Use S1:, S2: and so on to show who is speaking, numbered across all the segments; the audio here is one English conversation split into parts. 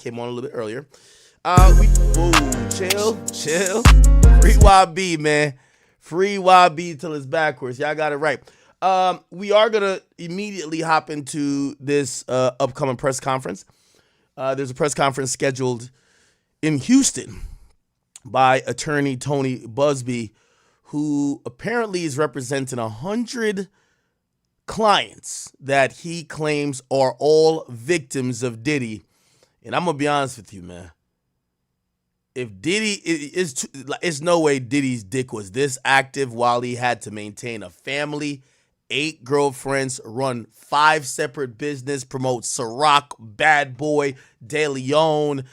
S1: came on a little bit earlier. Chill. Free YB, man. Free YB till it's backwards. Y'all got it right. We are going to immediately hop into this upcoming press conference. There's a press conference scheduled in Houston by attorney Tony Busby, who apparently is representing 100 clients that he claims are all victims of Diddy. And I'm going to be honest with you, man. If Diddy, it's no way Diddy's dick was this active while he had to maintain a family, 8 girlfriends, run 5 separate business, promote Ciroc, Bad Boy, De Leon,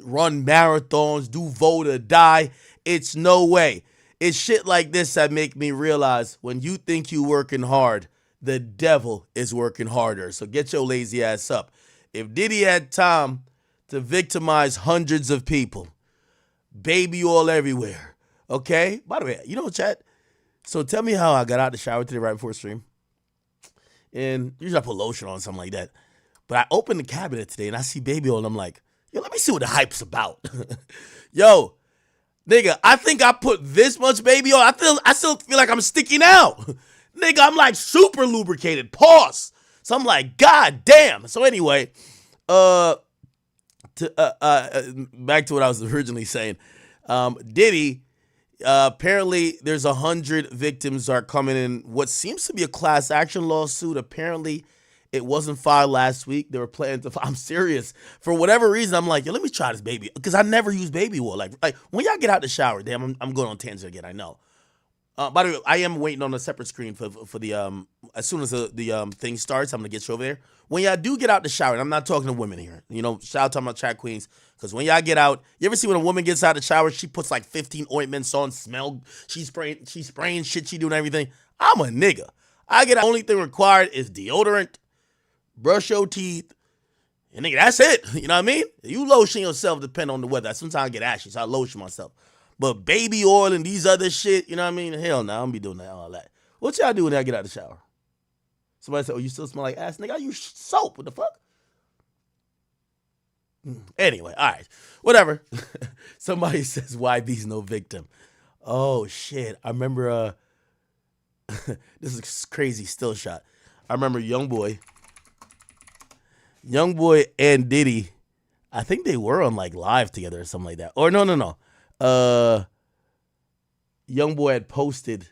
S1: run marathons, do vote or die. It's no way. It's shit like this that make me realize when you think you working hard, the devil is working harder. So get your lazy ass up. If Diddy had time to victimize hundreds of people, baby oil everywhere, okay? By the way, you know what, chat? So tell me how I got out the shower today right before stream. And usually I put lotion on, something like that. But I opened the cabinet today and I see baby oil and I'm like, yo, let me see what the hype's about. Yo, nigga, I think I put this much baby oil. I still feel like I'm sticking out. Nigga, I'm like super lubricated. Pause. So I'm like, God damn. So anyway, back to what I was originally saying. Diddy, apparently there's 100 victims are coming in what seems to be a class action lawsuit. Apparently it wasn't filed last week. They were planning to file. I'm serious. For whatever reason, I'm like, yo, let me try this baby. Because I never use baby oil. Like when y'all get out the shower, damn, I'm going on tangent again, I know. By the way, I am waiting on a separate screen for the as soon as the thing starts, I'm gonna get you over there. When y'all do get out the shower, and I'm not talking to women here, you know, shout out to my chat queens, because when y'all get out, you ever see when a woman gets out of the shower, she puts like 15 ointments on, she's spraying shit, she doing everything. I'm a nigga. The only thing required is deodorant, brush your teeth, and nigga, that's it. You know what I mean? You lotion yourself depending on the weather. Sometimes I get ashy, so I lotion myself. But baby oil and these other shit, you know what I mean? Hell no, I don't be doing all that. What y'all do when I get out of the shower? Somebody said, oh, you still smell like ass? Nigga, I use soap. What the fuck? Anyway, all right. Whatever. Somebody says YB's no victim. Oh, shit. I remember, this is a crazy still shot. I remember Youngboy and Diddy, I think they were on like live together or something like that. Or no. Youngboy had posted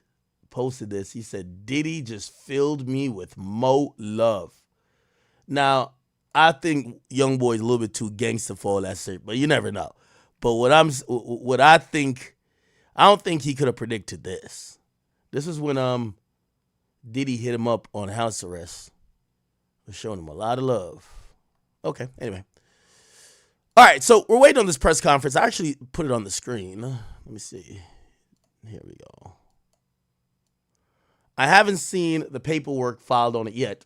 S1: this. He said, Diddy just filled me with mo love. Now, I think Youngboy's a little bit too gangster for all that shit, but you never know. But I don't think he could have predicted this. This is when Diddy hit him up on house arrest. Was showing him a lot of love. Okay, anyway. All right, so we're waiting on this press conference. I actually put it on the screen. Let me see. Here we go. I haven't seen the paperwork filed on it yet,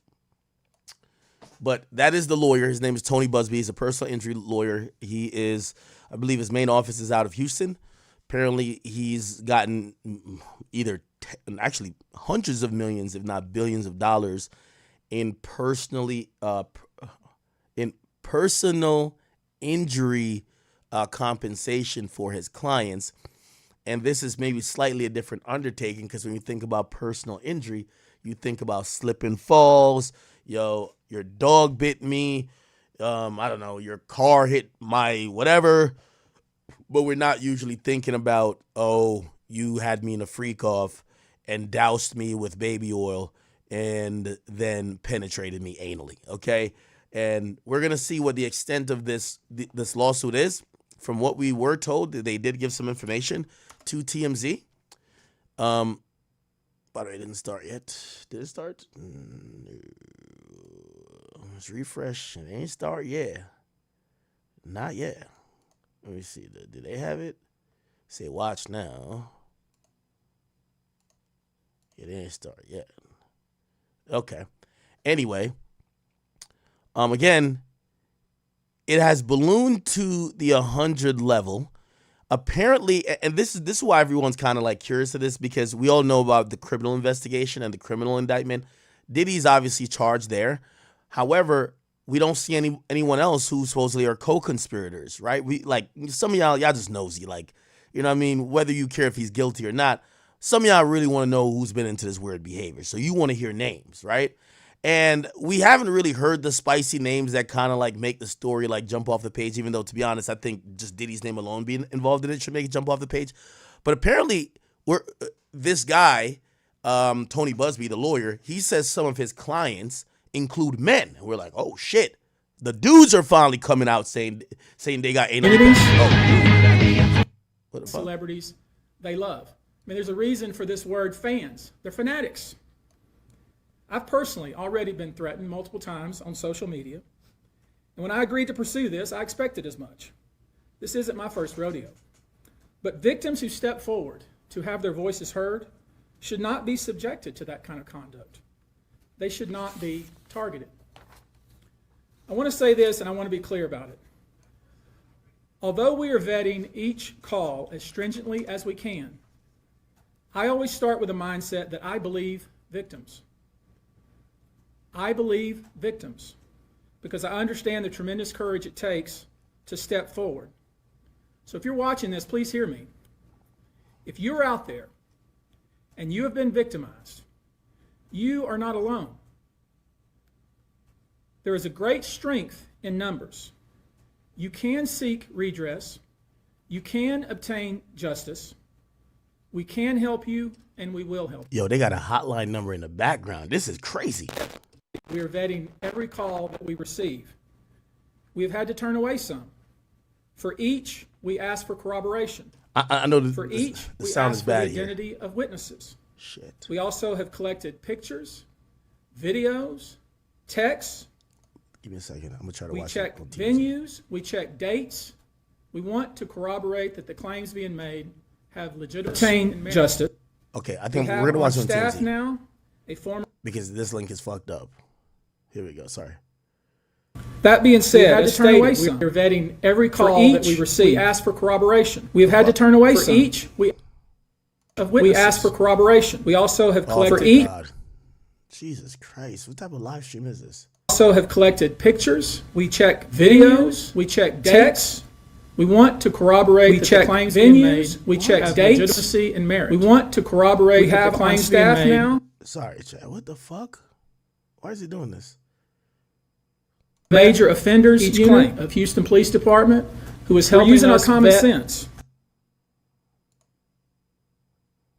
S1: but that is the lawyer. His name is Tony Busby. He's a personal injury lawyer. He is, I believe his main office is out of Houston. Apparently, he's gotten actually hundreds of millions, if not billions of dollars in personal injury compensation for his clients. And this is maybe slightly a different undertaking because when you think about personal injury, you think about slip and falls. Yo, your dog bit me. I don't know, your car hit my whatever. But we're not usually thinking about, oh, you had me in a freak off and doused me with baby oil and then penetrated me anally, okay? And we're going to see what the extent of this lawsuit is. From what we were told, they did give some information to TMZ. By the way, it didn't start yet. Did it start? No. Let's refresh. It ain't start yet. Not yet. Let me see. Did they have it? Say watch now. It didn't start yet. Okay. Anyway. Again, it has ballooned to the 100 level. Apparently, and this is why everyone's kind of like curious of this, because we all know about the criminal investigation and the criminal indictment. Diddy's obviously charged there. However, we don't see anyone else who supposedly are co-conspirators, right? We like some of y'all just nosy, like, you know what I mean? Whether you care if he's guilty or not, some of y'all really want to know who's been into this weird behavior. So you want to hear names, right? And we haven't really heard the spicy names that kind of like make the story like jump off the page, even though, to be honest, I think just Diddy's name alone being involved in it should make it jump off the page. But apparently, this guy, Tony Busby, the lawyer, he says some of his clients include men. And we're like, oh shit, the dudes are finally coming out saying they got anal. Oh, what the fuck?
S2: Celebrities they love. I mean, there's a reason for this word fans. They're fanatics. I've personally already been threatened multiple times on social media. And when I agreed to pursue this, I expected as much. This isn't my first rodeo. But victims who step forward to have their voices heard should not be subjected to that kind of conduct. They should not be targeted. I want to say this, and I want to be clear about it. Although we are vetting each call as stringently as we can, I always start with a mindset that I believe victims. I believe victims because I understand the tremendous courage it takes to step forward. So if you're watching this, please hear me. If you're out there and you have been victimized, you are not alone. There is a great strength in numbers. You can seek redress. You can obtain justice. We can help you, and we will help you.
S1: Yo, they got a hotline number in the background. This is crazy.
S2: We are vetting every call that we receive. We have had to turn away some. For each, we ask for corroboration.
S1: I know
S2: For each,
S1: the
S2: we
S1: sound
S2: ask
S1: is
S2: for
S1: bad
S2: the
S1: here.
S2: identity of witnesses.
S1: Shit.
S2: We also have collected pictures, videos, texts.
S1: Give me a second. I'm gonna try to
S2: We
S1: watch
S2: check
S1: it on TMZ.
S2: venues. We check dates. We want to corroborate that the claims being made have legitimacy and merit. Justice.
S1: Okay, I
S2: We
S1: think
S2: have
S1: we're gonna watch it on
S2: staff
S1: TMZ
S2: now a former.
S1: because this link is fucked up. Here we go. Sorry.
S2: That being said,
S3: had
S2: as
S3: to turn away
S2: stated,
S3: some.
S2: we're vetting every call
S3: each,
S2: that we receive.
S3: we
S2: ask for corroboration.
S3: We have had to turn away
S2: For
S3: some.
S2: each, we ask for corroboration. We also have collected
S1: For
S2: each.
S1: God. Jesus Christ! What type of live stream is this?
S2: Also have collected pictures. We check videos. We check texts. We want to corroborate
S3: We
S2: that
S3: check
S2: the claims being
S3: venues.
S2: made
S3: We check
S2: have
S3: dates.
S2: legitimacy and merit. We want to corroborate
S3: We
S2: that
S3: have
S2: the claims
S3: on staff
S2: being made
S3: now.
S1: Sorry, Chad. What the fuck? Why is he doing this?
S2: major offenders
S3: Each
S2: unit
S3: claim.
S2: of Houston Police Department, who is
S3: We're
S2: helping
S3: using our
S2: us
S3: common
S2: vet
S3: sense.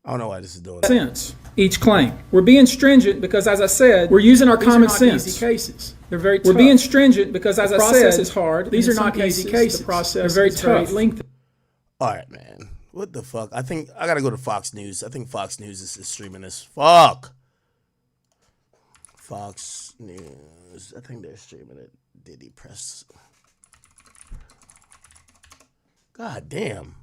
S1: I don't know why this is doing that.
S2: each claim. We're being stringent because, as I said,
S3: We're using our
S2: these are
S3: common
S2: not
S3: sense.
S2: easy cases. They're very
S3: We're
S2: tough.
S3: being
S2: stringent because, as
S3: The
S2: I
S3: process
S2: said,
S3: is hard.
S2: These
S3: and
S2: are
S3: in some
S2: not easy
S3: cases,
S2: cases.
S3: the process
S2: They're very
S3: is very
S2: tough.
S3: lengthy.
S1: All right, man. What the fuck? I think I gotta go to Fox News. I think Fox News is streaming this. Fuck. Fox News. I think they're streaming it. Diddy press. God damn.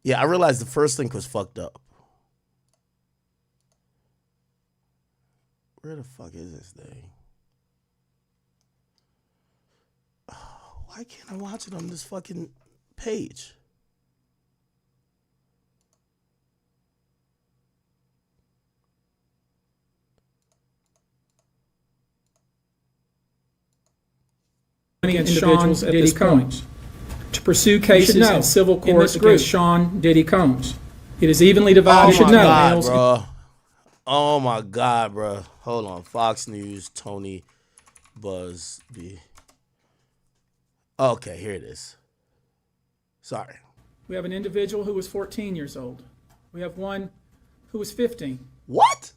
S1: Yeah, I realized the first link was fucked up. Where the fuck is this thing? Why can't I watch it on this fucking page?
S2: Against
S3: individuals
S2: Sean
S3: at
S2: Diddy
S3: this point.
S2: Combs to pursue cases
S3: know,
S2: in civil
S3: in
S2: court
S3: this group.
S2: against Sean Diddy Combs. It is evenly
S1: Oh
S2: divided.
S1: my God,
S2: males and
S1: bro. Oh my God, bro. Hold on. Fox News, Tony Busby. Okay, here it is. Sorry.
S2: We have an individual who was 14 years old. We have one who was 15.
S1: What?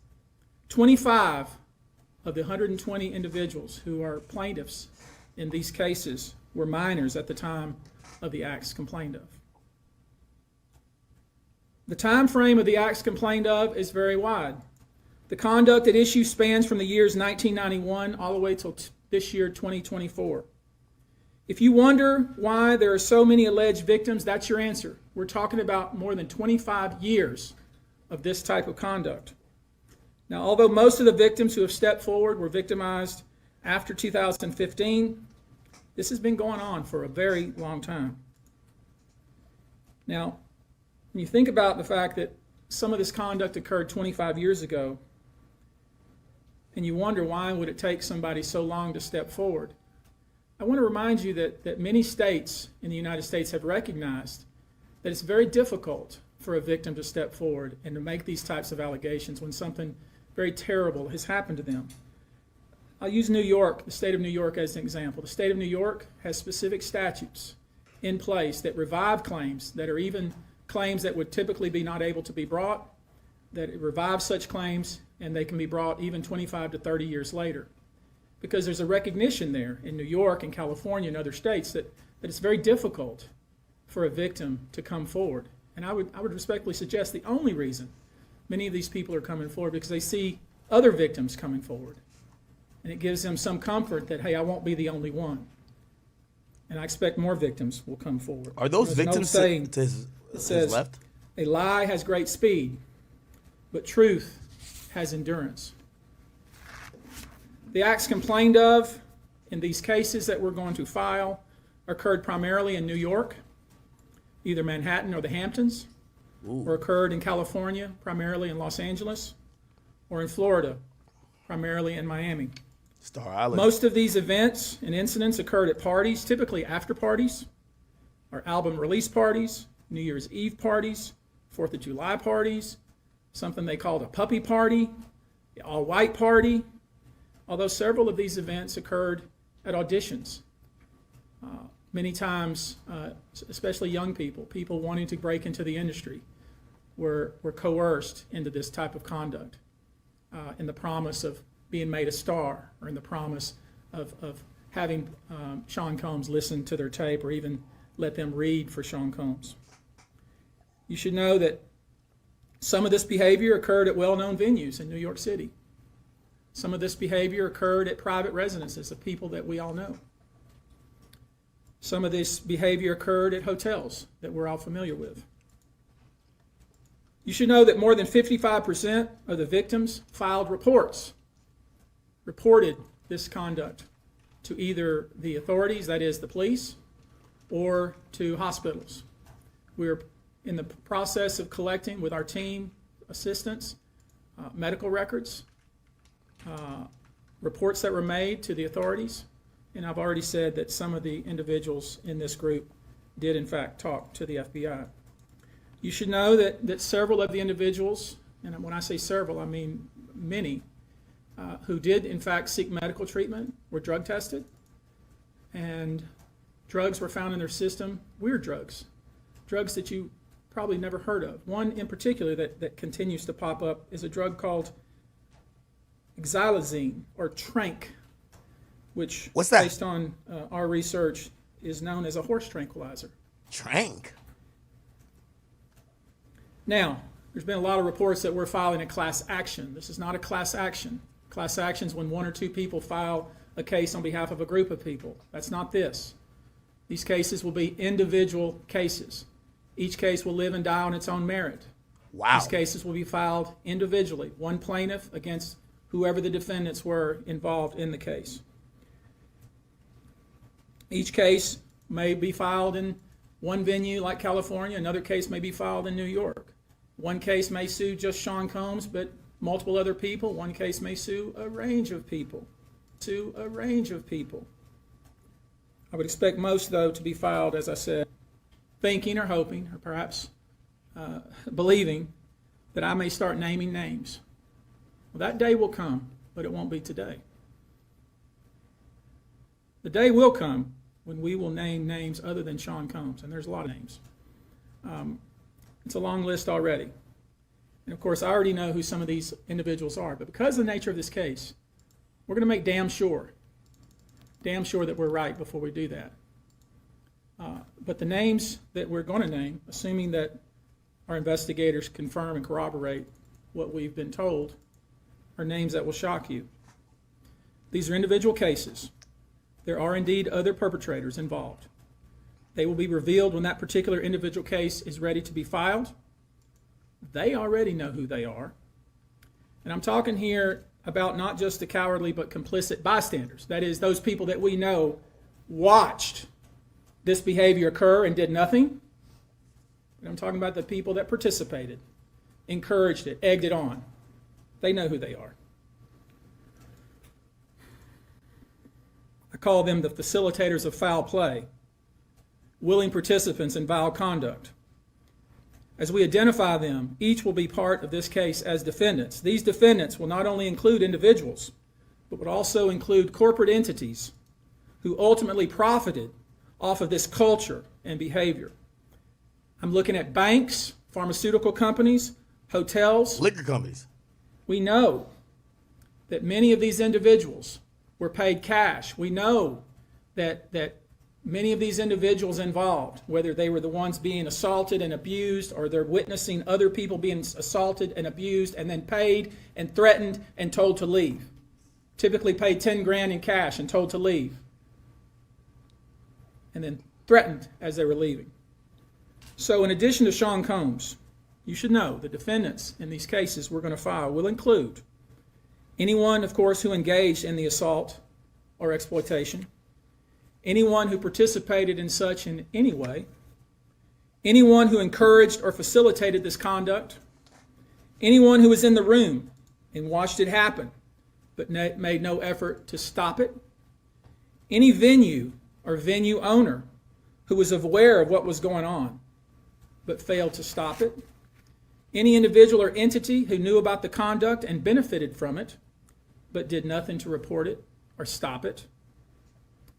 S2: 25 of the 120 individuals who are plaintiffs in these cases were minors at the time of the acts complained of. The time frame of the acts complained of is very wide. The conduct at issue spans from the years 1991 all the way till this year, 2024. If you wonder why there are so many alleged victims, that's your answer. We're talking about more than 25 years of this type of conduct. Now, although most of the victims who have stepped forward were victimized after 2015, this has been going on for a very long time. Now, when you think about the fact that some of this conduct occurred 25 years ago, and you wonder why would it take somebody so long to step forward. I want to remind you that many states in the United States have recognized that it's very difficult for a victim to step forward and to make these types of allegations when something very terrible has happened to them. I'll use New York, the state of New York, as an example. The state of New York has specific statutes in place that revive claims that are even claims that would typically be not able to be brought, that it revives such claims and they can be brought even 25 to 30 years later. Because there's a recognition there in New York and California and other states that it's very difficult for a victim to come forward. And I would respectfully suggest the only reason many of these people are coming forward because they see other victims coming forward. And it gives them some comfort that, hey, I won't be the only one. And I expect more victims will come forward.
S1: Are those victims to his left?
S2: A lie has great speed, but truth has endurance. The acts complained of in these cases that we're going to file occurred primarily in New York, either Manhattan or the Hamptons, or occurred in California, primarily in Los Angeles, or in Florida, primarily in Miami.
S1: Star Island.
S2: Most of these events and incidents occurred at parties, typically after parties, or album release parties, New Year's Eve parties, 4th of July parties, something they called a puppy party, the all-white party, although several of these events occurred at auditions. Many times, especially young people wanting to break into the industry, were coerced into this type of conduct in the promise of being made a star or in the promise of having Sean Combs listen to their tape or even let them read for Sean Combs. You should know that some of this behavior occurred at well-known venues in New York City. Some of this behavior occurred at private residences of people that we all know. Some of this behavior occurred at hotels that we're all familiar with. You should know that more than 55% of the victims filed reported this conduct to either the authorities, that is the police, or to hospitals. We're in the process of collecting with our team assistants medical records, reports that were made to the authorities, and I've already said that some of the individuals in this group did in fact talk to the FBI. You should know that several of the individuals, and when I say several, I mean many, who did in fact seek medical treatment were drug tested, and drugs were found in their system, weird drugs that you probably never heard of. One in particular that continues to pop up is a drug called xylazine or trank, which,
S1: what's that?
S2: Based on our research, is known as a horse tranquilizer.
S1: Trank.
S2: Now, there's been a lot of reports that we're filing a class action. This is not a class action. Class action is when one or two people file a case on behalf of a group of people. That's not this. These cases will be individual cases. Each case will live and die on its own merit.
S1: Wow.
S2: These cases will be filed individually, one plaintiff against whoever the defendants were involved in the case. Each case may be filed in one venue like California, another case may be filed in New York. One case may sue just Sean Combs, but multiple other people. One case may sue a range of people. I would expect most, though, to be filed, as I said, thinking or hoping, or perhaps believing that I may start naming names. Well, that day will come, but it won't be today. The day will come when we will name names other than Sean Combs, and there's a lot of names. It's a long list already. And of course, I already know who some of these individuals are, but because of the nature of this case, we're going to make damn sure that we're right before we do that. But the names that we're going to name, assuming that our investigators confirm and corroborate what we've been told, are names that will shock you. These are individual cases. There are indeed other perpetrators involved. They will be revealed when that particular individual case is ready to be filed. They already know who they are. And I'm talking here about not just the cowardly but complicit bystanders. That is, those people that we know watched this behavior occur and did nothing. But I'm talking about the people that participated, encouraged it, egged it on. They know who they are. I call them the facilitators of foul play, willing participants in vile conduct. As we identify them, each will be part of this case as defendants. These defendants will not only include individuals, but would also include corporate entities who ultimately profited off of this culture and behavior. I'm looking at banks, pharmaceutical companies, hotels.
S1: Liquor companies.
S2: We know that many of these individuals were paid cash. We know that many of these individuals involved, whether they were the ones being assaulted and abused or they're witnessing other people being assaulted and abused and then paid and threatened and told to leave. Typically paid 10 grand in cash and told to leave. And then threatened as they were leaving. So in addition to Sean Combs, you should know the defendants in these cases we're going to file will include anyone, of course, who engaged in the assault or exploitation, anyone who participated in such in any way, anyone who encouraged or facilitated this conduct, anyone who was in the room and watched it happen but made no effort to stop it, any venue or venue owner who was aware of what was going on but failed to stop it, any individual or entity who knew about the conduct and benefited from it but did nothing to report it or stop it,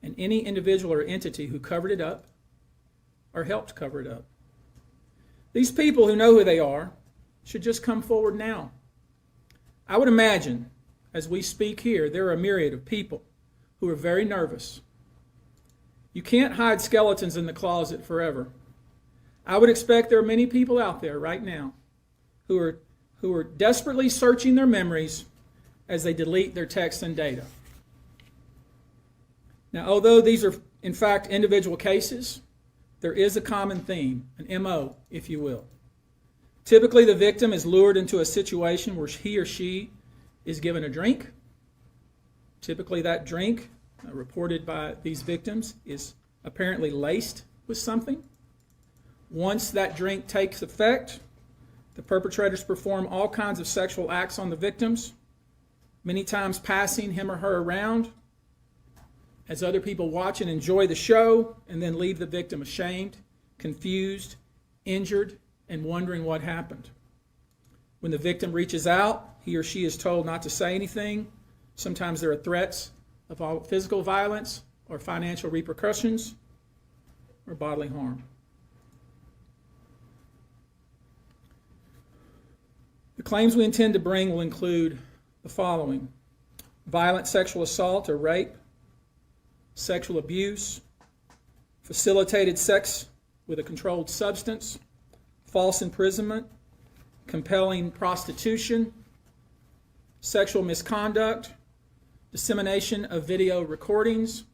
S2: and any individual or entity who covered it up or helped cover it up. These people who know who they are should just come forward now. I would imagine, as we speak here, there are a myriad of people who are very nervous. You can't hide skeletons in the closet forever. I would expect there are many people out there right now who are desperately searching their memories as they delete their texts and data. Now, although these are, in fact, individual cases, there is a common theme, an MO, if you will. Typically, the victim is lured into a situation where he or she is given a drink. Typically, that drink, reported by these victims, is apparently laced with something. Once that drink takes effect, the perpetrators perform all kinds of sexual acts on the victims, many times passing him or her around as other people watch and enjoy the show, and then leave the victim ashamed, confused, injured, and wondering what happened. When the victim reaches out, he or she is told not to say anything. Sometimes there are threats of physical violence or financial repercussions or bodily harm. The claims we intend to bring will include the following: violent sexual assault or rape, sexual abuse, facilitated sex with a controlled substance, false imprisonment, compelling prostitution, sexual misconduct, dissemination of video recordings,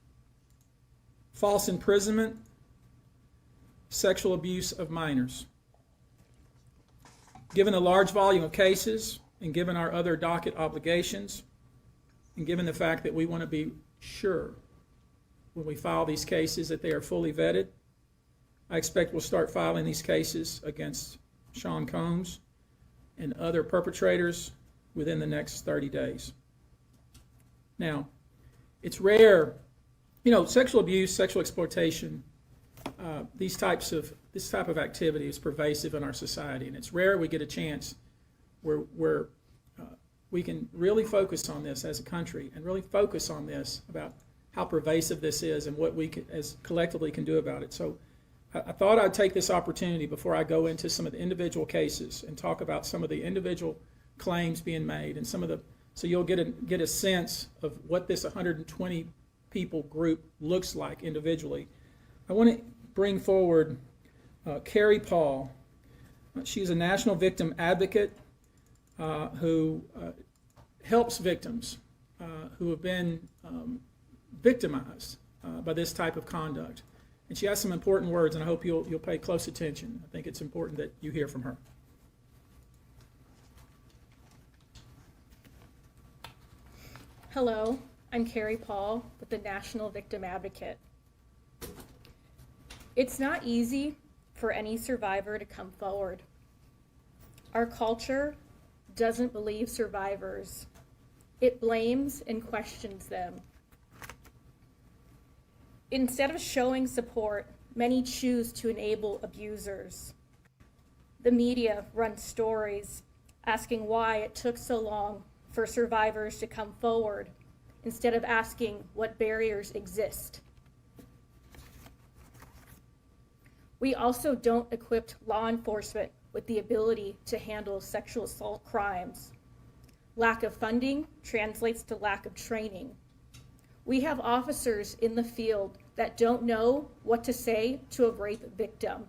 S2: false imprisonment, sexual abuse of minors. Given the large volume of cases, and given our other docket obligations, and given the fact that we want to be sure when we file these cases that they are fully vetted, I expect we'll start filing these cases against Sean Combs and other perpetrators within the next 30 days. Now, it's rare, sexual abuse, sexual exploitation, this type of activity is pervasive in our society, and it's rare we get a chance where we can really focus on this as a country and really focus on this about how pervasive this is and what we as collectively can do about it. So I thought I'd take this opportunity before I go into some of the individual cases and talk about some of the individual claims being made and so you'll get a sense of what this 120 people group looks like individually. I want to bring forward Carrie Paul. She's a national victim advocate who helps victims who have been victimized by this type of conduct. And she has some important words, and I hope you'll pay close attention. I think it's important that you hear from her.
S3: Hello, I'm Carrie Paul with the National Victim Advocate. It's not easy for any survivor to come forward. Our culture doesn't believe survivors. It blames and questions them. Instead of showing support, many choose to enable abusers. The media runs stories asking why it took so long for survivors to come forward instead of asking what barriers exist. We also don't equip law enforcement with the ability to handle sexual assault crimes. Lack of funding translates to lack of training. We have officers in the field that don't know what to say to a rape victim,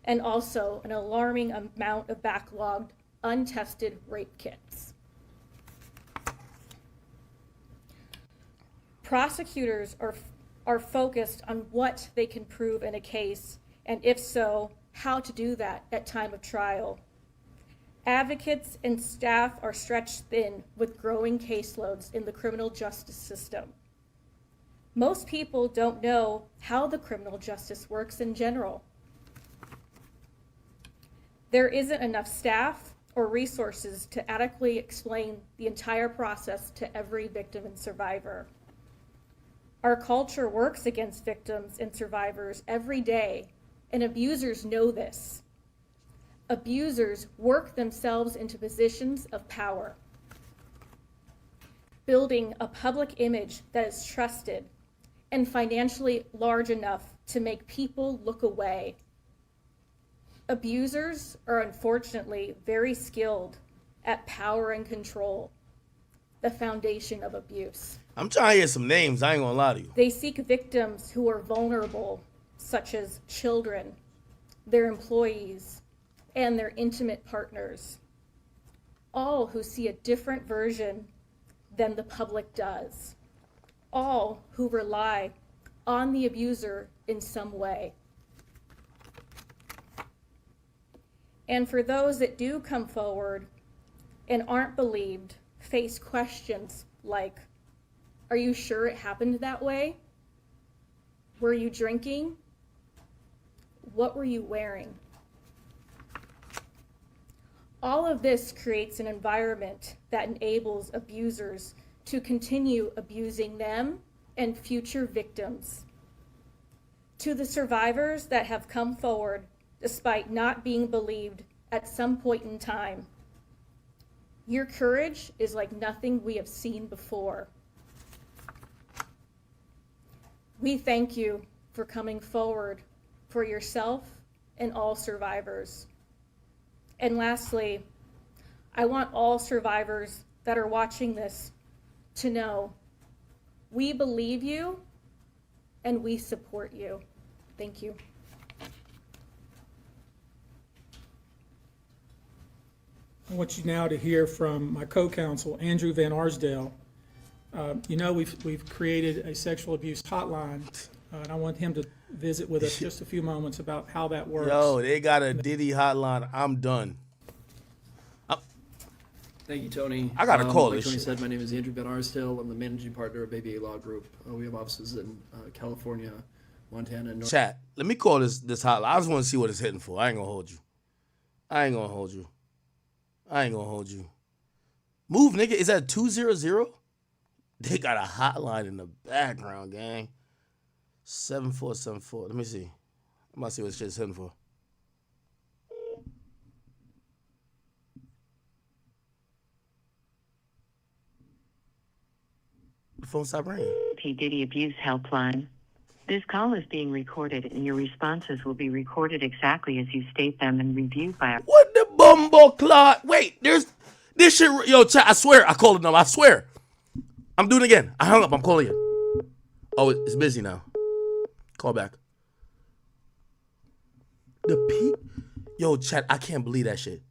S3: and also an alarming amount of backlogged, untested rape kits. Prosecutors are focused on what they can prove in a case, and if so, how to do that at time of trial. Advocates and staff are stretched thin with growing caseloads in the criminal justice system. Most people don't know how the criminal justice works in general. There isn't enough staff or resources to adequately explain the entire process to every victim and survivor. Our culture works against victims and survivors every day, and abusers know this. Abusers work themselves into positions of power, building a public image that is trusted and financially large enough to make people look away. Abusers are unfortunately very skilled at power and control, the foundation of abuse.
S1: I'm trying to hear some names. I ain't gonna lie to you.
S3: They seek victims who are vulnerable, such as children, their employees, and their intimate partners, all who see a different version than the public does, all who rely on the abuser in some way. And for those that do come forward and aren't believed, face questions like, are you sure it happened that way? Were you drinking? What were you wearing? All of this creates an environment that enables abusers to continue abusing them and future victims. To the survivors that have come forward despite not being believed at some point in time, your courage is like nothing we have seen before. We thank you for coming forward for yourself and all survivors. And lastly, I want all survivors that are watching this to know we believe you and we support you. Thank you.
S2: I want you now to hear from my co-counsel, Andrew Van Arsdale. We've created a sexual abuse hotline, and I want him to visit with us just a few moments about how that works.
S1: Yo, they got a Diddy hotline. I'm done.
S4: Thank you, Tony.
S1: I gotta call
S4: like
S1: this
S4: Tony
S1: shit.
S4: said, my name is Andrew Van Arsdale. I'm the managing partner of Baby A Law Group. We have offices in California, Montana, and North.
S1: Chat. Let me call this hotline. I just want to see what it's hitting for. I ain't gonna hold you. Move, nigga. Is that 200? They got a hotline in the background, gang. 7474. Let me see. I'm about to see what shit's hitting for. The phone stopped ringing.
S5: P. Diddy Abuse Helpline. This call is being recorded and your responses will be recorded exactly as you state them and reviewed by a...
S1: What the bumbo clot? Wait, there's this shit. Yo, chat, I swear I called it number. I swear. I'm doing it again. I hung up. I'm calling it. Oh, it's busy now. Call back. Yo, chat, I can't believe that shit.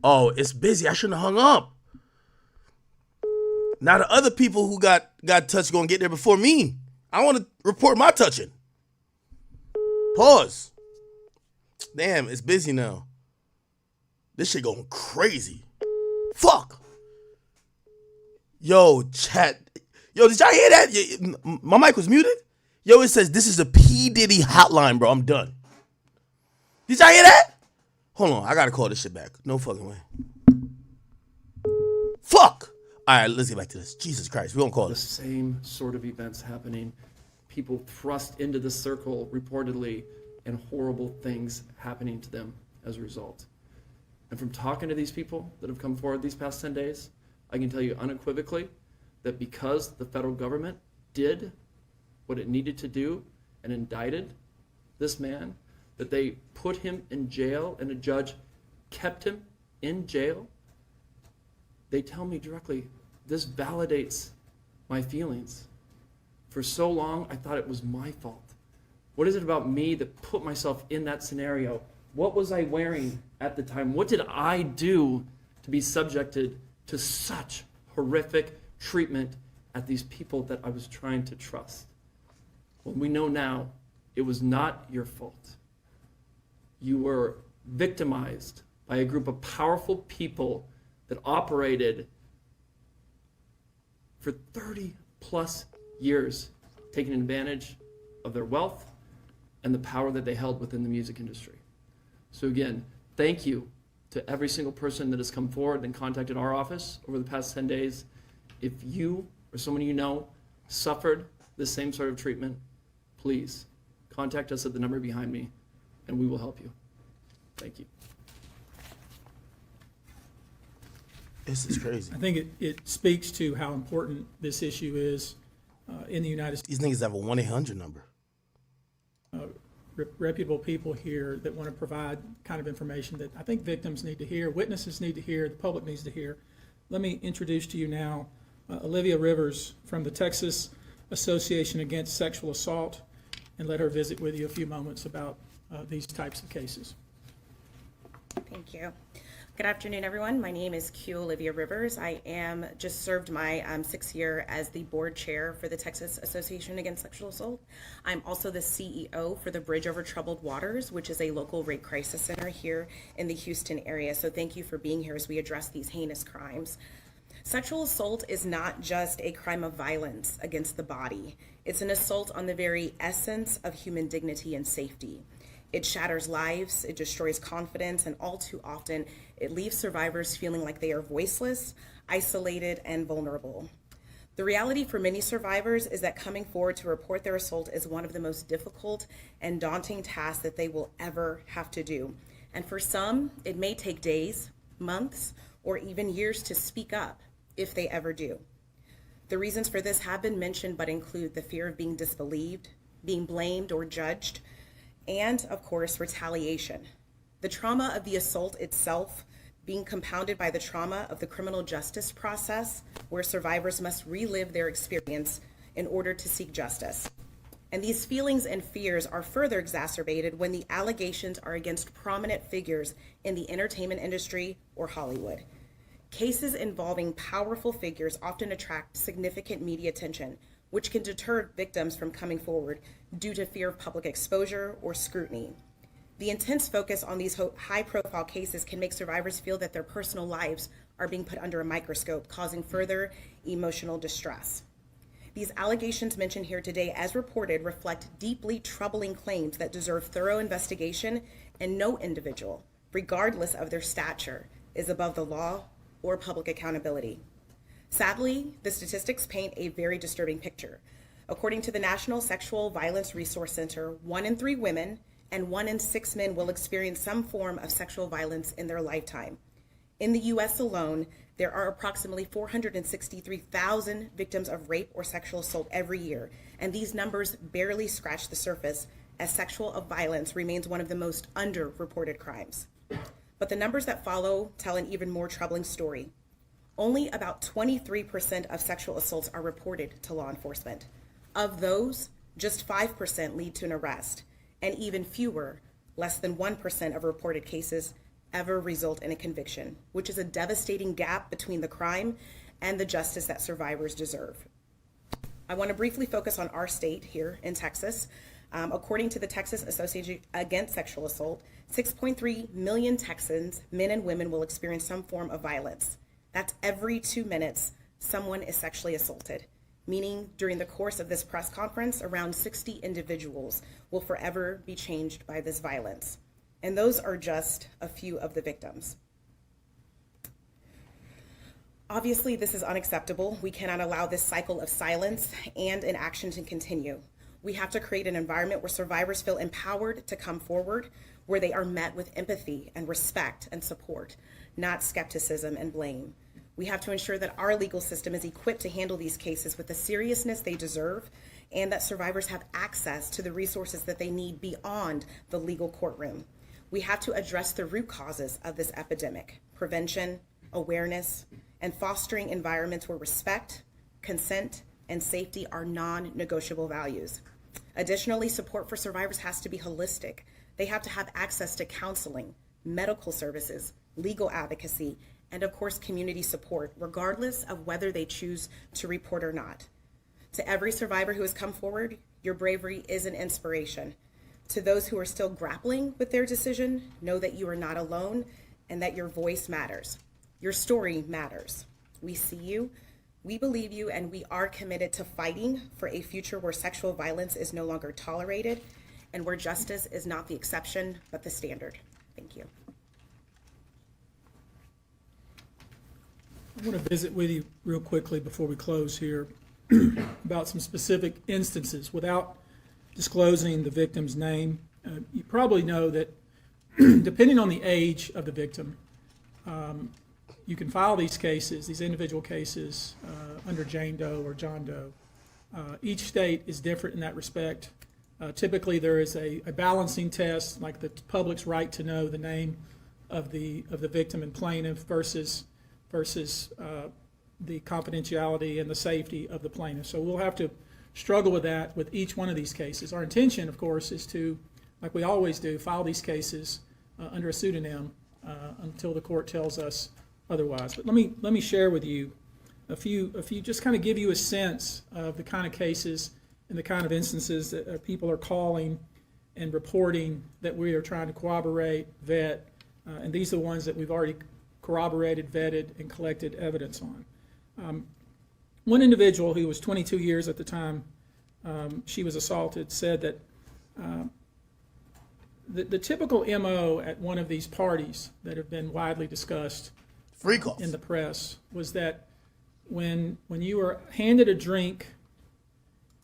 S1: Oh, it's busy. I shouldn't have hung up. Now the other people who got touched gonna get there before me. I want to report my touching. Pause. Damn, it's busy now. This shit going crazy. Fuck. Yo, chat. Yo, did y'all hear that? My mic was muted? Yo, it says this is a P. Diddy hotline, bro. I'm done. Did y'all hear that? Hold on, I gotta call this shit back. No fucking way. Fuck. All right, let's get back to this. Jesus Christ, we don't call
S4: The
S1: this.
S4: same sort of events happening. People thrust into the circle reportedly, and horrible things happening to them as a result. And from talking to these people that have come forward these past 10 days, I can tell you unequivocally that because the federal government did what it needed to do and indicted this man, that they put him in jail and a judge kept him in jail, they tell me directly, this validates my feelings. For so long, I thought it was my fault. What is it about me that put myself in that scenario? What was I wearing at the time? What did I do to be subjected to such horrific treatment at these people that I was trying to trust? Well, we know now it was not your fault. You were victimized by a group of powerful people that operated for 30 plus years, taking advantage of their wealth and the power that they held within the music industry. So again, thank you to every single person that has come forward and contacted our office over the past 10 days. If you or someone you know suffered the same sort of treatment, please contact us at the number behind me and we will help you. Thank you.
S1: This is crazy.
S2: I think it speaks to how important this issue is in the United States.
S1: These niggas have a 1-800 number.
S2: Reputable people here that want to provide kind of information that I think victims need to hear, witnesses need to hear, the public needs to hear. Let me introduce to you now Olivia Rivers from the Texas Association Against Sexual Assault, and let her visit with you a few moments about these types of cases.
S6: Thank you. Good afternoon, everyone. My name is Q Olivia Rivers. I am just served my 6th year as the board chair for the Texas Association Against Sexual Assault. I'm also the CEO for the Bridge Over Troubled Waters, which is a local rape crisis center here in the Houston area. So thank you for being here as we address these heinous crimes. Sexual assault is not just a crime of violence against the body. It's an assault on the very essence of human dignity and safety. It shatters lives, it destroys confidence, and all too often, it leaves survivors feeling like they are voiceless, isolated, and vulnerable. The reality for many survivors is that coming forward to report their assault is one of the most difficult and daunting tasks that they will ever have to do. And for some, it may take days, months, or even years to speak up, if they ever do. The reasons for this have been mentioned, but include the fear of being disbelieved, being blamed or judged, and, of course, retaliation. The trauma of the assault itself being compounded by the trauma of the criminal justice process, where survivors must relive their experience in order to seek justice. And these feelings and fears are further exacerbated when the allegations are against prominent figures in the entertainment industry or Hollywood. Cases involving powerful figures often attract significant media attention, which can deter victims from coming forward due to fear of public exposure or scrutiny. The intense focus on these high-profile cases can make survivors feel that their personal lives are being put under a microscope, causing further emotional distress. These allegations mentioned here today, as reported, reflect deeply troubling claims that deserve thorough investigation, and no individual, regardless of their stature, is above the law or public accountability. Sadly, the statistics paint a very disturbing picture. According to the National Sexual Violence Resource Center, 1 in 3 women and 1 in 6 men will experience some form of sexual violence in their lifetime. In the U.S. alone, there are approximately 463,000 victims of rape or sexual assault every year, and these numbers barely scratch the surface, as sexual violence remains one of the most underreported crimes. But the numbers that follow tell an even more troubling story. Only about 23% of sexual assaults are reported to law enforcement. Of those, just 5% lead to an arrest, and even fewer, less than 1% of reported cases, ever result in a conviction, which is a devastating gap between the crime and the justice that survivors deserve. I want to briefly focus on our state here in Texas. According to the Texas Association Against Sexual Assault, 6.3 million Texans, men and women, will experience some form of violence. That's every 2 minutes someone is sexually assaulted, meaning during the course of this press conference, around 60 individuals will forever be changed by this violence. And those are just a few of the victims. Obviously, this is unacceptable. We cannot allow this cycle of silence and inaction to continue. We have to create an environment where survivors feel empowered to come forward, where they are met with empathy and respect and support, not skepticism and blame. We have to ensure that our legal system is equipped to handle these cases with the seriousness they deserve, and that survivors have access to the resources that they need beyond the legal courtroom. We have to address the root causes of this epidemic: prevention, awareness, and fostering environments where respect, consent, and safety are non-negotiable values. Additionally, support for survivors has to be holistic. They have to have access to counseling, medical services, legal advocacy, and of course, community support, regardless of whether they choose to report or not. To every survivor who has come forward, your bravery is an inspiration. To those who are still grappling with their decision, know that you are not alone and that your voice matters. Your story matters. We see you, we believe you, and we are committed to fighting for a future where sexual violence is no longer tolerated and where justice is not the exception, but the standard. Thank you.
S2: I want to visit with you real quickly before we close here about some specific instances without disclosing the victim's name. You probably know that depending on the age of the victim, you can file these cases, these individual cases, under Jane Doe or John Doe. Each state is different in that respect. Typically, there is a balancing test, like the public's right to know the name of the victim and plaintiff versus the confidentiality and the safety of the plaintiff. So we'll have to struggle with that with each one of these cases. Our intention, of course, is to, like we always do, file these cases under a pseudonym until the court tells us otherwise. But let me share with you a few, just kind of give you a sense of the kind of cases and the kind of instances that people are calling and reporting that we are trying to corroborate, vet, and these are the ones that we've already corroborated, vetted, and collected evidence on. One individual who was 22 years at the time she was assaulted said that the typical MO at one of these parties that have been widely discussed in the press was that when you were handed a drink,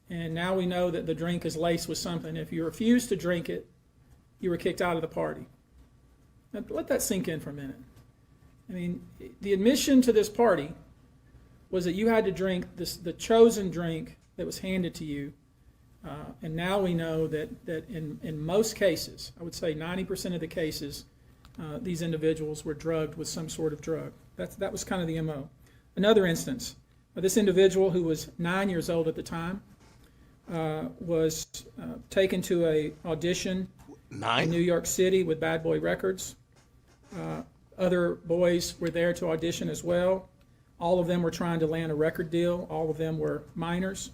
S2: and now we know that the drink is laced with something, if you refused to drink it, you were kicked out of the party. Now, let that sink in for a minute. I mean, the admission to this party was that you had to drink the chosen drink that was handed to you, and now we know that in most cases, I would say 90% of the cases, these individuals were drugged with some sort of drug. That was kind of the MO. Another instance, this individual who was 9 years old at the time was taken to an audition in New York City with Bad Boy Records. Other boys were there to audition as well. All of them were trying to land a record deal. All of them were minors.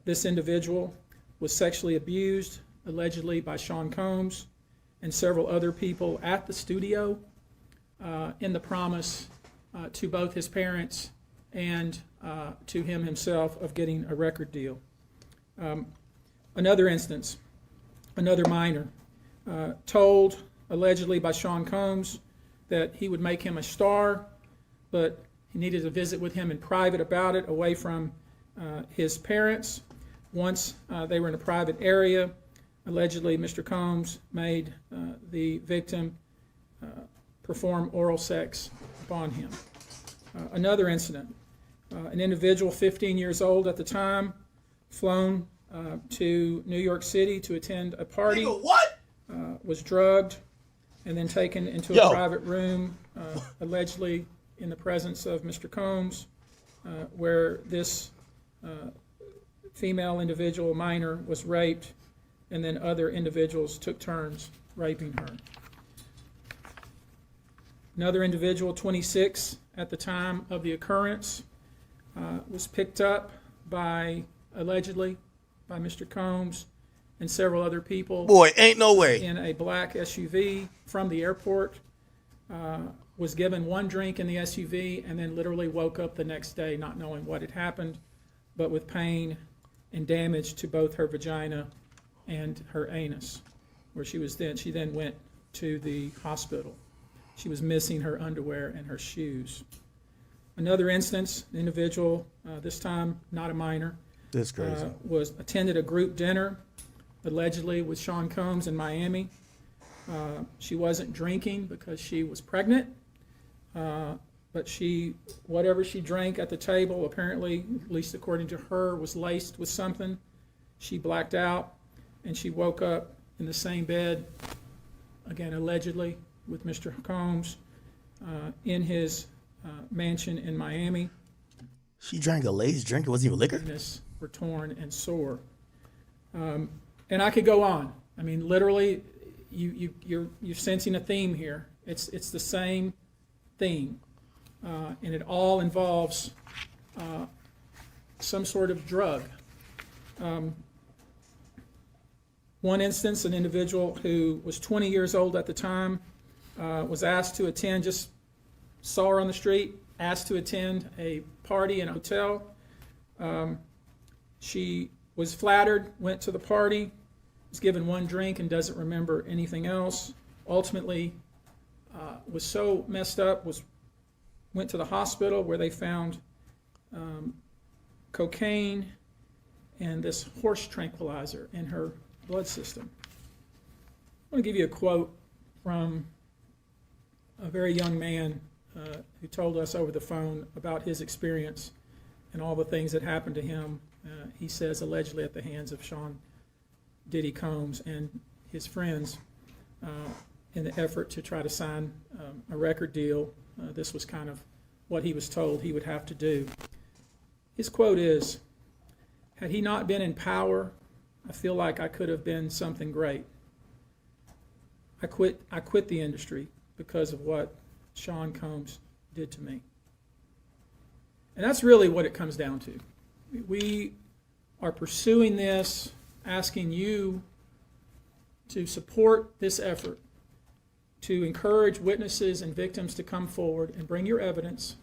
S2: This individual was sexually abused, allegedly by Sean Combs and several other people at the studio in the promise to both his parents and to him himself of getting a record deal. Another instance, another minor, told allegedly by Sean Combs that he would make him a star, but he needed to visit with him in private about it, away from his parents. Once they were in a private area, allegedly Mr. Combs made the victim perform oral sex upon him. Another incident, an individual 15 years old at the time, flown to New York City to attend a party, was drugged, and then taken into a private room, allegedly in the presence of Mr. Combs, where this female individual, minor, was raped, and then other individuals took turns raping her. Another individual, 26 at the time of the occurrence, was picked up allegedly by Mr. Combs and several other people.
S1: Boy, ain't no way.
S2: In a black SUV from the airport, was given one drink in the SUV, and then literally woke up the next day not knowing what had happened, but with pain and damage to both her vagina and her anus, where she then went to the hospital. She was missing her underwear and her shoes. Another instance, an individual, this time not a minor,
S1: That's crazy.
S2: was attended a group dinner, allegedly with Sean Combs in Miami. She wasn't drinking because she was pregnant, but whatever she drank at the table, apparently, at least according to her, was laced with something. She blacked out, and she woke up in the same bed, again, allegedly, with Mr. Combs in his mansion in Miami.
S1: She drank a laced drink. It wasn't even liquor.
S2: Were torn and sore. And I could go on. I mean, literally, you're sensing a theme here. It's the same theme, and it all involves some sort of drug. One instance, an individual who was 20 years old at the time was asked to attend, just saw her on the street, asked to attend a party in a hotel. She was flattered, went to the party, was given one drink and doesn't remember anything else. Ultimately, was so messed up, went to the hospital where they found cocaine and this horse tranquilizer in her blood system. I want to give you a quote from a very young man who told us over the phone about his experience and all the things that happened to him. He says allegedly at the hands of Sean Diddy Combs and his friends in the effort to try to sign a record deal. This was kind of what he was told he would have to do. His quote is, "Had he not been in power, I feel like I could have been something great. I quit the industry because of what Sean Combs did to me." And that's really what it comes down to. We are pursuing this, asking you to support this effort, to encourage witnesses and victims to come forward and bring your evidence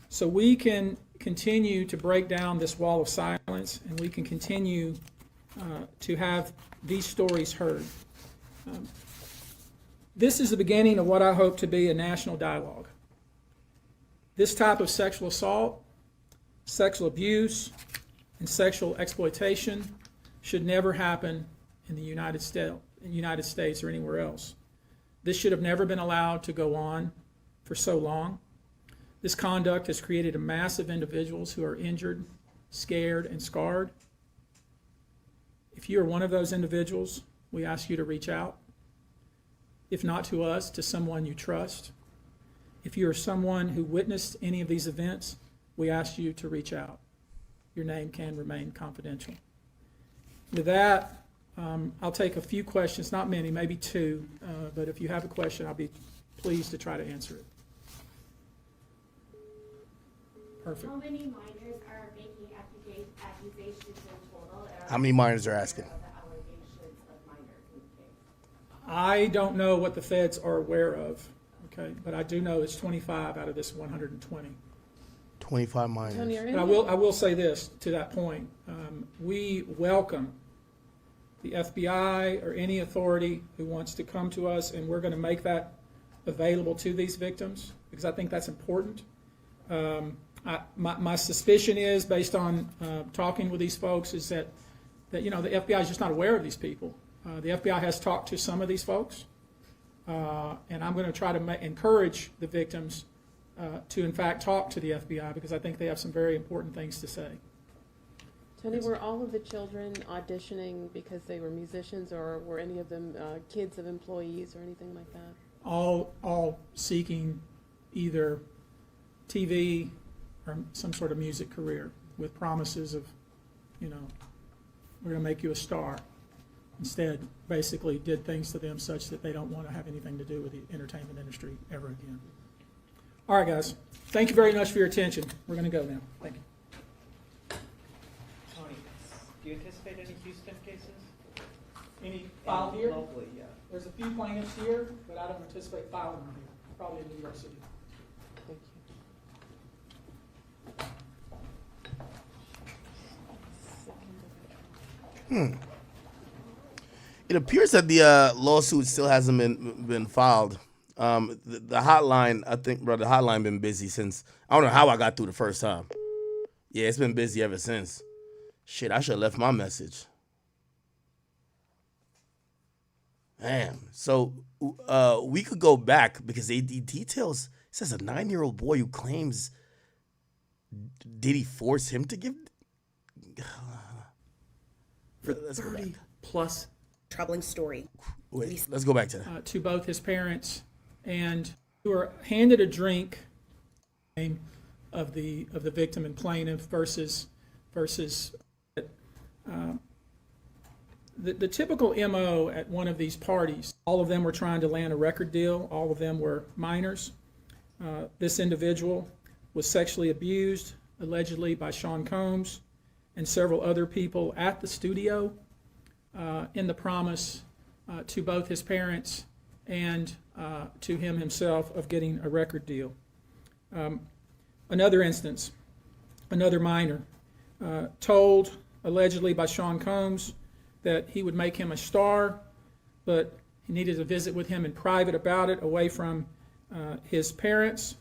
S2: so we can continue to break down this wall of silence and we can continue to have these stories heard. This is the beginning of what I hope to be a national dialogue. This type of sexual assault, sexual abuse, and sexual exploitation should never happen in the United States or anywhere else. This should have never been allowed to go on for so long. This conduct has created a mass of individuals who are injured, scared, and scarred. If you are one of those individuals, we ask you to reach out. If not to us, to someone you trust. If you are someone who witnessed any of these events, we ask you to reach out. Your name can remain confidential. With that, I'll take a few questions, not many, maybe two, but if you have a question, I'll be pleased to try to answer it. Perfect.
S7: How many minors are making accusations in total?
S1: How many minors are asking?
S7: The allegations of minors in the case?
S2: I don't know what the feds are aware of, okay, but I do know it's 25 out of this 120.
S1: 25 minors.
S2: But I will say this to that point. We welcome the FBI or any authority who wants to come to us, and we're going to make that available to these victims because I think that's important. My suspicion is, based on talking with these folks, is that the FBI is just not aware of these people. The FBI has talked to some of these folks, and I'm going to try to encourage the victims to, in fact, talk to the FBI because I think they have some very important things to say.
S8: Tony, were all of the children auditioning because they were musicians, or were any of them kids of employees or anything like that?
S2: All seeking either TV or some sort of music career with promises of, we're going to make you a star. Instead, basically did things to them such that they don't want to have anything to do with the entertainment industry ever again. All right, guys. Thank you very much for your attention. We're going to go now. Thank you.
S9: Tony, do you anticipate any Houston cases?
S2: Any filed here?
S9: Locally, yeah.
S2: There's a few plaintiffs here, but I don't anticipate filing them here. Probably in New York City.
S8: Thank you.
S1: It appears that the lawsuit still hasn't been filed. The hotline, I think, bro, the hotline been busy since, I don't know how I got through the first time. Yeah, it's been busy ever since. Shit, I should have left my message. Damn. So we could go back because the details, it says a 9-year-old boy who claims Diddy force him to give.
S4: For 30 plus.
S6: Troubling story.
S1: Wait, let's go back to that.
S2: To both his parents, and who were handed a drink of the victim and plaintiff versus the typical MO at one of these parties. All of them were trying to land a record deal. All of them were minors. This individual was sexually abused, allegedly by Sean Combs and several other people at the studio, in the promise to both his parents and to him himself of getting a record deal. Another instance, another minor, told allegedly by Sean Combs that he would make him a star, but he needed to visit with him in private about it, away from his parents.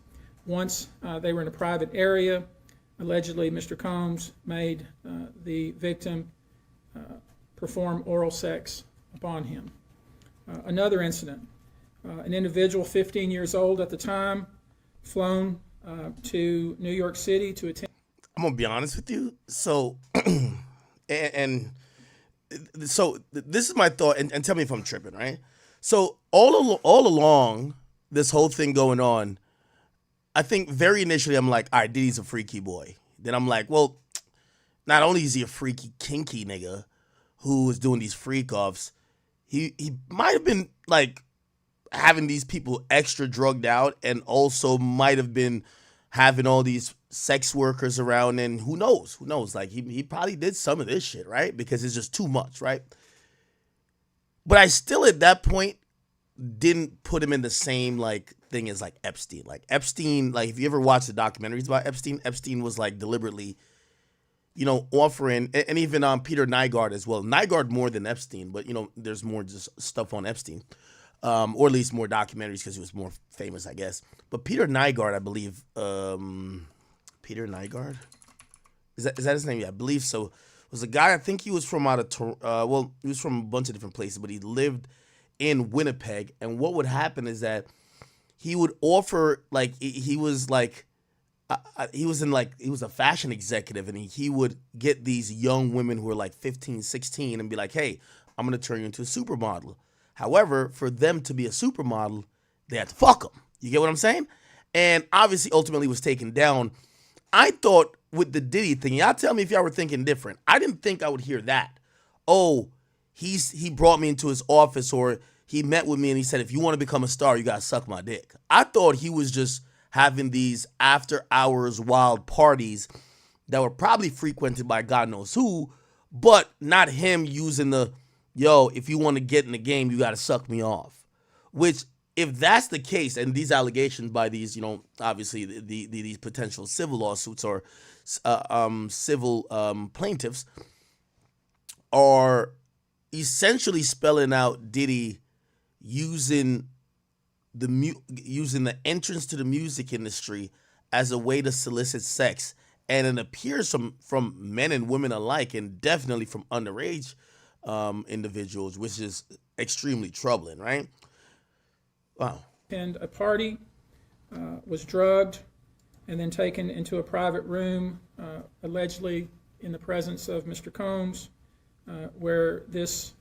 S2: Once they were in a private area, allegedly Mr. Combs made the victim perform oral sex upon him. Another incident, an individual 15 years old at the time, flown to New York City to attend.
S1: I'm gonna be honest with you. So, and so this is my thought, and tell me if I'm tripping, right? So all along this whole thing going on, I think very initially I'm like, all right, Diddy's a freaky boy. Then I'm like, well, not only is he a freaky, kinky nigga who is doing these freak offs, he might have been like having these people extra drugged out, and also might have been having all these sex workers around, and who knows? Like he probably did some of this shit, right? Because it's just too much, right? But I still at that point didn't put him in the same like thing as like Epstein. Like Epstein, like if you ever watch the documentaries about Epstein was like deliberately, offering, and even Peter Nygaard as well. Nygaard more than Epstein, but there's more just stuff on Epstein. Or at least more documentaries because he was more famous, I guess. But Peter Nygaard, I believe, Peter Nygaard? Is that his name? Yeah, I believe so. Was a guy, I think he was from out of, he was from a bunch of different places, but he lived in Winnipeg. And what would happen is that he would offer, like, he was a fashion executive, and he would get these young women who were like 15, 16 and be like, hey, I'm going to turn you into a supermodel. However, for them to be a supermodel, they had to fuck them. You get what I'm saying? And obviously, ultimately was taken down. I thought with the Diddy thing, y'all tell me if y'all were thinking different. I didn't think I would hear that. Oh, he brought me into his office, or he met with me and he said, if you want to become a star, you got to suck my dick. I thought he was just having these after hours wild parties that were probably frequented by God knows who, but not him using the, yo, if you want to get in the game, you got to suck me off. Which, if that's the case, and these allegations by these, obviously these potential civil lawsuits or civil plaintiffs are essentially spelling out Diddy using the entrance to the music industry as a way to solicit sex, and it appears from men and women alike, and definitely from underage individuals, which is extremely troubling, right? Wow.
S2: And a party, was drugged and then taken into a private room, allegedly in the presence of Mr. Combs, where this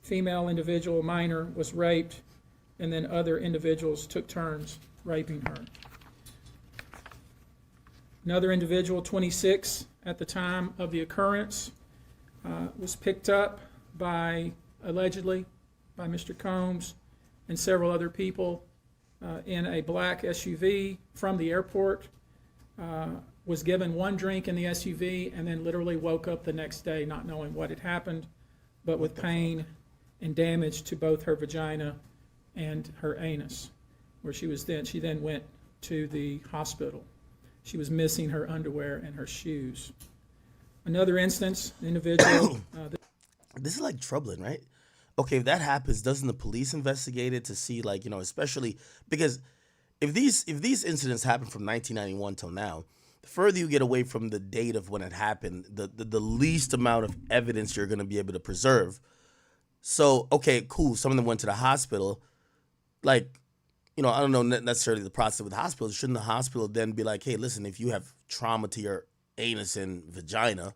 S2: female individual, minor, was raped, and then other individuals took turns raping her. Another individual, 26 at the time of the occurrence, was picked up allegedly by Mr. Combs and several other people in a black SUV from the airport, was given one drink in the SUV, and then literally woke up the next day not knowing what had happened, but with pain and damage to both her vagina and her anus, where she then went to the hospital. She was missing her underwear and her shoes. Another instance, an individual.
S1: This is like troubling, right? okay, if that happens, doesn't the police investigate it to see, like, especially because if these incidents happen from 1991 till now, the further you get away from the date of when it happened, the least amount of evidence you're going to be able to preserve. So, okay, cool. Some of them went to the hospital. Like, I don't know necessarily the process with the hospital. Shouldn't the hospital then be like, hey, listen, if you have trauma to your anus and vagina,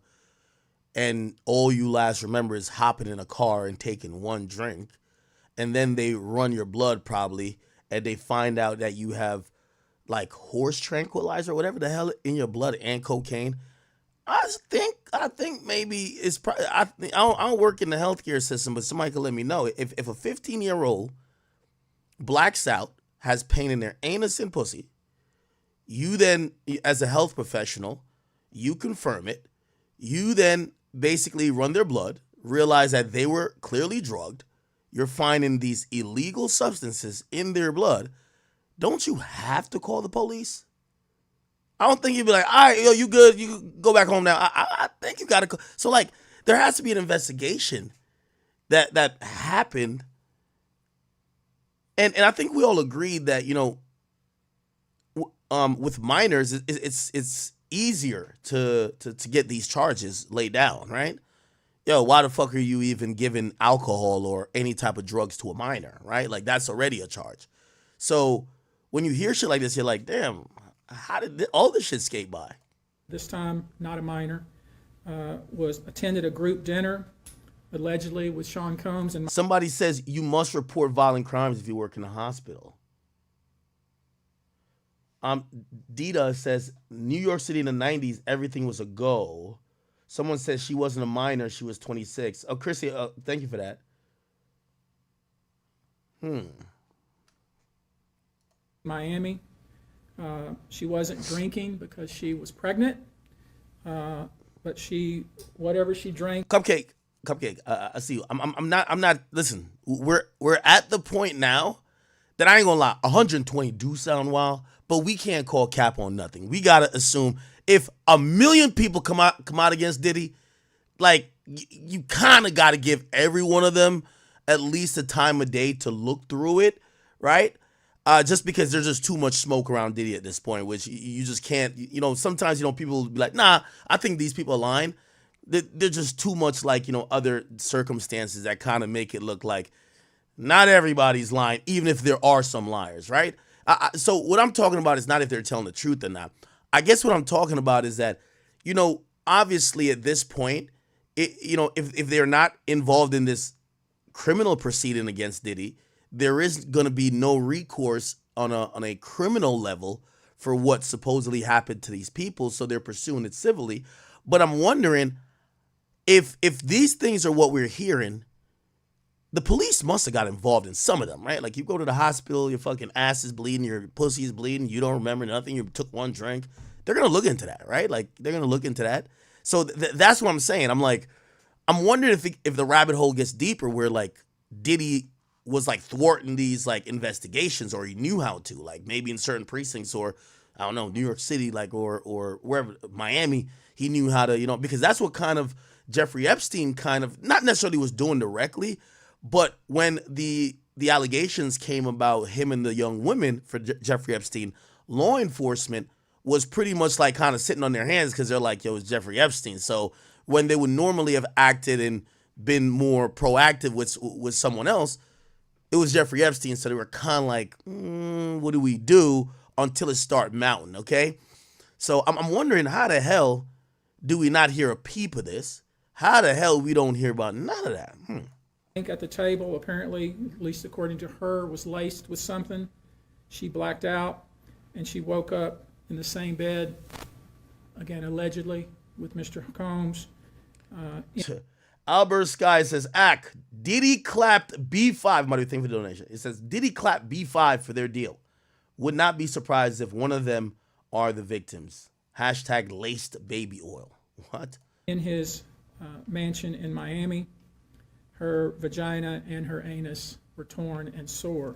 S1: and all you last remember is hopping in a car and taking one drink, and then they run your blood probably, and they find out that you have like horse tranquilizer or whatever the hell in your blood and cocaine. I think maybe it's probably, I don't work in the healthcare system, but somebody could let me know if a 15-year-old blacks out, has pain in their anus and pussy, you then, as a health professional, you confirm it. You then basically run their blood, realize that they were clearly drugged. You're finding these illegal substances in their blood. Don't you have to call the police? I don't think you'd be like, all right, yo, you good? You can go back home now. I think you got to go. So, like, there has to be an investigation that happened. And I think we all agreed that, with minors, it's easier to get these charges laid down, right? Yo, why the fuck are you even giving alcohol or any type of drugs to a minor, right? Like, that's already a charge. So when you hear shit like this, you're like, damn, how did all this shit skate by?
S2: This time, not a minor, was attended a group dinner, allegedly with Sean Combs and
S1: Somebody says you must report violent crimes if you work in a hospital. Dita says New York City in the 90s, everything was a go. Someone says she wasn't a minor, she was 26. Oh, Chrissy, thank you for that.
S2: Miami. She wasn't drinking because she was pregnant, but whatever she drank.
S1: Cupcake. I see you. I'm not. Listen, we're at the point now that I ain't gonna lie. 120 do sound wild, but we can't call cap on nothing. We gotta assume if 1 million people come out against Diddy, like you kind of gotta give every one of them at least a time of day to look through it, right? Just because there's just too much smoke around Diddy at this point, which you just can't. Sometimes people will be like, nah, I think these people are lying. They're just too much like, other circumstances that kind of make it look like not everybody's lying, even if there are some liars, right? So what I'm talking about is not if they're telling the truth or not. I guess what I'm talking about is that, obviously at this point, if they're not involved in this criminal proceeding against Diddy, there is going to be no recourse on a criminal level for what supposedly happened to these people, so they're pursuing it civilly. But I'm wondering, if these things are what we're hearing, the police must have got involved in some of them, right? Like you go to the hospital, your fucking ass is bleeding, your pussy is bleeding, you don't remember nothing, you took one drink. They're going to look into that, right? Like they're going to look into that. So that's what I'm saying. I'm like, I'm wondering if the rabbit hole gets deeper where like Diddy was like thwarting these like investigations, or he knew how to, like maybe in certain precincts, or I don't know, New York City, like, or wherever, Miami, he knew how to, because that's what kind of Jeffrey Epstein kind of, not necessarily was doing directly, but when the allegations came about him and the young women for Jeffrey Epstein, law enforcement was pretty much like kind of sitting on their hands because they're like, yo, it's Jeffrey Epstein. So when they would normally have acted and been more proactive with someone else, it was Jeffrey Epstein. So they were kind of like, what do we do until it start mounting, okay? So I'm wondering, how the hell do we not hear a peep of this? How the hell we don't hear about none of that?
S2: I think at the table, apparently, at least according to her, was laced with something. She blacked out, and she woke up in the same bed, again, allegedly, with Mr. Combs.
S1: Albert Sky says, Diddy clapped B5. Might be thank for the donation. It says, Diddy clapped B5 for their deal. Would not be surprised if one of them are the victims. Hashtag laced baby oil. What?
S2: In his mansion in Miami, her vagina and her anus were torn and sore.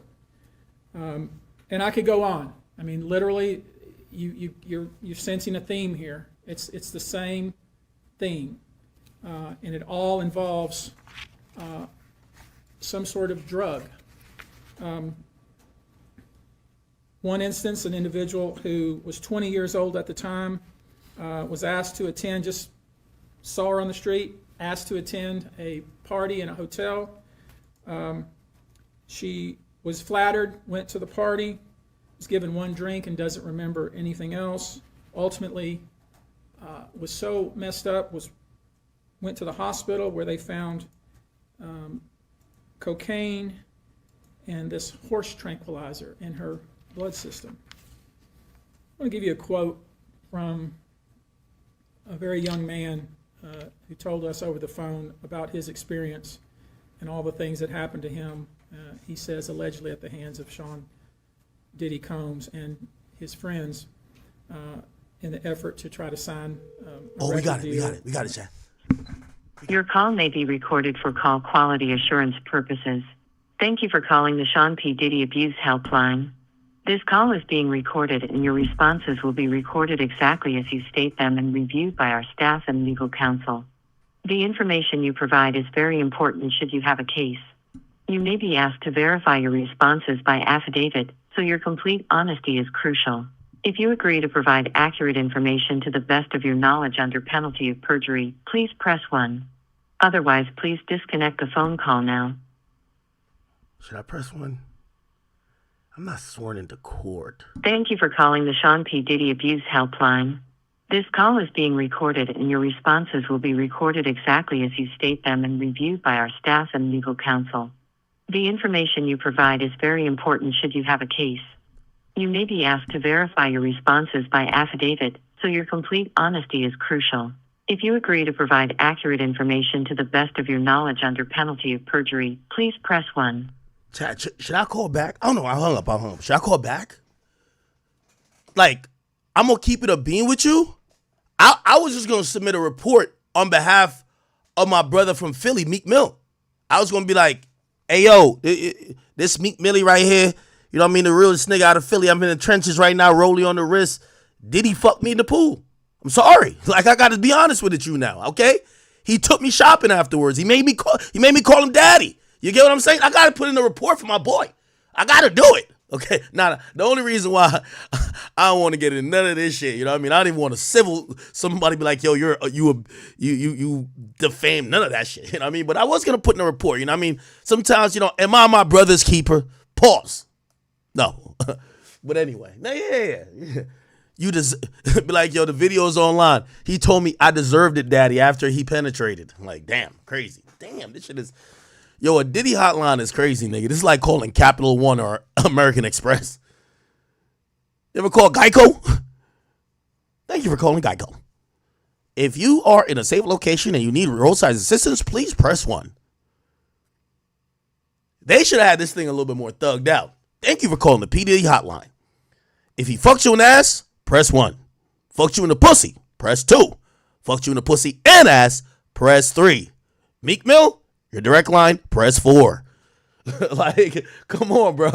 S2: And I could go on. I mean, literally, you're sensing a theme here. It's the same theme, and it all involves some sort of drug. One instance, an individual who was 20 years old at the time was asked to attend, just saw her on the street, asked to attend a party in a hotel. She was flattered, went to the party, was given one drink and doesn't remember anything else. Ultimately, was so messed up, went to the hospital where they found cocaine and this horse tranquilizer in her blood system. I want to give you a quote from a very young man who told us over the phone about his experience and all the things that happened to him, he says, allegedly at the hands of Sean Diddy Combs and his friends in the effort to try to sign a
S1: we got
S2: deal.
S1: it, Chad.
S5: Your call may be recorded for call quality assurance purposes. Thank you for calling the Sean P. Diddy Abuse Helpline. This call is being recorded and your responses will be recorded exactly as you state them and reviewed by our staff and legal counsel. The information you provide is very important should you have a case. You may be asked to verify your responses by affidavit, so your complete honesty is crucial. If you agree to provide accurate information to the best of your knowledge under penalty of perjury, please press 1. Otherwise, please disconnect the phone call now.
S1: Should I press 1? I'm not sworn into court.
S5: Thank you for calling the Sean P. Diddy Abuse Helpline. This call is being recorded and your responses will be recorded exactly as you state them and reviewed by our staff and legal counsel. The information you provide is very important should you have a case. You may be asked to verify your responses by affidavit, so your complete honesty is crucial. If you agree to provide accurate information to the best of your knowledge under penalty of perjury, please press 1.
S1: Chad, should I call back? I don't know. I hung up. Should I call back? Like, I'm going to keep it a bean with you. I was just going to submit a report on behalf of my brother from Philly, Meek Mill. I was going to be like, hey, yo, this Meek Millie right here, you know what I mean, the realest nigga out of Philly. I'm in the trenches right now, rolling on the wrist. Diddy fucked me in the pool. I'm sorry. Like, I got to be honest with you now, okay? He took me shopping afterwards. He made me call him daddy. You get what I'm saying? I got to put in a report for my boy. I got to do it. Okay? Now, the only reason why I don't want to get into none of this shit, you know what I mean? I don't even want to civil somebody be like, yo, you defame none of that shit. You know what I mean? But I was going to put in a report, you know what I mean? Sometimes, you know, am I my brother's keeper? Pause. No. But anyway. Yeah. You just be like, yo, the video's online. He told me I deserved it, daddy, after he penetrated. I'm like, damn, crazy. Damn, this shit is... Yo, a Diddy hotline is crazy, nigga. This is like calling Capital One or American Express. You ever call Geico? Thank you for calling Geico. If you are in a safe location and you need roadside assistance, please press 1. They should have had this thing a little bit more thugged out. Thank you for calling the P. Diddy hotline. If he fucked you in the ass, press 1. Fucked you in the pussy, press 2. Fucked you in the pussy and ass, press 3. Meek Mill? Your direct line, press 4. Like, come on, bro.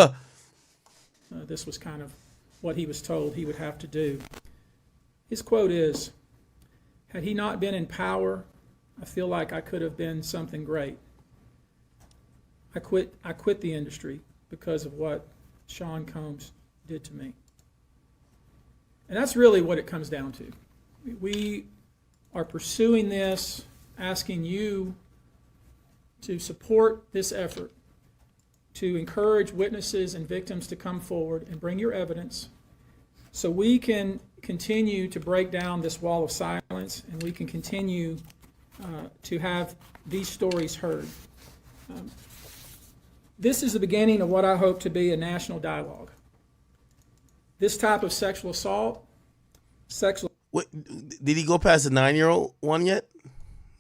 S2: This was kind of what he was told he would have to do. His quote is, had he not been in power, I feel like I could have been something great. I quit the industry because of what Sean Combs did to me. And that's really what it comes down to. We are pursuing this, asking you to support this effort, to encourage witnesses and victims to come forward and bring your evidence so we can continue to break down this wall of silence and we can continue to have these stories heard. This is the beginning of what I hope to be a national dialogue. This type of sexual assault,
S1: Wait, did he go past the 9-year-old one yet?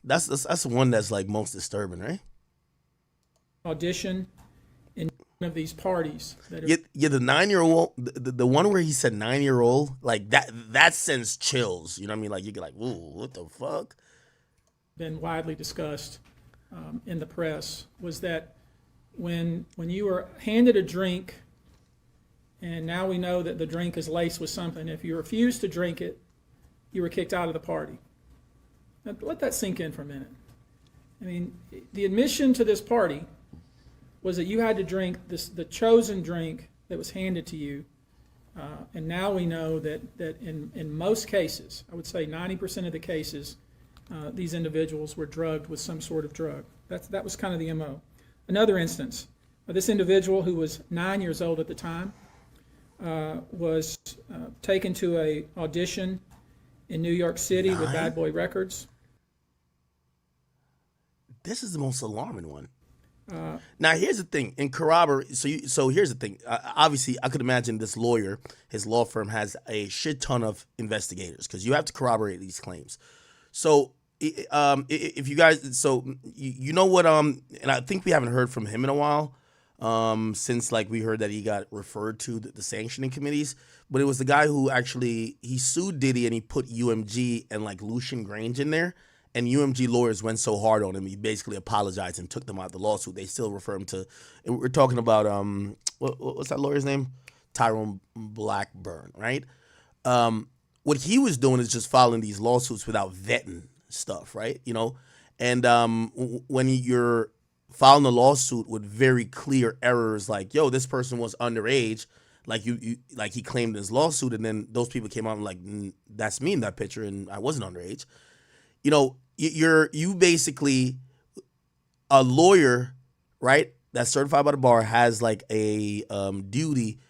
S1: That's the one that's like most disturbing, right?
S2: audition in one of these parties. That are,
S1: Yeah, the 9-year-old, the one where he said 9-year-old, like that sends chills. You know what I mean? Like you get like, ooh, what the fuck?
S2: been widely discussed in the press was that when you were handed a drink, and now we know that the drink is laced with something, if you refused to drink it, you were kicked out of the party. Now, let that sink in for a minute. I mean, the admission to this party was that you had to drink the chosen drink that was handed to you. And now we know that in most cases, I would say 90% of the cases, these individuals were drugged with some sort of drug. That was kind of the MO. Another instance, this individual who was 9 years old at the time was taken to a audition in New York City with Bad Boy Records.
S1: This is the most alarming one. Now, here's the thing. In corroborate, so here's the thing. Obviously, I could imagine this lawyer, his law firm, has a shit ton of investigators because you have to corroborate these claims. So, if you guys, so you know what, and I think we haven't heard from him in a while, since like we heard that he got referred to the sanctioning committees. But it was the guy who actually he sued Diddy and he put UMG and like Lucian Grange in there. And UMG lawyers went so hard on him, he basically apologized and took them out of the lawsuit. They still refer him to, and we're talking about, what's that lawyer's name? Tyrone Blackburn, right? What he was doing is just filing these lawsuits without vetting stuff, right? You know, and when you're filing a lawsuit with very clear errors, like, yo, this person was underage, like like he claimed in his lawsuit, and then those people came out and like, that's me in that picture, and I wasn't underage. You know, you basically, a lawyer, right, that's certified by the bar has like a duty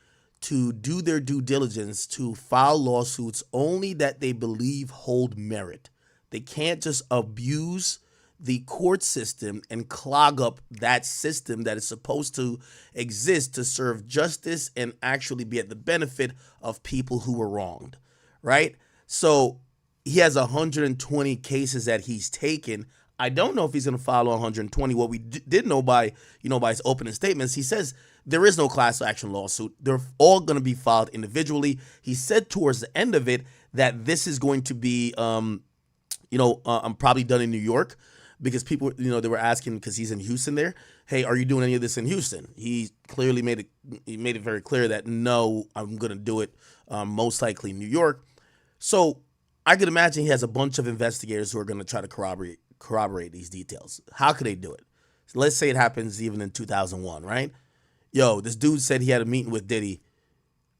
S1: to do their due diligence to file lawsuits only that they believe hold merit. They can't just abuse the court system and clog up that system that is supposed to exist to serve justice and actually be at the benefit of people who were wronged, right? So he has 120 cases that he's taken. I don't know if he's going to file 120. What we did know by his opening statements, he says there is no class action lawsuit. They're all going to be filed individually. He said towards the end of it that this is going to be, probably done in New York because people, they were asking because he's in Houston there. Hey, are you doing any of this in Houston? He clearly made it very clear that no, I'm going to do it most likely in New York. So I could imagine he has a bunch of investigators who are going to try to corroborate these details. How could they do it? So let's say it happens even in 2001, right? Yo, this dude said he had a meeting with Diddy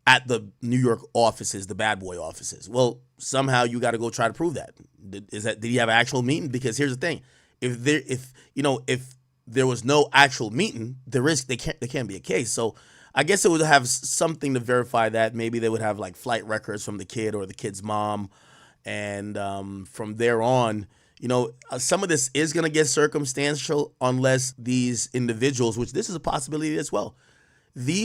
S1: at the New York offices, the Bad Boy offices. Well, somehow you got to go try to prove that. Did he have an actual meeting? Because here's the thing: if there was no actual meeting, there can't be a case. So I guess it would have something to verify that. Maybe they would have like flight records from the kid or the kid's mom. And from there on, some of this is going to get circumstantial unless these individuals, which this is a possibility as well,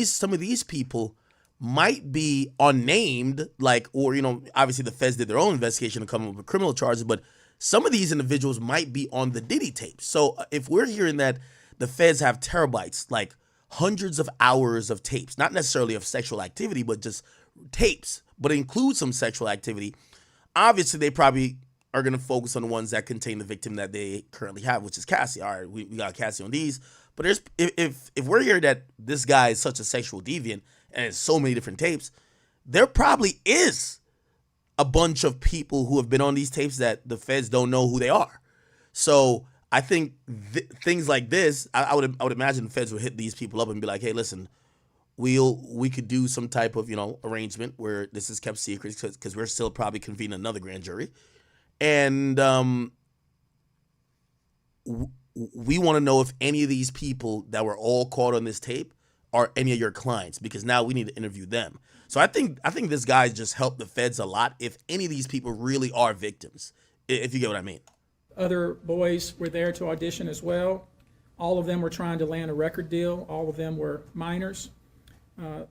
S1: some of these people might be unnamed, obviously the feds did their own investigation and come up with criminal charges, but some of these individuals might be on the Diddy tapes. So if we're hearing that the feds have terabytes, like hundreds of hours of tapes, not necessarily of sexual activity, but just tapes, but it includes some sexual activity, obviously, they probably are going to focus on the ones that contain the victim that they currently have, which is Cassie. All right, we got Cassie on these. But if we're hearing that this guy is such a sexual deviant and has so many different tapes, there probably is a bunch of people who have been on these tapes that the feds don't know who they are. So I think things like this, I would imagine the feds would hit these people up and be like, hey, listen, we could do some type of arrangement where this is kept secret because we're still probably convening another grand jury, and we want to know if any of these people that were all caught on this tape are any of your clients, because now we need to interview them. So I think this guy just helped the feds a lot if any of these people really are victims, if you get what I mean.
S2: Other boys were there to audition as well. All of them were trying to land a record deal. All of them were minors.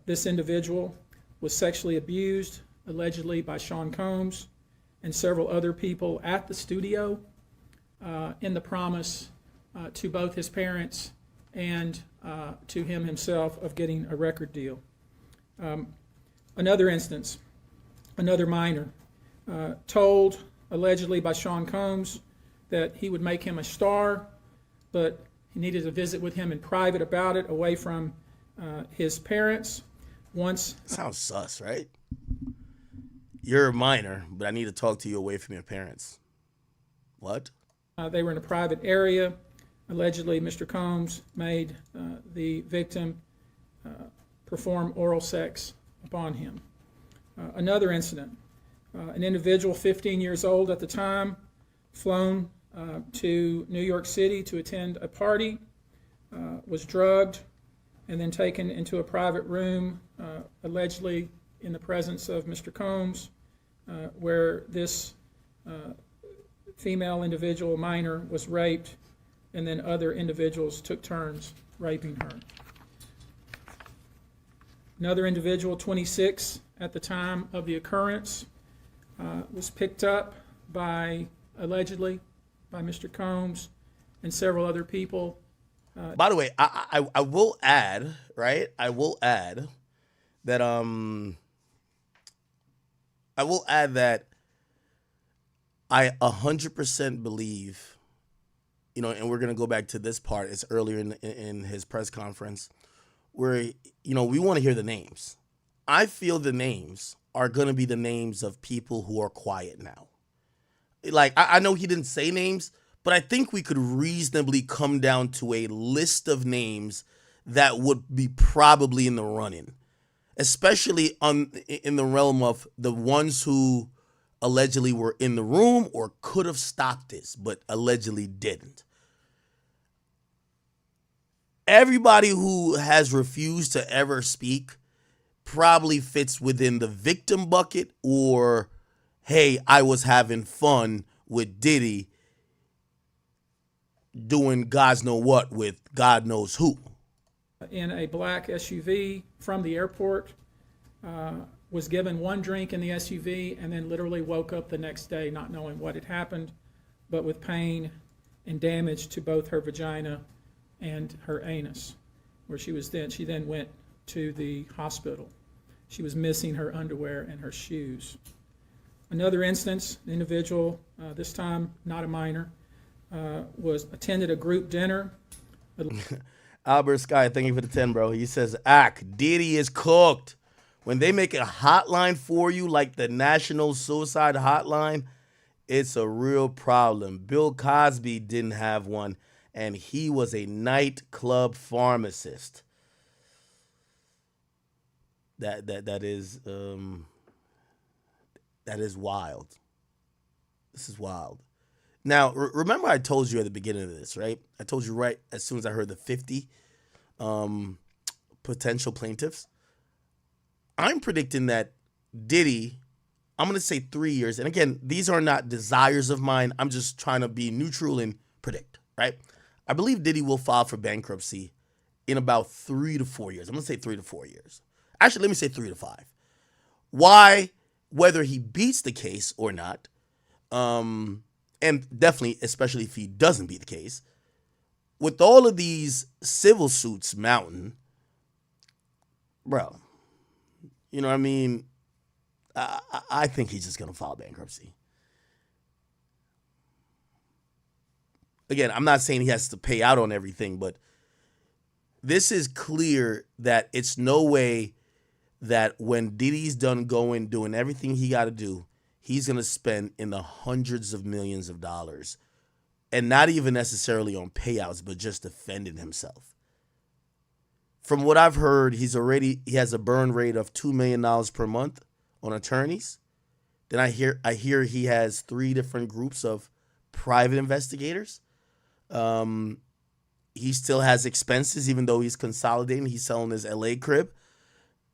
S2: This individual was sexually abused, allegedly by Sean Combs and several other people at the studio in the promise to both his parents and to him himself of getting a record deal. Another instance, another minor, told allegedly by Sean Combs that he would make him a star, but he needed to visit with him in private about it, away from his parents.
S1: Sounds sus, right? You're a minor, but I need to talk to you away from your parents. What?
S2: They were in a private area. Allegedly, Mr. Combs made the victim perform oral sex upon him. Another incident, an individual 15 years old at the time, flown to New York City to attend a party, was drugged, and then taken into a private room, allegedly in the presence of Mr. Combs, where this female individual, minor, was raped, and then other individuals took turns raping her. Another individual, 26 at the time of the occurrence, was picked up allegedly by Mr. Combs and several other people.
S1: By the way, I will add, right? I will add that I 100% believe, and we're gonna go back to this part. It's earlier in his press conference where we want to hear the names. I feel the names are gonna be the names of people who are quiet now. Like I know he didn't say names, but I think we could reasonably come down to a list of names that would be probably in the running, especially in the realm of the ones who allegedly were in the room or could have stopped this, but allegedly didn't. Everybody who has refused to ever speak probably fits within the victim bucket or, hey, I was having fun with Diddy doing God's know what with God knows who.
S2: In a black SUV from the airport, was given one drink in the SUV and then literally woke up the next day not knowing what had happened, but with pain and damage to both her vagina and her anus, where she then went to the hospital. She was missing her underwear and her shoes. Another instance, an individual, this time not a minor, attended a group dinner.
S1: Albert Sky, thank you for the 10, bro. He says, Diddy is cooked. When they make a hotline for you like the National Suicide Hotline, it's a real problem. Bill Cosby didn't have one, and he was a nightclub pharmacist. That is wild. This is wild. Now, remember I told you at the beginning of this, right? I told you right as soon as I heard the 50 potential plaintiffs. I'm predicting that Diddy, I'm going to say 3 years. And again, these are not desires of mine. I'm just trying to be neutral and predict, right? I believe Diddy will file for bankruptcy in about 3 to 4 years. I'm going to say 3 to 4 years. Actually, let me say 3 to 5. Why? Whether he beats the case or not, and definitely, especially if he doesn't beat the case, with all of these civil suits mounting, bro, you know what I mean? I think he's just going to file bankruptcy. Again, I'm not saying he has to pay out on everything, but this is clear that it's no way that when Diddy's done doing everything he got to do, he's going to spend in the hundreds of millions of dollars, and not even necessarily on payouts, but just defending himself. From what I've heard, he has a burn rate of $2 million per month on attorneys. Then I hear he has 3 different groups of private investigators. He still has expenses, even though he's consolidating. He's selling his LA crib.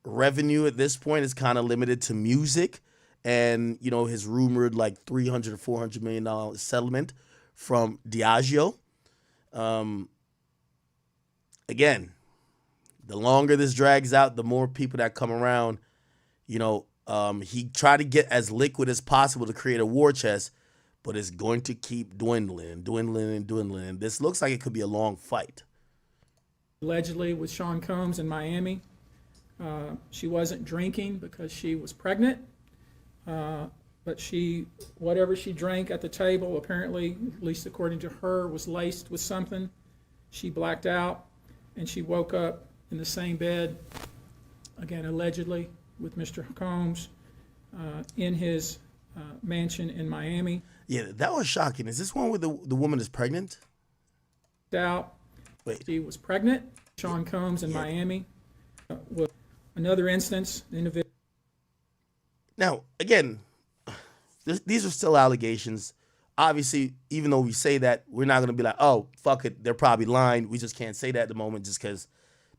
S1: Revenue at this point is kind of limited to music and, his rumored like $300 or $400 million settlement from Diageo. Again, the longer this drags out, the more people that come around. He tried to get as liquid as possible to create a war chest, but it's going to keep dwindling. This looks like it could be a long fight.
S2: Allegedly with Sean Combs in Miami. She wasn't drinking because she was pregnant, but whatever she drank at the table, apparently, at least according to her, was laced with something. She blacked out, and she woke up in the same bed, again, allegedly, with Mr. Combs in his mansion in Miami.
S1: Yeah, that was shocking. Is this one where the woman is pregnant?
S2: out.
S1: Wait.
S2: She was pregnant. Sean Combs in Miami. Was another instance, the individual.
S1: Now, again, these are still allegations. Obviously, even though we say that, we're not going to be like, oh, fuck it, they're probably lying. We just can't say that at the moment just because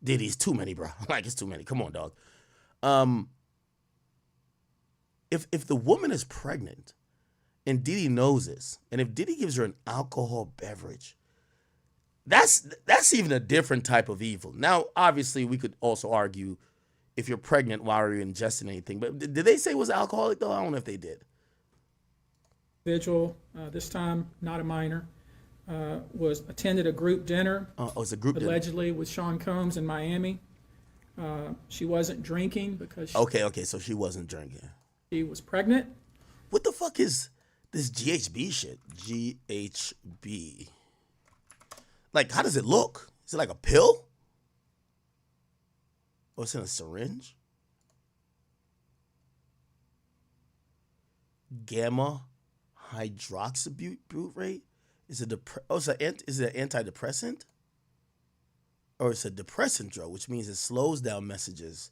S1: Diddy's too many, bro. Like, it's too many. Come on, dog. If the woman is pregnant and Diddy knows this, and if Diddy gives her an alcohol beverage, that's even a different type of evil. Now, obviously, we could also argue if you're pregnant, why are you ingesting anything? But did they say it was alcoholic, though? I don't know if they did.
S2: Individual, this time not a minor, was attended a group dinner.
S1: It's a group dinner.
S2: Allegedly with Sean Combs in Miami. She wasn't drinking because
S1: Okay, so she wasn't drinking.
S2: she was pregnant.
S1: What the fuck is this GHB shit? GHB. Like, how does it look? Is it like a pill? Or it's in a syringe? Gamma hydroxybutyrate? Is it is it an antidepressant? Or it's a depressant drug, which means it slows down messages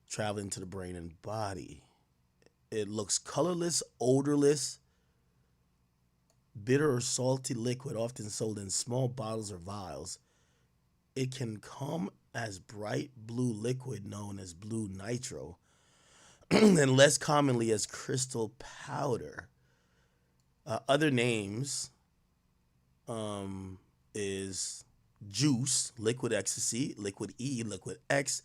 S1: traveling to the brain and body. It looks colorless, odorless, bitter or salty liquid, often sold in small bottles or vials. It can come as bright blue liquid known as blue nitro, and less commonly as crystal powder. Other names is juice, liquid ecstasy, liquid E, liquid X,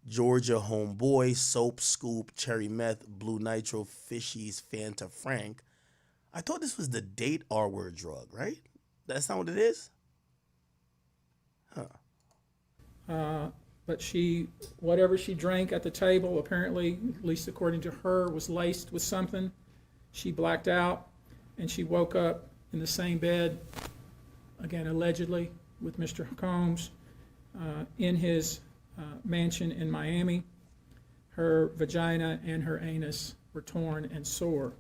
S1: Georgia homeboy, soap, scoop, cherry meth, blue nitro, fishies, Fanta Frank. I thought this was the date R-word drug, right? That's not what it is?
S2: But whatever she drank at the table, apparently, at least according to her, was laced with something. She blacked out, and she woke up in the same bed, again, allegedly, with Mr. Combs in his mansion in Miami. Her vagina and her anus were torn and sore.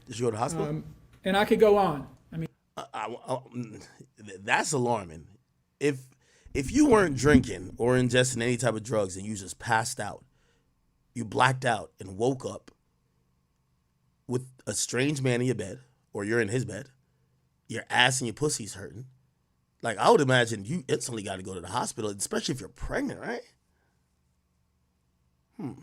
S1: Did she go to the hospital?
S2: And I could go on. I mean,
S1: that's alarming. If you weren't drinking or ingesting any type of drugs and you just passed out, you blacked out and woke up with a strange man in your bed, or you're in his bed, your ass and your pussy's hurting, like, I would imagine you instantly got to go to the hospital, especially if you're pregnant, right?
S2: I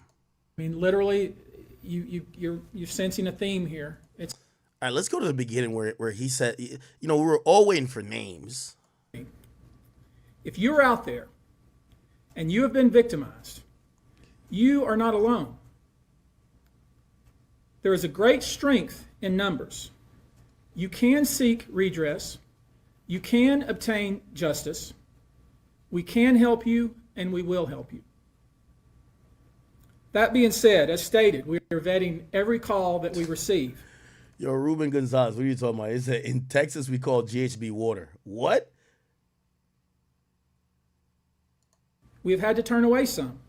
S2: mean, literally, you're sensing a theme here. It's
S1: All right, let's go to the beginning where he said, we were all waiting for names.
S2: if you're out there and you have been victimized, you are not alone. There is a great strength in numbers. You can seek redress. You can obtain justice. We can help you, and we will help you. That being said, as stated, we are vetting every call that we receive.
S1: Yo, Ruben Gonzalez, what are you talking about? It said in Texas we call GHB water. What?
S2: We have had to turn away some.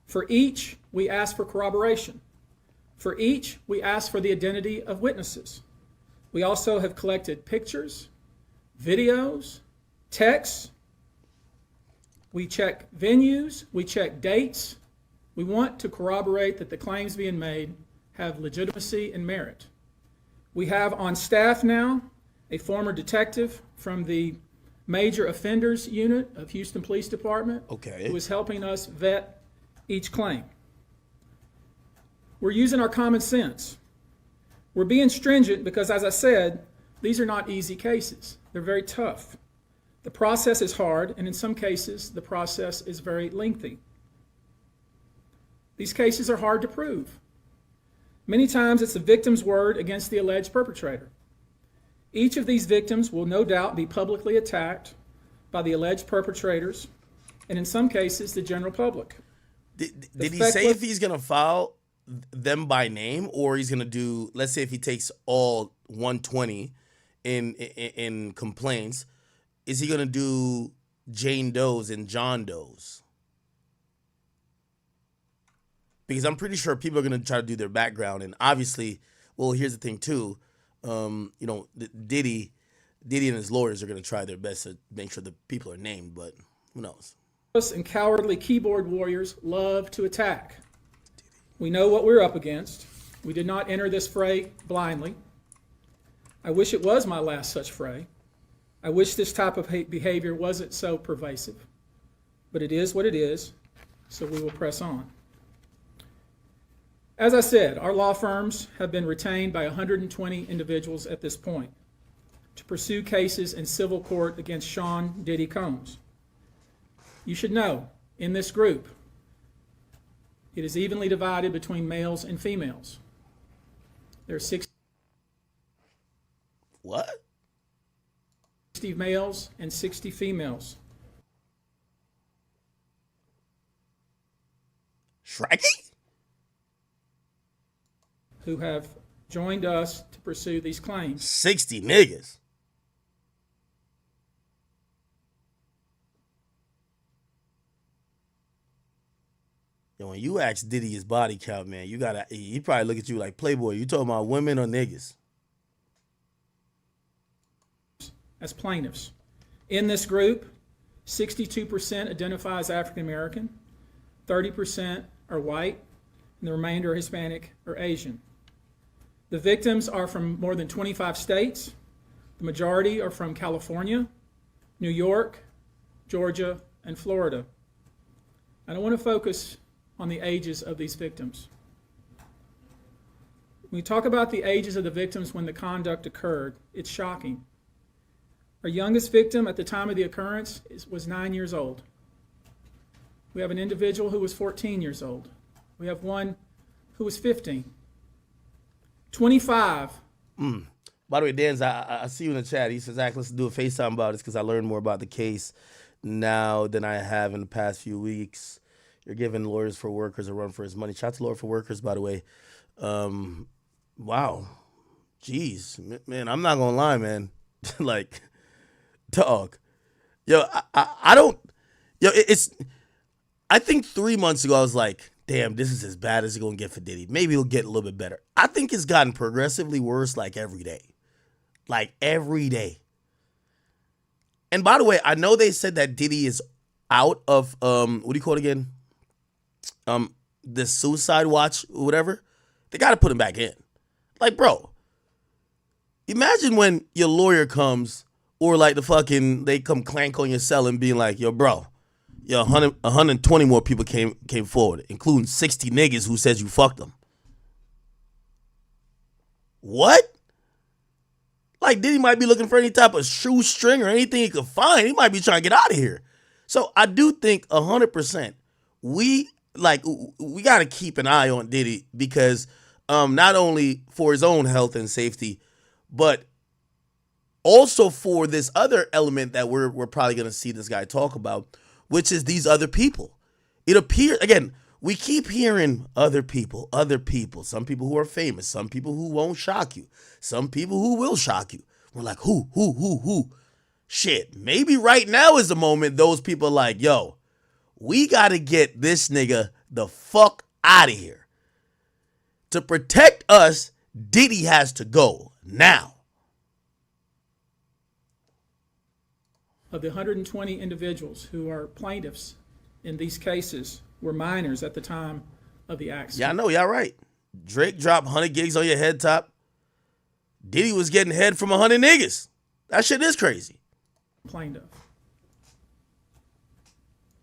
S2: For each, we ask for corroboration. For each, we ask for the identity of witnesses. We also have collected pictures, videos, texts. We check venues, we check dates. We want to corroborate that the claims being made have legitimacy and merit. We have on staff now a former detective from the Major Offenders Unit of Houston Police Department, who is helping us vet each claim. We're using our common sense. We're being stringent because, as I said, these are not easy cases. They're very tough. The process is hard, and in some cases, the process is very lengthy. These cases are hard to prove. Many times, it's the victim's word against the alleged perpetrator. Each of these victims will no doubt be publicly attacked by the alleged perpetrators, and in some cases, the general public.
S1: Did he say if he's going to file them by name, or he's going to do, let's say if he takes all 120 in complaints, is he going to do Jane Doe's and John Doe's? Because I'm pretty sure people are going to try to do their background, and obviously, well, here's the thing too. Diddy Diddy and his lawyers are going to try their best to make sure the people are named, but who knows?
S2: And cowardly keyboard warriors love to attack. We know what we're up against. We did not enter this fray blindly. I wish it was my last such fray. I wish this type of behavior wasn't so pervasive. But it is what it is, so we will press on. As I said, our law firms have been retained by 120 individuals at this point to pursue cases in civil court against Sean Diddy Combs. You should know, in this group, it is evenly divided between males and females. There are 60 males and 60 females.
S1: Shraggy?
S2: Who have joined us to pursue these claims.
S1: 60 niggas. Yo, when you ask Diddy his body count, man, he probably look at you like, Playboy, you talking about women or niggas?
S2: As plaintiffs. In this group, 62% identify as African American, 30% are white, and the remainder are Hispanic or Asian. The victims are from more than 25 states. The majority are from California, New York, Georgia, and Florida. I don't want to focus on the ages of these victims. When we talk about the ages of the victims when the conduct occurred, it's shocking. Our youngest victim at the time of the occurrence was 9 years old. We have an individual who was 14 years old. We have one who was 15. 25.
S1: By the way, Dan, I see you in the chat. He says, Zach, let's do a FaceTime about this because I learned more about the case now than I have in the past few weeks. You're giving Lawyers for Workers a run for his money. Shout out to Lawyer for Workers, by the way. Wow. Jeez. Man, I'm not going to lie, man. Like, dog. Yo, I don't. Yo, I think 3 months ago, I was like, damn, this is as bad as it's going to get for Diddy. Maybe he'll get a little bit better. I think it's gotten progressively worse like every day. Like every day. And by the way, I know they said that Diddy is out of, what do you call it again? The suicide watch or whatever. They got to put him back in. Like, bro, imagine when your lawyer comes or like they come clank on your cell and being like, yo, bro, 120 more people came forward, including 60 niggas who says you fucked them. What? Like, Diddy might be looking for any type of shoestring or anything he could find. He might be trying to get out of here. So I do think 100% we got to keep an eye on Diddy because not only for his own health and safety, but also for this other element that we're probably going to see this guy talk about, which is these other people. It appears, again, we keep hearing other people, some people who are famous, some people who won't shock you, some people who will shock you. We're like, who? Shit, maybe right now is the moment those people are like, yo, we got to get this nigga the fuck out of here. To protect us, Diddy has to go now.
S2: Of the 120 individuals who are plaintiffs in these cases were minors at the time of the accident.
S1: Yeah, I know, y'all right. Drake dropped 100 gigs on your head top. Diddy was getting head from 100 niggas. That shit is crazy.
S2: Complained of.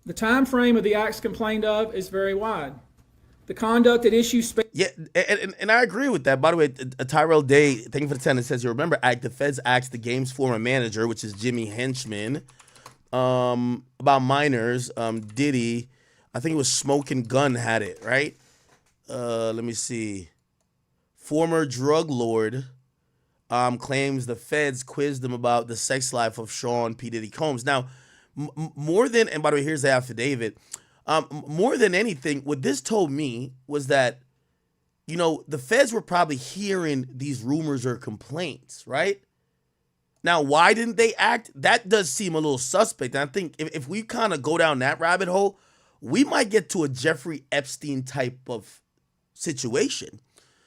S2: The time frame of the acts complained of is very wide. The conduct at issue.
S1: Yeah, and I agree with that. By the way, Tyrell Day, thank you for the 10. It says, you remember, the feds asked the game's former manager, which is Jimmy Henchman, about minors. Diddy, I think it was Smoking Gun had it, right? Let me see. Former drug lord claims the feds quizzed him about the sex life of Sean P. Diddy Combs. Now, more than, and by the way, here's the affidavit. More than anything, what this told me was that, the feds were probably hearing these rumors or complaints, right? Now, why didn't they act? That does seem a little suspect. And I think if we kind of go down that rabbit hole, we might get to a Jeffrey Epstein type of situation.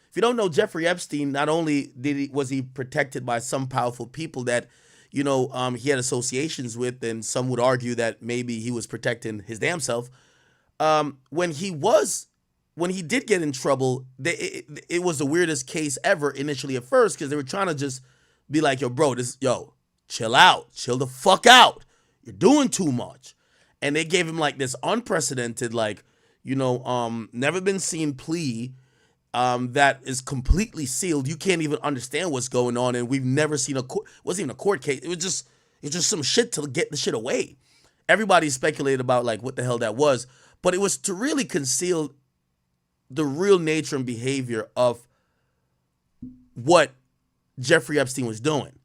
S1: If you don't know Jeffrey Epstein, not only was he protected by some powerful people that, he had associations with, and some would argue that maybe he was protecting his damn self. When he did get in trouble, it was the weirdest case ever initially at first, because they were trying to just be like, yo, bro, chill out, chill the fuck out. You're doing too much. And they gave him like this unprecedented, like, never been seen plea that is completely sealed. You can't even understand what's going on. And we've never seen wasn't even a court case. It was just some shit to get the shit away. Everybody speculated about like what the hell that was, but it was to really conceal the real nature and behavior of what Jeffrey Epstein was doing.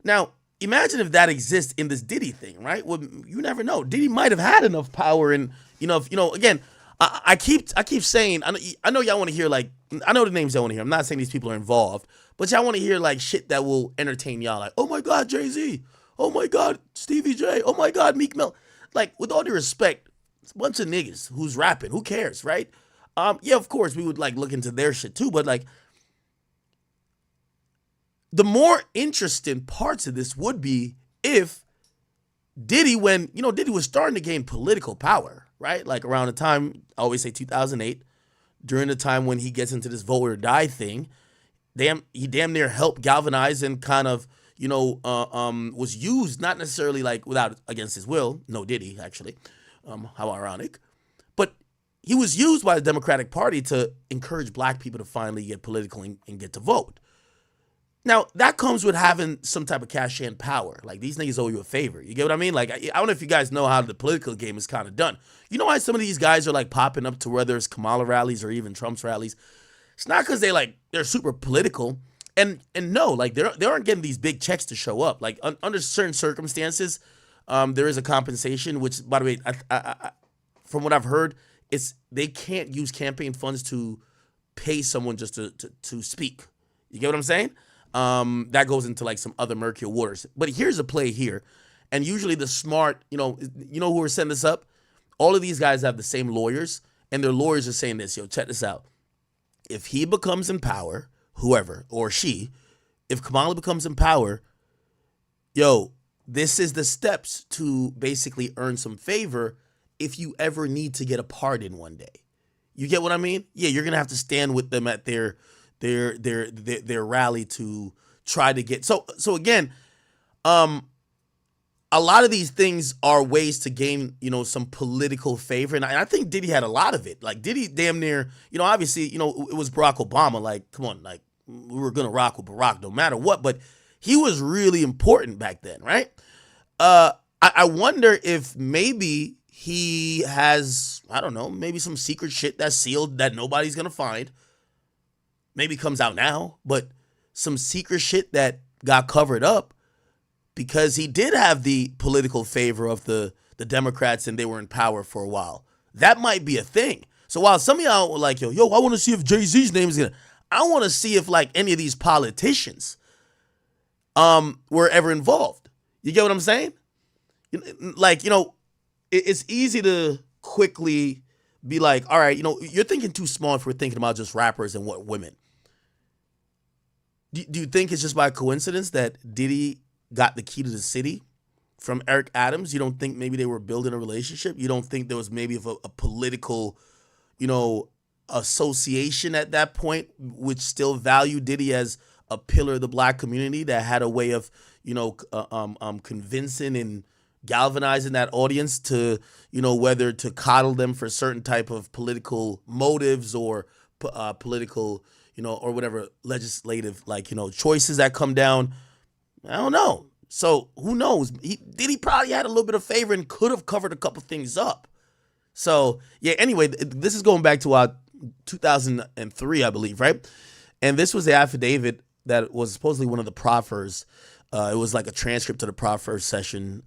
S1: Now, imagine if that exists in this Diddy thing, right? Well, you never know. Diddy might have had enough power, and again, I keep saying, I know y'all want to hear, like, I know the names y'all want to hear. I'm not saying these people are involved, but y'all want to hear like shit that will entertain y'all, like, oh my God, Jay-Z, oh my God, Stevie J, oh my God, Meek Mill. Like, with all due respect, it's a bunch of niggas who's rapping. Who cares, right? Yeah, of course we would like look into their shit too, but like, the more interesting parts of this would be if Diddy, when, Diddy was starting to gain political power, right? Like around the time, I always say 2008, during the time when he gets into this vote or die thing, he damn near helped galvanize and kind of, was used, not necessarily like against his will. No Diddy, actually. How ironic. But he was used by the Democratic Party to encourage black people to finally get political and get to vote. Now, that comes with having some type of cachet and power. Like, these niggas owe you a favor. You get what I mean? Like, I don't know if you guys know how the political game is kind of done. You know why some of these guys are, like, popping up to whether it's Kamala rallies or even Trump's rallies? It's not because they're super political. And no, like, they aren't getting these big checks to show up. Like, under certain circumstances, there is a compensation, which, by the way, I from what I've heard, they can't use campaign funds to pay someone just to speak. You get what I'm saying? That goes into like some other murkier waters. But here's a play here. And usually the smart, who are setting this up? All of these guys have the same lawyers, and their lawyers are saying this, yo, check this out. If he becomes in power, whoever, or she, if Kamala becomes in power, yo, this is the steps to basically earn some favor if you ever need to get a pardon one day. You get what I mean? Yeah, you're going to have to stand with them at their rally to try to get. So again, a lot of these things are ways to gain, some political favor. And I think Diddy had a lot of it. Like, Diddy damn near, obviously, it was Barack Obama. Like, come on, like, we were going to rock with Barack no matter what. But he was really important back then, right? I wonder if maybe he has, I don't know, maybe some secret shit that's sealed that nobody's going to find. Maybe comes out now, but some secret shit that got covered up because he did have the political favor of the Democrats and they were in power for a while. That might be a thing. So while some of y'all were like, yo, I want to see if Jay-Z's name is going to, I want to see if like any of these politicians were ever involved. You get what I'm saying? Like, it's easy to quickly be like, all right, you're thinking too small if we're thinking about just rappers and what women. Do you think it's just by coincidence that Diddy got the key to the city from Eric Adams? You don't think maybe they were building a relationship? You don't think there was maybe a political, association at that point which still valued Diddy as a pillar of the black community that had a way of, convincing and galvanizing that audience to, whether to coddle them for certain type of political motives or political, or whatever legislative, choices that come down. I don't know. So who knows? Diddy probably had a little bit of favor and could have covered a couple things up. So yeah, anyway, this is going back to 2003, I believe, right? And this was the affidavit that was supposedly one of the proffers. It was like a transcript of the proffer session.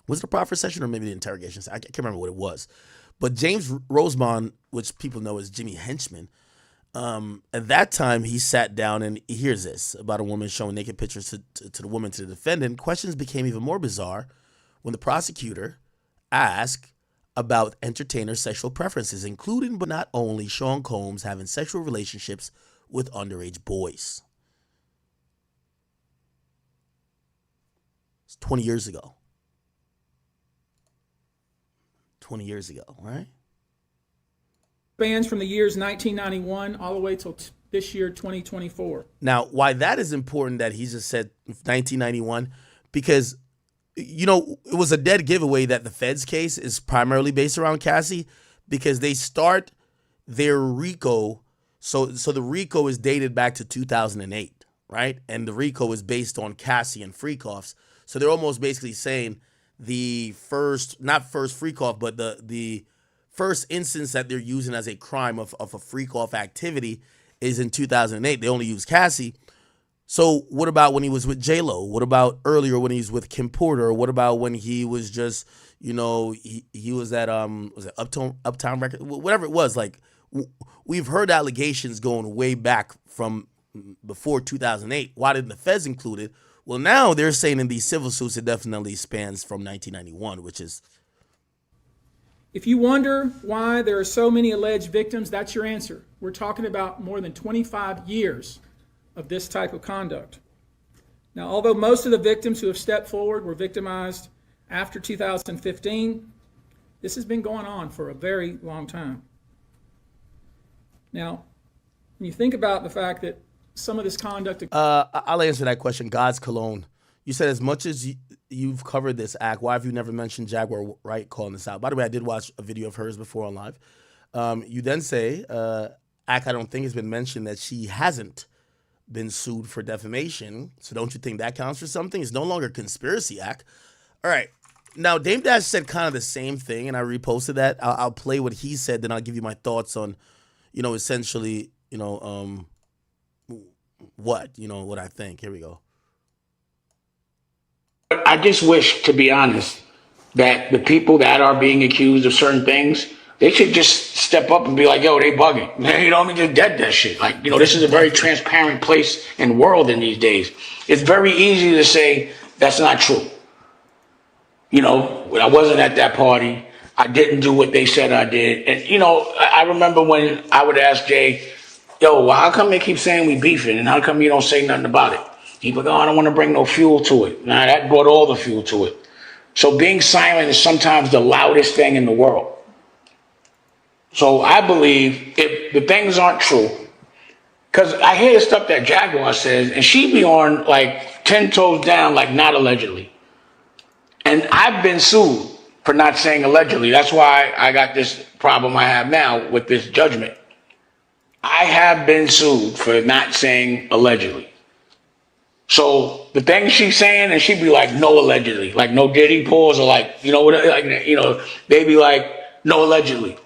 S1: Was it a proffer session or maybe the interrogation? I can't remember what it was. But James Rosemond, which people know as Jimmy Henchman, at that time he sat down and here's this about a woman showing naked pictures to the woman, to the defendant. Questions became even more bizarre when the prosecutor asked about entertainers' sexual preferences, including but not only Sean Combs having sexual relationships with underage boys. 20 years ago. 20 years ago, right?
S2: Spans from the years 1991 all the way till this year, 2024.
S1: Now, why that is important that he just said 1991, because, you know, it was a dead giveaway that the Fed's case is primarily based around Cassie, because they start their RICO. So the RICO is dated back to 2008, right? And the RICO is based on Cassie and Freakoffs. So they're almost basically saying the first, not first Freakoff, but the first instance that they're using as a crime of a Freakoff activity is in 2008. They only use Cassie. So what about when he was with J-Lo? What about earlier when he was with Kim Porter? What about when he was just, you know, he was at was it Uptown Records? Whatever it was. Like, we've heard allegations going way back from before 2008. Why didn't the Feds include it? Well, now they're saying in these civil suits it definitely spans from 1991, which is...
S2: If you wonder why there are so many alleged victims, that's your answer. We're talking about more than 25 years of this type of conduct. Now, although most of the victims who have stepped forward were victimized after 2015, this has been going on for a very long time. Now, when you think about the fact that some of this conduct...
S1: I'll answer that question. God's cologne. You said as much as you've covered this act, why have you never mentioned Jaguar Wright calling this out? By the way, I did watch a video of hers before on live. You then say, act I don't think has been mentioned that she hasn't been sued for defamation. So don't you think that counts for something? It's no longer a conspiracy act. All right. Now, Dame Dash said kind of the same thing, and I reposted that. I'll play what he said, then I'll give you my thoughts on, you know, essentially, you know, what I think. Here we go.
S10: I just wish, to be honest, that the people that are being accused of certain things, they should just step up and be like, yo, they bugging. You know what I mean? Just dead that shit. Like, you know, this is a very transparent place and world in these days. It's very easy to say that's not true. You know, I wasn't at that party. I didn't do what they said I did. And, you know, I remember when I would ask Jay, yo, well, how come they keep saying we beefing? And how come you don't say nothing about it? He'd be like, oh, I don't want to bring no fuel to it. Nah, that brought all the fuel to it. So being silent is sometimes the loudest thing in the world. So I believe if the things aren't true, because I hear the stuff that Jaguar says, and she be on like 10 toes down, like not allegedly. And I've been sued for not saying allegedly. That's why I got this problem I have now with this judgment. I have been sued for not saying allegedly. So the things she's saying, and she'd be like, no allegedly, like no Diddy pause, or like, you know, like, you know, they be like, no allegedly.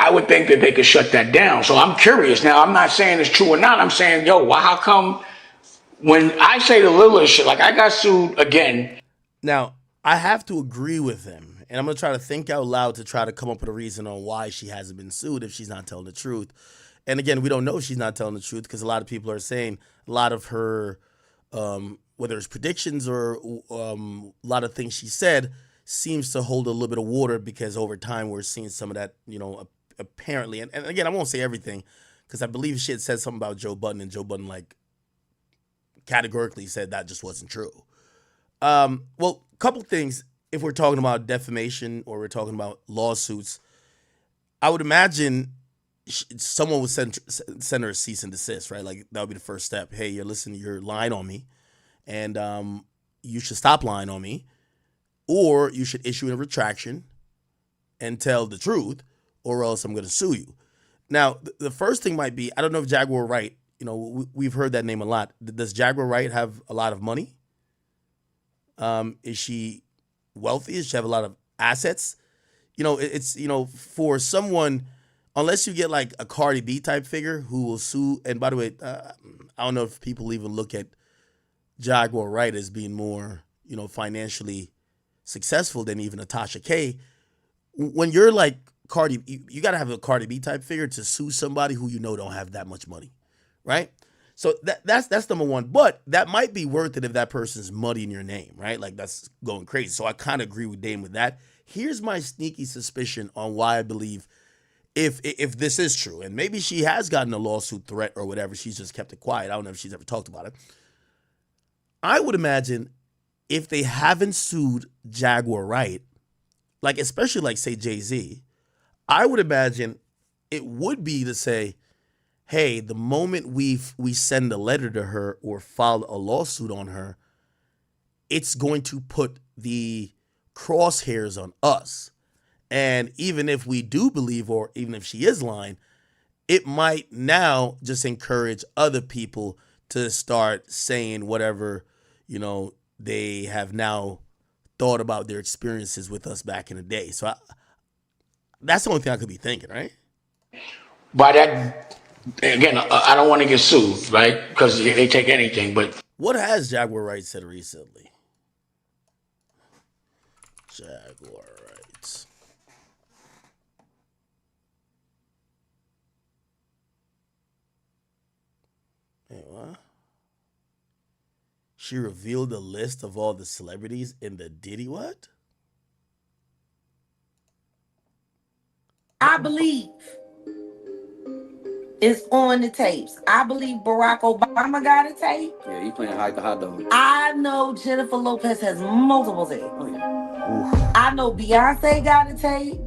S10: I would think that they could shut that down. So I'm curious. Now, I'm not saying it's true or not. I'm saying, yo, well, how come when I say the littlest shit, like I got sued again.
S1: Now, I have to agree with him, and I'm going to try to think out loud to try to come up with a reason on why she hasn't been sued if she's not telling the truth. And again, we don't know if she's not telling the truth because a lot of people are saying a lot of her, whether it's predictions or a lot of things she said, seems to hold a little bit of water because over time we're seeing some of that, you know, apparently. And again, I won't say everything because I believe she had said something about Joe Budden, and Joe Budden, like, categorically said that just wasn't true. Well, a couple things. If we're talking about defamation or we're talking about lawsuits, I would imagine someone would send her a cease and desist, right? Like, that would be the first step. Hey, you're lying on me, and you should stop lying on me, or you should issue a retraction and tell the truth, or else I'm going to sue you. Now, the first thing might be, I don't know if Jaguar Wright, you know, we've heard that name a lot. Does Jaguar Wright have a lot of money? Is she wealthy? Does she have a lot of assets? You know, it's, you know, for someone, unless you get like a Cardi B type figure who will sue. And by the way, I don't know if people even look at Jaguar Wright as being more, you know, financially successful than even a Tasha K. When you're like Cardi, you got to have a Cardi B type figure to sue somebody who you know don't have that much money, right? So that's number one. But that might be worth it if that person's muddying your name, right? Like, that's going crazy. So I kind of agree with Dame with that. Here's my sneaky suspicion on why I believe if this is true, and maybe she has gotten a lawsuit threat or whatever, she's just kept it quiet. I don't know if she's ever talked about it. I would imagine if they haven't sued Jaguar Wright, like especially like say Jay-Z, I would imagine it would be to say, hey, the moment we send a letter to her or file a lawsuit on her, it's going to put the crosshairs on us. And even if we do believe, or even if she is lying, it might now just encourage other people to start saying whatever, they have now thought about their experiences with us back in the day. So that's the only thing I could be thinking, right?
S10: By that, again, I don't want to get sued, right? Because they take anything, but.
S1: What has Jaguar Wright said recently? Jaguar Wright. Wait, what? She revealed a list of all the celebrities in the Diddy what?
S11: I believe it's on the tapes. I believe Barack Obama got a tape.
S12: Yeah, he playing hide the hot dog.
S11: I know Jennifer Lopez has multiple tapes.
S12: Oh, yeah.
S11: I know Beyonce got a tape.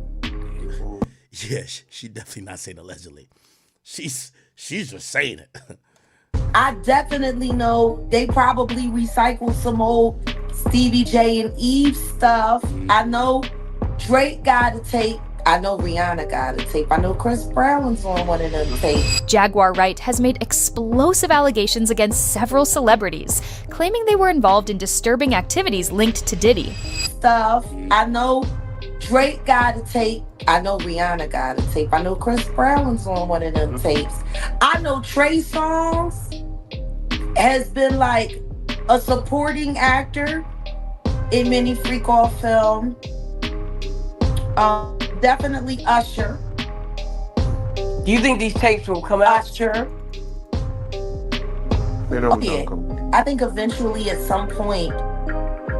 S1: Yeah, she definitely not saying allegedly. She's just saying it.
S11: I definitely know they probably recycled some old Stevie J and Eve stuff. I know Drake got a tape. I know Rihanna got a tape. I know Chris Brown's on one of them tapes.
S13: Jaguar Wright has made explosive allegations against several celebrities, claiming they were involved in disturbing activities linked to Diddy.
S11: Stuff. I know Drake got a tape. I know Rihanna got a tape. I know Chris Brown's on one of them tapes. I know Trey Songz has been like a supporting actor in many freak off films. Definitely Usher.
S14: Do you think these tapes will come out?
S11: Usher.
S15: They don't come.
S11: I think eventually at some point.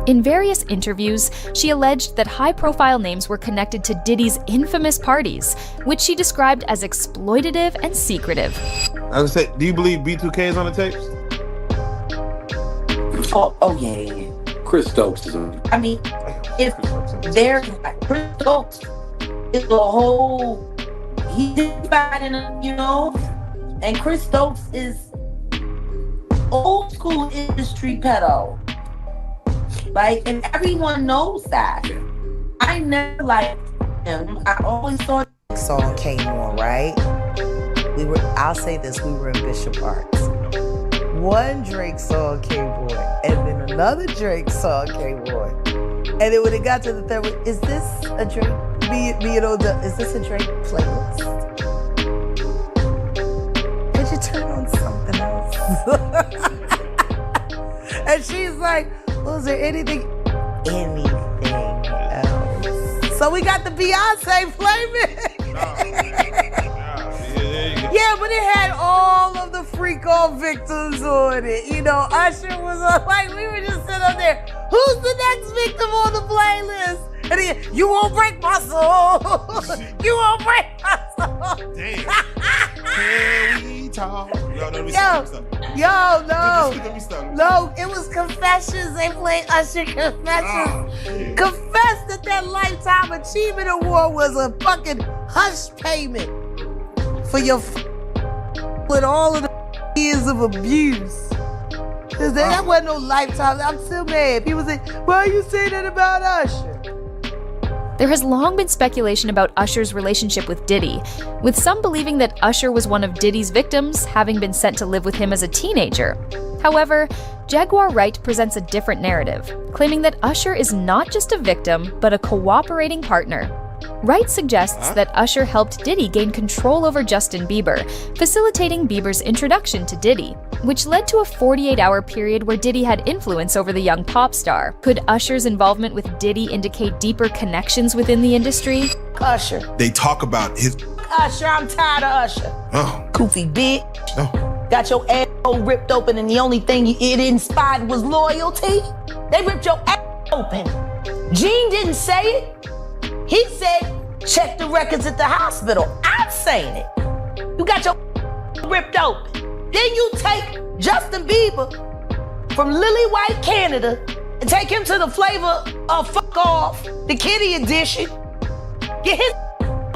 S13: In various interviews, she alleged that high-profile names were connected to Diddy's infamous parties, which she described as exploitative and secretive.
S15: I was gonna say, do you believe B2K is on the tapes?
S11: Oh yeah.
S12: Chris Stokes is on.
S11: I mean, if there's Chris Stokes is a whole, he's fighting, and Chris Stokes is old school industry pedo. Like, and everyone knows that. I never liked him. I always thought
S16: song came on, right? I'll say this, we were in Bishop Arts. One Drake song came on, and then another Drake song came on. And then when it got to the third one, is this a Drake? Is this a Drake playlist? Could you turn on something else? And she's like, was there anything else? So we got the Beyonce playlist. Yeah, but it had all of the freak off victims on it. Usher was on, like, we were just sitting up there. Who's the next victim on the playlist? And then, you won't break my soul. You won't break my soul.
S15: Damn. Can we talk?
S16: No, it was Confessions. They played Usher Confessions. Confessed that Lifetime Achievement Award was a fucking hush payment for your with all of the years of abuse. Cause that wasn't no lifetime. I'm still mad. People say, why you say that about Usher?
S13: There has long been speculation about Usher's relationship with Diddy, with some believing that Usher was one of Diddy's victims, having been sent to live with him as a teenager. However, Jaguar Wright presents a different narrative, claiming that Usher is not just a victim, but a cooperating partner. Wright suggests that Usher helped Diddy gain control over Justin Bieber, facilitating Bieber's introduction to Diddy, which led to a 48-hour period where Diddy had influence over the young pop star. Could Usher's involvement with Diddy indicate deeper connections within the industry?
S11: Usher.
S15: They talk about his...
S11: Usher, I'm tired of Usher.
S15: Oh.
S11: Goofy bitch.
S15: Oh.
S11: Got your asshole ripped open and the only thing it inspired was loyalty? They ripped your ass open. Gene didn't say it. He said, check the records at the hospital. I'm saying it. You got your ripped open. Then you take Justin Bieber from Lily White, Canada,
S16: and take him to the flavor of Fuck Off, the kiddie edition. Get his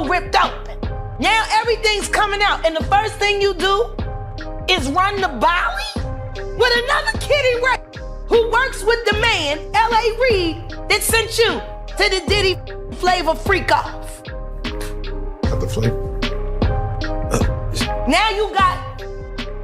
S16: ripped open. Now everything's coming out, and the first thing you do is run the Bali with another kiddie rape who works with the man, L.A. Reid, that sent you to the Diddy flavor freak off.
S15: Not the flavor.
S16: Now you got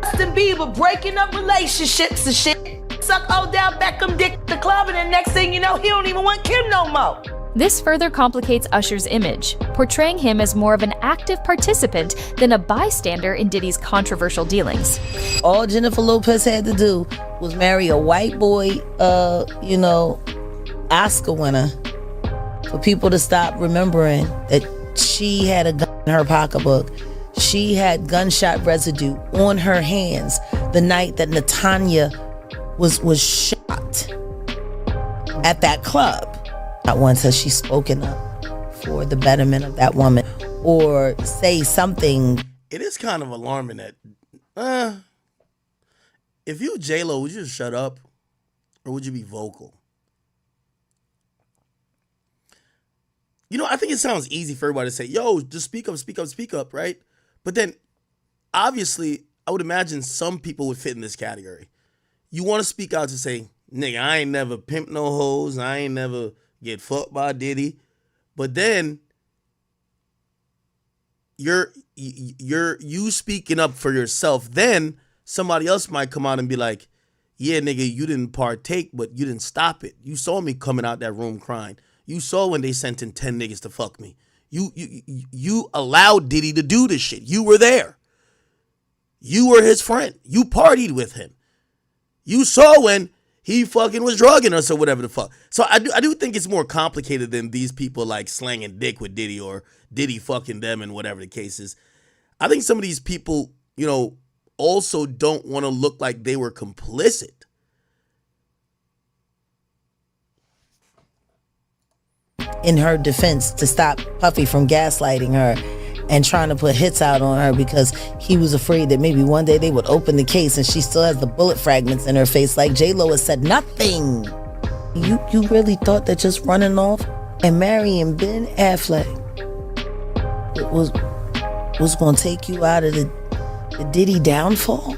S16: Justin Bieber breaking up relationships and shit. Suck Odell Beckham dick at the club, and the next thing you know, he don't even want Kim no more.
S13: This further complicates Usher's image, portraying him as more of an active participant than a bystander in Diddy's controversial dealings.
S16: All Jennifer Lopez had to do was marry a white boy, Oscar winner, for people to stop remembering that she had a gun in her pocketbook. She had gunshot residue on her hands the night that Natanya was shot at that club. Not once has she spoken up for the betterment of that woman or say something.
S1: It is kind of alarming that if you J-Lo, would you just shut up or would you be vocal? I think it sounds easy for everybody to say, yo, just speak up, right? But then, obviously, I would imagine some people would fit in this category. You want to speak out to say, nigga, I ain't never pimped no hoes, I ain't never get fucked by Diddy. But then, you speaking up for yourself, then somebody else might come out and be like, yeah, nigga, you didn't partake, but you didn't stop it. You saw me coming out that room crying. You saw when they sent in 10 niggas to fuck me. You allowed Diddy to do this shit. You were there. You were his friend. You partied with him. You saw when he fucking was drugging us or whatever the fuck. So I do think it's more complicated than these people like slanging dick with Diddy or Diddy fucking them and whatever the case is. I think some of these people, also don't want to look like they were complicit.
S16: In her defense, to stop Puffy from gaslighting her and trying to put hits out on her because he was afraid that maybe one day they would open the case and she still has the bullet fragments in her face like J-Lo has said nothing. You really thought that just running off and marrying Ben Affleck was going to take you out of the Diddy downfall?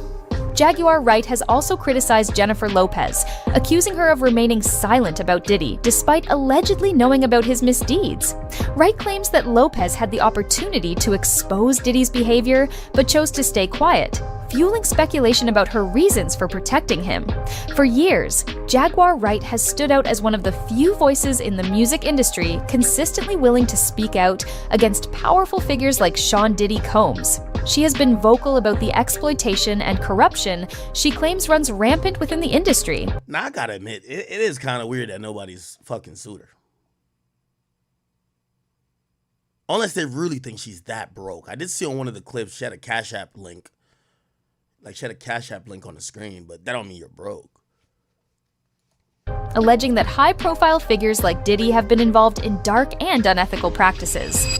S13: Jaguar Wright has also criticized Jennifer Lopez, accusing her of remaining silent about Diddy despite allegedly knowing about his misdeeds. Wright claims that Lopez had the opportunity to expose Diddy's behavior, but chose to stay quiet, fueling speculation about her reasons for protecting him. For years, Jaguar Wright has stood out as one of the few voices in the music industry consistently willing to speak out against powerful figures like Sean Diddy Combs. She has been vocal about the exploitation and corruption she claims runs rampant within the industry.
S1: Now, I gotta admit, it is kind of weird that nobody's fucking sued her. Unless they really think she's that broke. I did see on one of the clips, she had a Cash App link. Like, she had a Cash App link on the screen, but that don't mean you're broke.
S13: Alleging that high-profile figures like Diddy have been involved in dark and unethical practices.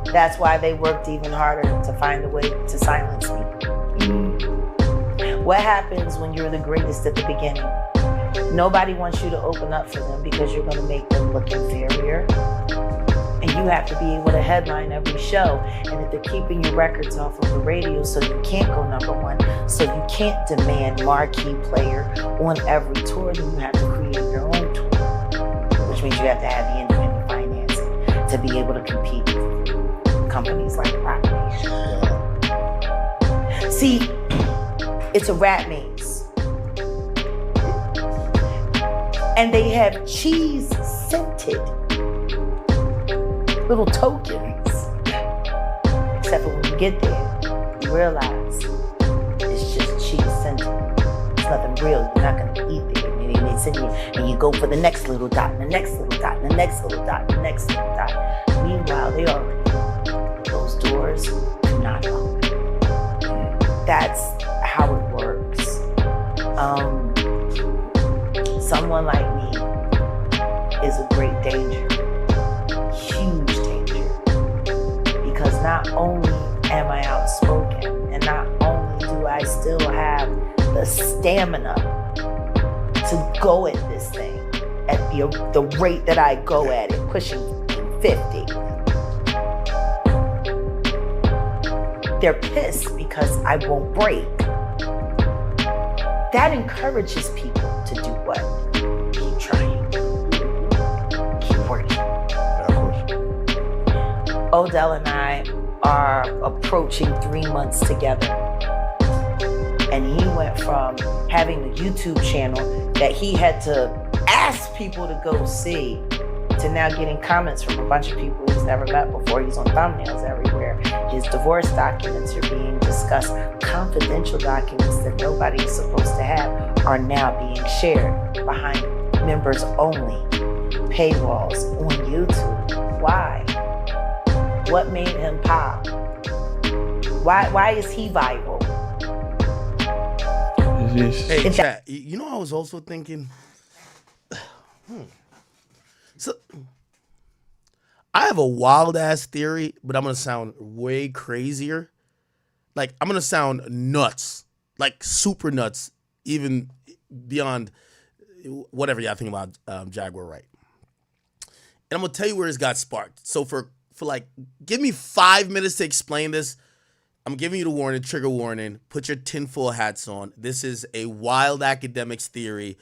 S16: That's why they worked even harder to find a way to silence me. What happens when you're the greatest at the beginning? Nobody wants you to open up for them because you're going to make them look inferior. And you have to be able to headline every show. And if they're keeping your records off of the radio so you can't go #1, so you can't demand marquee player on every tour, then you have to create your own tour. Which means you have to have the independent financing to be able to compete with companies like Roc Nation. See, it's a rat maze. And they have cheese-scented little tokens. Except for when you get there, you realize it's just cheese-scented. It's nothing real. You're not going to eat there. And it's in you. And you go for the next little dot, and the next little dot, and the next little dot, and the next little dot. Meanwhile, they already know those doors do not open. That's how it works. Someone like me is a great danger, huge danger, because not only am I outspoken, and not only do I still have the stamina to go at this thing at the rate that I go at it, pushing 50. They're pissed because I won't break. That encourages people to do what? Keep trying. Keep working. Odell and I are approaching 3 months together. And he went from having a YouTube channel that he had to ask people to go see to now getting comments from a bunch of people he's never met before. He's on thumbnails everywhere. His divorce documents are being discussed. Confidential documents that nobody is supposed to have are now being shared behind members only paywalls on YouTube. Why? What made him pop? Why is he viral?
S1: Hey, chat, you know I was also thinking, so I have a wild ass theory, but I'm gonna sound way crazier. Like, I'm gonna sound nuts, like super nuts, even beyond whatever y'all think about Jaguar Wright. And I'm gonna tell you where it's got sparked. So for like, give me 5 minutes to explain this. I'm giving you the warning, trigger warning. Put your tinfoil hats on. This is a wild academics theory.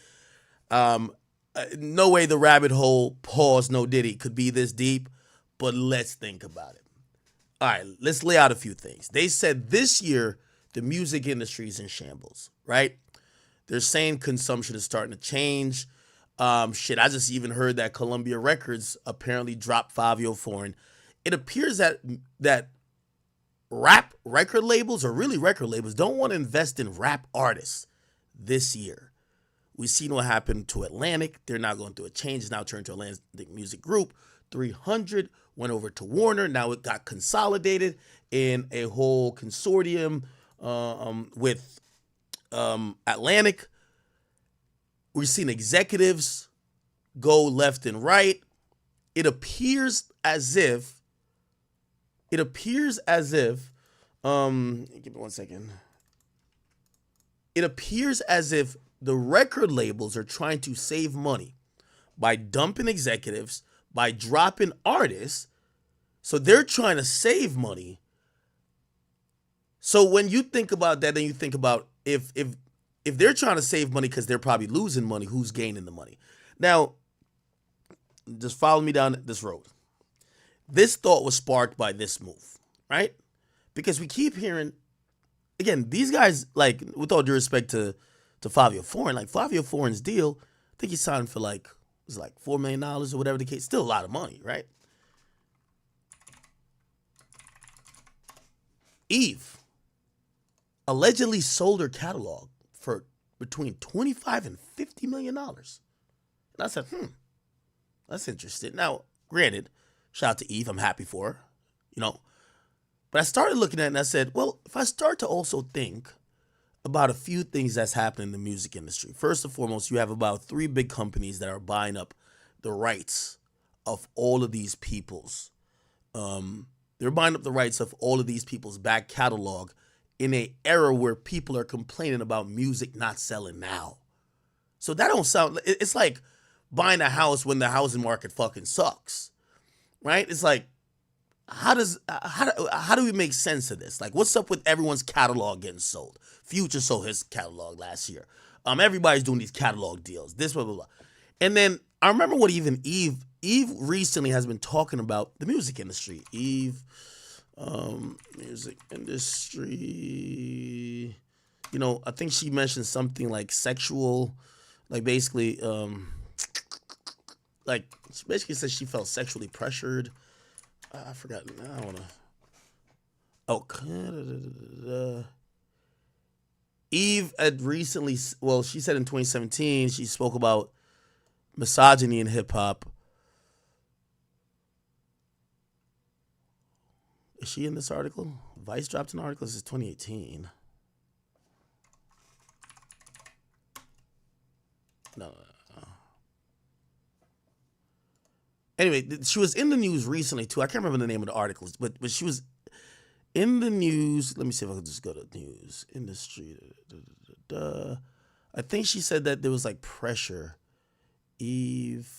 S1: No way the rabbit hole, pause, no Diddy, could be this deep, but let's think about it. All right, let's lay out a few things. They said this year, the music industry is in shambles, right? They're saying consumption is starting to change. I just even heard that Columbia Records apparently dropped Fabio Foreign. It appears that rap record labels, or really record labels, don't want to invest in rap artists this year. We've seen what happened to Atlantic. They're now going through a change. It's now turned to Atlantic Music Group. 300 went over to Warner. Now it got consolidated in a whole consortium with Atlantic. We've seen executives go left and right. It appears as if, give me 1 second. It appears as if the record labels are trying to save money by dumping executives, by dropping artists. So they're trying to save money. So when you think about that, then you think about if they're trying to save money because they're probably losing money, who's gaining the money? Now, just follow me down this road. This thought was sparked by this move, right? Because we keep hearing, again, these guys, like, with all due respect to Fabio Foreign, like Fabio Foreign's deal, I think he signed for like, it was like $4 million or whatever the case. Still a lot of money, right? Eve allegedly sold her catalog for between $25 and $50 million. And I said, that's interesting. Now, granted, shout out to Eve, I'm happy for her, But I started looking at it and I said, well, if I start to also think about a few things that's happening in the music industry. First and foremost, you have about 3 big companies that are buying up the rights of all of these people's. They're buying up the rights of all of these people's back catalog in an era where people are complaining about music not selling now. So that don't sound, it's like buying a house when the housing market fucking sucks, right? It's like, how do we make sense of this? Like, what's up with everyone's catalog getting sold? Future sold his catalog last year. Everybody's doing these catalog deals. This, blah, blah, blah. And then I remember what even Eve recently has been talking about the music industry. Music industry. I think she mentioned something like sexual, like basically, like she basically said she felt sexually pressured. I forgot. I don't want to. Eve had recently, well, she said in 2017, she spoke about misogyny in hip hop. Is she in this article? Vice dropped an article. This is 2018. No. Anyway, she was in the news recently, too. I can't remember the name of the articles, but she was in the news. Let me see if I can just go to news industry. I think she said that there was like pressure. Eve.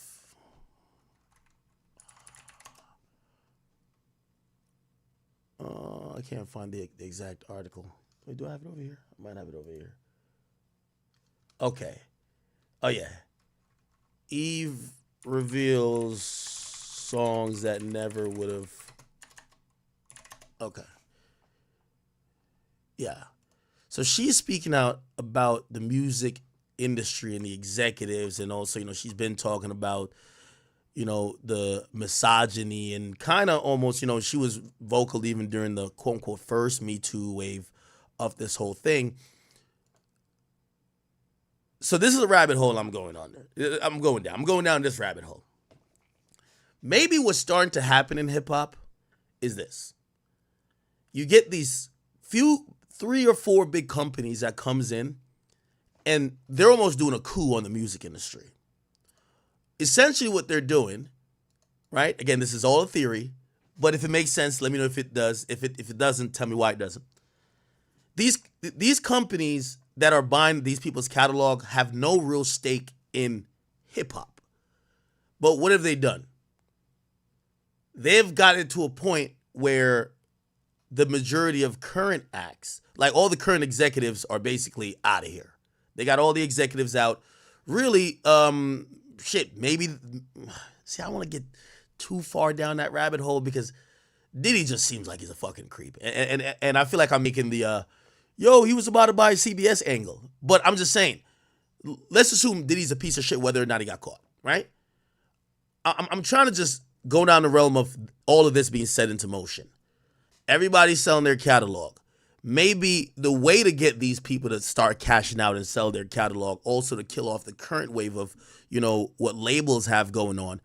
S1: I can't find the exact article. Wait, do I have it over here? I might have it over here. Okay. Oh, yeah. Eve reveals songs that never would have. Okay. Yeah. So she's speaking out about the music industry and the executives, and also, she's been talking about, the misogyny and kind of almost, she was vocal even during the quote unquote first Me Too wave of this whole thing. So this is a rabbit hole I'm going on there. I'm going down this rabbit hole. Maybe what's starting to happen in hip hop is this. You get these 3 or 4 big companies that comes in, and they're almost doing a coup on the music industry. Essentially what they're doing, right? Again, this is all a theory, but if it makes sense, let me know if it does. If it doesn't, tell me why it doesn't. These companies that are buying these people's catalog have no real stake in hip hop. But what have they done? They've gotten to a point where the majority of current acts, like all the current executives, are basically out of here. They got all the executives out. Really, maybe. See, I don't want to get too far down that rabbit hole because Diddy just seems like he's a fucking creep. And I feel like I'm making the, he was about to buy a CBS angle. But I'm just saying, let's assume Diddy's a piece of shit whether or not he got caught, right? I'm trying to just go down the realm of all of this being set into motion. Everybody's selling their catalog. Maybe the way to get these people to start cashing out and sell their catalog, also to kill off the current wave of, what labels have going on,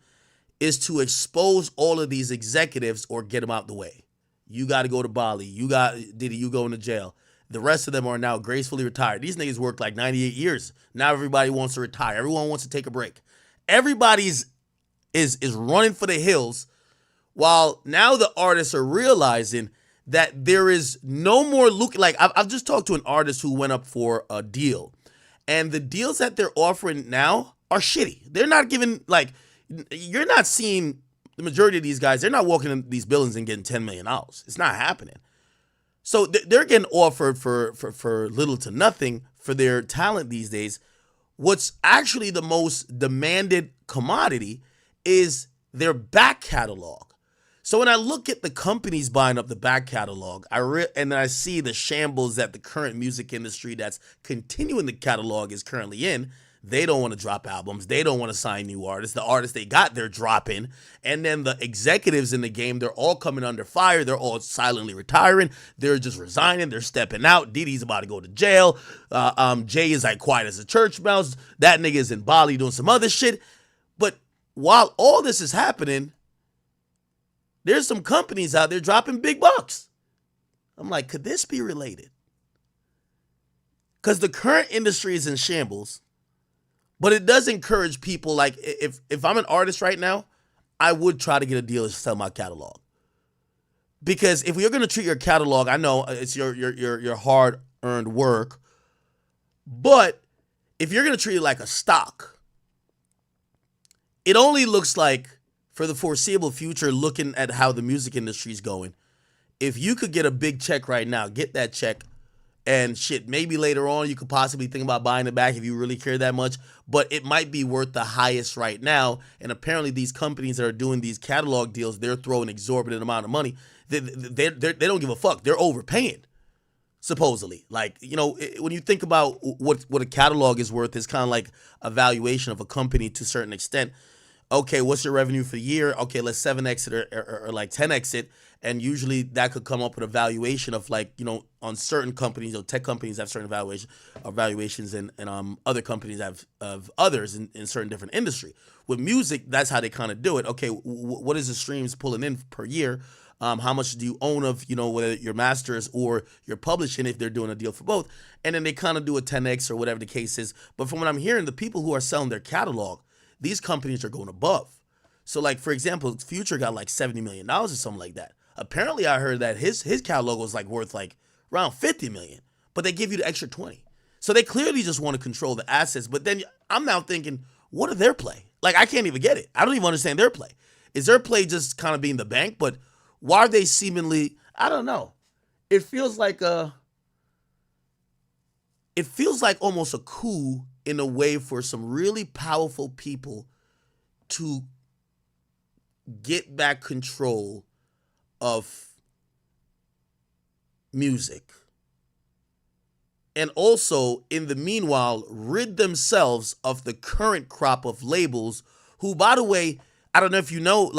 S1: is to expose all of these executives or get them out the way. You got to go to Bali. You got Diddy, you going to jail. The rest of them are now gracefully retired. These niggas worked like 98 years. Now everybody wants to retire. Everyone wants to take a break. Everybody's is running for the hills, while now the artists are realizing that there is no more look. Like I've just talked to an artist who went up for a deal, and the deals that they're offering now are shitty. They're not giving, like, you're not seeing the majority of these guys. They're not walking in these buildings and getting $10 million. It's not happening. So they're getting offered for little to nothing for their talent these days. What's actually the most demanded commodity is their back catalog. So when I look at the companies buying up the back catalog, and then I see the shambles that the current music industry that's continuing the catalog is currently in. They don't want to drop albums. They don't want to sign new artists. The artists they got, they're dropping. And then the executives in the game, they're all coming under fire. They're all silently retiring. They're just resigning. They're stepping out. Diddy's about to go to jail. Jay is like quiet as a church mouse. That nigga's in Bali doing some other shit. But while all this is happening, there's some companies out there dropping big bucks. I'm like, could this be related? Because the current industry is in shambles. But it does encourage people, like, if I'm an artist right now, I would try to get a deal to sell my catalog. Because if you're going to treat your catalog, I know it's your hard-earned work, but if you're going to treat it like a stock, it only looks like, for the foreseeable future, looking at how the music industry is going, if you could get a big check right now, get that check, and shit, maybe later on you could possibly think about buying it back if you really care that much, but it might be worth the highest right now. And apparently these companies that are doing these catalog deals, they're throwing exorbitant amount of money. They don't give a fuck. They're overpaying, supposedly. Like, when you think about what a catalog is worth, it's kind of like a valuation of a company to a certain extent. Okay, what's your revenue for the year? Okay, let's 7x it or like 10x it. And usually that could come up with a valuation of, like, on certain companies, tech companies have certain valuations and other companies have of others in certain different industry. With music, that's how they kind of do it. Okay, what is the streams pulling in per year? How much do you own of, whether your masters or your publishing, if they're doing a deal for both? And then they kind of do a 10x or whatever the case is. But from what I'm hearing, the people who are selling their catalog, these companies are going above. So, like, for example, Future got like $70 million or something like that. Apparently, I heard that his catalog was like worth like around $50 million, but they give you the extra 20. So they clearly just want to control the assets. But then I'm now thinking, what are their play? Like, I can't even get it. I don't even understand their play. Is their play just kind of being the bank? But why are they seemingly, I don't know. It feels like almost a coup in a way for some really powerful people to get back control of music. And also, in the meanwhile, rid themselves of the current crop of labels who, by the way, I don't know if you know,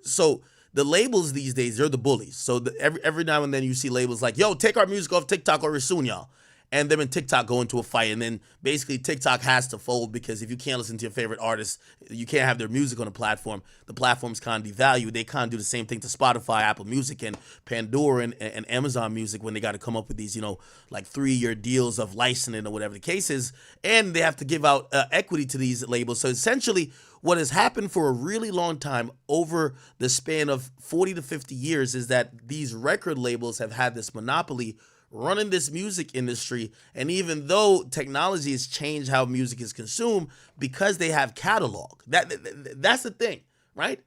S1: so the labels these days, they're the bullies. So every now and then you see labels like, yo, take our music off TikTok or we're suing y'all. And them and TikTok go into a fight. And then basically TikTok has to fold because if you can't listen to your favorite artist, you can't have their music on the platform. The platform's kind of devalued. They kind of do the same thing to Spotify, Apple Music, and Pandora and Amazon Music when they got to come up with these, 3-year deals of licensing or whatever the case is. And they have to give out equity to these labels. So essentially what has happened for a really long time over the span of 40 to 50 years is that these record labels have had this monopoly running this music industry. And even though technology has changed how music is consumed, because they have catalog, that's the thing, right?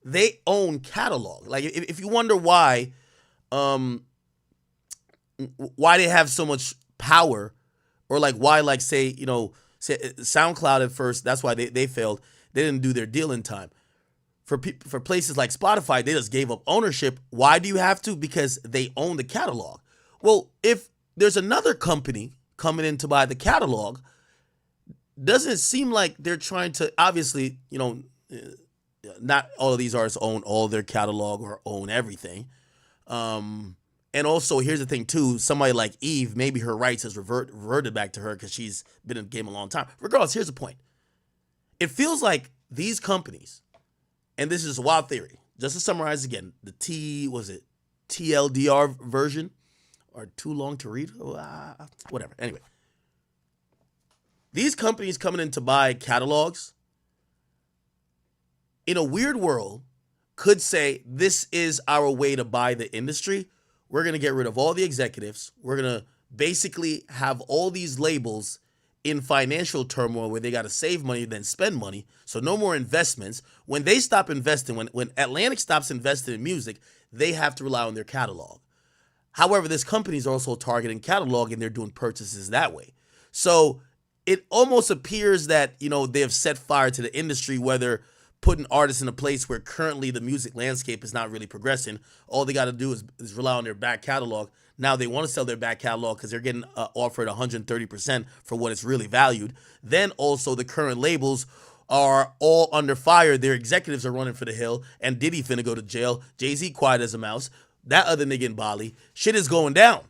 S1: They own catalog. Like, if you wonder why they have so much power, or like why, like, say SoundCloud at first, that's why they failed. They didn't do their deal in time. For places like Spotify, they just gave up ownership. Why do you have to? Because they own the catalog. Well, if there's another company coming in to buy the catalog, doesn't it seem like they're trying to, obviously, not all of these artists own all their catalog or own everything. And also, here's the thing, too. Somebody like Eve, maybe her rights has reverted back to her because she's been in the game a long time. Regardless, here's the point. It feels like these companies, and this is a wild theory, just to summarize again, the TLDR version, or too long to read, whatever. Anyway, these companies coming in to buy catalogs, in a weird world, could say, this is our way to buy the industry. We're going to get rid of all the executives. We're going to basically have all these labels in financial turmoil where they got to save money, then spend money. So no more investments. When they stop investing, when Atlantic stops investing in music, they have to rely on their catalog. However, this company is also targeting catalog, and they're doing purchases that way. So it almost appears that, they have set fire to the industry, whether putting artists in a place where currently the music landscape is not really progressing. All they got to do is rely on their back catalog. Now they want to sell their back catalog because they're getting offered 130% for what it's really valued. Then also the current labels are all under fire. Their executives are running for the hill, and Diddy finna go to jail. Jay-Z quiet as a mouse. That other nigga in Bali, shit is going down.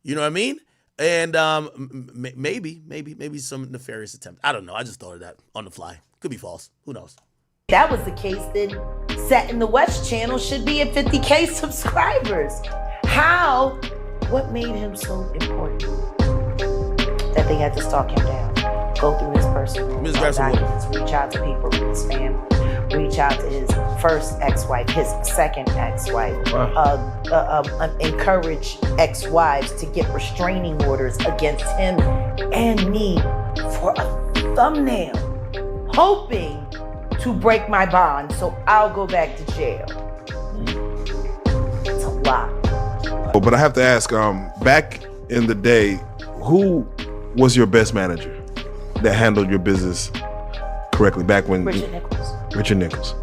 S1: You know what I mean? And maybe some nefarious attempt. I don't know. I just thought of that on the fly. Could be false. Who knows?
S11: That was the case, then Set in the West channel should be at 50K subscribers. What made him so important that they had to stalk him down? Go through his personal documents, reach out to people in his family, reach out to his first ex-wife, his second ex-wife, encourage ex-wives to get restraining orders against him and me for a thumbnail, hoping to break my bond so I'll go back to jail. It's a lot.
S15: But I have to ask, back in the day, who was your best manager that handled your business correctly back when? Richard Nichols.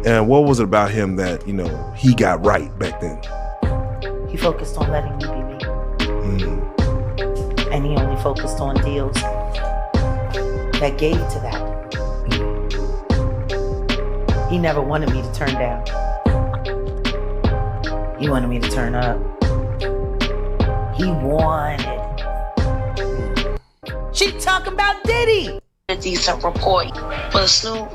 S15: And what was it about him that, he got right back then?
S11: He focused on letting me be me. And he only focused on deals that gave to that. He never wanted me to turn down. He wanted me to turn up. He wanted. She talking about Diddy.
S17: A decent report, but Snoop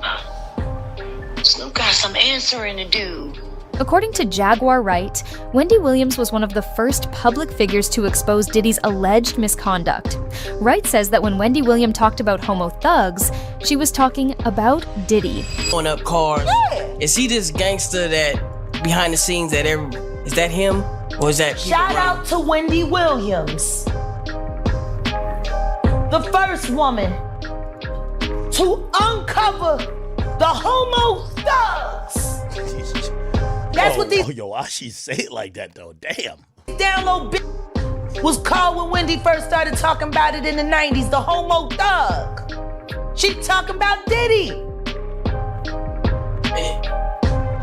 S17: got some answering to do.
S13: According to Jaguar Wright, Wendy Williams was one of the first public figures to expose Diddy's alleged misconduct. Wright says that when Wendy Williams talked about homo thugs, she was talking about Diddy.
S14: Going up cars.
S11: Yeah.
S14: Is he this gangster that behind the scenes is that him? Or is that
S11: Shout out to Wendy Williams. the first woman to uncover the homo thugs. That's what these
S1: why she say it like that though? Damn.
S11: down low bitch was called when Wendy first started talking about it in the 90s, the homo thug. She talking about Diddy.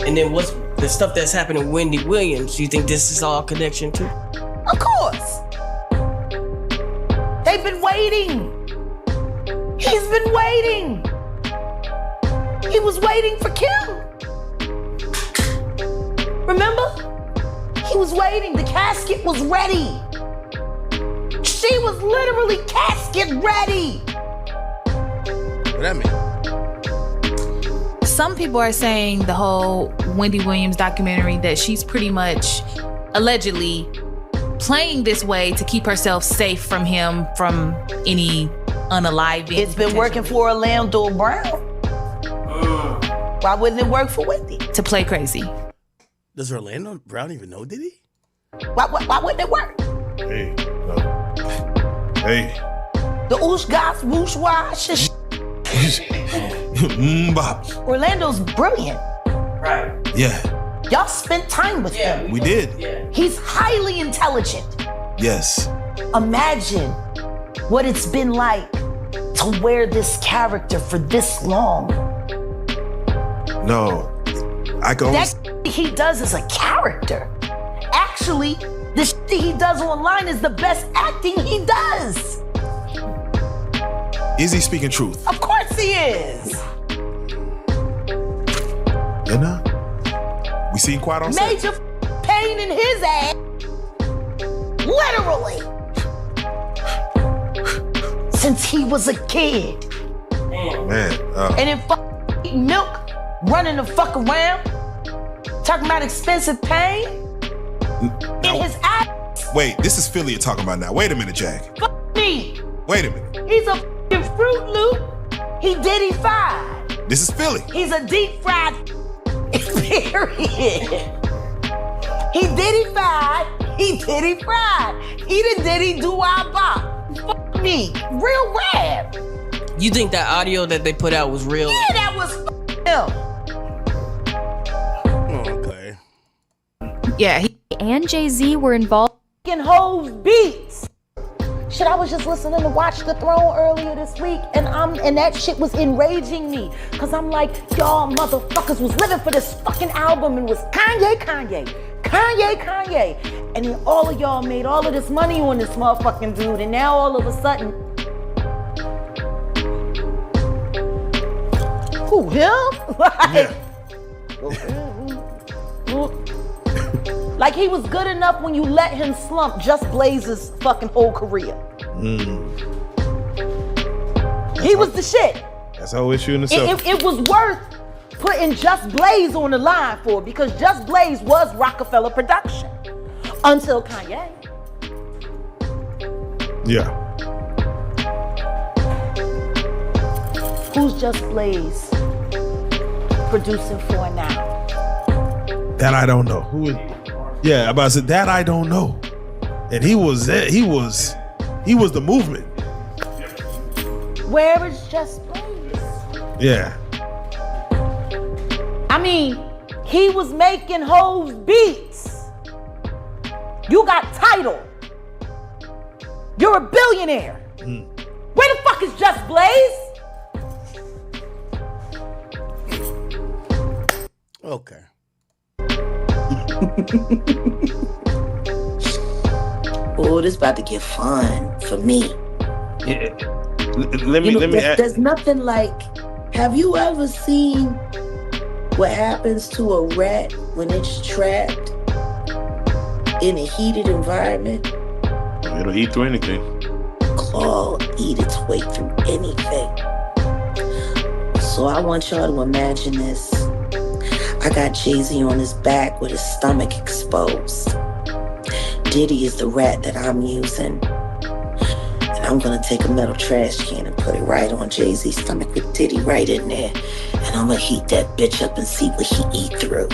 S14: And then what's the stuff that's happening with Wendy Williams? You think this is all connection too?
S11: Of course. They've been waiting. He's been waiting. He was waiting for Kim. Remember? He was waiting. The casket was ready. She was literally casket ready.
S1: What that mean?
S18: Some people are saying the whole Wendy Williams documentary that she's pretty much allegedly playing this way to keep herself safe from him, from any unaliving.
S11: It's been working for Orlando Brown. Why wouldn't it work for Wendy?
S18: To play crazy.
S1: Does Orlando Brown even know Diddy?
S11: Why wouldn't it work?
S15: Hey. Hey.
S11: The oosh gosh whoosh wash. Orlando's brilliant.
S14: Right.
S15: Yeah.
S11: Y'all spent time with him.
S15: We did.
S11: He's highly intelligent.
S15: Yes.
S11: Imagine what it's been like to wear this character for this long.
S15: No. I can only...
S11: That he does is a character. Actually, the shit he does online is the best acting he does.
S15: Is he speaking truth?
S11: Of course he is.
S15: You know? We seen Quiet on set.
S11: Major pain in his ass. Literally. Since he was a kid.
S15: Man.
S11: And then eating milk, running the fuck around, talking about expensive pain in his ass.
S15: Wait, this is Philly you're talking about now. Wait a minute, Jack.
S11: Fuck me.
S15: Wait a minute.
S11: He's a f***ing Fruit Loop. He Diddy fried.
S15: This is Philly.
S11: He's a deep fried period. He Diddy fried. He Diddy fried. He the Diddy do-I-bop. Fuck me. Real rap.
S14: You think that audio that they put out was real?
S11: Yeah, that was him.
S1: Okay.
S13: Yeah, he and Jay-Z were involved.
S11: Fucking Hove beats. Shit, I was just listening to Watch the Throne earlier this week, and that shit was enraging me. Cause I'm like, y'all motherfuckers was living for this fucking album and was Kanye. And then all of y'all made all of this money on this motherfucking dude, and now all of a sudden, who, him? Like he was good enough when you let him slump Just Blaze's fucking whole career. He was the shit.
S15: That's the whole issue in itself.
S11: It was worth putting Just Blaze on the line for, because Just Blaze was Rockefeller production until Kanye.
S15: Yeah.
S11: Who's Just Blaze producing for now?
S15: That I don't know. Who is? Yeah, I'm about to say that I don't know. And he was the movement.
S11: Where is Just Blaze?
S15: Yeah.
S11: I mean, he was making Hove's beats. You got Tidal. You're a billionaire. Where the fuck is Just Blaze?
S1: Okay.
S11: Oh, this about to get fun for me.
S15: Yeah. Let me add.
S11: There's nothing like, have you ever seen what happens to a rat when it's trapped in a heated environment?
S15: It'll eat through anything.
S11: Claw eat its way through anything. So I want y'all to imagine this. I got Jay-Z on his back with his stomach exposed. Diddy is the rat that I'm using. And I'm gonna take a metal trash can and put it right on Jay-Z's stomach with Diddy right in there. And I'm gonna heat that bitch up and see what he eat through.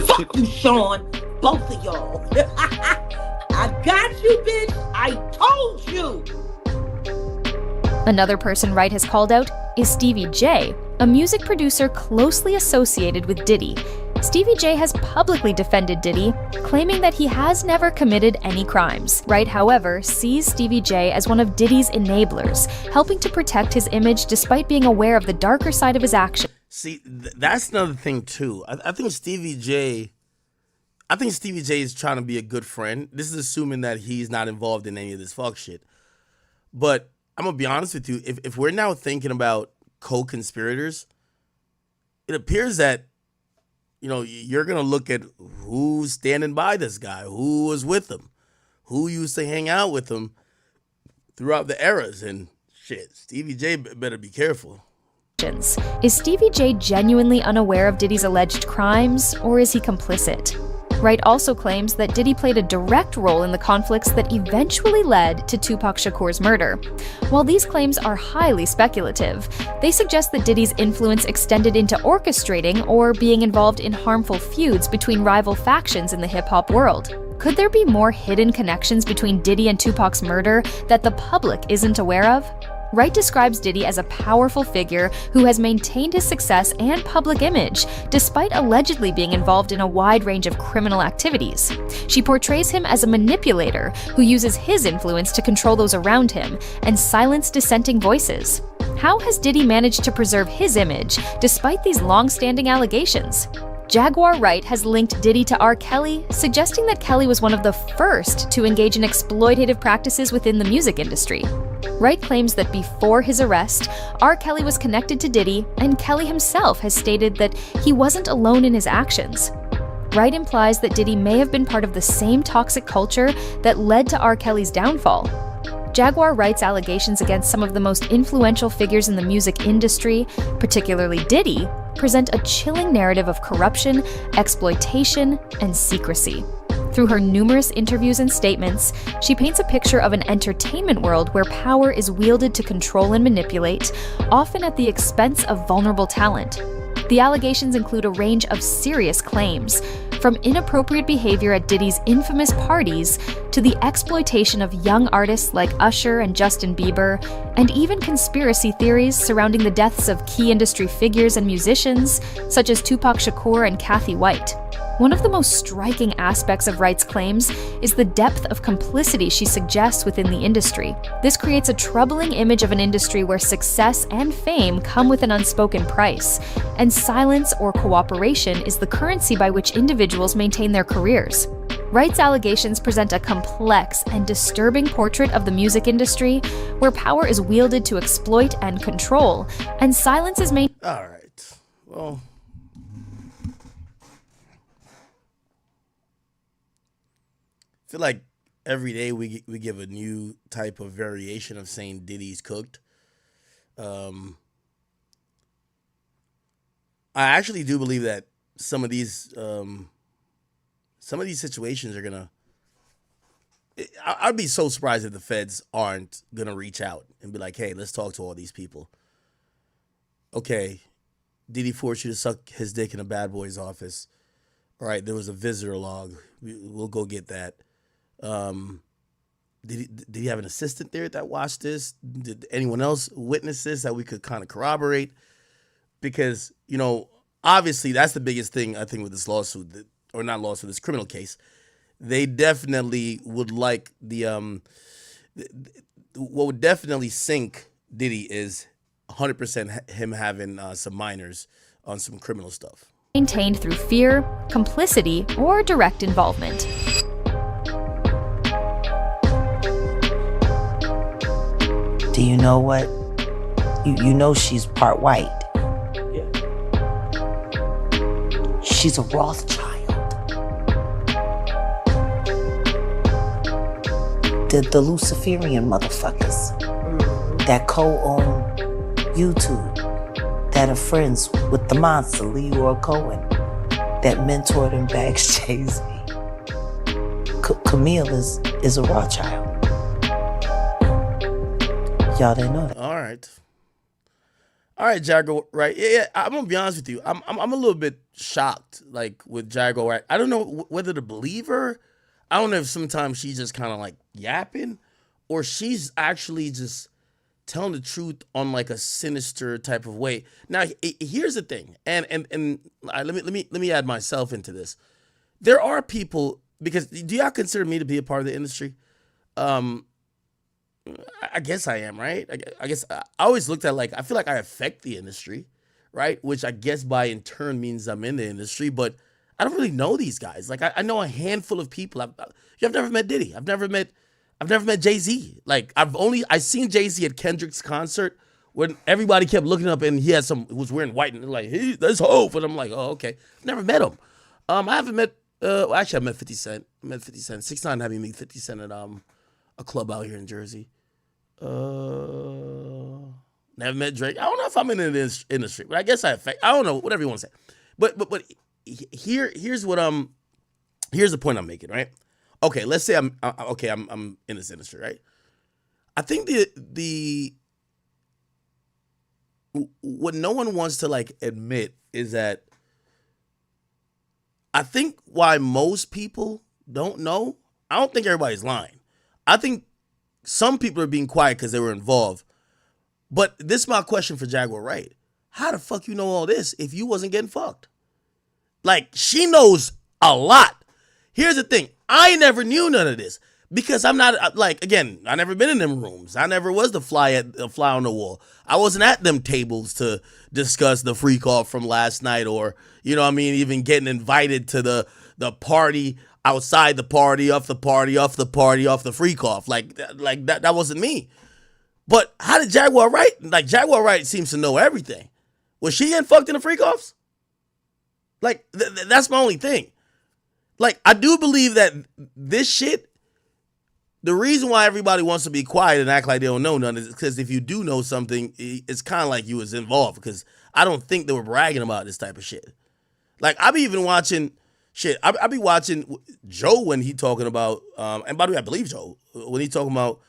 S11: Fuck you, Sean. Both of y'all. I got you, bitch. I told you.
S13: Another person Wright has called out is Stevie J, a music producer closely associated with Diddy. Stevie J has publicly defended Diddy, claiming that he has never committed any crimes. Wright, however, sees Stevie J as one of Diddy's enablers, helping to protect his image despite being aware of the darker side of his actions.
S1: See, that's another thing too. I think Stevie J is trying to be a good friend. This is assuming that he's not involved in any of this fuck shit. But I'm gonna be honest with you. If we're now thinking about co-conspirators, it appears that, you know, you're gonna look at who's standing by this guy, who was with him, who used to hang out with him throughout the eras, and shit, Stevie J better be careful.
S13: Is Stevie J genuinely unaware of Diddy's alleged crimes, or is he complicit? Wright also claims that Diddy played a direct role in the conflicts that eventually led to Tupac Shakur's murder. While these claims are highly speculative, they suggest that Diddy's influence extended into orchestrating or being involved in harmful feuds between rival factions in the hip-hop world. Could there be more hidden connections between Diddy and Tupac's murder that the public isn't aware of? Wright describes Diddy as a powerful figure who has maintained his success and public image, despite allegedly being involved in a wide range of criminal activities. She portrays him as a manipulator who uses his influence to control those around him and silence dissenting voices. How has Diddy managed to preserve his image despite these long-standing allegations? Jaguar Wright has linked Diddy to R. Kelly, suggesting that Kelly was one of the first to engage in exploitative practices within the music industry. Wright claims that before his arrest, R. Kelly was connected to Diddy, and Kelly himself has stated that he wasn't alone in his actions. Wright implies that Diddy may have been part of the same toxic culture that led to R. Kelly's downfall. Jaguar Wright's allegations against some of the most influential figures in the music industry, particularly Diddy, present a chilling narrative of corruption, exploitation, and secrecy. Through her numerous interviews and statements, she paints a picture of an entertainment world where power is wielded to control and manipulate, often at the expense of vulnerable talent. The allegations include a range of serious claims, from inappropriate behavior at Diddy's infamous parties to the exploitation of young artists like Usher and Justin Bieber, and even conspiracy theories surrounding the deaths of key industry figures and musicians such as Tupac Shakur and Kathy White. One of the most striking aspects of Wright's claims is the depth of complicity she suggests within the industry. This creates a troubling image of an industry where success and fame come with an unspoken price, and silence or cooperation is the currency by which individuals maintain their careers. Wright's allegations present a complex and disturbing portrait of the music industry, where power is wielded to exploit and control, and silence is maintained.
S1: All right. Well, I feel like every day we give a new type of variation of saying Diddy's cooked. I actually do believe that some of these situations are gonna. I'd be so surprised if the feds aren't gonna reach out and be like, "Hey, let's talk to all these people." Okay, Diddy forced you to suck his dick in a bad boy's office. All right, there was a visitor log. We'll go get that. Did he have an assistant there that watched this? Did anyone else witness this that we could kind of corroborate? Because, you know, obviously that's the biggest thing I think with this lawsuit, or not lawsuit, this criminal case. They definitely would like what would definitely sink Diddy is 100% him having some minors on some criminal stuff.
S13: Maintained through fear, complicity, or direct involvement.
S16: Do you know what? You know she's part white.
S14: Yeah.
S16: She's a Rothschild. The Luciferian motherfuckers that co-own YouTube, that are friends with the monster, Leroy Cohen, that mentored and bags Jay-Z. Camille is a Rothschild. Y'all didn't know that.
S1: All right, Jaguar, right? Yeah, I'm gonna be honest with you. I'm a little bit shocked, like with Jaguar. Right? I don't know whether to believe her. I don't know if sometimes she's just kind of like yapping, or she's actually just telling the truth on like a sinister type of way. Now, here's the thing, and let me add myself into this. There are people, because do y'all consider me to be a part of the industry? I guess I am, right? I guess I always looked at like, I feel like I affect the industry, right? Which I guess by in turn means I'm in the industry, but I don't really know these guys. Like I know a handful of people. I've never met Diddy. I've never met Jay-Z. Like I seen Jay-Z at Kendrick's concert when everybody kept looking up and he was wearing white and like, hey, that's Hov. And I'm like, oh, okay. Never met him. I haven't met, actually I met 50 Cent. I met 50 Cent. 6ix9ine had me meet 50 Cent at a club out here in Jersey. Never met Drake. I don't know if I'm in the industry, but I guess I don't know, whatever you want to say. But here's the point I'm making, right? Okay, let's say I'm in this industry, right? I think what no one wants to like admit is that I think why most people don't know, I don't think everybody's lying. I think some people are being quiet because they were involved. But this is my question for Jaguar Wright. How the fuck you know all this if you wasn't getting fucked? Like, she knows a lot. Here's the thing. I never knew none of this because I'm not, like, again, I never been in them rooms. I never was the fly on the wall. I wasn't at them tables to discuss the freak off from last night or, you know what I mean, even getting invited to the party, outside the party, off the party, off the party, off the freak off. Like that wasn't me. But how did Jaguar Wright? Like, Jaguar Wright seems to know everything. Was she getting fucked in the freak offs? Like, that's my only thing. Like, I do believe that this shit, the reason why everybody wants to be quiet and act like they don't know nothing is because if you do know something, it's kind of like you was involved, because I don't think they were bragging about this type of shit. Like, I be even watching shit. I be watching Joe when he talking about, and by the way, I believe Joe, when he talking about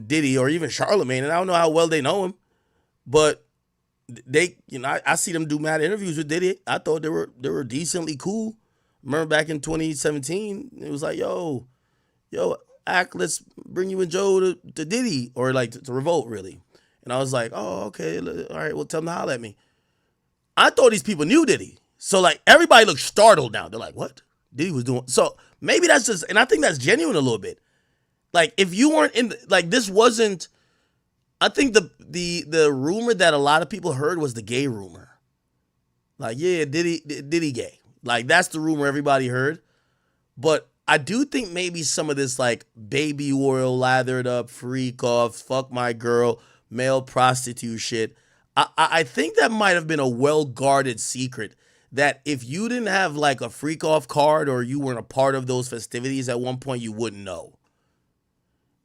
S1: Diddy or even Charlemagne, and I don't know how well they know him, but they, you know, I see them do mad interviews with Diddy. I thought they were decently cool. Remember back in 2017, it was like, yo, act, let's bring you and Joe to Diddy, or like to Revolt, really. And I was like, oh, okay, all right, well, tell them to holler at me. I thought these people knew Diddy. So like everybody looks startled now. They're like, what? Diddy was doing. So maybe that's just, and I think that's genuine a little bit. Like, if you weren't in, like, this wasn't, I think the rumor that a lot of people heard was the gay rumor. Like, yeah, Diddy gay. Like, that's the rumor everybody heard. But I do think maybe some of this, like, baby oil, lathered up, freak off, fuck my girl, male prostitute shit, I think that might have been a well-guarded secret that if you didn't have, like, a freak off card or you weren't a part of those festivities at one point, you wouldn't know.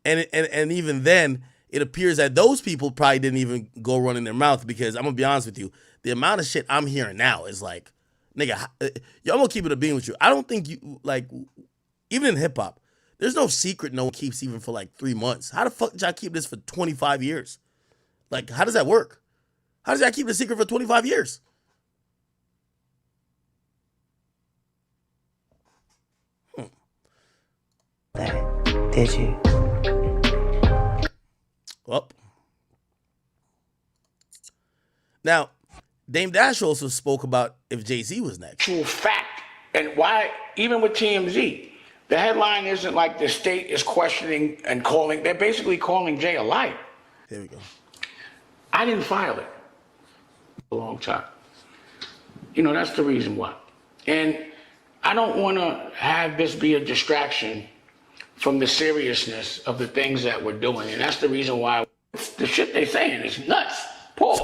S1: And even then, it appears that those people probably didn't even go running their mouth, because I'm going to be honest with you, the amount of shit I'm hearing now is like, nigga, yo, I'm going to keep it a bean with you. I don't think you, like, even in hip hop, there's no secret no one keeps even for like 3 months. How the fuck did y'all keep this for 25 years? Like, how does that work? How does y'all keep the secret for 25 years?
S16: Did you?
S1: Well, now, Dame Dash also spoke about if Jay-Z was next.
S10: True fact. And why, even with TMZ, the headline isn't like the state is questioning and calling, they're basically calling Jay a liar.
S1: Here we go.
S10: I didn't file it a long time. You know, that's the reason why. And I don't want to have this be a distraction from the seriousness of the things that we're doing. And that's the reason why the shit they're saying is nuts. Pause.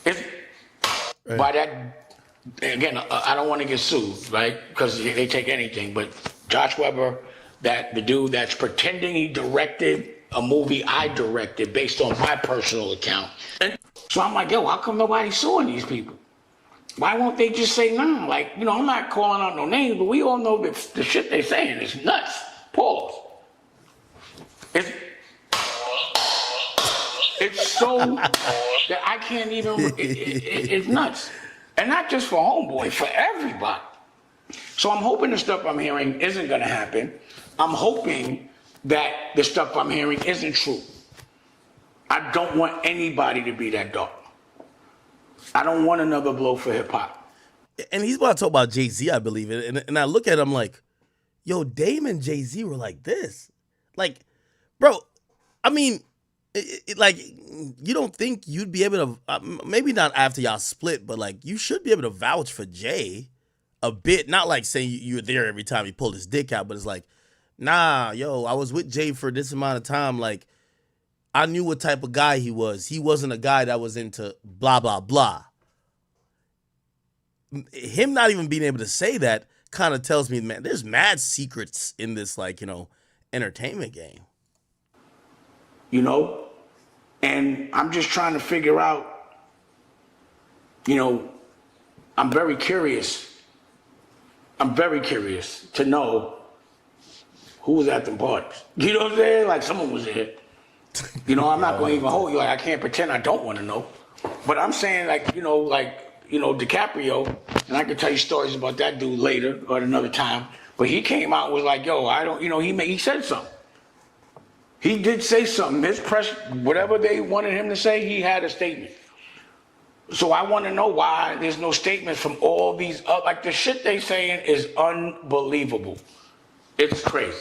S10: Right. By that, again, I don't want to get sued, right? Because they take anything. But Josh Weber, the dude that's pretending he directed a movie I directed based on my personal account. And so I'm like, yo, how come nobody's suing these people? Why won't they just say nah? Like, you know, I'm not calling out no names, but we all know that the shit they're saying is nuts. Pause. It's so that I can't even, it's nuts. And not just for Homeboy, for everybody. So I'm hoping the stuff I'm hearing isn't going to happen. I'm hoping that the stuff I'm hearing isn't true. I don't want anybody to be that dark. I don't want another blow for hip hop.
S1: And he's about to talk about Jay-Z, I believe. And I look at him like, yo, Dame and Jay-Z were like this. Like, bro, I mean, like, you don't think you'd be able to, maybe not after y'all split, but like, you should be able to vouch for Jay a bit. Not like saying you were there every time he pulled his dick out, but it's like, nah, yo, I was with Jay for this amount of time. Like, I knew what type of guy he was. He wasn't a guy that was into blah, blah, blah. Him not even being able to say that kind of tells me, man, there's mad secrets in this, like, you know, entertainment game.
S10: You know? And I'm just trying to figure out, you know, I'm very curious to know who was at them parties. You know what I'm saying? Like, someone was there. You know, I'm not going to even hold you. Like, I can't pretend I don't want to know. But I'm saying, like, DiCaprio, and I can tell you stories about that dude later or at another time, but he came out and was like, yo, I don't, you know, he said something. He did say something. His press, whatever they wanted him to say, he had a statement. So I want to know why there's no statement from all these, like the shit they saying is unbelievable. It's crazy.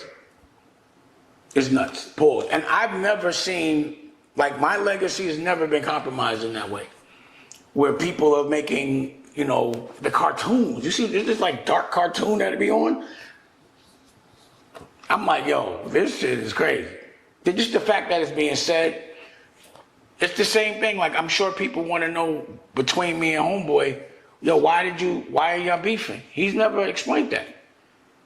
S10: It's nuts. Pause. And I've never seen, like, my legacy has never been compromised in that way. Where people are making, you know, the cartoons. You see, there's this like dark cartoon that'll be on. I'm like, yo, this shit is crazy. Just the fact that it's being said, it's the same thing. Like, I'm sure people want to know between me and Homeboy, yo, why are y'all beefing? He's never explained that.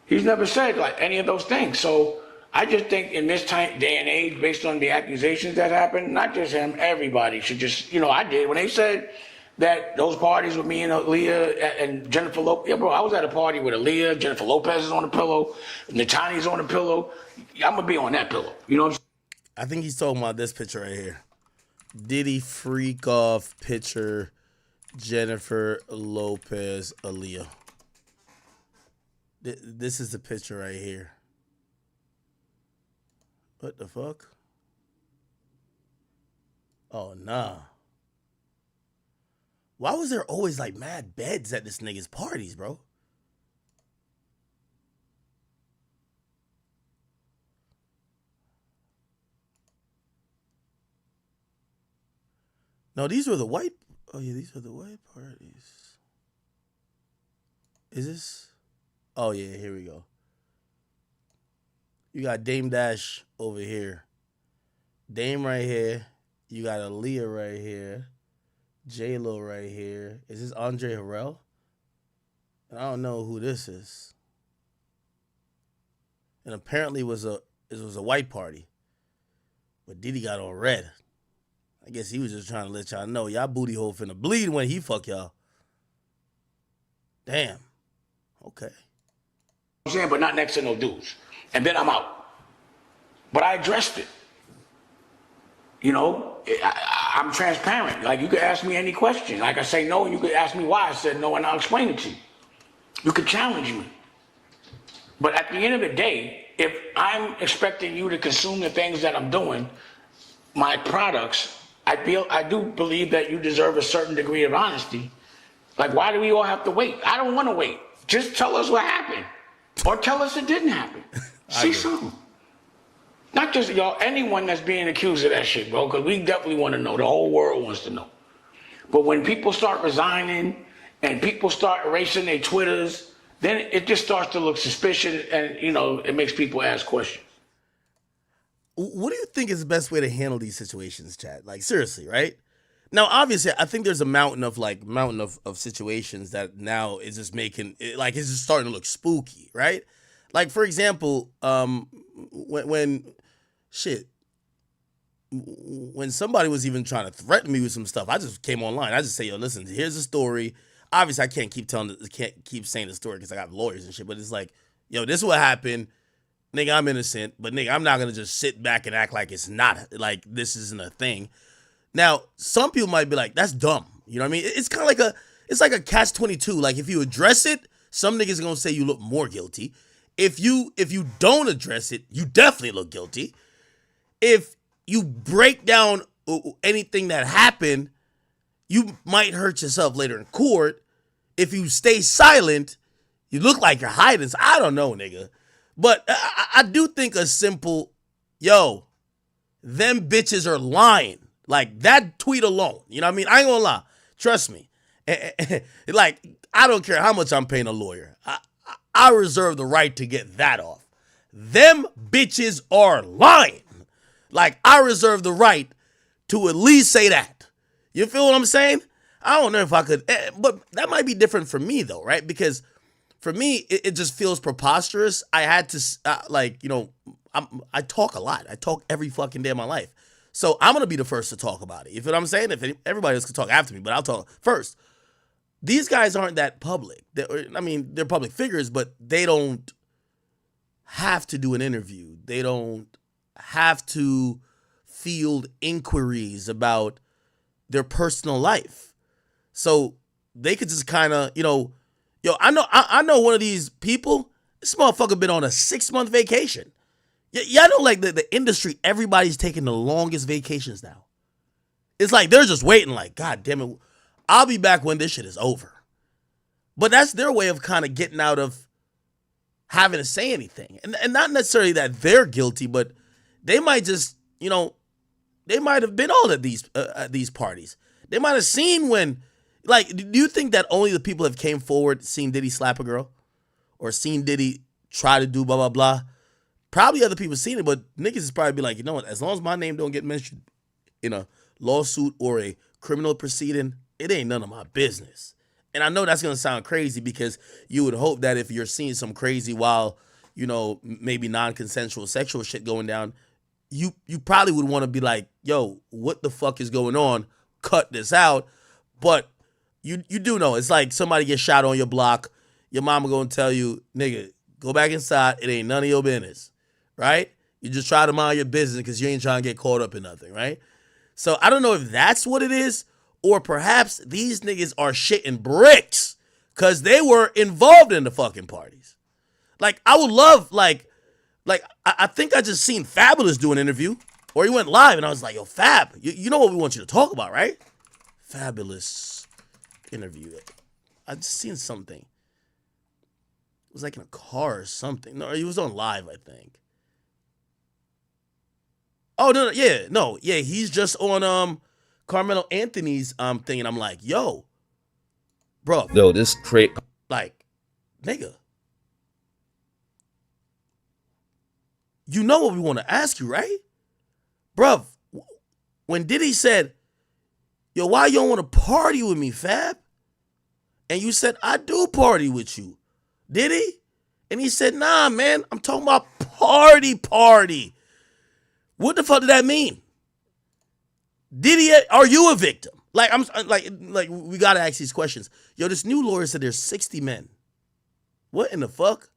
S10: He's never said like any of those things. So I just think in this day and age, based on the accusations that happened, not just him, everybody should just, you know, I did. When they said that those parties with me and Aaliyah and Jennifer Lopez, yeah, bro, I was at a party with Aaliyah, Jennifer Lopez is on the pillow, Natani's on the pillow. I'm going to be on that pillow. You know what I'm saying?
S1: I think he's talking about this picture right here. Diddy freak off picture, Jennifer Lopez, Aaliyah. This is the picture right here. What the fuck? Oh, nah. Why was there always like mad beds at this nigga's parties, bro? No, these were the white. Oh yeah, these are the white parties. Is this? Oh yeah, here we go. You got Dame Dash over here. Dame right here. You got Aaliyah right here. J-Lo right here. Is this Andre Harrell? I don't know who this is. And apparently it was a white party. But Diddy got on red. I guess he was just trying to let y'all know y'all booty hole finna bleed when he fuck y'all. Damn. Okay.
S10: I'm saying, but not next to no dudes. And then I'm out. But I addressed it. You know, I'm transparent. Like, you could ask me any question. Like, I say no, and you could ask me why I said no, and I'll explain it to you. You could challenge me. But at the end of the day, if I'm expecting you to consume the things that I'm doing, my products, I do believe that you deserve a certain degree of honesty. Like, why do we all have to wait? I don't want to wait. Just tell us what happened. Or tell us it didn't happen. See something. Not just y'all, anyone that's being accused of that shit, bro, because we definitely want to know. The whole world wants to know. But when people start resigning and people start erasing their Twitters, then it just starts to look suspicious and, you know, it makes people ask questions.
S1: What do you think is the best way to handle these situations, Chad? Like, seriously, right? Now, obviously, I think there's a mountain of situations that now is just making, like, it's just starting to look spooky, right? Like, for example, when somebody was even trying to threaten me with some stuff, I just came online. I just say, yo, listen, here's the story. Obviously, I can't keep saying the story because I got lawyers and shit, but it's like, yo, this is what happened. Nigga, I'm innocent, but nigga, I'm not going to just sit back and act like it's not, like this isn't a thing. Now, some people might be like, that's dumb. You know what I mean? It's kind of like it's like a catch-22. Like, if you address it, some niggas are going to say you look more guilty. if you don't address it, you definitely look guilty. If you break down anything that happened, you might hurt yourself later in court. If you stay silent, you look like you're hiding. So I don't know, nigga. But I do think a simple, yo, them bitches are lying. Like, that tweet alone. You know what I mean? I ain't gonna lie. Trust me. Like, I don't care how much I'm paying a lawyer. I reserve the right to get that off. Them bitches are lying. Like, I reserve the right to at least say that. You feel what I'm saying? I don't know if I could, but that might be different for me though, right? Because for me, it just feels preposterous. I had to, I talk a lot. I talk every fucking day of my life. So I'm going to be the first to talk about it. You feel what I'm saying? If everybody else can talk after me, but I'll talk first. These guys aren't that public. They're public figures, but they don't have to do an interview. They don't have to field inquiries about their personal life. So they could just kind of, I know one of these people, this motherfucker been on a 6-month vacation. Y'all know, like, the industry, everybody's taking the longest vacations now. It's like they're just waiting, like, God damn it, I'll be back when this shit is over. But that's their way of kind of getting out of having to say anything. And not necessarily that they're guilty, but they might just, they might have been all at these parties. They might have seen when, like, do you think that only the people that came forward seen Diddy slap a girl? Or seen Diddy try to do blah, blah, blah? Probably other people seen it, but niggas is probably be like, you know what, as long as my name don't get mentioned in a lawsuit or a criminal proceeding, it ain't none of my business. And I know that's going to sound crazy because you would hope that if you're seeing some crazy while, maybe non-consensual sexual shit going down, you probably would want to be like, yo, what the fuck is going on? Cut this out. But you do know, it's like somebody gets shot on your block, your mama going to tell you, nigga, go back inside, it ain't none of your business, right? You just try to mind your business because you ain't trying to get caught up in nothing, right? So I don't know if that's what it is, or perhaps these niggas are shitting bricks because they were involved in the fucking parties. Like, I would love, like I think I just seen Fabulous do an interview, or he went live, and I was like, yo, Fab, you know what we want you to talk about, right? Fabulous interview. I just seen something. It was like in a car or something. No, he was on live, I think. Oh, no, he's just on Carmelo Anthony's thing, and I'm like, yo, bro.
S19: Yo, this create
S1: like, nigga. You know what we want to ask you, right? Bruv, when Diddy said, yo, why you don't want to party with me, Fab? And you said, I do party with you. Did he? And he said, nah, man, I'm talking about party. What the fuck did that mean? Diddy, are you a victim? Like, I'm like we gotta ask these questions. Yo, this new lawyer said there's 60 men. What in the fuck?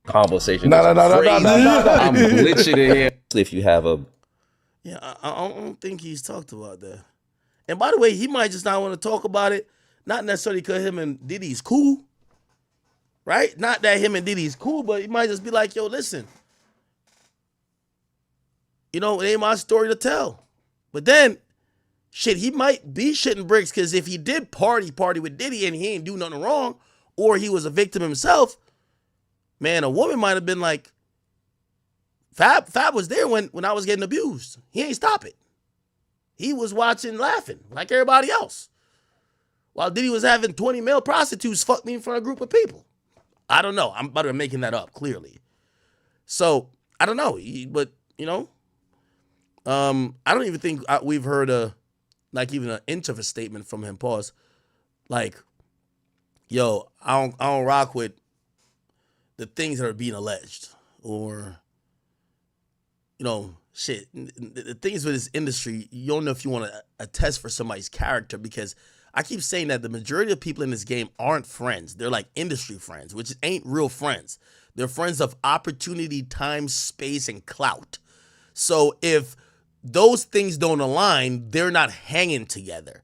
S19: Conversation.
S15: No.
S19: I'm glitching in here. If you have a,
S1: yeah, I don't think he's talked about that. And by the way, he might just not want to talk about it. Not necessarily because him and Diddy's cool, right? Not that him and Diddy's cool, but he might just be like, yo, listen. It ain't my story to tell. But then, shit, he might be shitting bricks because if he did party with Diddy and he ain't do nothing wrong, or he was a victim himself, man, a woman might have been like, Fab was there when I was getting abused. He ain't stop it. He was watching, laughing like everybody else. While Diddy was having 20 male prostitutes fuck me in front of a group of people. I don't know. I'm about to making that up, clearly. So, I don't know. But, I don't even think we've heard even an inch of a statement from him. Pause. Like, yo, I don't rock with the things that are being alleged, or, shit. The things with this industry, you don't know if you want to attest for somebody's character, because I keep saying that the majority of people in this game aren't friends. They're like industry friends, which ain't real friends. They're friends of opportunity, time, space, and clout. So if those things don't align, they're not hanging together.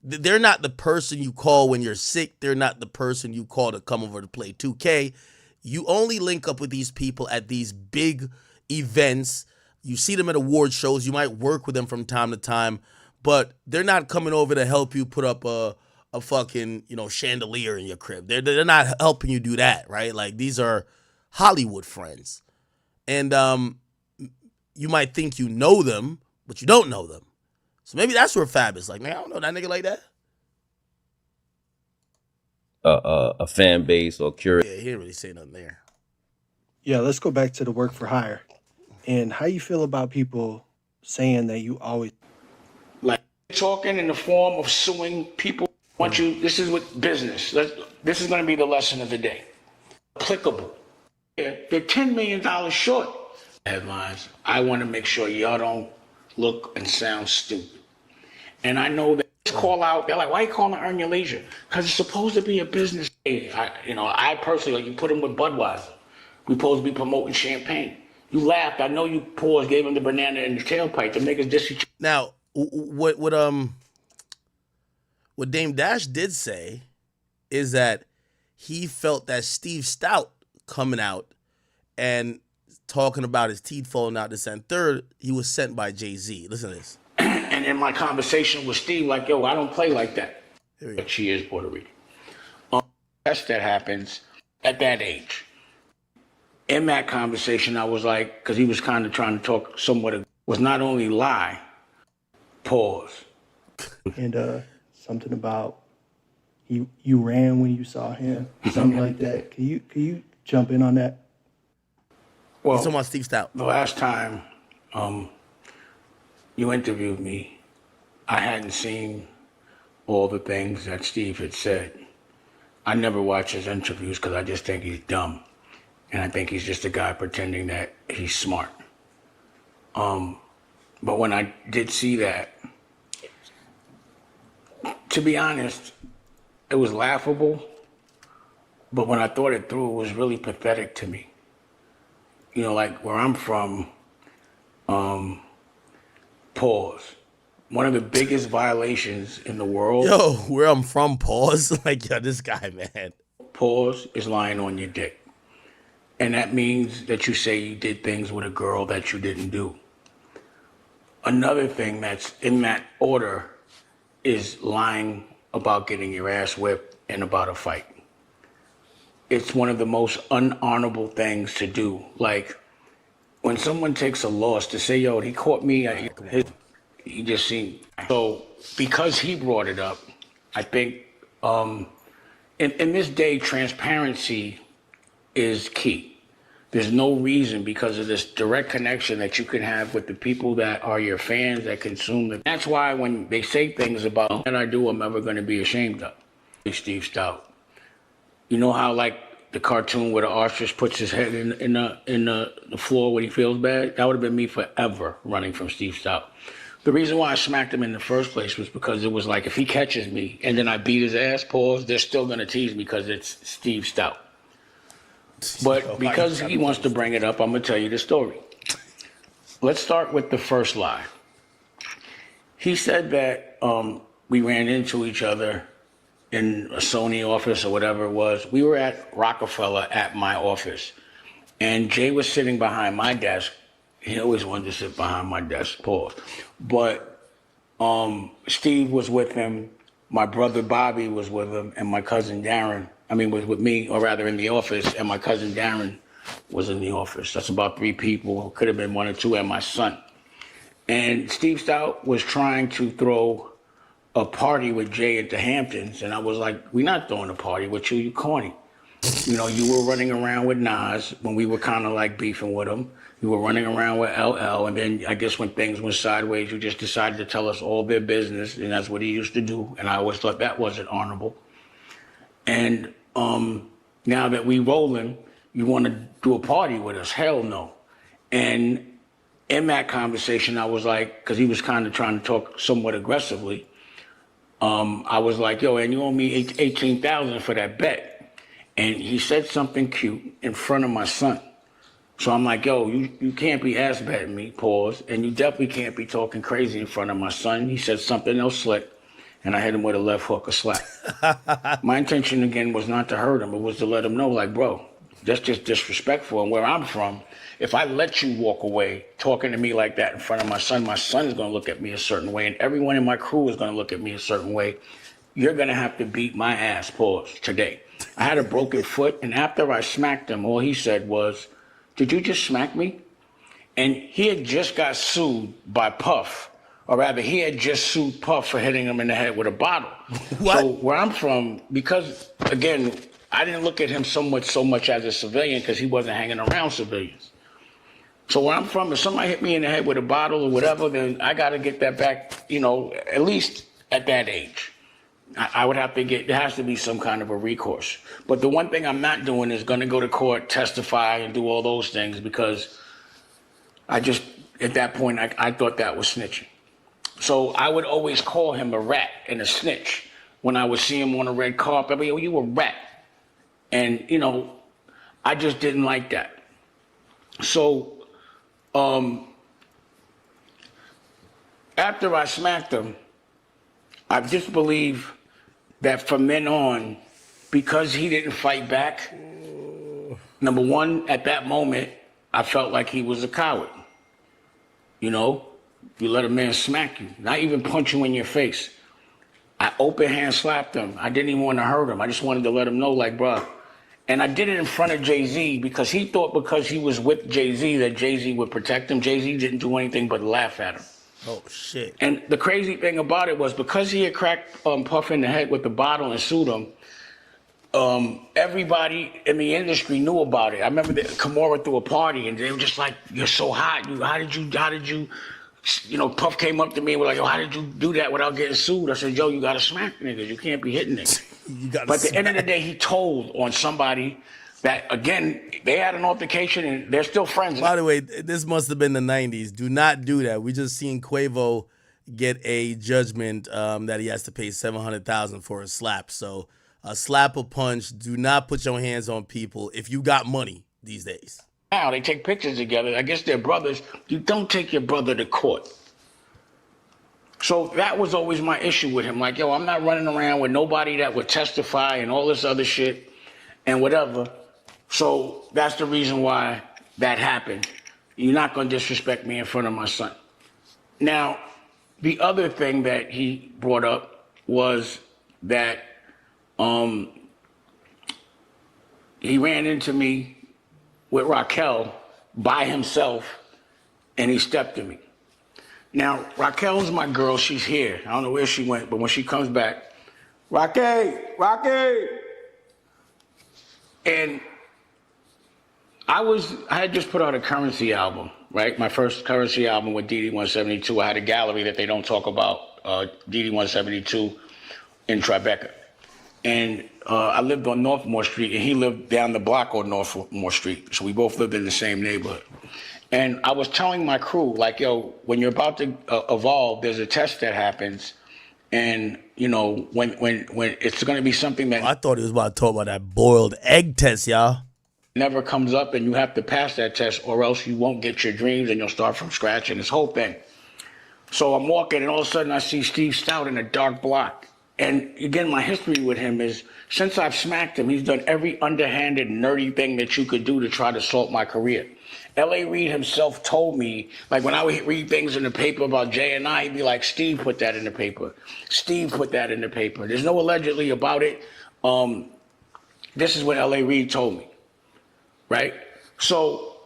S1: They're not the person you call when you're sick. They're not the person you call to come over to play 2K. You only link up with these people at these big events. You see them at award shows. You might work with them from time to time, but they're not coming over to help you put up a fucking, chandelier in your crib. They're not helping you do that, right? Like, these are Hollywood friends. And you might think you know them, but you don't know them. So maybe that's where Fab is like, man, I don't know that nigga like that.
S19: A fan base or curious.
S1: Yeah, he didn't really say nothing there.
S20: Yeah, let's go back to the work for hire. And how you feel about people saying that you always
S10: like talking in the form of suing people. This is what business. This is going to be the lesson of the day. Applicable. They're $10 million short. Headlines. I want to make sure y'all don't look and sound stupid. And I know that call out. They're like, why you calling it Earn Your Leisure? Because it's supposed to be a business. I personally, you put them with Budweiser. We supposed to be promoting champagne. You laughed. I know you paused, gave him the banana in the tailpipe. The niggas disrespect.
S1: Now, what Dame Dash did say is that he felt that Steve Stout coming out and talking about his teeth falling out this and third, he was sent by Jay-Z. Listen to this.
S10: And in my conversation with Steve, like, yo, I don't play like that. But she is Puerto Rican. Test that happens at that age. In that conversation, I was like, because he was kind of trying to talk somewhat, was not only lie, pause.
S20: and something about you ran when you saw him, something like that. Can you jump in on that?
S10: Well,
S1: talking about Steve Stout.
S10: The last time you interviewed me, I hadn't seen all the things that Steve had said. I never watch his interviews because I just think he's dumb. And I think he's just a guy pretending that he's smart. But when I did see that, to be honest, it was laughable. But when I thought it through, it was really pathetic to me. Like where I'm from, pause. One of the biggest violations in the world.
S1: Yo, where I'm from, pause. Like, yo, this guy, man.
S10: Pause is lying on your dick. And that means that you say you did things with a girl that you didn't do. Another thing that's in that order is lying about getting your ass whipped and about a fight. It's one of the most unhonorable things to do. Like, when someone takes a loss, to say, yo, he caught me, he just seen. So, because he brought it up, I think in this day, transparency is key. There's no reason, because of this direct connection that you can have with the people that are your fans, that consume them. That's why when they say things about that I do, I'm never going to be ashamed of. Steve Stout. You know how, like, the cartoon where the ostrich puts his head in the floor when he feels bad? That would have been me forever, running from Steve Stout. The reason why I smacked him in the first place was because it was like, if he catches me and then I beat his ass, pause, they're still going to tease me because it's Steve Stout. But because he wants to bring it up, I'm going to tell you the story. Let's start with the first lie. He said that we ran into each other in a Sony office or whatever it was. We were at Rockefeller at my office. And Jay was sitting behind my desk. He always wanted to sit behind my desk, pause. But Steve was with him. My brother Bobby was with him. And my cousin Darren, was with me, or rather in the office, and my cousin Darren was in the office. That's about 3 people. Could have been 1 or 2, and my son. And Steve Stout was trying to throw a party with Jay at the Hamptons, and I was like, we're not throwing a party with you, you corny. You were running around with Nas when we were kind of like beefing with him. You were running around with LL, and then I guess when things went sideways, you just decided to tell us all their business, and that's what he used to do, and I always thought that wasn't honorable. And now that we rolling, you want to do a party with us? Hell no. And in that conversation, I was like, because he was kind of trying to talk somewhat aggressively, I was like, yo, and you owe me $18,000 for that bet. And he said something cute in front of my son. So I'm like, yo, you can't be ass betting me, pause, and you definitely can't be talking crazy in front of my son. He said something else slick, and I hit him with a left hook, a slap. My intention, again, was not to hurt him. It was to let him know, like, bro, That's just disrespectful. And where I'm from, if I let you walk away talking to me like that in front of my son's going to look at me a certain way, and everyone in my crew is going to look at me a certain way. You're going to have to beat my ass, pause, today. I had a broken foot, and after I smacked him, all he said was, "Did you just smack me?" And he had just got sued by Puff. Or rather, he had just sued Puff for hitting him in the head with a bottle. So where I'm from, because, again, I didn't look at him so much as a civilian because he wasn't hanging around civilians. So where I'm from, if somebody hit me in the head with a bottle or whatever, then I got to get that back, at least at that age. I would have to there has to be some kind of a recourse. But the one thing I'm not doing is going to go to court, testify, and do all those things because at that point, I thought that was snitching. So I would always call him a rat and a snitch. When I would see him on a red carpet, I'd be, "Oh, you a rat." And, I just didn't like that. So after I smacked him, I just believe that from then on, because he didn't fight back, number one, at that moment, I felt like he was a coward. You let a man smack you, not even punch you in your face. I open hand slapped him. I didn't even want to hurt him. I just wanted to let him know, like, bruh. And I did it in front of Jay-Z because he thought because he was with Jay-Z that Jay-Z would protect him. Jay-Z didn't do anything but laugh at him.
S1: Oh, shit.
S10: And the crazy thing about it was because he had cracked Puff in the head with the bottle and sued him, everybody in the industry knew about it. I remember that Kimura threw a party and they were just like, "You're so hot. How did you, Puff came up to me and was like, "Yo, how did you do that without getting sued?" I said, "Yo, you got to smack niggas. You can't be hitting niggas." But at the end of the day, he told on somebody that, again, they had an altercation and they're still friends.
S1: By the way, this must have been the 90s. Do not do that. We just seen Quavo get a judgment that he has to pay $700,000 for a slap. So a slap or punch, do not put your hands on people if you got money these days.
S10: Now they take pictures together. I guess they're brothers. You don't take your brother to court. So that was always my issue with him. Like, yo, I'm not running around with nobody that would testify and all this other shit and whatever. So that's the reason why that happened. You're not going to disrespect me in front of my son. Now, the other thing that he brought up was that he ran into me with Raquel by himself, and he stepped to me. Now, Raquel's my girl. She's here. I don't know where she went, but when she comes back, Rocky. And I had just put out a Currency album, right? My first Currency album with Diddy 172. I had a gallery that they don't talk about, Diddy 172 in Tribeca. And I lived on Northmore Street, and he lived down the block on Northmore Street. So we both lived in the same neighborhood. And I was telling my crew, like, yo, when you're about to evolve, there's a test that happens. And, when it's going to be something that...
S1: I thought he was about to talk about that boiled egg test, y'all.
S10: Never comes up, and you have to pass that test, or else you won't get your dreams, and you'll start from scratch, and this whole thing. So I'm walking, and all of a sudden I see Steve Stout in a dark block. And again, my history with him is, since I've smacked him, he's done every underhanded, nerdy thing that you could do to try to assault my career. L.A. Reid himself told me, like when I would read things in the paper about J&I, he'd be like, "Steve put that in the paper. Steve put that in the paper." There's no allegedly about it. This is what L.A. Reid told me, right? So,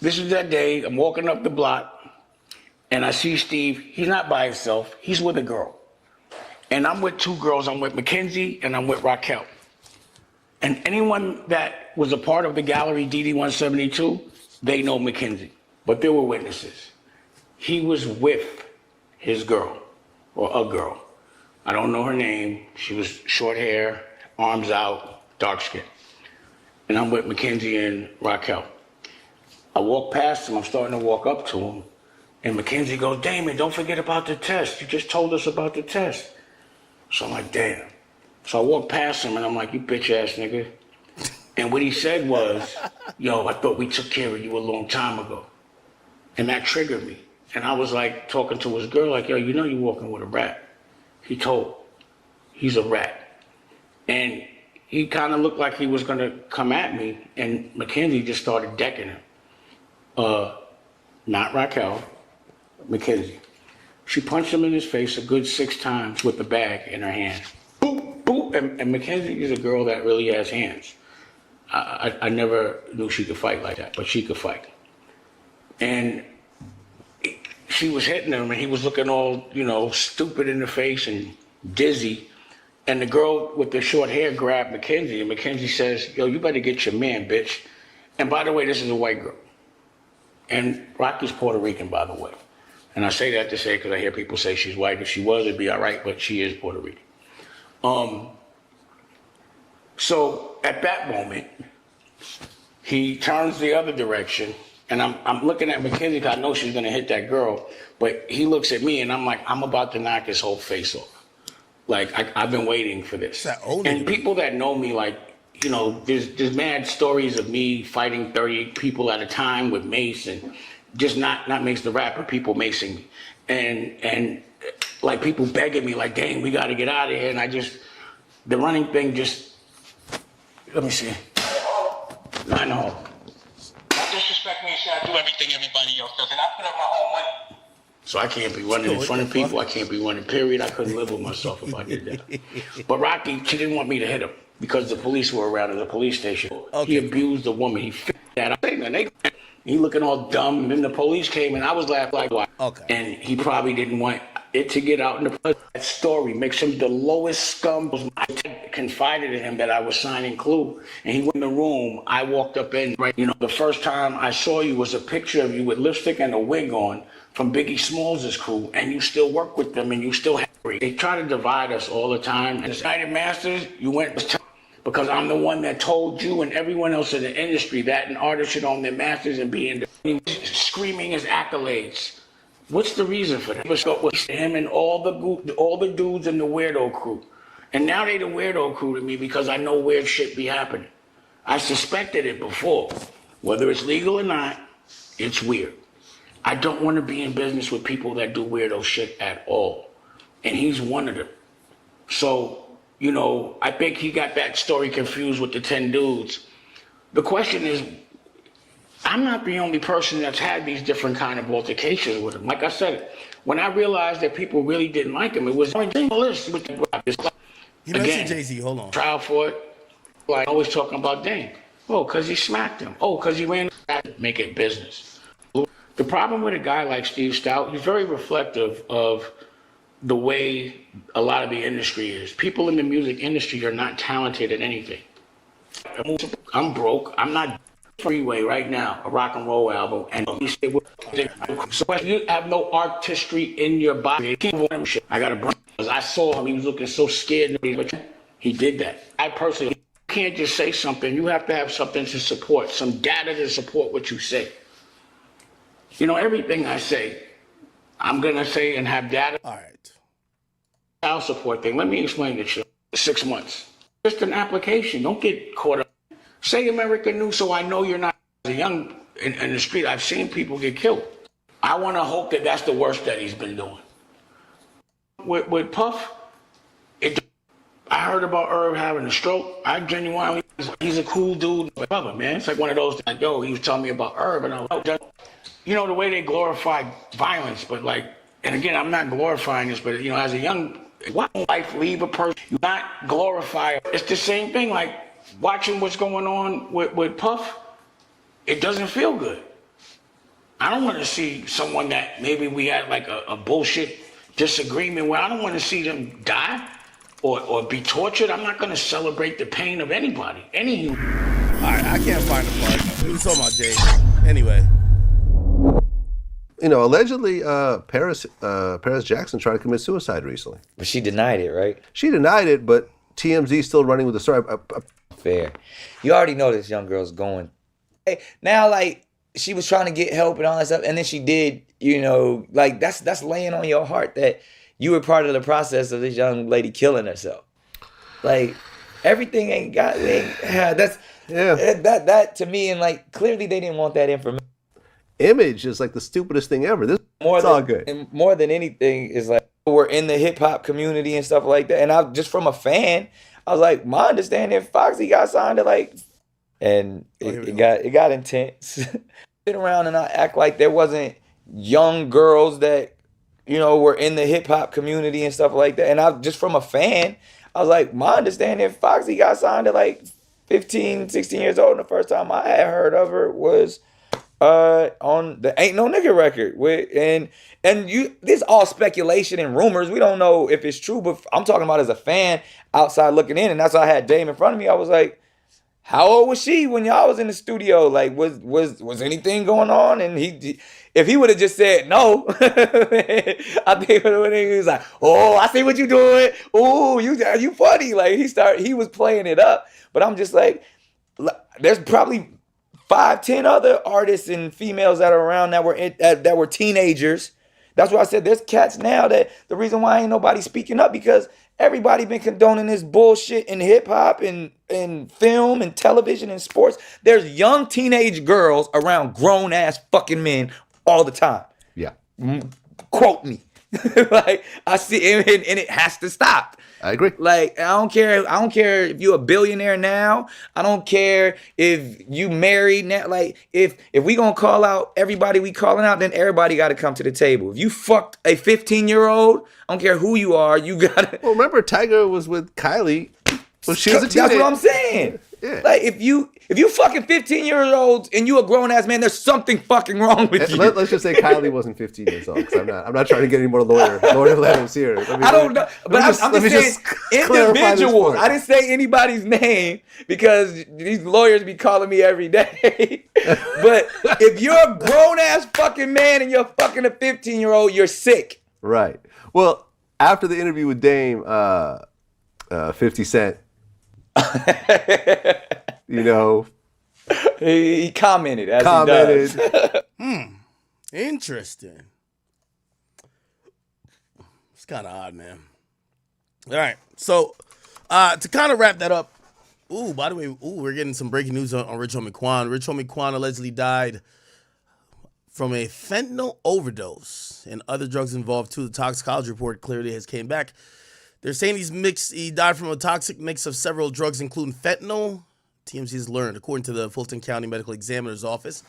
S10: this is that day. I'm walking up the block, and I see Steve. He's not by himself. He's with a girl. And I'm with two girls. I'm with Mackenzie, and I'm with Raquel. And anyone that was a part of the gallery DD 172, they know Mackenzie. But there were witnesses. He was with his girl, or a girl. I don't know her name. She was short hair, arms out, dark skin. And I'm with Mackenzie and Raquel. I walk past him. I'm starting to walk up to him. And Mackenzie goes, "Damon, don't forget about the test. You just told us about the test." So I'm like, damn. So I walked past him, and I'm like, "You bitch ass nigga." And what he said was, "Yo, I thought we took care of you a long time ago." And that triggered me. And I was like talking to his girl, like, "Yo, you know you're walking with a rat." He told, "He's a rat." And he kind of looked like he was going to come at me, and Mackenzie just started decking him. Not Raquel, Mackenzie. She punched him in his face a good 6 times with the bag in her hand. Boop, boop. And Mackenzie is a girl that really has hands. I never knew she could fight like that, but she could fight. And she was hitting him, and he was looking all, stupid in the face and dizzy. And the girl with the short hair grabbed Mackenzie, and Mackenzie says, "Yo, you better get your man, bitch." And by the way, this is a white girl. And Rocky's Puerto Rican, by the way. And I say that to say, because I hear people say she's white. If she was, it'd be all right, but she is Puerto Rican. So at that moment, he turns the other direction, and I'm looking at Mackenzie because I know she's gonna hit that girl, but he looks at me, and I'm like, I'm about to knock his whole face off. Like, I've been waiting for this. And people that know me, like, there's mad stories of me fighting 30 people at a time with mace, and just not Mace the rapper, people macing me. And like people begging me, like, dang, we gotta get out of here. And the running thing just, let me see. 9 hole. Don't disrespect me and say I do everything everybody else does, and I put up my own money. So I can't be running in front of people. I can't be running, period. I couldn't live with myself if I did that. But Rocky, she didn't want me to hit him because the police were around at the police station. Okay. He abused the woman. He fit that. He looking all dumb. And then the police came, and I was laughing like, why? Okay. And he probably didn't want it to get out in the press. That story makes him the lowest scum. I confided in him that I was signing Clue, and he went in the room. I walked up in, right, the first time I saw you was a picture of you with lipstick and a wig on from Biggie Smalls' crew, and you still work with them, and you still have. They try to divide us all the time. And United Masters, you went because I'm the one that told you and everyone else in the industry that an artist should own their masters and be screaming his accolades. What's the reason for that? It was him and all the dudes in the weirdo crew. And now they the weirdo crew to me because I know weird shit be happening. I suspected it before. Whether it's legal or not, it's weird. I don't want to be in business with people that do weirdo shit at all. And he's one of them. So, I think he got that story confused with the 10 dudes. The question is, I'm not the only person that's had these different kind of altercations with him. Like I said, when I realized that people really didn't like him, it was
S1: He mentioned Jay-Z, hold on.
S10: Trial for it. Like always talking about Dame. Oh, because he smacked him. Oh, because he ran make it business. The problem with a guy like Steve Stout, he's very reflective of the way a lot of the industry is. People in the music industry are not talented at anything. I'm broke. I'm not Freeway right now, a rock and roll album, and so you have no artistry in your body. I got a brother. I saw him. He was looking so scared. He did that. I personally can't just say something. You have to have something to support, some data to support what you say. Everything I say, I'm gonna say and have data.
S1: All right.
S10: Child support thing. Let me explain it to you. 6 months. Just an application. Don't get caught up. Say America knew, so I know you're not a young in the street. I've seen people get killed. I want to hope that that's the worst that he's been doing. With Puff, I heard about Herb having a stroke. I genuinely, he's a cool dude. Brother, man. It's like one of those, like, yo, he was telling me about Herb, and I was like, the way they glorify violence, but like, and again, I'm not glorifying this, but as a young, why life leave a person? You not glorify. It's the same thing, like, watching what's going on with Puff, it doesn't feel good. I don't want to see someone that maybe we had like a bullshit disagreement where I don't want to see them die or be tortured. I'm not going to celebrate the pain of anybody, any human.
S1: All right, I can't find the part. We were talking about Jay. Anyway.
S21: Allegedly, Paris Jackson tried to commit suicide recently.
S22: But she denied it, right?
S21: She denied it, but TMZ still running with the story.
S22: Fair. You already know this young girl's going. Hey, now, like, she was trying to get help and all that stuff, and then she did, like, that's laying on your heart that you were part of the process of this young lady killing herself. Like, everything ain't got, that to me, and like, clearly they didn't want that information.
S21: Image is like the stupidest thing ever. It's all good.
S22: And more than anything is like, we're in the hip hop community and stuff like that. And just from a fan, I was like, my understanding, Foxy got signed to like, and it got intense. Sit around and I act like there wasn't young girls that, were in the hip hop community and stuff like that. And I just from a fan, I was like, my understanding, Foxy got signed to like 15, 16 years old. And the first time I had heard of her was on the Ain't No Nigga record this all speculation and rumors. We don't know if it's true, but I'm talking about as a fan outside looking in, and that's why I had Dame in front of me. I was like, how old was she when y'all was in the studio? Like, was anything going on? And if he would have just said no, I think when he was like, oh, I see what you doing. Oh, you funny. Like he was playing it up. But I'm just like, there's probably 5-10 other artists and females that are around that were teenagers. That's why I said there's cats now that the reason why ain't nobody speaking up because everybody been condoning this bullshit in hip hop and film and television and sports. There's young teenage girls around grown ass fucking men all the time.
S21: Yeah.
S22: Quote me. Like I see and it has to stop.
S21: I agree.
S22: Like I don't care if you're a billionaire now. I don't care if you married now. Like if we gonna call out everybody we calling out, then everybody got to come to the table. If you fucked a 15-year-old, I don't care who you are, you gotta.
S21: Well, remember Tiger was with Kylie when she was a teenager.
S22: That's what I'm saying.
S21: Yeah.
S22: Like if you fucking 15-year-olds and you a grown ass man, there's something fucking wrong with you.
S21: Let's just say Kylie wasn't 15 years old. Because I'm not trying to get any more lawyer letters here.
S22: I don't know, but I'm just saying individuals. I didn't say anybody's name because these lawyers be calling me every day. But if you're a grown ass fucking man and you're fucking a 15-year-old, you're sick.
S21: Right. Well, after the interview with Dame, 50 Cent.
S22: He commented as he does.
S1: Interesting. It's kind of odd, man. All right, so to kind of wrap that up. By the way, we're getting some breaking news on Rich Homie Quan. Rich Homie Quan allegedly died from a fentanyl overdose and other drugs involved too. The toxicology report clearly has came back. They're saying he died from a toxic mix of several drugs, including fentanyl. TMZ has learned, according to the Fulton County Medical Examiner's Office.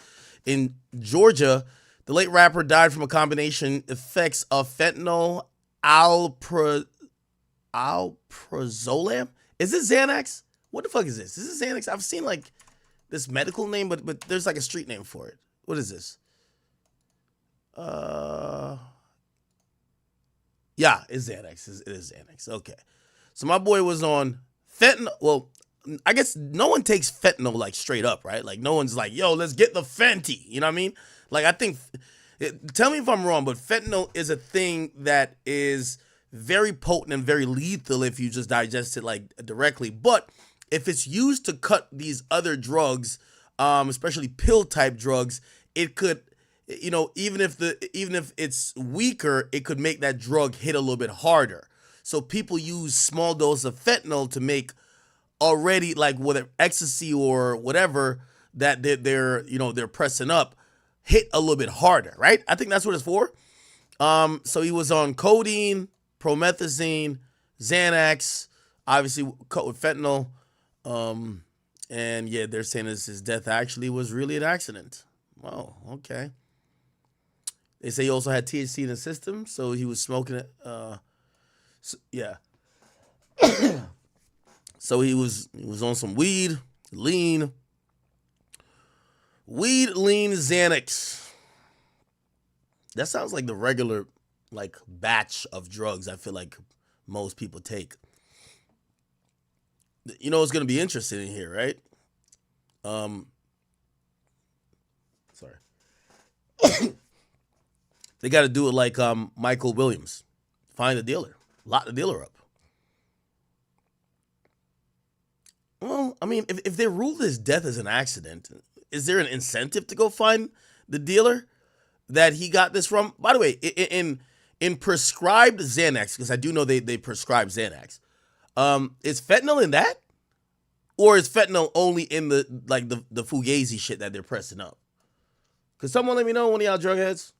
S1: In Georgia, the late rapper died from a combination effects of fentanyl, alprazolam. Is this Xanax? What the fuck is this? Is this Xanax? I've seen like this medical name, but there's like a street name for it. What is this? Yeah, it's Xanax. It is Xanax. Okay. So my boy was on fentanyl. Well, I guess no one takes fentanyl like straight up, right? Like no one's like, yo, let's get the Fenty. You know what I mean? Like I think, tell me if I'm wrong, but fentanyl is a thing that is very potent and very lethal if you just digest it like directly. But if it's used to cut these other drugs, especially pill type drugs, it could, even if it's weaker, it could make that drug hit a little bit harder. So people use small doses of fentanyl to make already like whether ecstasy or whatever that they're pressing up hit a little bit harder, right? I think that's what it's for. So he was on codeine, promethazine, Xanax, obviously cut with fentanyl. And yeah, they're saying his death actually was really an accident. Oh, okay. They say he also had THC in the system, so he was smoking it. Yeah. So he was on some weed, lean Xanax. That sounds like the regular like batch of drugs I feel like most people take. It's gonna be interesting in here, right? Sorry. They got to do it like Michael Williams. Find the dealer. Lock the dealer up. Well, I mean, if they rule his death as an accident, is there an incentive to go find the dealer that he got this from? By the way, in prescribed Xanax, because I do know they prescribe Xanax, is fentanyl in that? Or is fentanyl only in the fugazi shit that they're pressing up? Could someone let me know, one of y'all drug heads?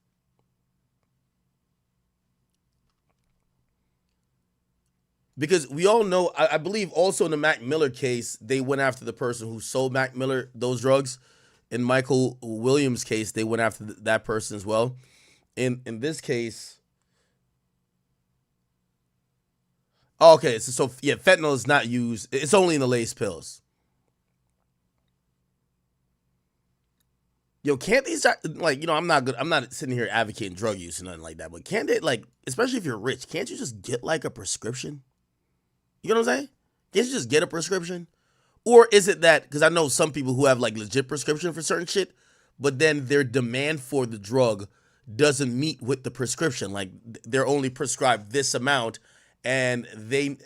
S1: Because we all know, I believe also in the Mac Miller case, they went after the person who sold Mac Miller those drugs. In Michael Williams' case, they went after that person as well. In this case, okay, so yeah, fentanyl is not used. It's only in the laced pills. Yo, can't these, like, I'm not sitting here advocating drug use or nothing like that, but can't they, like, especially if you're rich, can't you just get like a prescription? You know what I'm saying? Can't you just get a prescription? Or is it that, because I know some people who have like legit prescription for certain shit, but then their demand for the drug doesn't meet with the prescription. Like they're only prescribed this amount and they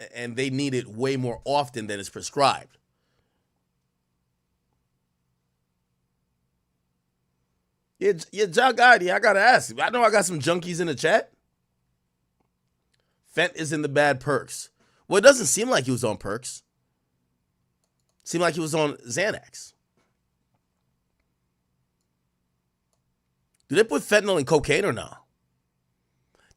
S1: need it way more often than is prescribed. Yeah, John Gotti, I gotta ask. I know I got some junkies in the chat. Fent is in the bad perks. Well, it doesn't seem like he was on perks. Seemed like he was on Xanax. Do they put fentanyl in cocaine or no?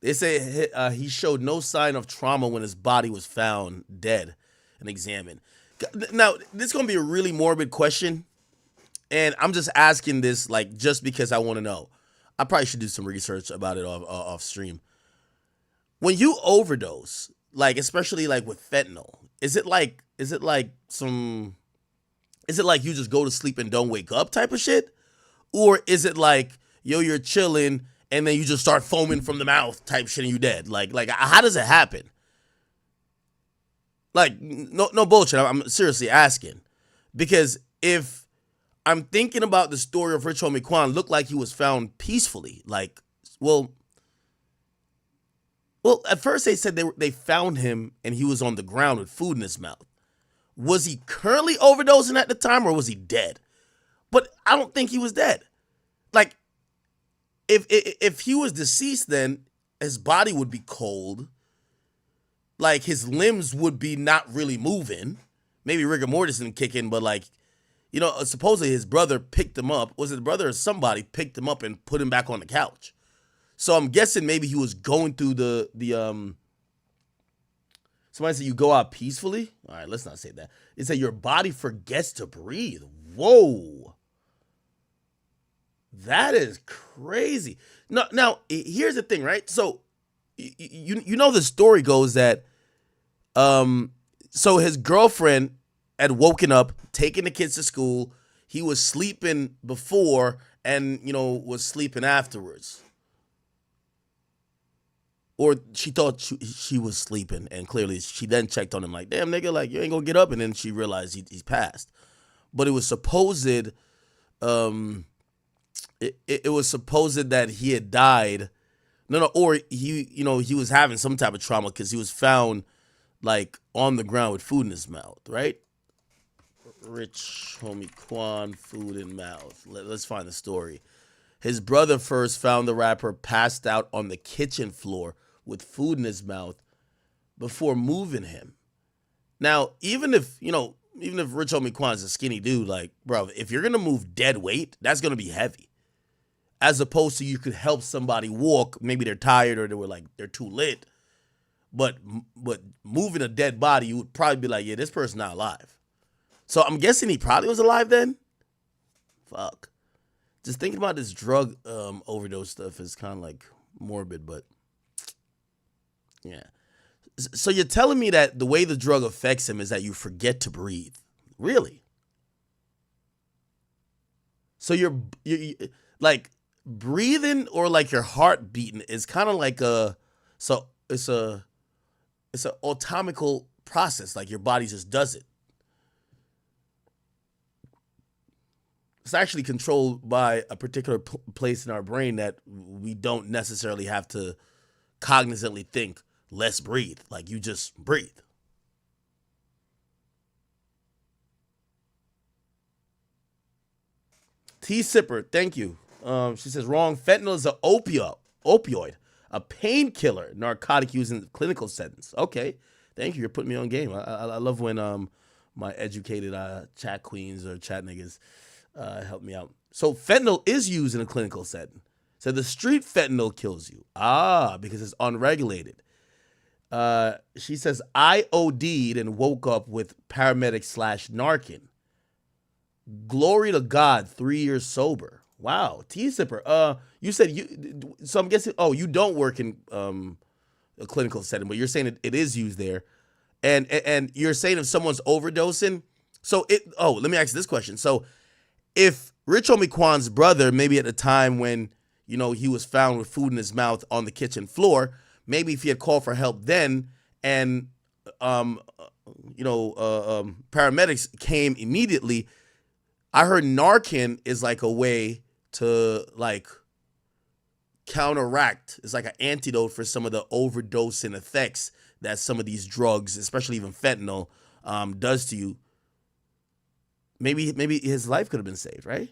S1: They say he showed no sign of trauma when his body was found dead and examined. Now, this is going to be a really morbid question, and I'm just asking this like just because I want to know. I probably should do some research about it off stream. When you overdose, like especially like with fentanyl, is it like you just go to sleep and don't wake up type of shit? Or is it like, yo, you're chilling and then you just start foaming from the mouth type shit and you dead? Like how does it happen? Like, no bullshit. I'm seriously asking. Because if I'm thinking about the story of Rich Homie Quan, looked like he was found peacefully. Like, well, at first they said they found him and he was on the ground with food in his mouth. Was he currently overdosing at the time or was he dead? But I don't think he was dead. Like, if he was deceased, then his body would be cold. Like, his limbs would be not really moving. Maybe rigor mortis didn't kick in, but like, supposedly his brother picked him up. Was it the brother or somebody picked him up and put him back on the couch? So I'm guessing maybe he was going through the somebody said you go out peacefully. All right, let's not say that. It said your body forgets to breathe. Whoa. That is crazy. Now here's the thing, right? So you know the story goes that so his girlfriend had woken up, taken the kids to school. He was sleeping before and was sleeping afterwards. Or she thought she was sleeping, and clearly she then checked on him like, damn, nigga, like, you ain't gonna get up, and then she realized he's passed. But it was supposed, it was supposed that he had died. Or he was having some type of trauma because he was found, like, on the ground with food in his mouth, right? Rich Homie Quan, food in mouth. Let's find the story. His brother first found the rapper passed out on the kitchen floor with food in his mouth before moving him. Now, even if Rich Homie Quan is a skinny dude, like, bro, if you're going to move dead weight, that's going to be heavy. As opposed to you could help somebody walk. Maybe they're tired or they're too lit. But moving a dead body, you would probably be like, yeah, this person's not alive. So I'm guessing he probably was alive then? Fuck. Just thinking about this drug overdose stuff is kind of like morbid, but yeah. So you're telling me that the way the drug affects him is that you forget to breathe? Really? So you're like breathing or like your heart beating is kind of like it's an autonomical process. Like your body just does it. It's actually controlled by a particular place in our brain that we don't necessarily have to cognizantly think, let's breathe. Like, you just breathe. T Sipper, thank you. She says, wrong. Fentanyl is an opioid, a painkiller, narcotic used in clinical settings. Okay, thank you. You're putting me on game. I love when my educated chat queens or chat niggas help me out. So fentanyl is used in a clinical setting. So the street fentanyl kills you. Because it's unregulated. She says, I OD'd and woke up with paramedic / Narcan. Glory to God, 3 years sober. Wow. T-Sipper, you said so I'm guessing, you don't work in a clinical setting, but you're saying it is used there. And you're saying if someone's overdosing, let me ask you this question. So if Rich Homie Quan's brother, maybe at the time when, he was found with food in his mouth on the kitchen floor, maybe if he had called for help then and, paramedics came immediately, I heard Narcan is like a way to like counteract. It's like an antidote for some of the overdosing effects that some of these drugs, especially even fentanyl, does to you. Maybe his life could have been saved, right?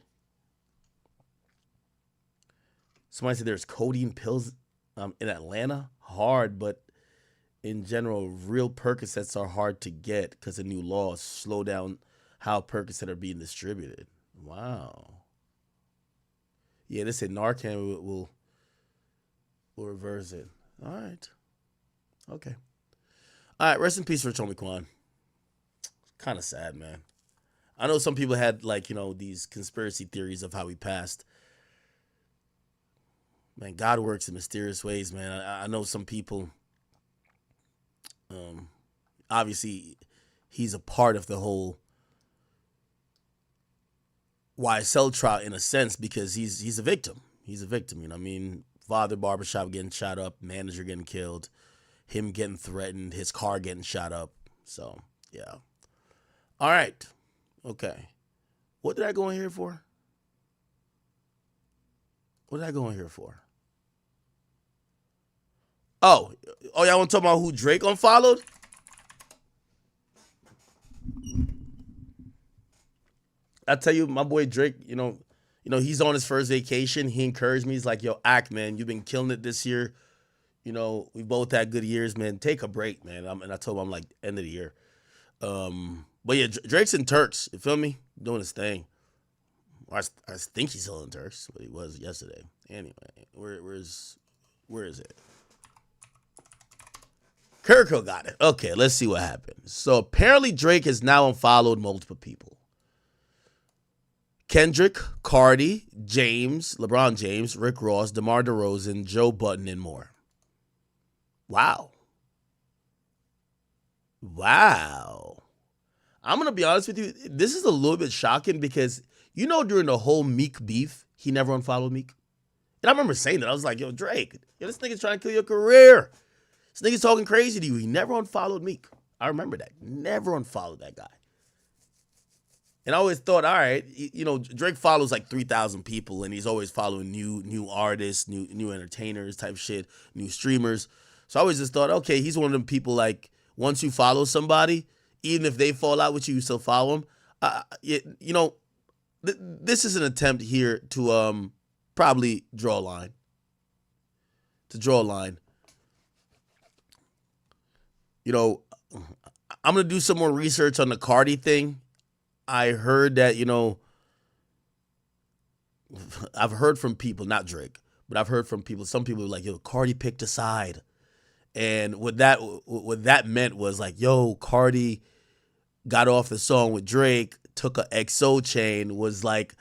S1: Somebody said there's codeine pills in Atlanta. Hard, but in general, real Percocets are hard to get because of new laws slow down how Percocet are being distributed. Wow. Yeah, they said Narcan will reverse it. All right. Okay. All right, rest in peace, Rich Homie Quan. Kind of sad, man. I know some people had these conspiracy theories of how he passed. Man, God works in mysterious ways, man. I know some people, obviously, he's a part of the whole YSL trial in a sense because he's a victim. He's a victim, you know what I mean? Father barbershop getting shot up, manager getting killed, him getting threatened, his car getting shot up. So, yeah. All right. Okay. What did I go in here for? What did I go in here for? Oh, y'all want to talk about who Drake unfollowed? I tell you, my boy Drake, he's on his first vacation. He encouraged me. He's like, yo, act, man. You've been killing it this year. We both had good years, man. Take a break, man. And I told him I'm like, end of the year. But yeah, Drake's in Turks. You feel me? Doing his thing. I think he's still in Turks, but he was yesterday. Anyway, where is it? Kirko got it. Okay, let's see what happened. So apparently Drake has now unfollowed multiple people. Kendrick, Cardi, James, LeBron James, Rick Ross, DeMar DeRozan, Joe Budden, and more. Wow. I'm going to be honest with you. This is a little bit shocking because, during the whole Meek beef, he never unfollowed Meek. And I remember saying that. I was like, yo, Drake, this nigga's trying to kill your career. This nigga's talking crazy to you. He never unfollowed Meek. I remember that. Never unfollowed that guy. And I always thought, all right, Drake follows like 3,000 people, and he's always following new artists, new entertainers type shit, new streamers. So I always just thought, okay, he's one of them people like once you follow somebody, even if they fall out with you, you still follow them. This is an attempt here to probably draw a line. I'm going to do some more research on the Cardi thing. I heard that, I've heard from people, not Drake, but I've heard from people, some people were like, yo, Cardi picked a side. And what that meant was like, yo, Cardi got off the song with Drake, took a XO chain, was like,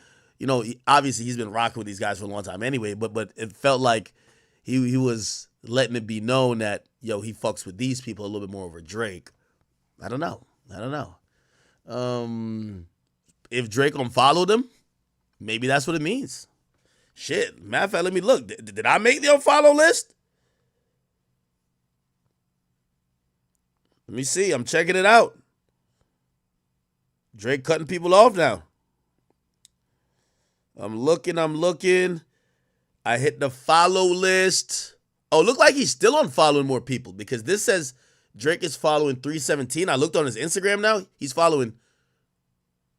S1: obviously he's been rocking with these guys for a long time anyway, but it felt like he was letting it be known that, yo, he fucks with these people a little bit more over Drake. I don't know. If Drake unfollowed him, maybe that's what it means. Shit, matter of fact, let me look. Did I make the unfollow list? Let me see. I'm checking it out. Drake cutting people off now. I'm looking. I hit the follow list. Oh, look like he's still unfollowing more people because this says Drake is following 317. I looked on his Instagram now. He's following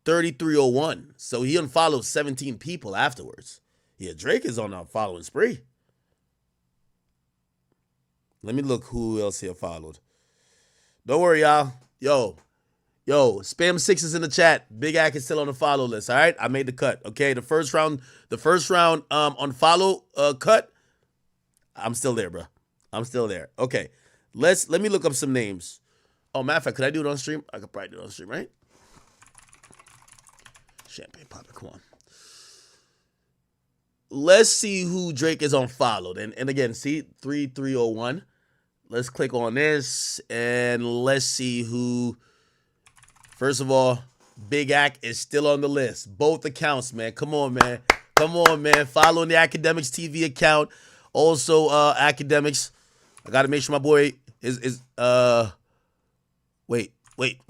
S1: 3301. So he unfollowed 17 people afterwards. Yeah, Drake is on a following spree. Let me look who else he followed. Don't worry, y'all. Yo, spam sixes in the chat. Big Ack is still on the follow list. All right, I made the cut. Okay, the first round on follow cut. I'm still there, bro. I'm still there. Okay, Let me look up some names. Oh, matter of fact, could I do it on stream? I could probably do it on stream, right? Champagne popper, come on. Let's see who Drake is unfollowed. And again, see 3301. Let's click on this and let's see who. First of all, Big Act is still on the list. Both accounts, man. Come on, man. Come on, man. Following the Academics TV account. Also, Academics. I gotta make sure my boy is wait.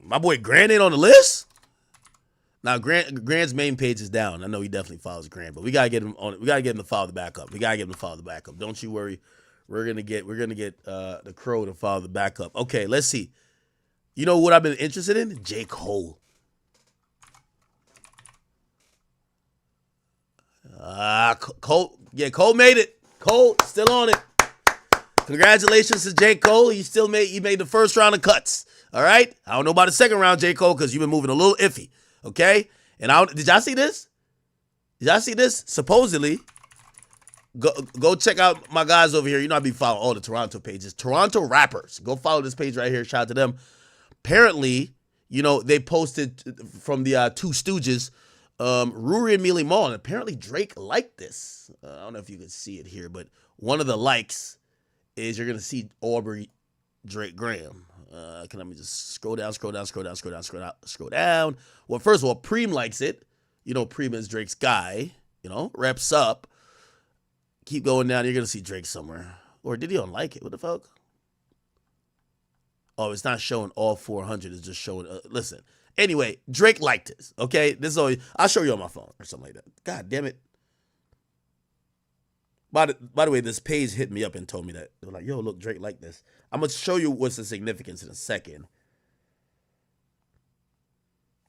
S1: My boy Grant ain't on the list? Now Grant's main page is down. I know he definitely follows Grant, but we gotta get him on. We gotta get him to follow the backup. Don't you worry. We're gonna get the Crow to follow the backup. Okay, let's see. You know what I've been interested in? J. Cole. Cole. Yeah, Cole made it. Cole still on it. Congratulations to J. Cole. He made the first round of cuts. All right. I don't know about the second round, J. Cole, because you've been moving a little iffy. Okay. And did y'all see this? Supposedly, go check out my guys over here. You know I be following all the Toronto pages. Toronto rappers. Go follow this page right here. Shout out to them. Apparently, they posted from the Two Stooges, Ruri and Mealy Mall, and apparently Drake liked this. I don't know if you can see it here, but one of the likes is you're gonna see Aubrey Drake Graham. Let me just scroll down. Well, first of all, Preem likes it. Preem is Drake's guy. Reps up. Keep going down. You're gonna see Drake somewhere, or did he unlike it? What the fuck? Oh, it's not showing all 400. It's just showing. Listen. Anyway, Drake liked this. Okay, this is always. I'll show you on my phone or something like that. God damn it. By the way, this page hit me up and told me that. They were like, yo, look, Drake liked this. I'm going to show you what's the significance in a second.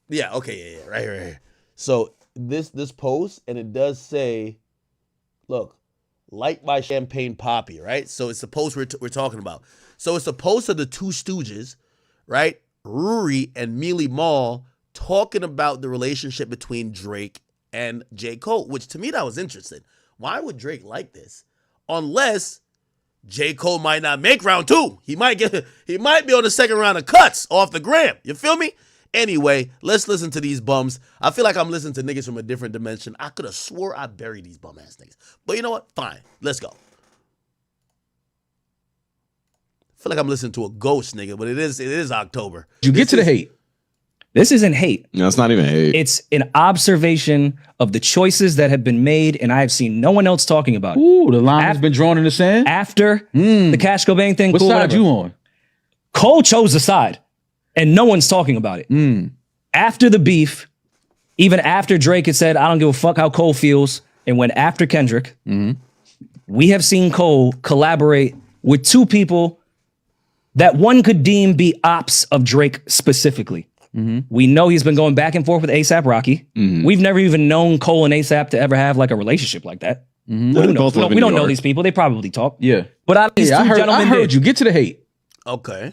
S1: Yeah, okay, yeah, right here. So this post, and it does say, look, liked by Champagne Poppy, right? So it's the post we're talking about. So it's a post of the Two Stooges, right? Ruri and Mealy Mall talking about the relationship between Drake and J. Cole, which to me that was interesting. Why would Drake like this? Unless J. Cole might not make round 2. He might be on the second round of cuts off the gram. You feel me? Anyway, let's listen to these bums. I feel like I'm listening to niggas from a different dimension. I could have swore I buried these bum ass niggas. But you know what? Fine. Let's go. I feel like I'm listening to a ghost nigga, but it is October.
S3: You get to the hate.
S7: This isn't hate.
S3: No, it's not even hate.
S7: It's an observation of the choices that have been made, and I have seen no one else talking about it.
S3: Ooh, the line has been drawn in the sand?
S7: After the Cash Cobain thing.
S3: What side you on?
S7: Cole chose the side, and no one's talking about it. After the beef, even after Drake had said, I don't give a fuck how Cole feels, and went after Kendrick, we have seen Cole collaborate with two people that one could deem be ops of Drake specifically. We know he's been going back and forth with A$AP Rocky. We've never even known Cole and A$AP to ever have like a relationship like that. We don't know these people. They probably talk.
S3: Yeah.
S7: But I
S3: heard you. Get to the hate.
S1: Okay.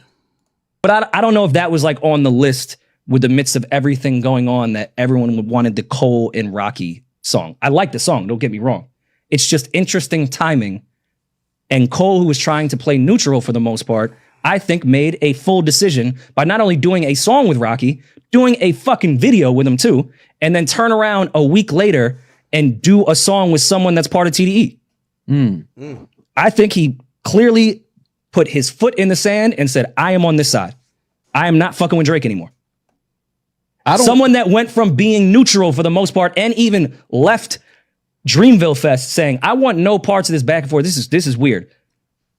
S7: But I don't know if that was like on the list with the midst of everything going on that everyone wanted the Cole and Rocky song. I like the song, don't get me wrong. It's just interesting timing. And Cole, who was trying to play neutral for the most part, I think made a full decision by not only doing a song with Rocky, doing a fucking video with him too, and then turn around a week later and do a song with someone that's part of TDE. I think he clearly put his foot in the sand and said, I am on this side. I am not fucking with Drake anymore. Someone that went from being neutral for the most part and even left Dreamville Fest saying, I want no parts of this back and forth. This is weird.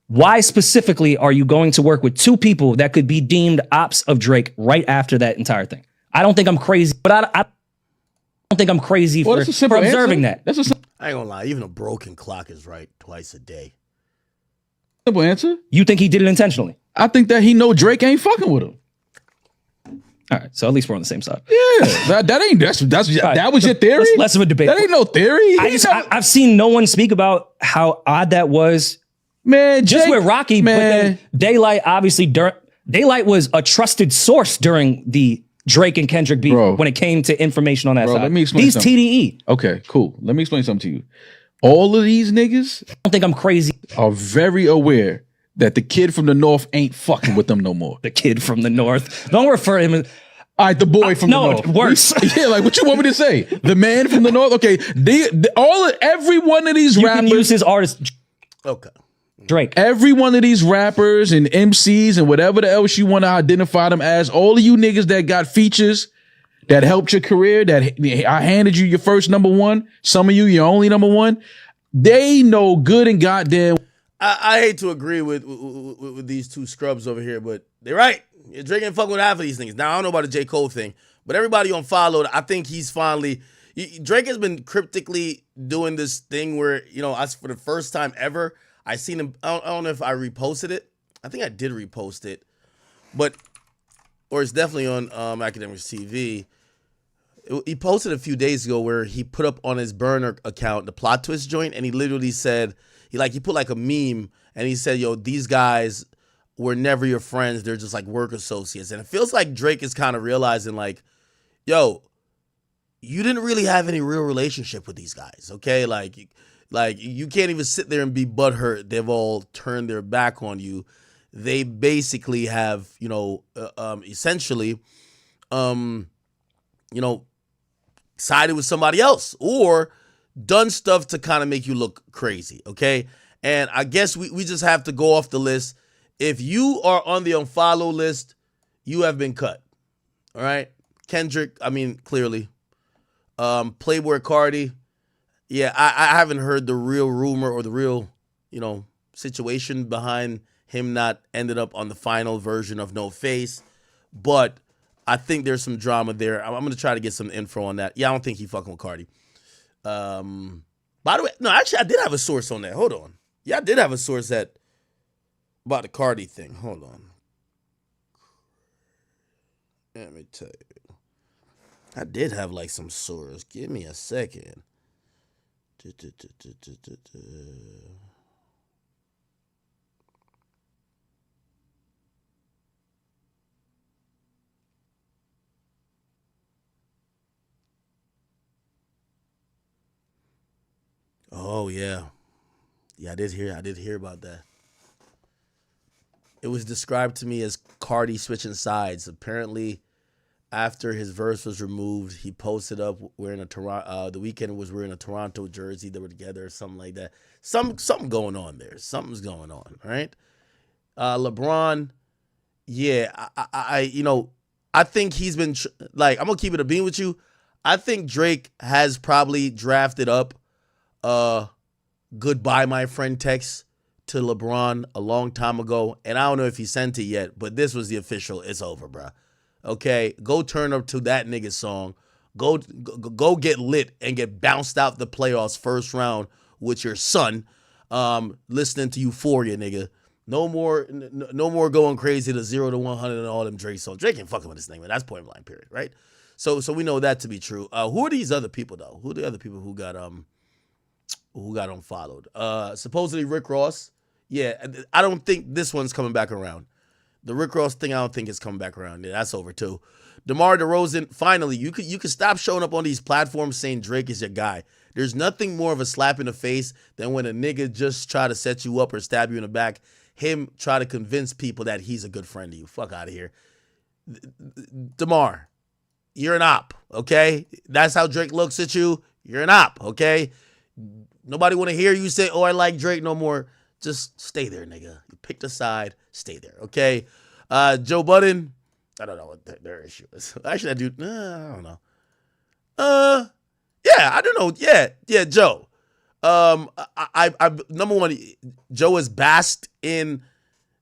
S7: Why specifically are you going to work with two people that could be deemed ops of Drake right after that entire thing? I don't think I'm crazy, but I don't think I'm crazy for observing that.
S1: I ain't gonna lie, even a broken clock is right twice a day.
S3: Simple answer.
S7: You think he did it intentionally?
S3: I think that he know Drake ain't fucking with him.
S7: All right, so at least we're on the same side.
S3: Yeah, that was your theory.
S7: Less of a debate.
S3: That ain't no theory.
S7: I've seen no one speak about how odd that was.
S3: Man,
S7: just with Rocky, man. But then Daylight obviously Daylight was a trusted source during the Drake and Kendrick beef when it came to information on that side.
S3: Let me explain something.
S7: TDE.
S3: Okay, cool. Let me explain something to you. All of these niggas,
S7: I don't think I'm crazy,
S3: are very aware that the kid from the north ain't fucking with them no more.
S7: The kid from the north. Don't refer to him as.
S3: All right, the boy from the north.
S7: No, worse.
S3: Yeah, like what you want me to say? The man from the north. Okay, every one of these
S7: You
S3: rappers
S7: can use his artist.
S1: Okay.
S7: Drake.
S3: Every one of these rappers and MCs and whatever the else you want to identify them as, all of you niggas that got features that helped your career, that I handed you your first number one, some of you your only number one, they know good and goddamn.
S1: I hate to agree with these two scrubs over here, but they're right. Drake ain't fucking with half of these things. Now, I don't know about the J. Cole thing, but everybody on Follow, I think he's finally... Drake has been cryptically doing this thing where, for the first time ever, I seen him. I don't know if I reposted it. I think I did repost it, or it's definitely on Academics TV. He posted a few days ago where he put up on his burner account the plot twist joint, and he literally said he put like a meme, and he said, "Yo, these guys were never your friends. They're just like work associates." And it feels like Drake is kind of realizing like, "Yo, you didn't really have any real relationship with these guys, okay? Like you can't even sit there and be butthurt. They've all turned their back on you. They basically have, essentially, sided with somebody else or done stuff to kind of make you look crazy, okay? And I guess we just have to go off the list. If you are on the unfollow list, you have been cut, all right? Kendrick, clearly. Playboy Cardi, yeah, I haven't heard the real rumor or the real, situation behind him not ended up on the final version of No Face, but I think there's some drama there. I'm going to try to get some info on that. Yeah, I don't think he fucking with Cardi. By the way, no, actually, I did have a source on that. Hold on. Yeah, I did have a source about the Cardi thing. Hold on. Let me tell you. I did have like some source. Give me a second. Oh yeah. Yeah, I did hear about that. It was described to me as Cardi switching sides. Apparently, after his verse was removed, he posted up wearing a Toronto. The Weeknd was wearing a Toronto jersey. They were together or something like that. Something going on there. Something's going on, right? LeBron, yeah, I think he's been I'm gonna keep it a bean with you. I think Drake has probably drafted up "Goodbye, My Friend" text to LeBron a long time ago, and I don't know if he sent it yet, but this was the official. It's over, bro. Okay, go turn up to that nigga song. Go get lit and get bounced out the playoffs first round with your son, listening to Euphoria, nigga. No more going crazy to 0 to 100 and all them Drake songs. Drake ain't fucking with this thing, man. That's point blank, period, right? So we know that to be true. Who are these other people though? Who are the other people who got unfollowed? Supposedly Rick Ross. Yeah, I don't think this one's coming back around. The Rick Ross thing, I don't think is coming back around. Yeah, that's over too. DeMar DeRozan, finally, you could stop showing up on these platforms saying Drake is your guy. There's nothing more of a slap in the face than when a nigga just try to set you up or stab you in the back. Him try to convince people that he's a good friend to you. Fuck out of here. DeMar, you're an op, okay? That's how Drake looks at you. You're an op, okay? Nobody want to hear you say, "Oh, I like Drake" no more. Just stay there, nigga. You picked a side, stay there, okay? Joe Budden, I don't know what their issue is. Actually, I do. I don't know. Yeah, I don't know. Yeah, Joe. I number one, Joe has basked in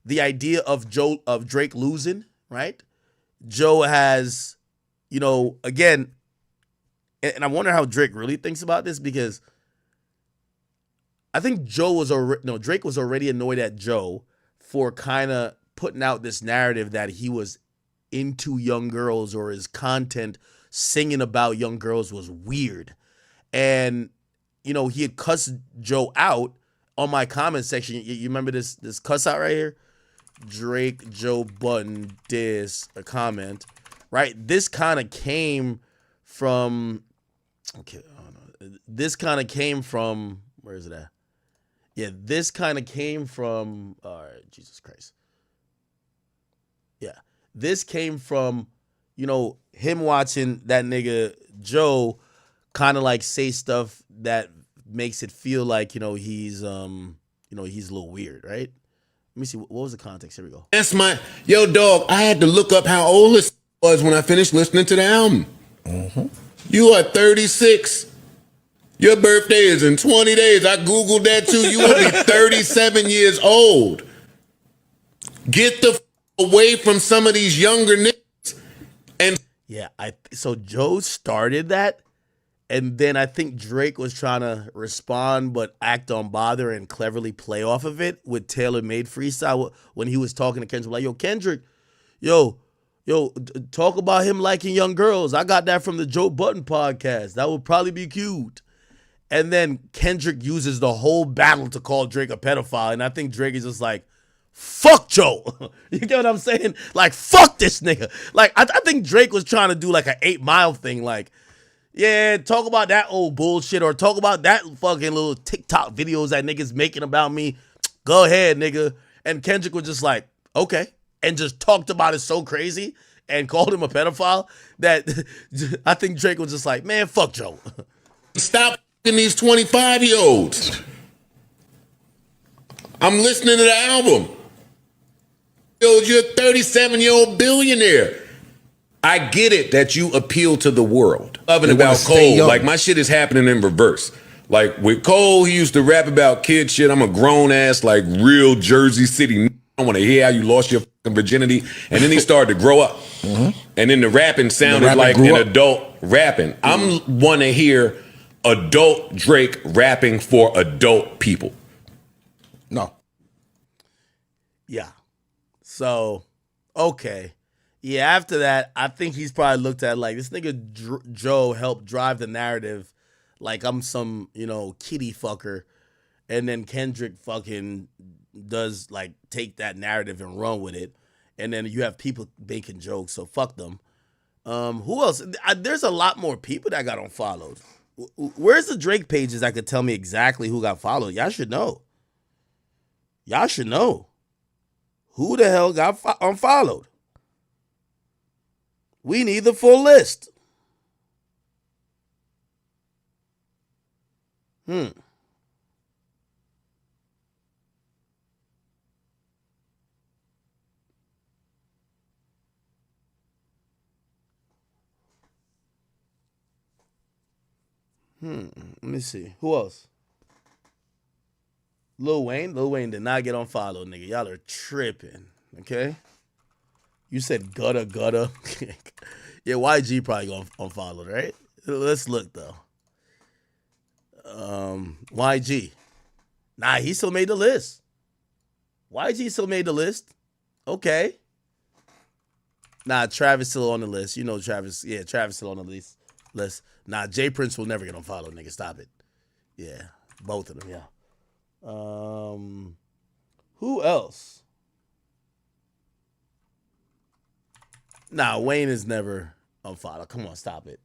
S1: the idea of Drake losing, right? Joe has, again, and I wonder how Drake really thinks about this because I think Drake was already annoyed at Joe for kind of putting out this narrative that he was into young girls or his content singing about young girls was weird. And, he had cussed Joe out on my comment section. You remember this cuss out right here? Drake, Joe Budden, a comment, right? This kind of came from, where is it at? Yeah, this kind of came from Jesus Christ. Yeah. This came from, him watching that nigga Joe kind of like say stuff that makes it feel like, he's he's a little weird, right? Let me see. What was the context? Here we go.
S8: That's yo, dog, I had to look up how old this was when I finished listening to the album. You are 36. Your birthday is in 20 days. I Googled that too. You will be 37 years old. Get the away from some of these younger niggas. And
S1: yeah, so Joe started that, and then I think Drake was trying to respond but act on bother and cleverly play off of it with tailor-made freestyle when he was talking to Kendrick. Like, yo, Kendrick, talk about him liking young girls. I got that from the Joe Budden podcast. That would probably be cute. And then Kendrick uses the whole battle to call Drake a pedophile. And I think Drake is just like, fuck Joe. You get what I'm saying? Like, fuck this nigga. Like, I think Drake was trying to do like an 8 Mile thing. Like, yeah, talk about that old bullshit or talk about that fucking little TikTok videos that niggas making about me. Go ahead, nigga. And Kendrick was just like, okay. And just talked about it so crazy and called him a pedophile that I think Drake was just like, man, fuck Joe.
S8: Stop these 25-year-olds. I'm listening to the album. Yo, you're a 37-year-old billionaire. I get it that you appeal to the world. Loving about Cole, like my shit is happening in reverse. Like with Cole, he used to rap about kid shit. I'm a grown ass, like real Jersey City. I want to hear how you lost your fucking virginity. And then he started to grow up. And then the rapping sounded like an adult rapping. I'm want to hear adult Drake rapping for adult people.
S12: No.
S1: Yeah. So, okay. Yeah, after that, I think he's probably looked at like, this nigga Joe helped drive the narrative like I'm some, kitty fucker. And then Kendrick fucking does like take that narrative and run with it. And then you have people making jokes, so fuck them. Who else? There's a lot more people that got unfollowed. Where's the Drake pages that could tell me exactly who got followed? Y'all should know. Y'all should know. Who the hell got unfollowed? We need the full list. Let me see. Who else? Lil Wayne? Lil Wayne did not get unfollowed, nigga. Y'all are tripping. Okay? You said gutter. Yeah, YG probably got unfollowed, right? Let's look, though. YG. Nah, he still made the list. YG still made the list. Okay. Nah, Travis still on the list. You know Travis. Yeah, Travis still on the list. Nah, Jay Prince will never get unfollowed, nigga. Stop it. Yeah, both of them, yeah. Who else? Nah, Wayne is never unfollowed. Come on, stop it.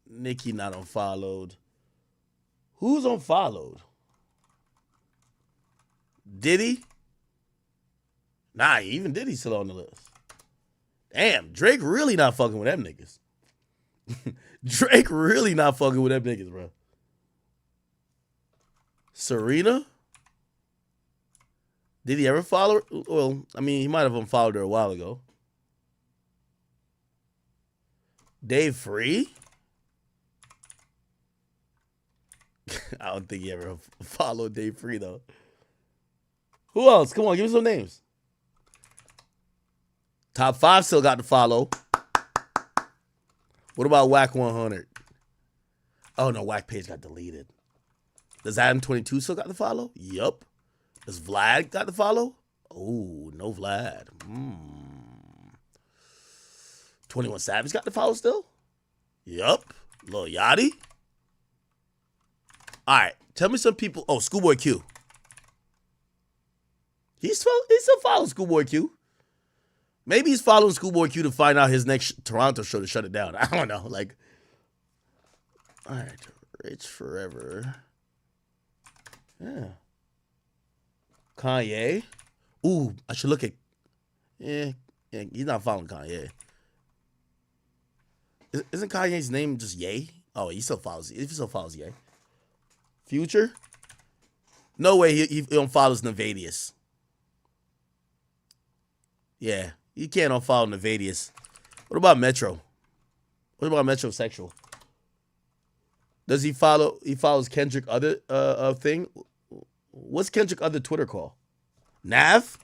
S1: Nicki not unfollowed. Who's unfollowed? Diddy? Nah, even Diddy's still on the list. Damn, Drake really not fucking with them niggas. Drake really not fucking with them niggas, bro. Serena? Did he ever follow her? Well, I mean, he might have unfollowed her a while ago. Dave Free? I don't think he ever followed Dave Free, though. Who else? Come on, give me some names. Top 5 still got to follow. What about Whack 100? Oh, no, Whack page got deleted. Does Adam 22 still got to follow? Yup. Does Vlad got to follow? Oh, no Vlad. 21 Savage got to follow still? Yup. Lil Yachty? All right, tell me some people. Oh, Schoolboy Q. He still follows Schoolboy Q. Maybe he's following Schoolboy Q to find out his next Toronto show to shut it down. I don't know. Like, all right, Rich Forever. Yeah. Kanye. Ooh, I should look at. Yeah, he's not following Kanye. Isn't Kanye's name just Ye? Oh, he still follows. He still follows Ye. Future? No way. He don't follow Nevadius. Yeah, you can't unfollow Nevadius. What about Metro? What about Metrosexual? Does he follow? He follows Kendrick other thing. What's Kendrick other Twitter call? Nav?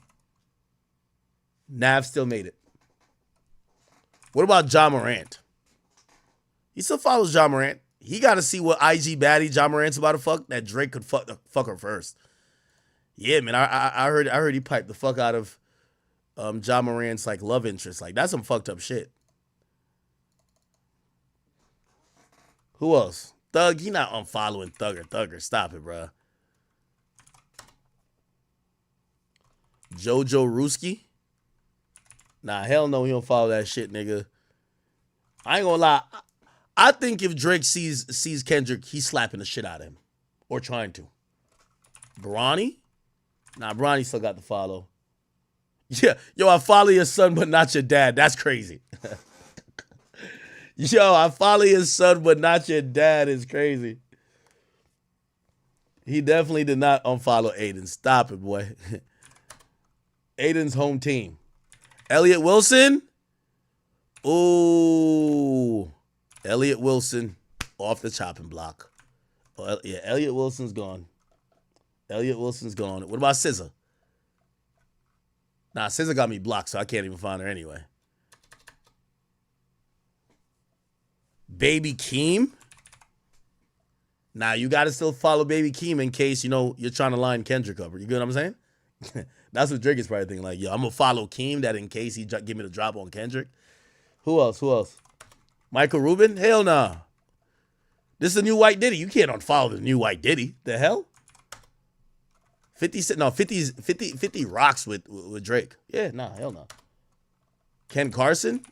S1: Nav still made it. What about Ja Morant? He still follows Ja Morant. He got to see what IG baddie Ja Morant's about to fuck. That Drake could fuck her first. Yeah, man. I heard he piped the fuck out of Ja Morant's like love interest. Like that's some fucked up shit. Who else? Thug. He not unfollowing Thugger. Stop it, bro. Jojo Ruski. Nah, hell no, he don't follow that shit, nigga. I ain't gonna lie. I think if Drake sees Kendrick, he's slapping the shit out of him. Or trying to. Bronny? Nah, Bronny still got the follow. Yeah, yo, I follow your son, but not your dad. That's crazy. Yo, I follow your son, but not your dad is crazy. He definitely did not unfollow Aiden. Stop it, boy. Aiden's home team. Elliot Wilson? Ooh. Elliot Wilson off the chopping block. Oh, yeah, Elliot Wilson's gone. Elliot Wilson's gone. What about SZA? Nah, SZA got me blocked, so I can't even find her anyway. Baby Keem? Nah, you got to still follow Baby Keem in case, you're trying to line Kendrick up. You get what I'm saying? That's what Drake is probably thinking. Like, yo, I'm going to follow Keem that in case he give me the drop on Kendrick. Who else? Michael Rubin? Hell nah. This is the new White Diddy. You can't unfollow the new White Diddy. The hell? 50 rocks with Drake. Yeah, nah, hell no. Ken Carson?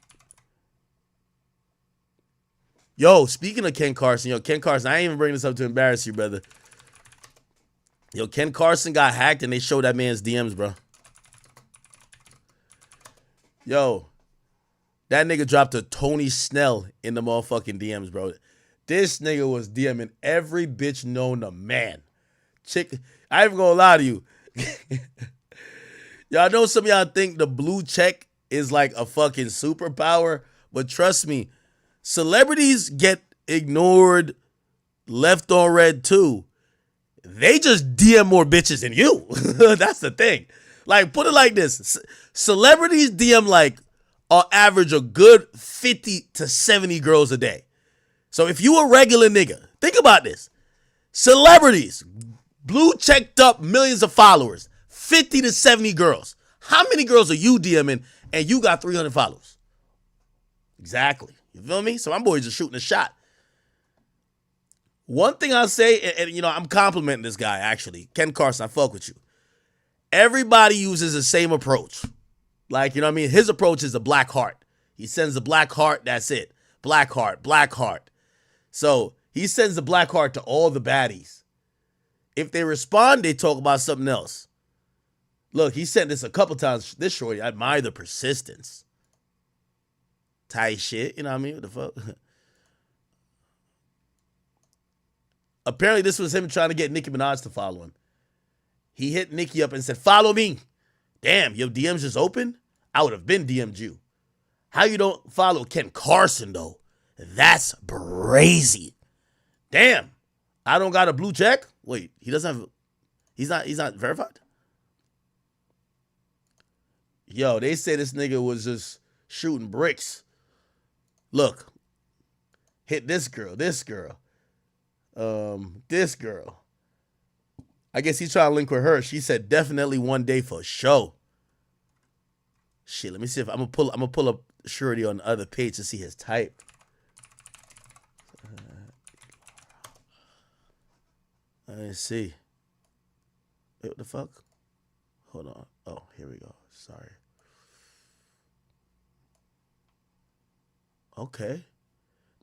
S1: Yo, speaking of Ken Carson, I ain't even bringing this up to embarrass you, brother. Yo, Ken Carson got hacked and they showed that man's DMs, bro. Yo, that nigga dropped a Tony Snell in the motherfucking DMs, bro. This nigga was DMing every bitch known to man. Chick, I ain't even gonna lie to you. Y'all know some of y'all think the blue check is like a fucking superpower, but trust me, celebrities get ignored, left on red too. They just DM more bitches than you. That's the thing. Like, put it like this. Celebrities DM like on average a good 50 to 70 girls a day. So if you a regular nigga, think about this. Celebrities, blue checked up, millions of followers, 50 to 70 girls. How many girls are you DMing and you got 300 followers? Exactly. You feel me? So my boys are shooting a shot. One thing I'll say, and I'm complimenting this guy actually, Ken Carson, I fuck with you. Everybody uses the same approach. Like, you know what I mean? His approach is a black heart. He sends the black heart, that's it. Black heart. So he sends the black heart to all the baddies. If they respond, they talk about something else. Look, he sent this a couple times. This shorty, I admire the persistence. Tight shit, you know what I mean? What the fuck? Apparently, this was him trying to get Nicki Minaj to follow him. He hit Nicki up and said, follow me. Damn, your DMs just open? I would have been DM'd you. How you don't follow Ken Carson, though? That's brazy. Damn, I don't got a blue check? Wait, he doesn't have, he's not verified? Yo, they say this nigga was just shooting bricks. Look, hit this girl. This girl. I guess he's trying to link with her. She said definitely one day for show. Shit, let me see if I'm gonna pull up Shorty on the other page to see his type. Let's see. Wait, what the fuck? Hold on. Oh, here we go. Sorry. Okay.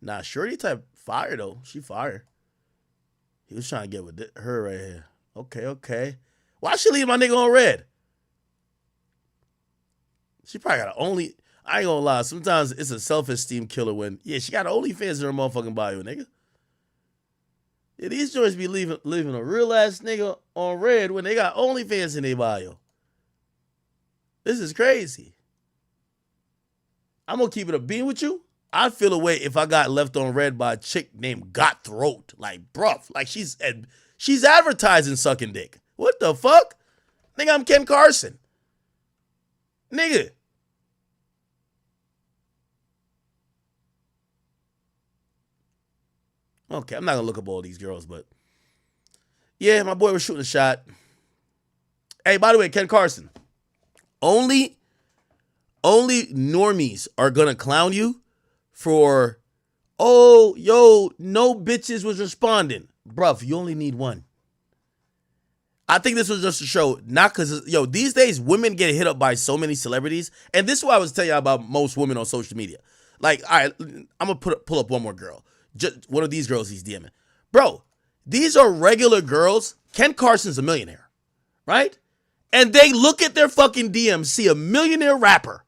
S1: Nah, Shorty type fire though. She fire. He was trying to get with her right here. Okay. Why she leave my nigga on red? She probably got only. I ain't gonna lie. Sometimes it's a self-esteem killer when she got OnlyFans in her motherfucking bio, nigga. Yeah, these joints be leaving a real ass nigga on red when they got OnlyFans in their bio. This is crazy. I'm gonna keep it a bean with you. I'd feel a way if I got left on red by a chick named Got Throat. Like, bruv, like she's advertising sucking dick. What the fuck? Nigga, I'm Ken Carson. Nigga. Okay, I'm not gonna look up all these girls, but yeah, my boy was shooting a shot. Hey, by the way, Ken Carson, only normies are gonna clown you for, oh, yo, no bitches was responding. Bruv, you only need one. I think this was just a show, not because, these days women get hit up by so many celebrities, and this is what I was telling you about most women on social media. Like, all right, I'm gonna pull up one more girl. Just one of these girls he's DMing. Bro, these are regular girls. Ken Carson's a millionaire, right? And they look at their fucking DMs, see a millionaire rapper,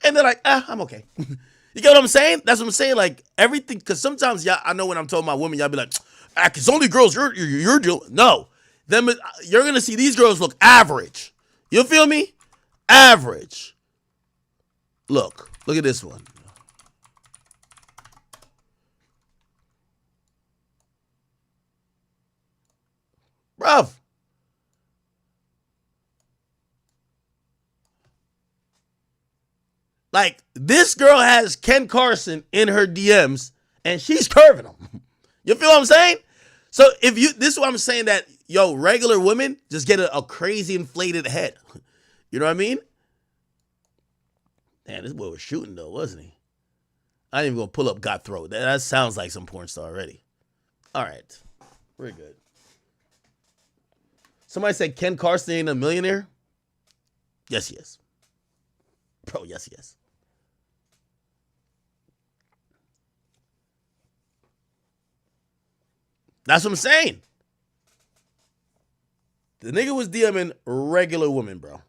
S1: and they're like, I'm okay. You get what I'm saying? That's what I'm saying. Like, everything, because sometimes, I know when I'm talking about women, y'all be like, it's only girls you're dealing. No. You're going to see these girls look average. You feel me? Average. Look at this one. Bruv. Like, this girl has Ken Carson in her DMs, and she's curving them. You feel what I'm saying? So this is what I'm saying, that, regular women just get a crazy inflated head. You know what I mean? Man, this boy was shooting though, wasn't he? I ain't even gonna pull up Got Throat. That sounds like some porn star already. All right, we're good. Somebody said Ken Carson ain't a millionaire. Yes, he is. Bro, yes, he is. That's what I'm saying. The nigga was DMing regular women, bro.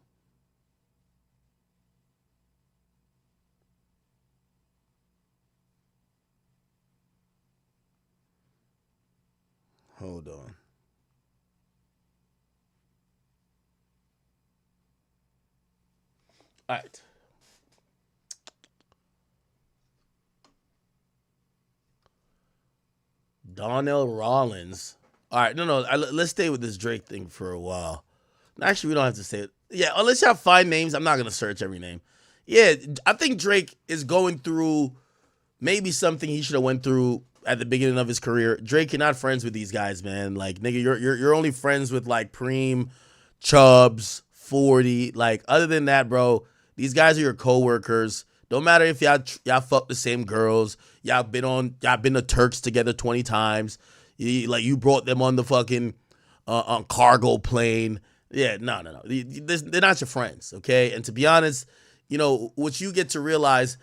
S1: Hold on. All right. Donnell Rollins. All right, no, let's stay with this Drake thing for a while. Actually, we don't have to say it. Yeah, unless y'all find names, I'm not going to search every name. Yeah, I think Drake is going through maybe something he should have went through at the beginning of his career. Drake, you're not friends with these guys, man. Like, nigga, you're only friends with, like, Preem, Chubbs, 40. Like, other than that, bro, these guys are your coworkers. Don't matter if y'all fuck the same girls. Y'all been to Turks together 20 times. You brought them on the fucking on cargo plane. Yeah, no. They're not your friends, okay? And to be honest, what you get to realize,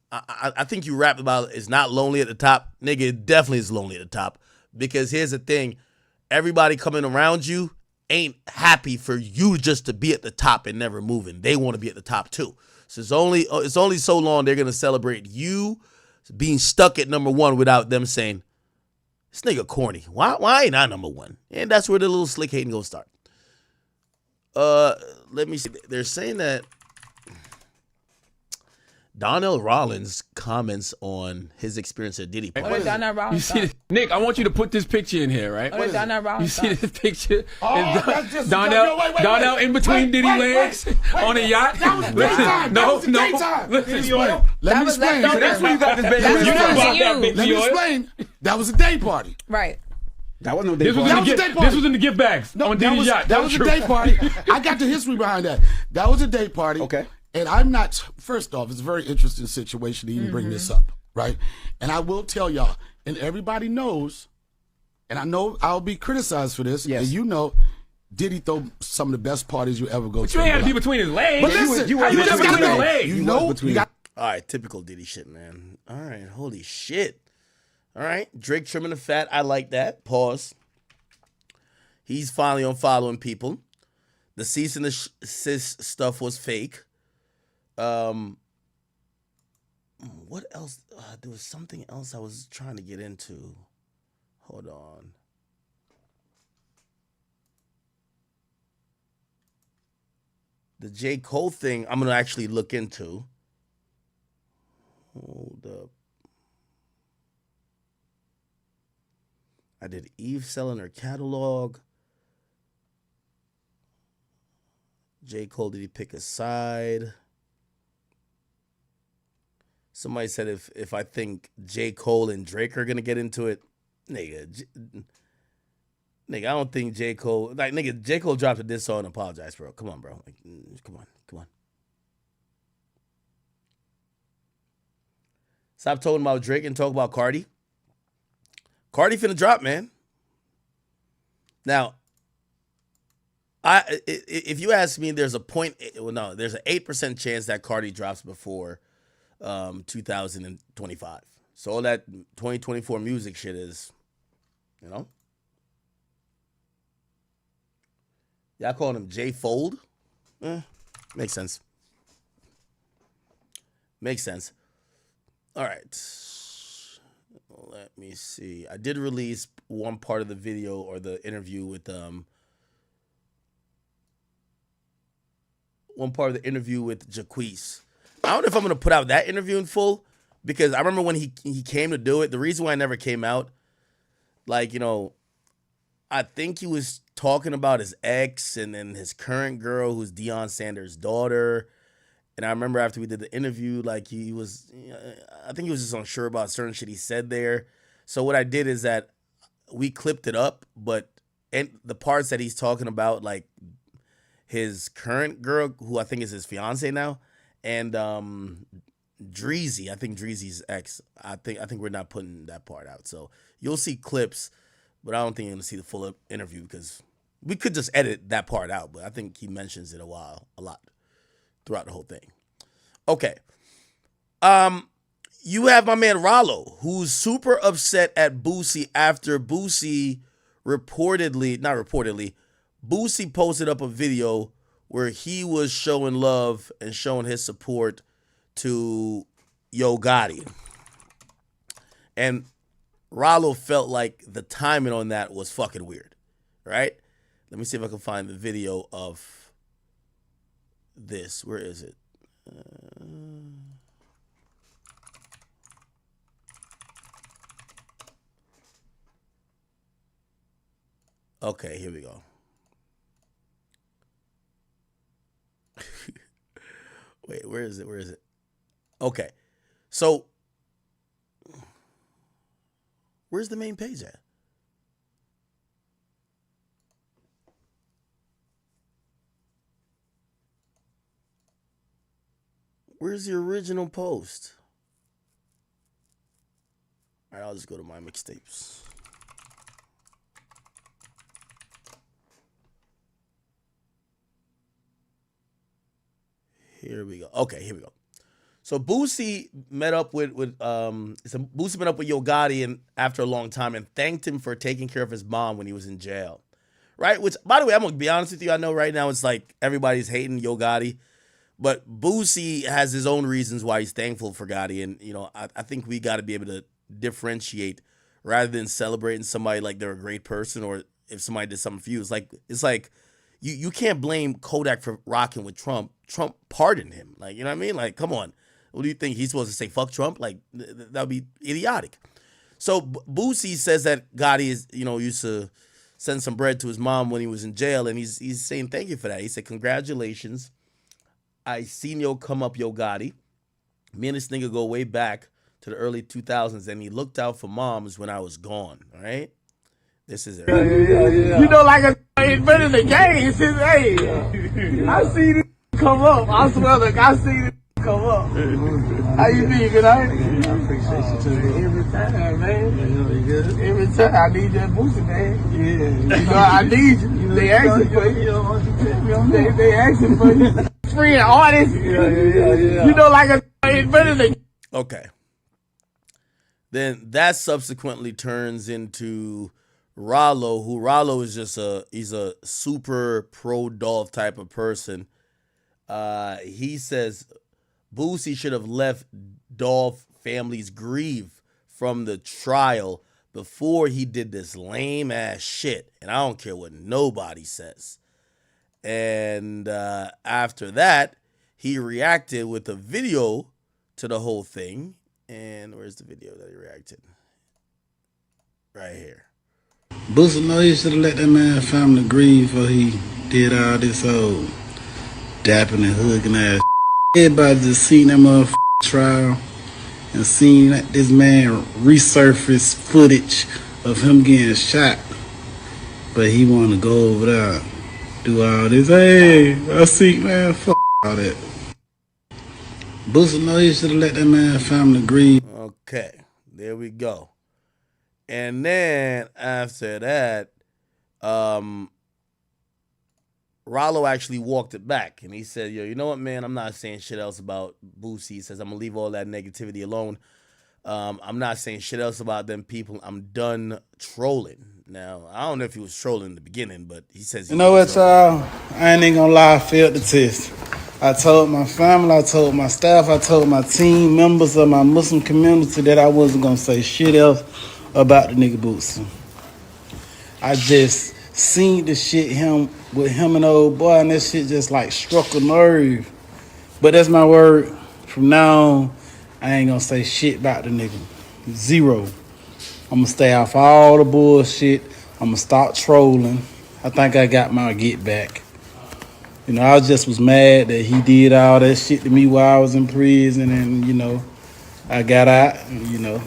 S1: I think you rap about is not lonely at the top. Nigga, it definitely is lonely at the top. Because here's the thing. Everybody coming around you ain't happy for you just to be at the top and never moving. They want to be at the top too. So it's only so long they're going to celebrate you being stuck at number one without them saying, this nigga corny. Why ain't I number one? And that's where the little slick hating gonna start. Let me see. They're saying that Donnell Rollins comments on his experience at Diddy.
S4: You see, Nick, I want you to put this picture in here, right? You see this picture? Donnell in between Diddy legs on a yacht. Listen, no.
S9: Let me explain.
S4: That's where you got this baby.
S9: Let me explain. That was a day party.
S18: Right.
S4: That wasn't no day party. This was in the gift bags on Diddy's yacht.
S9: That was a day party. I got the history behind that. That was a day party.
S4: Okay.
S9: And I'm not, first off, it's a very interesting situation to even bring this up, right? And I will tell y'all, and everybody knows, and I know I'll be criticized for this, and you know, Diddy throw some of the best parties you ever go to.
S4: But you ain't had to be between his legs.
S9: But listen,
S4: you just between his legs.
S9: You know,
S1: all right, typical Diddy shit, man. All right, holy shit. All right, Drake trimming the fat. I like that. Pause. He's finally unfollowing people. The cease and desist stuff was fake. What else? There was something else I was trying to get into. Hold on. The J. Cole thing, I'm going to actually look into. Hold up. I did Eve selling her catalog. J. Cole, did he pick a side? Somebody said if I think J. Cole and Drake are gonna get into it, nigga, I don't think J. Cole, like, nigga, J. Cole dropped a diss song and apologized, bro. Come on, bro. Like, come on. Stop talking about Drake and talk about Cardi. Cardi finna drop, man. Now, if you ask me, there's an 8% chance that Cardi drops before 2025. So all that 2024 music shit is, you know. Y'all calling him J Fold? Makes sense. Makes sense. All right. Let me see. I did release one part of the video or the interview with Jaquise. I don't know if I'm gonna put out that interview in full because I remember when he came to do it. The reason why it never came out, like, you know, I think he was talking about his ex and then his current girl, who's Deion Sanders' daughter. And I remember after we did the interview, like, he was, I think he was just unsure about certain shit he said there. So what I did is that we clipped it up, but the parts that he's talking about, like his current girl, who I think is his fiance now, and Dreezy, I think Dreezy's ex, I think we're not putting that part out. So you'll see clips, but I don't think you're gonna see the full interview because we could just edit that part out. But I think he mentions it a lot throughout the whole thing. Okay. You have my man Rollo, who's super upset at Boosie after Boosie Boosie posted up a video where he was showing love and showing his support to Yo Gotti. And Rollo felt like the timing on that was fucking weird, right? Let me see if I can find the video of this. Where is it? Okay, here we go. Wait, where is it? Okay. So, where's the main page at? Where's the original post? All right, I'll just go to my mixtapes. Here we go. Okay, here we go. So Boosie met up with Yo Gotti and after a long time and thanked him for taking care of his mom when he was in jail. Right? Which, by the way, I'm gonna be honest with you. I know right now it's like everybody's hating Yo Gotti, but Boosie has his own reasons why he's thankful for Gotti, and you know, I think we got to be able to differentiate rather than celebrating somebody like they're a great person or if somebody did something for you. It's like you can't blame Kodak for rocking with Trump. Trump pardoned him. Like, you know what I mean? Like, come on. What do you think? He's supposed to say fuck Trump? Like, that would be idiotic. So Boosie says that Gotti is, you know, used to send some bread to his mom when he was in jail, and he's saying thank you for that. He said, congratulations. I seen Yo come up, Yo Gotti. Me and this nigga go way back to the early 2000s, and he looked out for moms when I was gone, all right? This is it.
S5: Yeah. You know, like it's been in the game since, hey, I see this come up. I swear, look, I see this come up. How you be, good night? I appreciate you too. Every time, man. You good? Every time. I need that Boosie, man. Yeah. You know, I need you. They asking for you. They asking for you. Free and artist. Yeah. You know, like it's been in the
S1: Okay. Then that subsequently turns into Rollo is just he's a super pro Dolph type of person. He says Boosie should have left Dolph family's grieve from the trial before he did this lame ass shit. And I don't care what nobody says. And after that, he reacted with a video to the whole thing. And where's the video that he reacted? Right here.
S2: Boosie know he should have let that man family grieve before he did all this old dapping and hugging ass. Everybody just seen that motherfucking trial and seen that this man resurface footage of him getting shot. But he want to go over there, do all this. Hey, I see, man, fuck all that. Boosie know he should have let that man family grieve.
S1: Okay, there we go. And then after that, Rollo actually walked it back. And he said, yo, you know what, man? I'm not saying shit else about Boosie. He says, I'm going to leave all that negativity alone. I'm not saying shit else about them people. I'm done trolling. Now, I don't know if he was trolling in the beginning, but he says...
S2: You know what, y'all? I ain't even going to lie. I failed the test. I told my family, I told my staff, I told my team members of my Muslim community that I wasn't going to say shit else about the nigga Boosie. I just seen the shit with him and the old boy, and that shit just like struck a nerve. But that's my word. From now on, I ain't gonna say shit about the nigga. Zero. I'm gonna stay off all the bullshit. I'm gonna stop trolling. I think I got my get back. You know, I just was mad that he did all that shit to me while I was in prison, and you know, I got out. And, you know,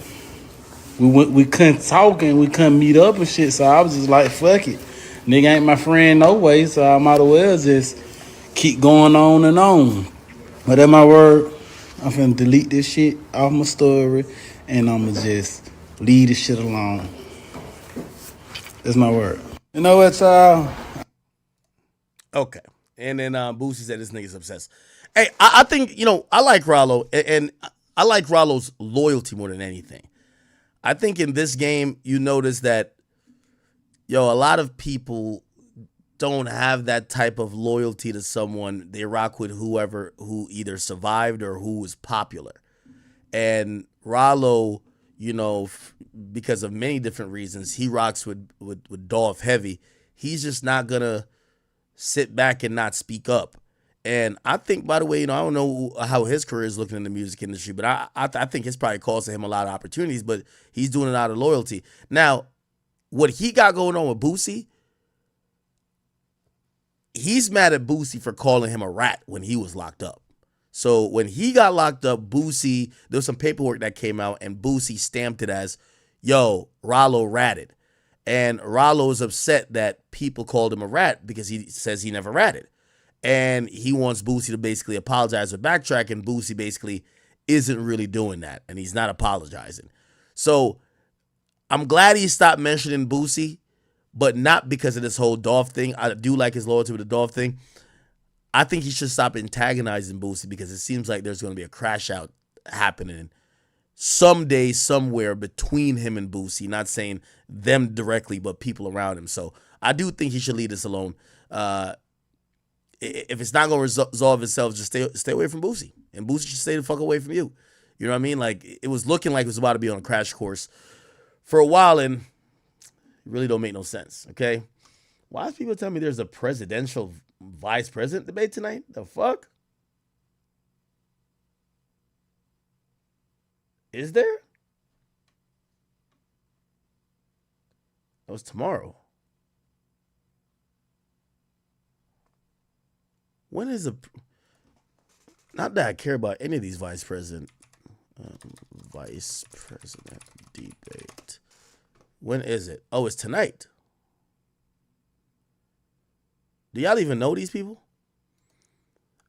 S2: we couldn't talk and we couldn't meet up and shit. So I was just like, fuck it, nigga ain't my friend no way. So I might as well just keep going on and on. But that's my word. I'm finna delete this shit off my story, and I'ma just leave this shit alone. That's my word. You know what, y'all?
S1: Okay. And then Boosie said this nigga's obsessed. Hey, I think, you know, I like Rollo, and I like Rollo's loyalty more than anything. I think in this game, you notice that, yo, a lot of people don't have that type of loyalty to someone. They rock with whoever who either survived or who was popular. And Rollo, you know, because of many different reasons, he rocks with Dolph heavy. He's just not gonna sit back and not speak up. And I think, by the way, you know, I don't know how his career is looking in the music industry, but I think it's probably costing him a lot of opportunities, but he's doing it out of loyalty. Now, what he got going on with Boosie, he's mad at Boosie for calling him a rat when he was locked up. So when he got locked up, Boosie, there was some paperwork that came out, and Boosie stamped it as, yo, Rollo ratted. And Rollo's upset that people called him a rat because he says he never ratted. And he wants Boosie to basically apologize or backtrack, and Boosie basically isn't really doing that, and he's not apologizing. So I'm glad he stopped mentioning Boosie, but not because of this whole Dolph thing. I do like his loyalty with the Dolph thing. I think he should stop antagonizing Boosie because it seems like there's going to be a crash out happening someday, somewhere between him and Boosie. Not saying them directly, but people around him. So I do think he should leave this alone. If it's not going to resolve itself, just stay away from Boosie. And Boosie should stay the fuck away from you. You know what I mean? Like, it was looking like it was about to be on a crash course for a while, and it really don't make no sense, okay? Why is people telling me there's a presidential vice president debate tonight? The fuck? Is there? That was tomorrow. When is the... Not that I care about any of these vice president debate. When is it? Oh, it's tonight. Do y'all even know these people?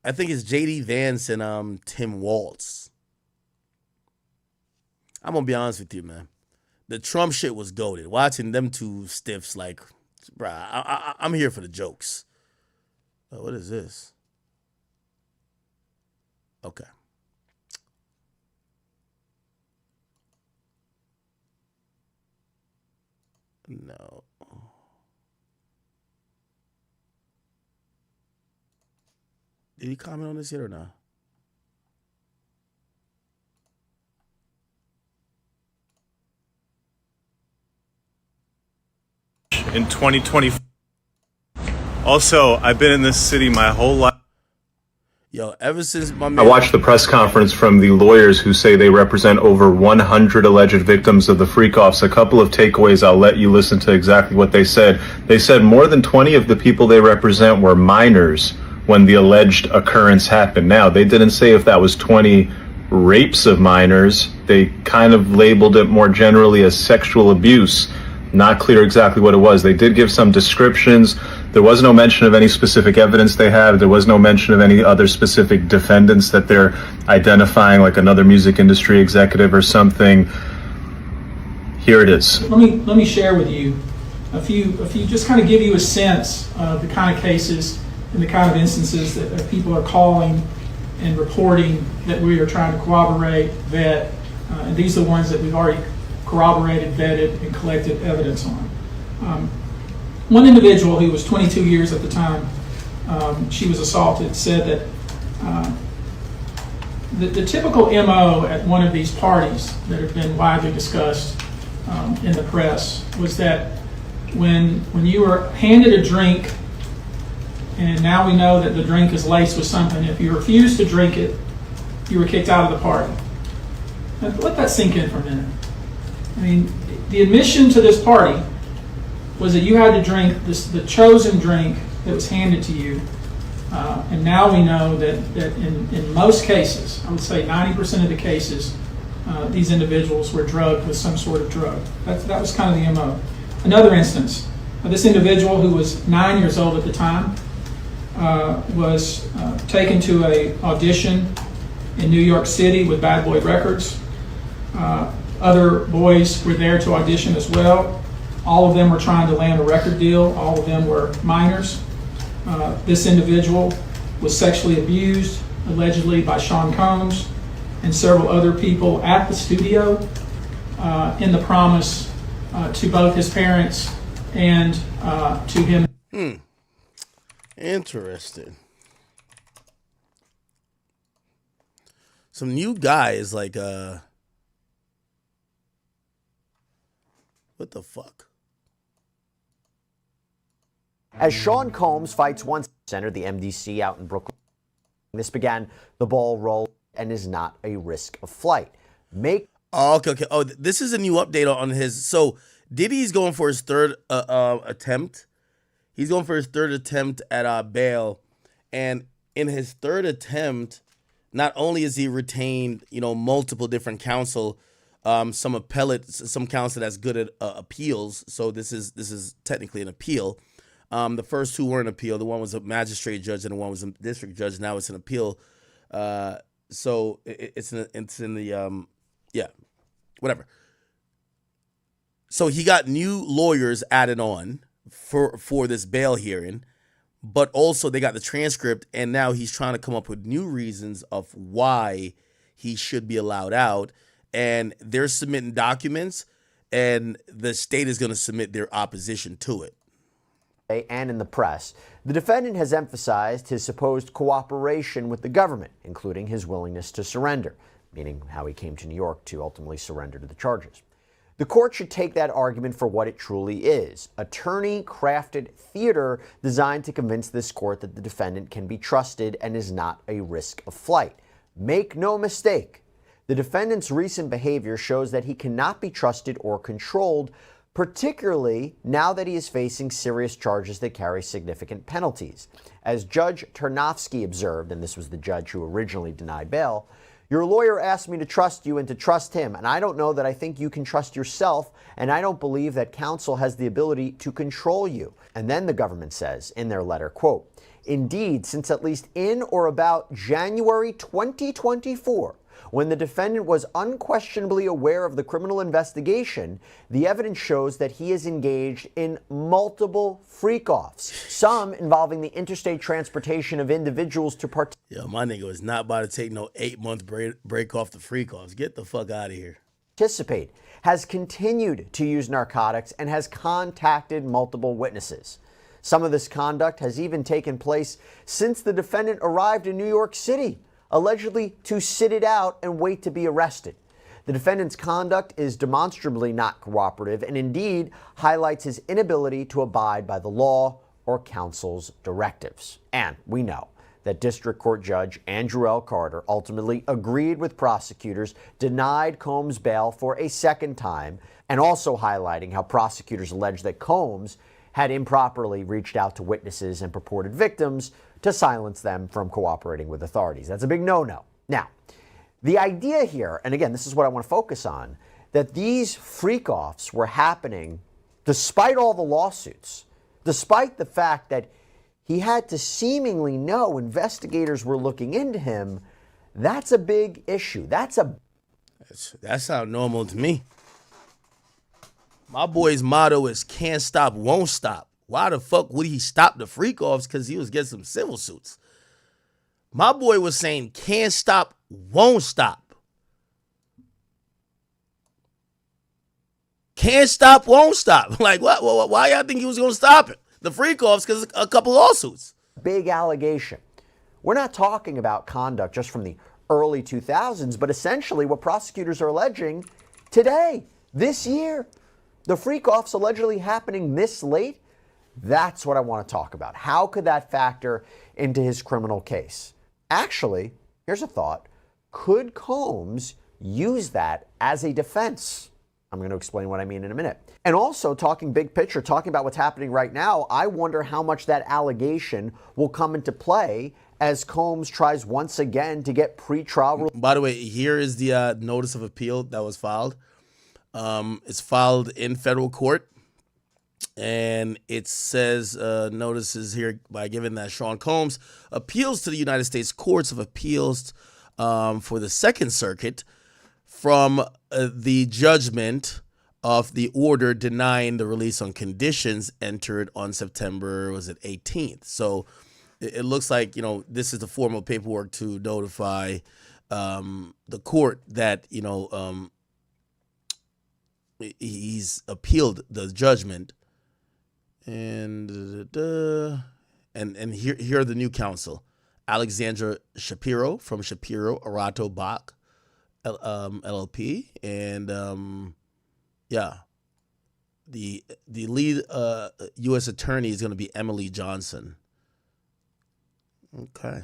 S1: I think it's J.D. Vance and Tim Walz. I'm gonna be honest with you, man. The Trump shit was goated. Watching them two stiffs, like, bruh, I'm here for the jokes. Oh, what is this? Okay. No. Did he comment on this yet or not?
S6: In 2020. Also, I've been in this city my whole life.
S1: Yo, ever since my man...
S6: I watched the press conference from the lawyers who say they represent over 100 alleged victims of the freak-offs. A couple of takeaways, I'll let you listen to exactly what they said. They said more than 20 of the people they represent were minors when the alleged occurrence happened. Now, they didn't say if that was 20 rapes of minors. They kind of labeled it more generally as sexual abuse. Not clear exactly what it was. They did give some descriptions. There was no mention of any specific evidence they have. There was no mention of any other specific defendants that they're identifying, like another music industry executive or something. Here it is.
S17: Let me share with you a few, just kind of give you a sense of the kind of cases and the kind of instances that people are calling and reporting that we are trying to corroborate, vet, and these are the ones that we've already corroborated, vetted, and collected evidence on. One individual who was 22 years at the time she was assaulted said that the typical MO at one of these parties that have been widely discussed in the press was that when you were handed a drink, and now we know that the drink is laced with something, if you refused to drink it, you were kicked out of the party. Now, let that sink in for a minute. I mean, the admission to this party was that you had to drink the chosen drink that was handed to you. And now we know that in most cases, I would say 90% of the cases, these individuals were drugged with some sort of drug. That was kind of the MO. Another instance, this individual who was 9 years old at the time was taken to an audition in New York City with Bad Boy Records. Other boys were there to audition as well. All of them were trying to land a record deal. All of them were minors. This individual was sexually abused, allegedly by Sean Combs and several other people at the studio in the promise to both his parents and to him.
S1: Interesting. Some new guys like what the fuck?
S23: As Sean Combs fights one center, the MDC out in Brooklyn, this began the ball roll and is not a risk of flight. Okay.
S1: Oh, this is a new update on his. So Diddy's going for his third attempt. He's going for his third attempt at bail, and in his third attempt, not only is he retained, multiple different counsel. Some appellates, some counsel that's good at appeals. So this is technically an appeal. The first two were an appeal. The one was a magistrate judge and the one was a district judge. Now it's an appeal. So it's in the whatever. So he got new lawyers added on for this bail hearing, but also they got the transcript, and now he's trying to come up with new reasons of why he should be allowed out. And they're submitting documents, and the state is going to submit their opposition to it.
S23: And in the press, the defendant has emphasized his supposed cooperation with the government, including his willingness to surrender, meaning how he came to New York to ultimately surrender to the charges. The court should take that argument for what it truly is, attorney-crafted theater designed to convince this court that the defendant can be trusted and is not a risk of flight. Make no mistake. The defendant's recent behavior shows that he cannot be trusted or controlled, particularly now that he is facing serious charges that carry significant penalties. As Judge Tarnofsky observed, and this was the judge who originally denied bail, your lawyer asked me to trust you and to trust him, and I don't know that I think you can trust yourself, and I don't believe that counsel has the ability to control you. And then the government says in their letter, quote, indeed, since at least in or about January 2024, when the defendant was unquestionably aware of the criminal investigation, the evidence shows that he is engaged in multiple freak-offs, some involving the interstate transportation of individuals to participate.
S1: Yo, my nigga was not about to take no 8-month break off the freak-offs. Get the fuck out of here.
S23: Has continued to use narcotics, and has contacted multiple witnesses. Some of this conduct has even taken place since the defendant arrived in New York City, allegedly to sit it out and wait to be arrested. The defendant's conduct is demonstrably not cooperative and indeed highlights his inability to abide by the law or counsel's directives. And we know that District Court Judge Andrew L. Carter ultimately agreed with prosecutors, denied Combs bail for a second time, and also highlighting how prosecutors allege that Combs had improperly reached out to witnesses and purported victims to silence them from cooperating with authorities. That's a big no-no. Now, the idea here, and again, this is what I want to focus on, that these freak-offs were happening despite all the lawsuits, despite the fact that he had to seemingly know investigators were looking into him, that's a big issue. That
S1: sounds normal to me. My boy's motto is can't stop, won't stop. Why the fuck would he stop the freak-offs? Because he was getting some civil suits. My boy was saying can't stop, won't stop. Can't stop, won't stop. Like, what? Why y'all think he was going to stop it? The freak-offs, because a couple lawsuits.
S23: Big allegation. We're not talking about conduct just from the early 2000s, but essentially what prosecutors are alleging today, this year. The freak-offs allegedly happening this late, that's what I want to talk about. How could that factor into his criminal case? Actually, here's a thought. Could Combs use that as a defense? I'm going to explain what I mean in a minute. And also, talking big picture, talking about what's happening right now, I wonder how much that allegation will come into play as Combs tries once again to get pretrial.
S1: By the way, here is the notice of appeal that was filed. It's filed in federal court. And it says, notices here by giving that Sean Combs appeals to the United States Courts of Appeals for the Second Circuit from the judgment of the order denying the release on conditions entered on September, 18th. So it looks like, this is the formal paperwork to notify the court that, he's appealed the judgment. And here are the new counsel. Alexandra Shapiro from Shapiro, Arato, Bach, LLP. And the lead U.S. attorney is going to be Emily Johnson. Okay.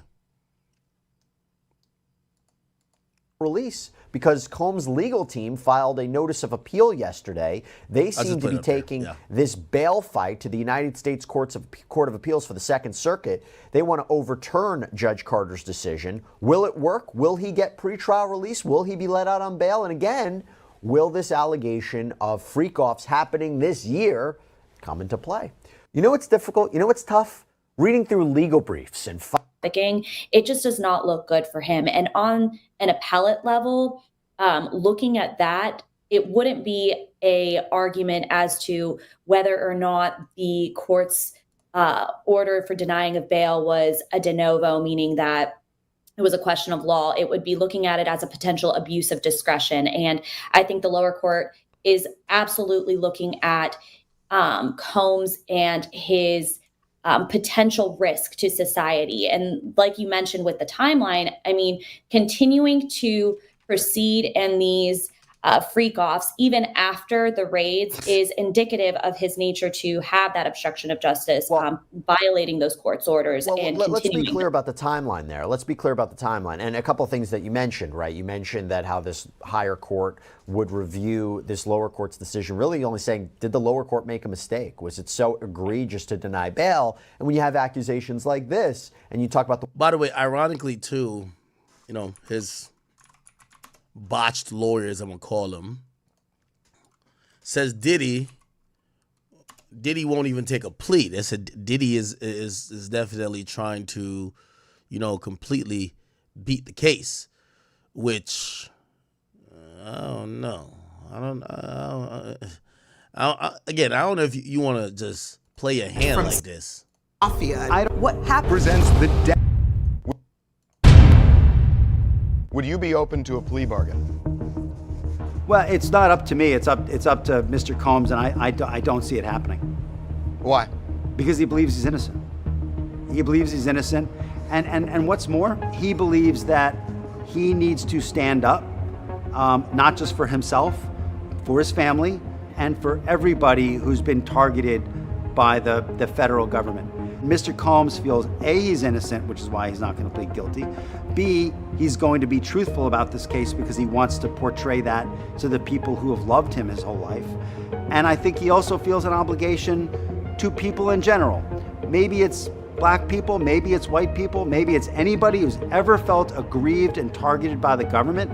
S23: Release because Combs' legal team filed a notice of appeal yesterday. They seem to be taking this bail fight to the United States Court of Appeals for the Second Circuit. They want to overturn Judge Carter's decision. Will it work? Will he get pretrial release? Will he be let out on bail? And again, will this allegation of freak-offs happening this year come into play? You know what's difficult? You know what's tough? Reading through legal briefs and
S11: it just does not look good for him. And on an appellate level, looking at that, it wouldn't be a argument as to whether or not the court's order for denying of bail was a de novo, meaning that it was a question of law. It would be looking at it as a potential abuse of discretion. And I think the lower court is absolutely looking at Combs and his potential risk to society. And like you mentioned with the timeline, I mean, continuing to proceed in these freak-offs, even after the raids, is indicative of his nature to have that obstruction of justice, violating those court's orders.
S23: Let's be clear about the timeline there. Let's be clear about the timeline. And a couple of things that you mentioned, right? You mentioned that how this higher court would review this lower court's decision, really only saying, did the lower court make a mistake? Was it so egregious to deny bail? And when you have accusations like this, and you talk about the...
S1: By the way, ironically, too, his botched lawyers, I'm gonna call him, says Diddy won't even take a plea. They said Diddy is definitely trying to, completely beat the case, which I don't know. I don't know if you want to just play your hand like this.
S13: What happened?
S14: Presents the Would you be open to a plea bargain?
S24: Well, it's not up to me. It's up to Mr. Combs, and I don't see it happening.
S14: Why?
S15: because he believes he's innocent. He believes he's innocent. And what's more, he believes that he needs to stand up, not just for himself, for his family, and for everybody who's been targeted by the federal government. Mr. Combs feels A, he's innocent, which is why he's not going to plead guilty. B, he's going to be truthful about this case because he wants to portray that to the people who have loved him his whole life. And I think he also feels an obligation to people in general. Maybe it's black people, maybe it's white people, maybe it's anybody who's ever felt aggrieved and targeted by the government.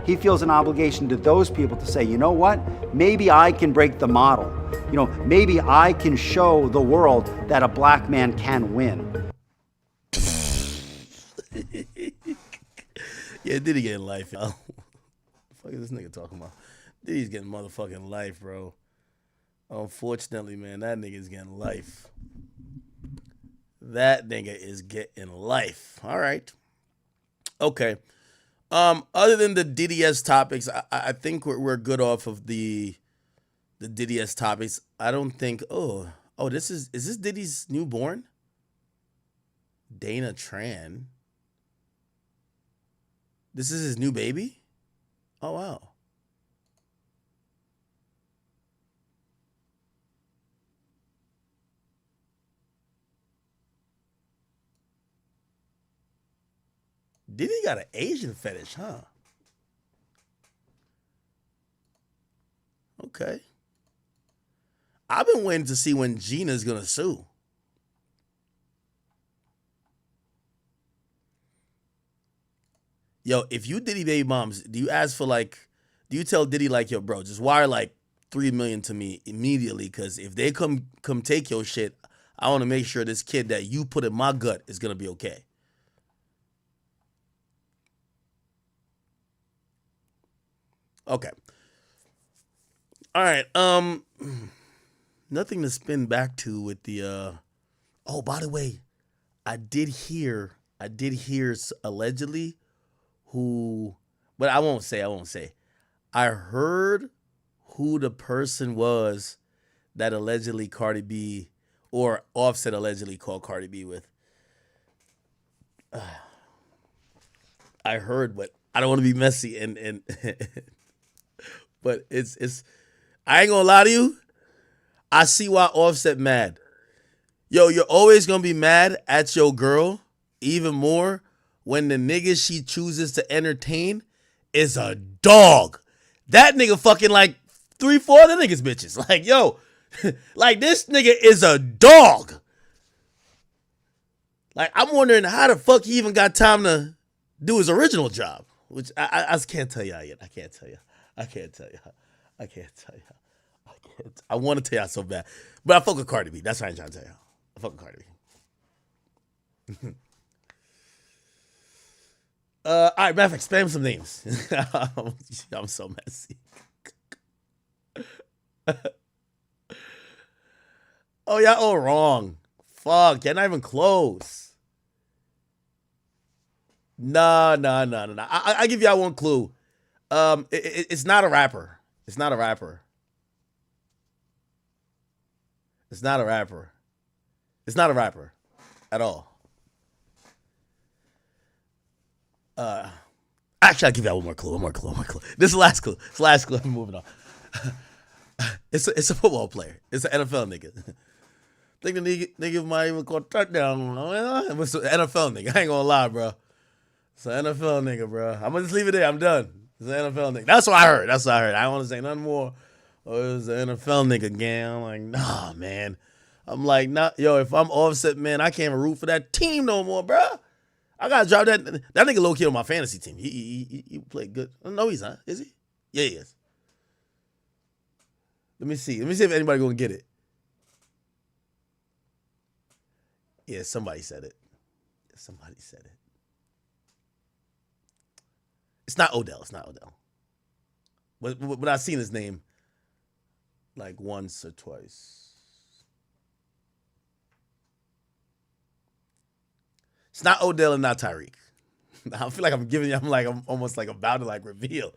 S15: He feels an obligation to those people to say, you know what, maybe I can break the model. You know, maybe I can show the world that a black man can win.
S1: Yeah, Diddy getting life, y'all. What the fuck is this nigga talking about? Diddy's getting motherfucking life, bro. Unfortunately, man, that nigga's getting life. That nigga is getting life. All right. Okay. Other than the DDS topics, I think we're good off of the DDS topics. I don't think. Oh, is this Diddy's newborn? Dana Tran. This is his new baby? Oh wow. Diddy got an Asian fetish, huh? Okay. I've been waiting to see when Gina's gonna sue. Yo, if you Diddy baby moms, do you ask for do you tell Diddy yo, bro, just wire $3 million to me immediately? Because if they come take your shit, I want to make sure this kid that you put in my gut is gonna be okay. Okay. All right. Nothing to spin back to with the oh, by the way, I did hear allegedly who, but I won't say. I heard who the person was that allegedly Cardi B or Offset allegedly called Cardi B with. I heard, but I don't want to be messy and but it's I ain't gonna lie to you. I see why Offset mad. Yo, you're always gonna be mad at your girl even more when the nigga she chooses to entertain is a dog. That nigga fucking 3-4 other niggas bitches. Yo, this nigga is a dog. I'm wondering how the fuck he even got time to do his original job, which I can't tell y'all yet. I can't tell you. I want to tell y'all so bad. But I fuck with Cardi B. That's what I'm trying to tell y'all. I fuck with Cardi B. All right, matter of fact, spam some names. I'm so messy. Oh, y'all all wrong. Fuck, you're not even close. Nah. I give y'all one clue. It's not a rapper. It's not a rapper. It's not a rapper. It's not a rapper at all. Actually, I'll give y'all one more clue. This is the last clue. I'm moving on. It's a football player. It's an NFL nigga. Think the nigga might even call touchdown. It's an NFL nigga. I ain't gonna lie, bro. It's an NFL nigga, bro. I'm gonna just leave it there. I'm done. It's an NFL nigga. That's what I heard. I don't want to say nothing more. Oh, it's an NFL nigga gang. I'm like, nah, man. I'm like, nah, yo, if I'm Offset, man, I can't even root for that team no more, bro. I gotta drop that. That nigga low key on my fantasy team. He played good. No, he's not. Is he? Yeah, he is. Let me see if anybody gonna get it. Yeah, somebody said it. It's not Odell. But I've seen his name once or twice. It's not Odell and not Tyreek. I feel like I'm giving you, I'm almost about to reveal.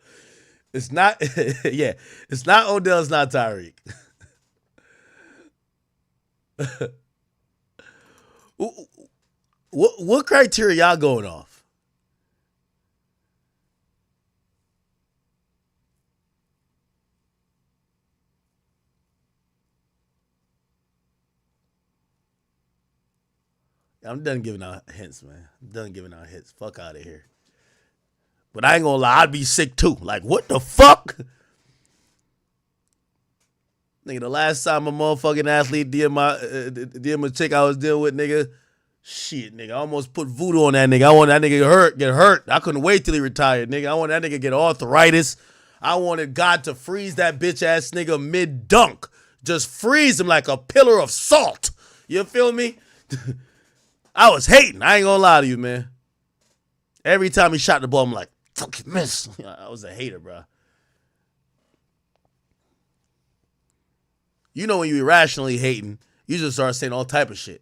S1: It's not, yeah, it's not Odell, it's not Tyreek. What criteria y'all going off? I'm done giving out hints, man. I'm done giving out hints. Fuck out of here. But I ain't gonna lie, I'd be sick too. Like, what the fuck? Nigga, the last time a motherfucking athlete DM a chick I was dealing with, nigga, shit, nigga, I almost put voodoo on that nigga. I want that nigga to get hurt. I couldn't wait till he retired, nigga. I want that nigga to get arthritis. I wanted God to freeze that bitch ass nigga mid-dunk. Just freeze him like a pillar of salt. You feel me? I was hating. I ain't gonna lie to you, man. Every time he shot the ball, I'm like, fucking miss. I was a hater, bro. You know when you irrationally hating, you just start saying all type of shit.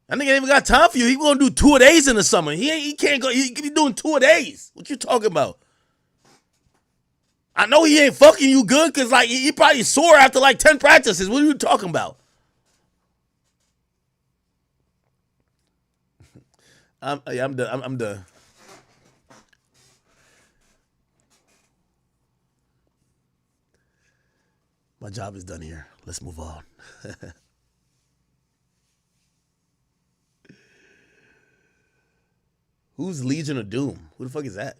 S1: That nigga ain't even got time for you. He gonna do 2 days in the summer. He can't go. He be doing 2 days. What you talking about? I know he ain't fucking you good because like he probably sore after like 10 practices. What are you talking about? I'm done. I'm done. My job is done here. Let's move on. Who's Legion of Doom? Who the fuck is that?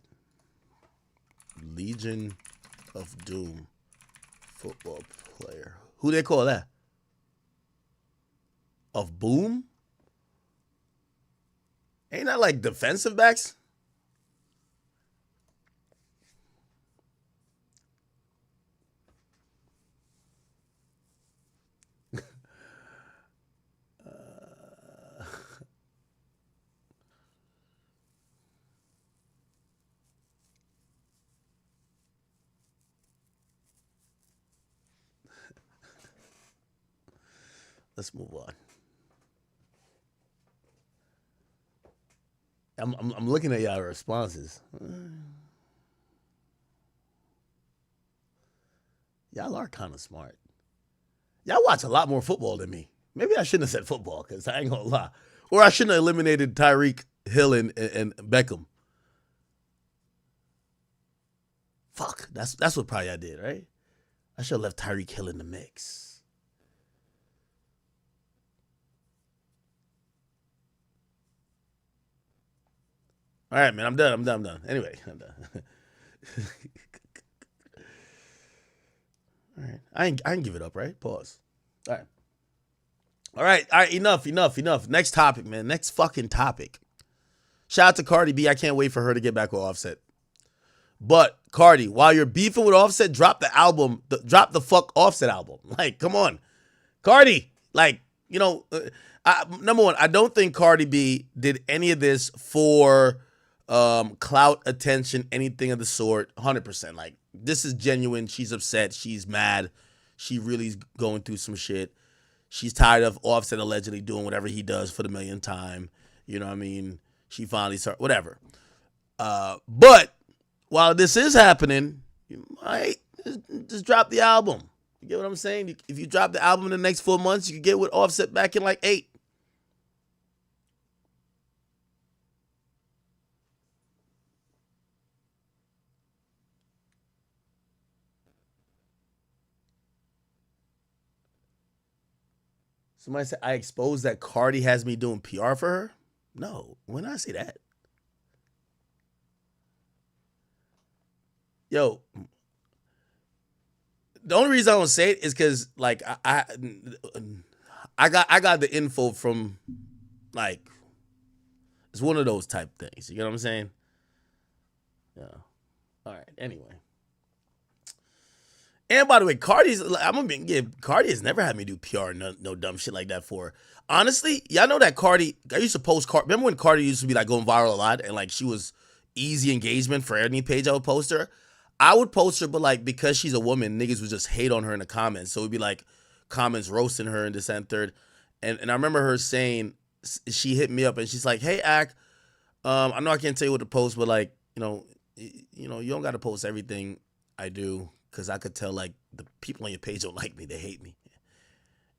S1: Legion of Doom football player. Who they call that? Of Boom? Ain't that like defensive backs? Let's move on. I'm looking at y'all responses. Y'all are kind of smart. Y'all watch a lot more football than me. Maybe I shouldn't have said football because I ain't gonna lie. Or I shouldn't have eliminated Tyreek Hill and Beckham. Fuck, that's what probably I did, right? I should have left Tyreek Hill in the mix. All right, man, I'm done. Anyway, I'm done. All right, I ain't give it up, right? Pause. All right, enough. Next topic, man. Next fucking topic. Shout out to Cardi B. I can't wait for her to get back with Offset. But Cardi, while you're beefing with Offset, drop the fuck Offset album. Like, come on, Cardi. Like, you know, number one, I don't think Cardi B did any of this for clout, attention, anything of the sort. 100%. Like, this is genuine. She's upset. She's mad. She really is going through some shit. She's tired of Offset allegedly doing whatever he does for the millionth time. You know what I mean? She finally started, whatever. But while this is happening, you might just drop the album. You get what I'm saying? If you drop the album in the next 4 months, you can get with Offset back in like 8. Somebody said, I exposed that Cardi has me doing PR for her? No, when I say that. Yo, the only reason I don't say it is because, like, I got the info from, like, it's one of those type things. You get what I'm saying? Yeah. All right. Anyway. And by the way, Cardi has never had me do PR, no dumb shit like that for her. Honestly, y'all know that Cardi, I used to post Cardi. Remember when Cardi used to be like going viral a lot and like she was easy engagement for any page I would post her? I would post her, but like because she's a woman, niggas would just hate on her in the comments. So it'd be like comments roasting her and this and third. And I remember her saying, she hit me up and she's like, hey, Ak, I know I can't tell you what to post, but like, you know, you don't got to post everything I do. because I could tell like the people on your page don't like me, they hate me.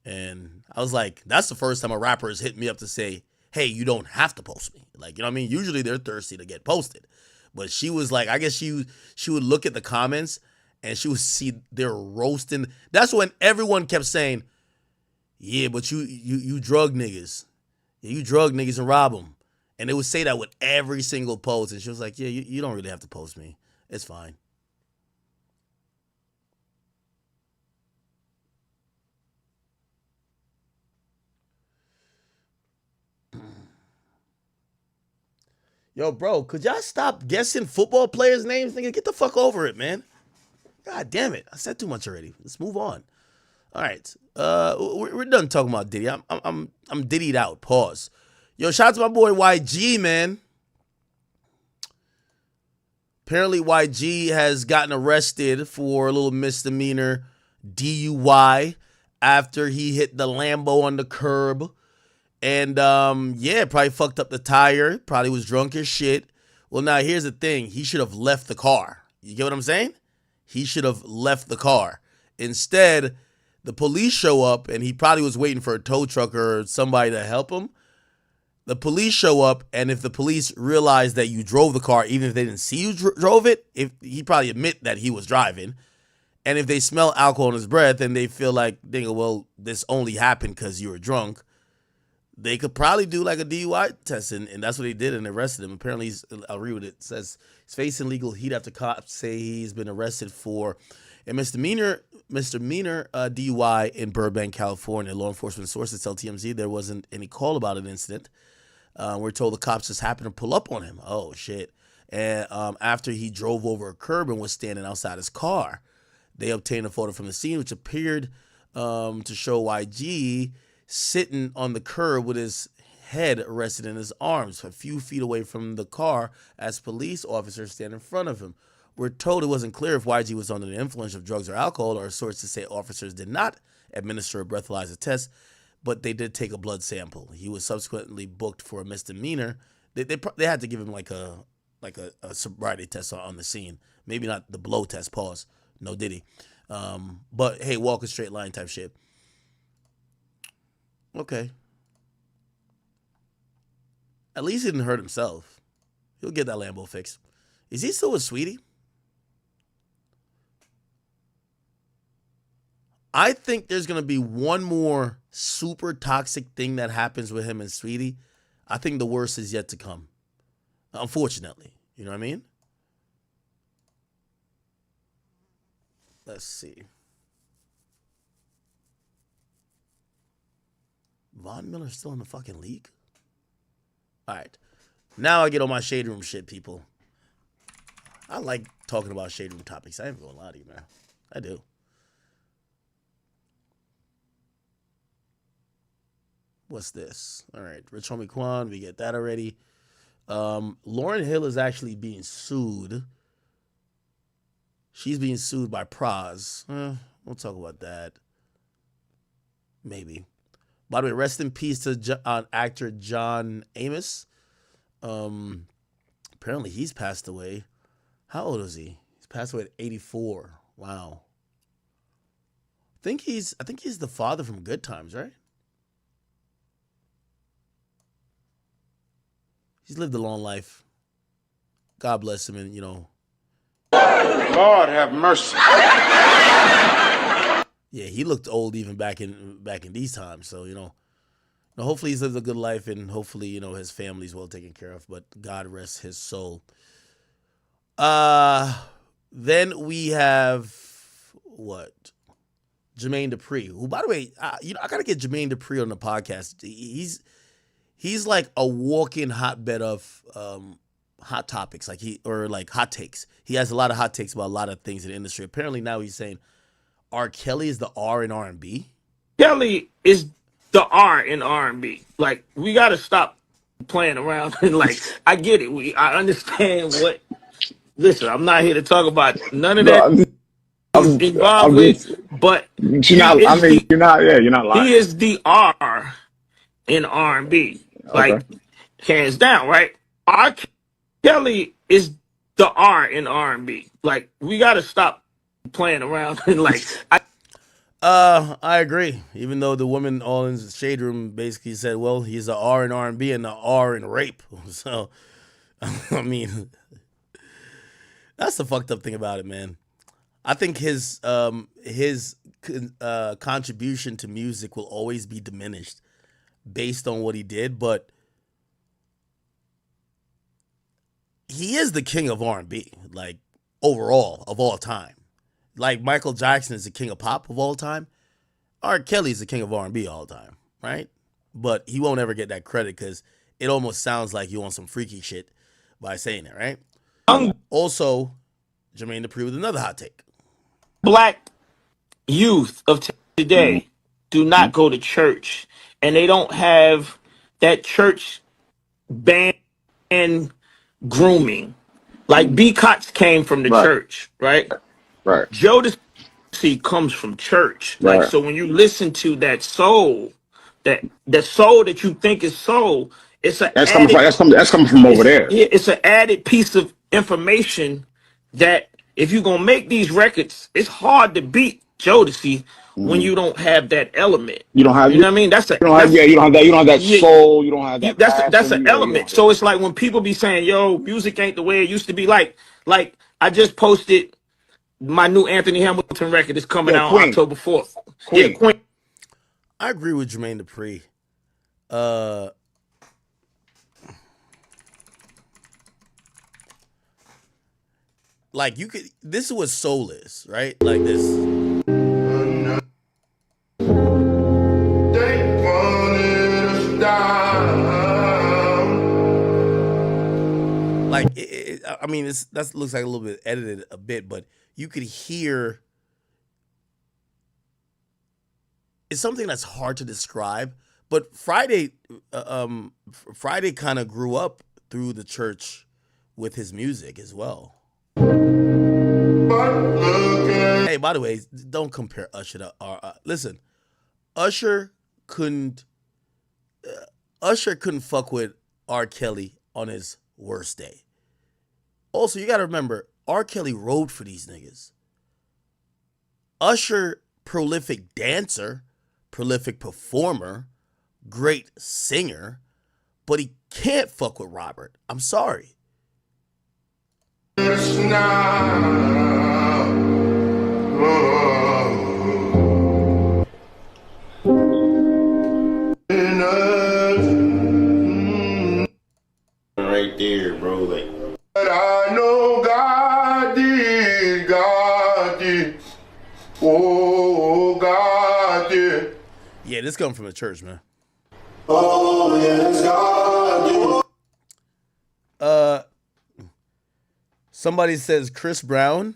S1: And I was like, that's the first time a rapper has hit me up to say, hey, you don't have to post me. Like, you know what I mean? Usually they're thirsty to get posted. But she was like, I guess she would look at the comments and she would see they're roasting. That's when everyone kept saying, yeah, but you drug niggas. Yeah, you drug niggas and rob them. And they would say that with every single post. And she was like, yeah, you don't really have to post me. It's fine. Yo, bro, could y'all stop guessing football players' names? Nigga, get the fuck over it, man. God damn it. I said too much already. Let's move on. All right. We're done talking about Diddy. I'm Diddy'd out. Pause. Yo, shout out to my boy YG, man. Apparently YG has gotten arrested for a little misdemeanor DUI after he hit the Lambo on the curb. And, yeah, probably fucked up the tire. Probably was drunk as shit. Well, now, here's the thing. He should have left the car. You get what I'm saying? He should have left the car. Instead, the police show up, and he probably was waiting for a tow truck or somebody to help him. The police show up, and if the police realize that you drove the car, even if they didn't see you drove it, if he probably admit that he was driving. And if they smell alcohol in his breath, and they feel like, they go, well, this only happened because you were drunk, they could probably do like a DUI test, and that's what they did and arrested him. Apparently, I'll read what it says. He's facing legal heat after cops say he's been arrested for a misdemeanor DUI in Burbank, California. Law enforcement sources tell TMZ there wasn't any call about an incident. We're told the cops just happened to pull up on him. Oh, shit. And after he drove over a curb and was standing outside his car, they obtained a photo from the scene, which appeared to show YG sitting on the curb with his head rested in his arms a few feet away from the car as police officers stand in front of him. We're told it wasn't clear if YG was under the influence of drugs or alcohol, or sources say officers did not administer a breathalyzer test, but they did take a blood sample. He was subsequently booked for a misdemeanor. They had to give him like a sobriety test on the scene. Maybe not the blow test, pause. No Diddy. But hey, walk a straight line type shit. Okay. At least he didn't hurt himself. He'll get that Lambo fixed. Is he still with Sweetie? I think there's going to be one more super toxic thing that happens with him and Sweetie. I think the worst is yet to come. Unfortunately. You know what I mean? Let's see. Von Miller's still in the fucking league? All right. Now I get on my Shade Room shit, people. I like talking about Shade Room topics. I ain't gonna lie to you, man. I do. What's this? All right. Rich Homie Quan, we get that already. Lauryn Hill is actually being sued. She's being sued by Praz. We'll talk about that. Maybe. By the way, rest in peace to actor John Amos. Apparently he's passed away. How old is he? He's passed away at 84. Wow. I think he's the father from Good Times, right? He's lived a long life. God bless him, and you know.
S5: Lord have mercy.
S1: Yeah, he looked old even back in these times. So, you know, hopefully he's lived a good life, and hopefully, you know, his family's well taken care of. But God rest his soul. Then we have what? Jermaine Dupri, who, by the way, I gotta get Jermaine Dupri on the podcast. He's like a walk-in hotbed of hot topics, like hot takes. He has a lot of hot takes about a lot of things in the industry. Apparently now he's saying R. Kelly is the R in R&B.
S5: Kelly is the R in R&B. Like, we got to stop playing around. And like, I get it. I understand what. Listen, I'm not here to talk about none of that. I'm involved with, but you're not lying. He is the R in R&B. Like, hands down, right? R. Kelly is the R in R&B. Like, we got to stop playing around and like.
S1: I agree. Even though the woman all in the shade room basically said, "Well, he's a R in R&B and a R in rape." So, I mean, that's the fucked up thing about it, man. I think his contribution to music will always be diminished based on what he did, but he is the king of R&B, like overall of all time. Like Michael Jackson is the king of pop of all time. R. Kelly is the king of R&B all time, right? But he won't ever get that credit because it almost sounds like you want some freaky shit by saying it, right? Also, Jermaine Dupri with another hot take.
S5: Black youth of today do not go to church, and they don't have that church band grooming. Like B. Cox came from the church, right?
S10: Right.
S5: Jodeci comes from church. Like,
S10: Right.
S5: so when you listen to that soul, that the soul that you think is soul, it's a
S10: That's coming from over there.
S5: Yeah, it's an added piece of information that if you're gonna make these records, it's hard to beat Jodeci when you don't have that element.
S10: You don't have,
S5: you know what I mean? That's a
S10: you don't have, you don't have that
S5: yeah,
S10: soul. You don't have that.
S5: that's
S10: passion,
S5: an
S10: you don't
S5: element. So it's like when people be saying, "Yo, music ain't the way it used to be." Like I just posted my new Anthony Hamilton record is coming out
S10: Queen.
S5: October 4th.
S10: Queen.
S5: Yeah, Queen.
S1: I agree with Jermaine Dupri. Like you could, this is what soul is, right? Like this. Like I mean, that looks like a little bit edited a bit, but you could hear. It's something that's hard to describe, but Friday kind of grew up through the church with his music as well. Hey, by the way, don't compare Usher to listen, Usher couldn't fuck with R. Kelly on his worst day. Also, you got to remember, R. Kelly wrote for these niggas. Usher, prolific dancer, prolific performer, great singer, but he can't fuck with Robert. I'm sorry.
S10: Right there, bro. Like.
S16: But I know God did, oh God did.
S1: Yeah, this comes from the church, man.
S16: Oh yes, God did.
S1: Somebody says Chris Brown.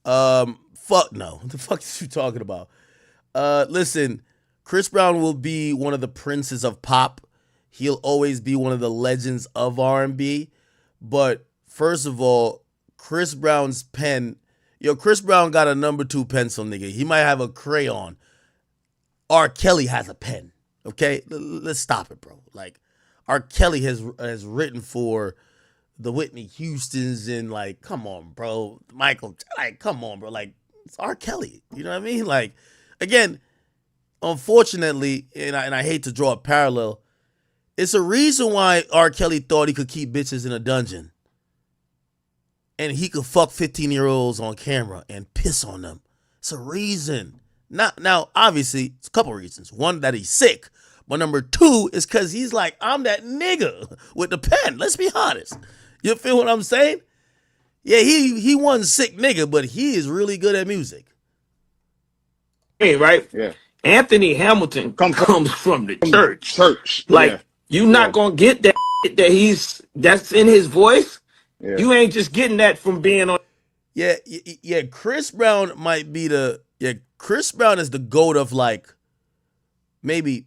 S1: Fuck no. What the fuck is you talking about? Listen, Chris Brown will be one of the princes of pop. He'll always be one of the legends of R&B. But first of all, Chris Brown's pen, Chris Brown got a number 2 pencil, nigga. He might have a crayon. R. Kelly has a pen. Okay? Let's stop it, bro. Like, R. Kelly has written for the Whitney Houstons and, like, come on, bro. Michael, like, come on, bro. Like, it's R. Kelly. You know what I mean? Like, again, unfortunately, and I hate to draw a parallel, it's a reason why R. Kelly thought he could keep bitches in a dungeon. And he could fuck 15-year-olds on camera and piss on them. It's a reason. Now, obviously, it's a couple reasons. One, that he's sick. But number 2 is because he's like, I'm that nigga with the pen. Let's be honest. You feel what I'm saying? Yeah, he one sick nigga, but he is really good at music.
S5: Hey, right?
S10: Yeah.
S5: Anthony Hamilton comes from the church.
S10: Church.
S5: Like,
S10: yeah.
S5: you not gonna get that that's in his voice.
S10: Yeah.
S5: You ain't just getting that from being on.
S1: Yeah. Chris Brown might be Chris Brown is the GOAT of, like, maybe.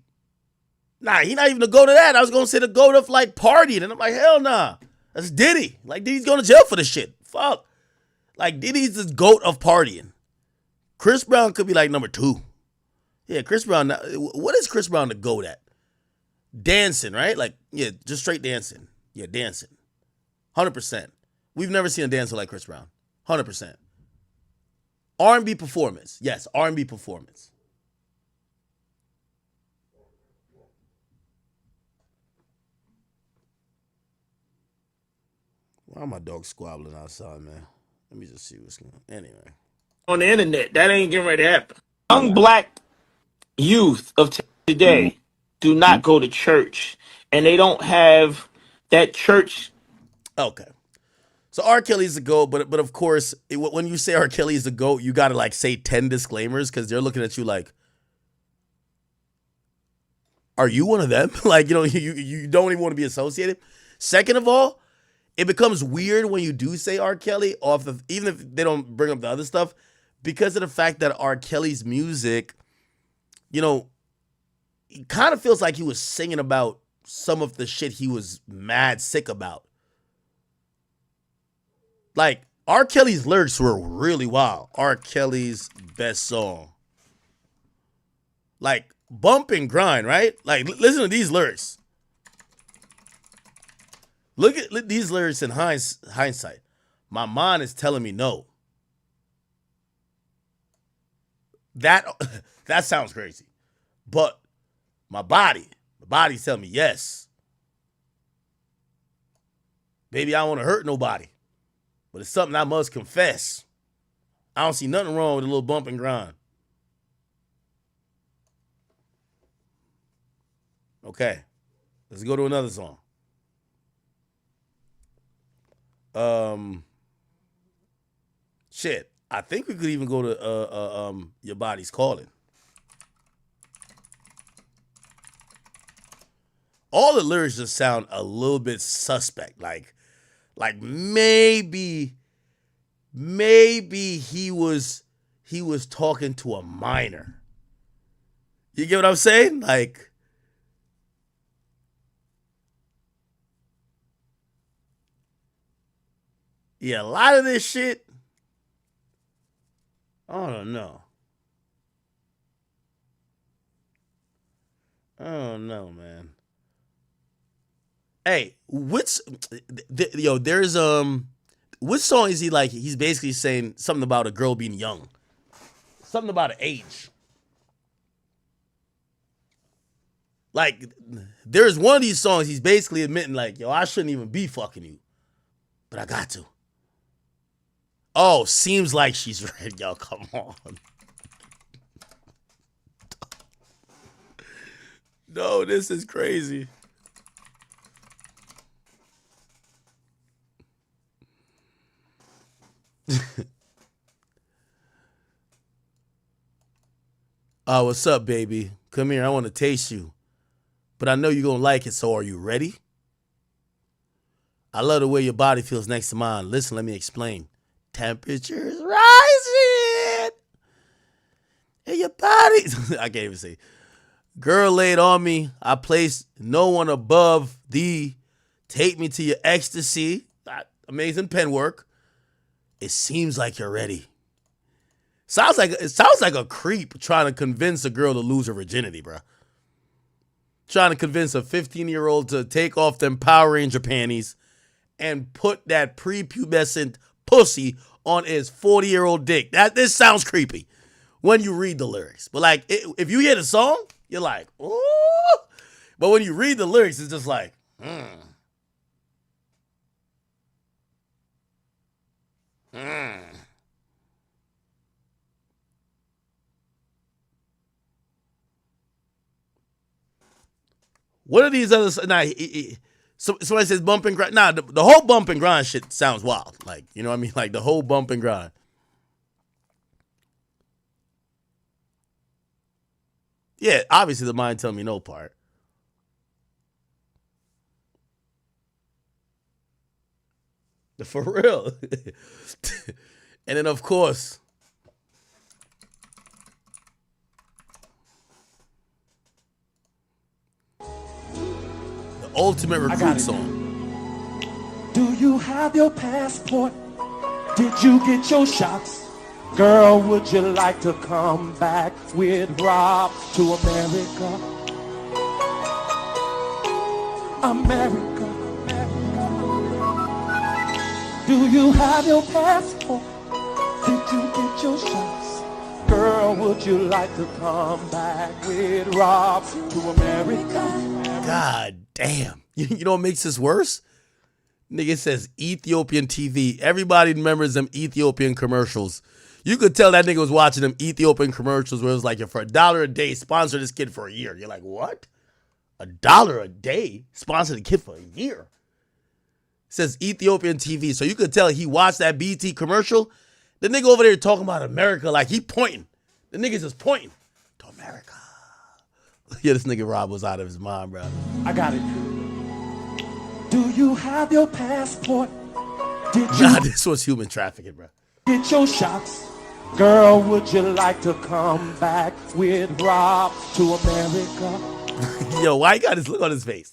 S1: Nah, he not even the GOAT of that. I was gonna say the GOAT of, like, partying, and I'm like, hell nah. That's Diddy. Like, Diddy's going to jail for this shit. Fuck. Like, Diddy's the GOAT of partying. Chris Brown could be like number 2. Yeah, Chris Brown. What is Chris Brown the GOAT at? Dancing, right? Like, yeah, just straight dancing. Yeah, dancing. 100%. We've never seen a dancer like Chris Brown. 100%. R&B performance. Yes, R&B performance. Why are my dogs squabbling outside, man? Let me just see what's going on. Anyway.
S5: On the internet, that ain't getting ready to happen. Young black youth of today do not go to church, and they don't have that church.
S1: Okay. So R. Kelly's the GOAT, but of course, when you say R. Kelly's the GOAT, you got to like say 10 disclaimers because they're looking at you like, are you one of them? Like, you know, you don't even want to be associated. Second of all, it becomes weird when you do say R. Kelly off of, even if they don't bring up the other stuff, because of the fact that R. Kelly's music, you know, it kind of feels like he was singing about some of the shit he was mad sick about. Like, R. Kelly's lyrics were really wild. R. Kelly's best song. Like, bump and grind, right? Like, listen to these lyrics. Look at these lyrics in hindsight. My mind is telling me no. That sounds crazy. But my body's telling me yes. Baby, I don't want to hurt nobody. But it's something I must confess. I don't see nothing wrong with a little bump and grind. Okay. Let's go to another song. Shit. I think we could even go to Your Body's Calling. All the lyrics just sound a little bit suspect. Like maybe he was talking to a minor. You get what I'm saying? Like, yeah, a lot of this shit, I don't know. I don't know, man. Hey, there's which song is he like? He's basically saying something about a girl being young. Something about an age. Like, there's one of these songs he's basically admitting like, yo, I shouldn't even be fucking you. But I got to. Oh, seems like she's ready. Yo, come on. No, this is crazy. Oh, what's up, baby? Come here. I want to taste you. But I know you're going to like it, so are you ready? I love the way your body feels next to mine. Listen, let me explain. Temperature's rising. And your body... I can't even say. Girl laid on me. I placed no one above thee. Take me to your ecstasy. Amazing pen work. It seems like you're ready. It sounds like a creep trying to convince a girl to lose her virginity, bro. Trying to convince a 15-year-old to take off them Power Ranger panties and put that prepubescent pussy on his 40-year-old dick. This sounds creepy when you read the lyrics. But like, if you hear the song, you're like, ooh. But when you read the lyrics, it's just like, What are these other? Nah, somebody says bump and grind. Nah, the whole bump and grind shit sounds wild. Like, you know what I mean? Like the whole bump and grind. Yeah, obviously the mind tell me no part. For real. And then, of course, the ultimate recruit song.
S19: Do you have your passport? Did you get your shots? Girl, would you like to come back with Rob to America? America. Do you have your passport? Did you get your shots? Girl, would you like to come back with Rob to America?
S1: God damn. You know what makes this worse? Nigga says Ethiopian TV. Everybody remembers them Ethiopian commercials. You could tell that nigga was watching them Ethiopian commercials where it was like, for $1 a day, sponsor this kid for a year. You're like, what? $1 a day? Sponsor the kid for a year? It says Ethiopian TV. So you could tell he watched that BT commercial. The nigga over there talking about America like he pointing. The nigga's just pointing to America. Yeah, this nigga Rob was out of his mind, bro.
S19: I got it. Do you have your passport? Did you
S1: Nah, this was human trafficking, bro.
S19: get your shots? Girl, would you like to come back with Rob to America?
S1: Yo, why he got this look on his face?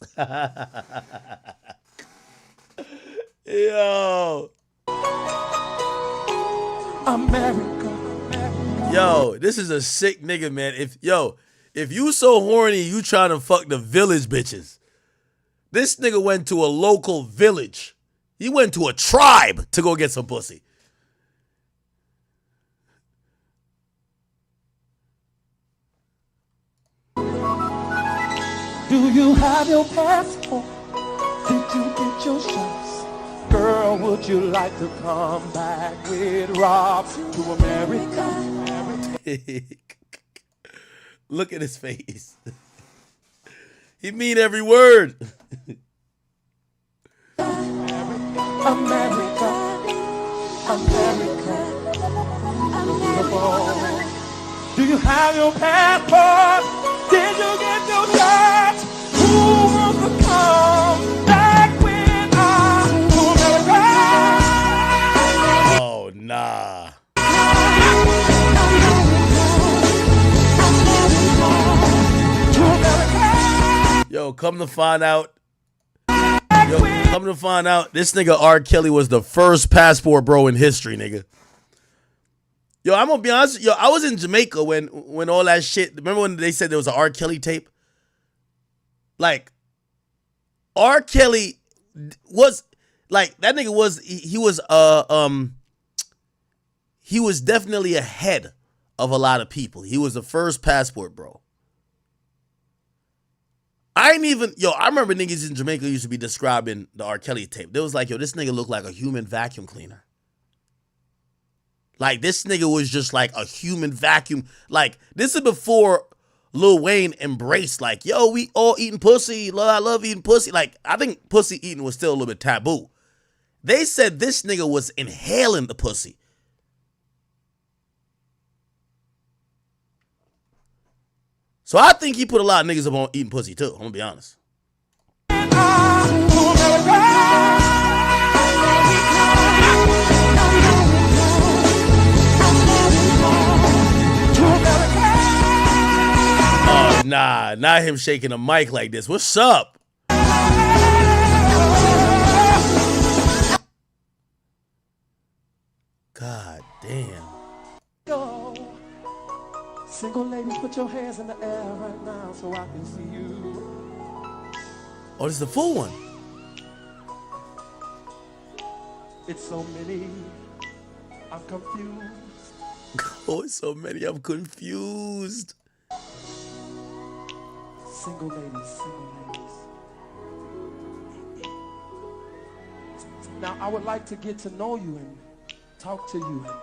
S1: Yo.
S19: America.
S1: Yo, this is a sick nigga, man. If you so horny, you trying to fuck the village bitches. This nigga went to a local village. He went to a tribe to go get some pussy.
S19: Do you have your passport? Did you get your shots? Girl, would you like to come back with Rob to America?
S1: Look at his face. He mean every word.
S19: America, America. Do you have your passport? Did you get your shots? Who wants to come back with us to America?
S1: Oh, nah. Yo, come to find out, this nigga R. Kelly was the first passport bro in history, nigga. Yo, I'm gonna be honest. Yo, I was in Jamaica when all that shit. Remember when they said there was an R. Kelly tape? Like, R. Kelly was like that nigga was he was definitely ahead of a lot of people. He was the first passport bro. I remember niggas in Jamaica used to be describing the R. Kelly tape. They was like, yo, this nigga looked like a human vacuum cleaner. Like, this nigga was just like a human vacuum. Like, this is before Lil Wayne embraced, like, yo, we all eating pussy. I love eating pussy. Like, I think pussy eating was still a little bit taboo. They said this nigga was inhaling the pussy. So I think he put a lot of niggas up on eating pussy too. I'm gonna be honest. Oh, nah, not him shaking a mic like this. What's up? God damn.
S19: Single ladies, put your hands in the air right now so I can see you.
S1: Oh, this is the full one.
S19: It's so many, I'm confused.
S1: Oh, it's so many, I'm confused.
S19: Single ladies. Now, I would like to get to know you and talk to you and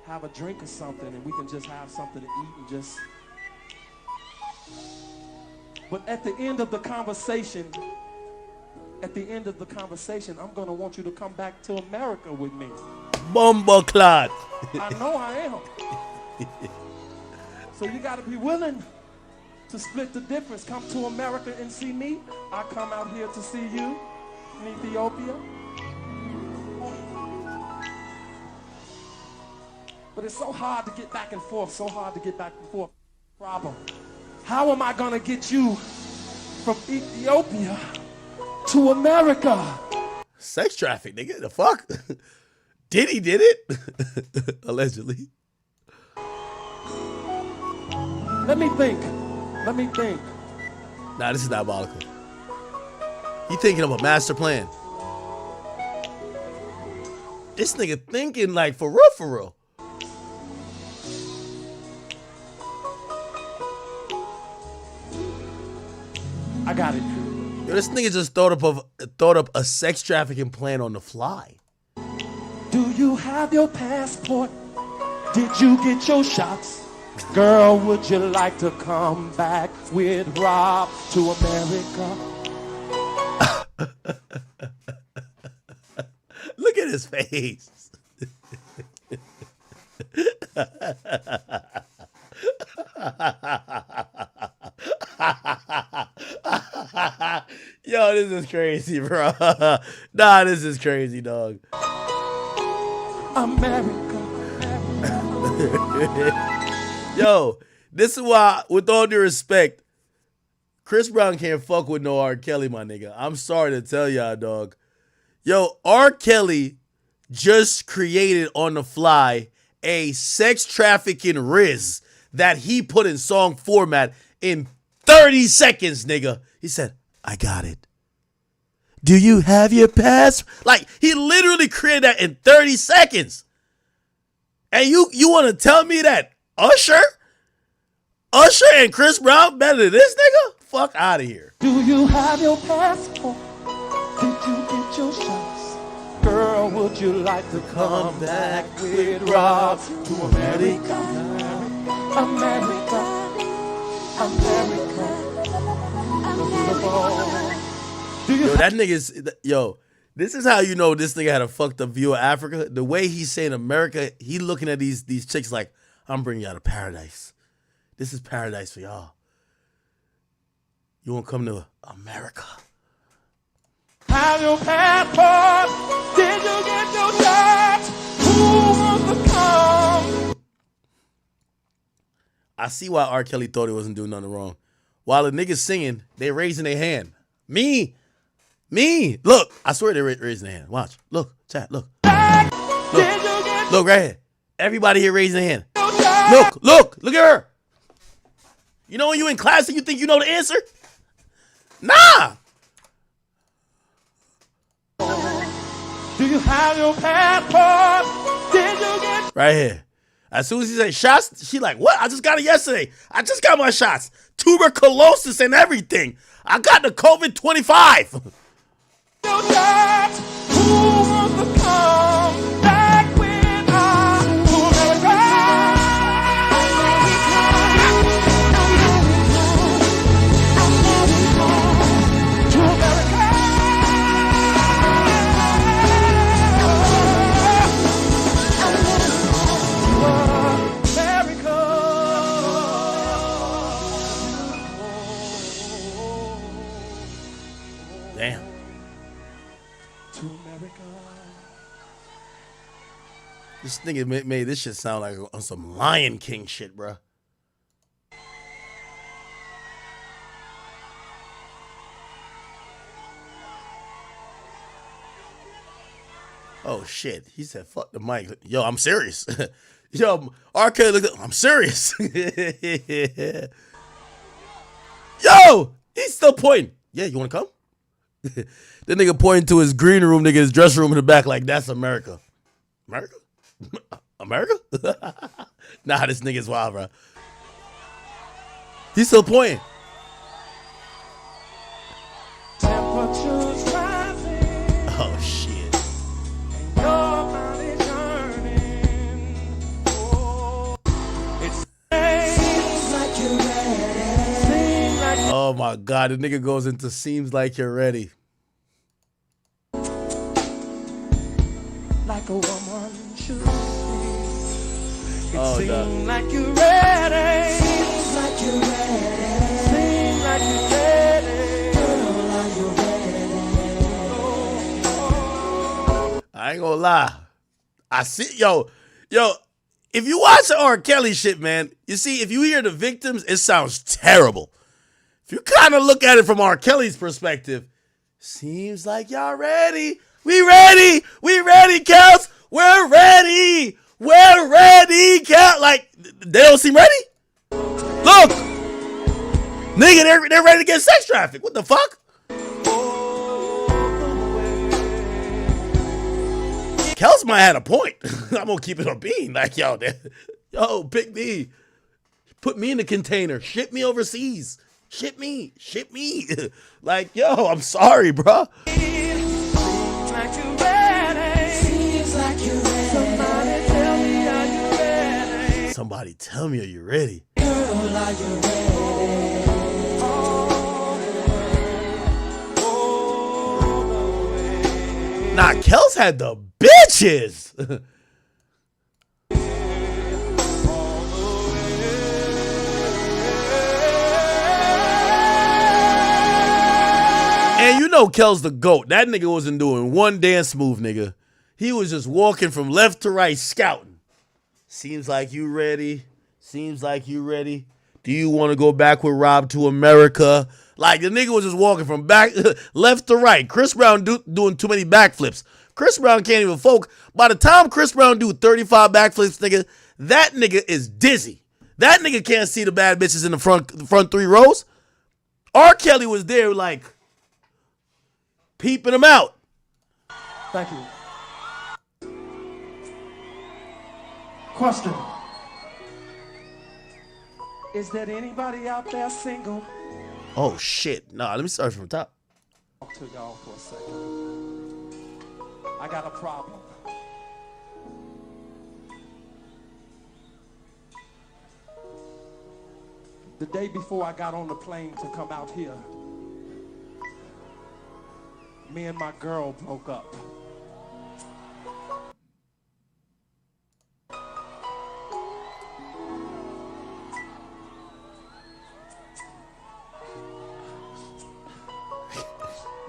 S19: have a drink or something, and we can just have something to eat and just... But at the end of the conversation, I'm gonna want you to come back to America with me.
S1: Bumbleclot.
S19: I know I am. So you gotta be willing to split the difference. Come to America and see me. I come out here to see you in Ethiopia. But it's so hard to get back and forth, Problem. How am I gonna get you from Ethiopia to America?
S1: Sex traffic, nigga. The fuck? Diddy did it? Allegedly.
S19: Let me think.
S1: Nah, this is diabolical. He thinking of a master plan. This nigga thinking like for real, for real.
S19: I got it.
S1: Yo, this nigga just thought up a sex trafficking plan on the fly.
S19: Do you have your passport? Did you get your shots? Girl, would you like to come back with Rob to America?
S1: Look at his face. Yo, this is crazy, bro. Nah, this is crazy, dog.
S19: America.
S1: Yo, this is why, with all due respect, Chris Brown can't fuck with no R. Kelly, my nigga. I'm sorry to tell y'all, dog. Yo, R. Kelly just created on the fly a sex trafficking riz that he put in song format in 30 seconds, nigga. He said, I got it. Do you have your pass? Like, he literally created that in 30 seconds. And you want to tell me that Usher and Chris Brown better than this nigga? Fuck out of here.
S19: Do you have your passport? Did you get your shots? Girl, would you like to come back with Rob to America? America.
S1: Yo, that nigga's, yo, this is how you know this nigga had a fucked up view of Africa. The way he's saying America, he looking at these chicks like, I'm bringing y'all to paradise. This is paradise for y'all. You want to come to America?
S19: Have your passport? Did you get your shots? Who wants to come?
S1: I see why R. Kelly thought he wasn't doing nothing wrong. While the niggas singing, they raising their hand. Me. Look, I swear they're raising their hand. Watch. Look, chat, look. Look right here. Everybody here raising their hand. Look at her. You know when you in class and you think you know the answer? Nah.
S19: Do you have your passport? Did you get
S1: right here? As soon as he said shots, she like, what? I just got it yesterday. I just got my shots. Tuberculosis and everything. I got the COVID-25.
S19: your shots? Who wants to come back with us to America? To America.
S1: Damn. This nigga made this shit sound like on some Lion King shit, bro. Oh shit. He said fuck the mic. Yo, I'm serious. Yo, R. Kelly looked I'm serious. Yo, he's still pointing. Yeah, you wanna come? The nigga pointing to his green room, nigga, his dressing room in the back, like that's America. America? America? Nah, this nigga's wild, bro. He's still pointing. Oh shit. Oh my god, the nigga goes into seems like you're ready.
S19: Like a woman should.
S1: Oh,
S19: seems like you're ready. Seems like you're ready. Seems like you're ready. Girl, are you ready?
S1: I ain't gonna lie. I see, yo, if you watch the R. Kelly shit, man, you see, if you hear the victims, it sounds terrible. If you kind of look at it from R. Kelly's perspective, seems like y'all ready. We ready, Kels. We're ready, Kel. Like, they don't seem ready? Look, nigga, they're ready to get sex trafficked. What the fuck? Kels might have a point. I'm gonna keep it on being like, yo, pick me. Put me in the container. Ship me overseas. Ship me. Like, yo, I'm sorry, bro. Somebody tell me, are you ready? Girl, are you ready? Nah, Kels had the bitches. And you know Kels the GOAT. That nigga wasn't doing one dance move, nigga. He was just walking from left to right scouting. Seems like you ready. Seems like you ready. Do you want to go back with Rob to America? Like, the nigga was just walking from back left to right. Chris Brown doing too many backflips. Chris Brown can't even focus. By the time Chris Brown do 35 backflips, nigga, that nigga is dizzy. That nigga can't see the bad bitches in the front 3 rows. R. Kelly was there, like, peeping him out.
S19: Thank you. Question. Is there anybody out there single?
S1: Oh, shit. Nah, let me start from the top.
S19: Talk to y'all for a second. I got a problem. The day before I got on the plane to come out here, me and my girl broke up.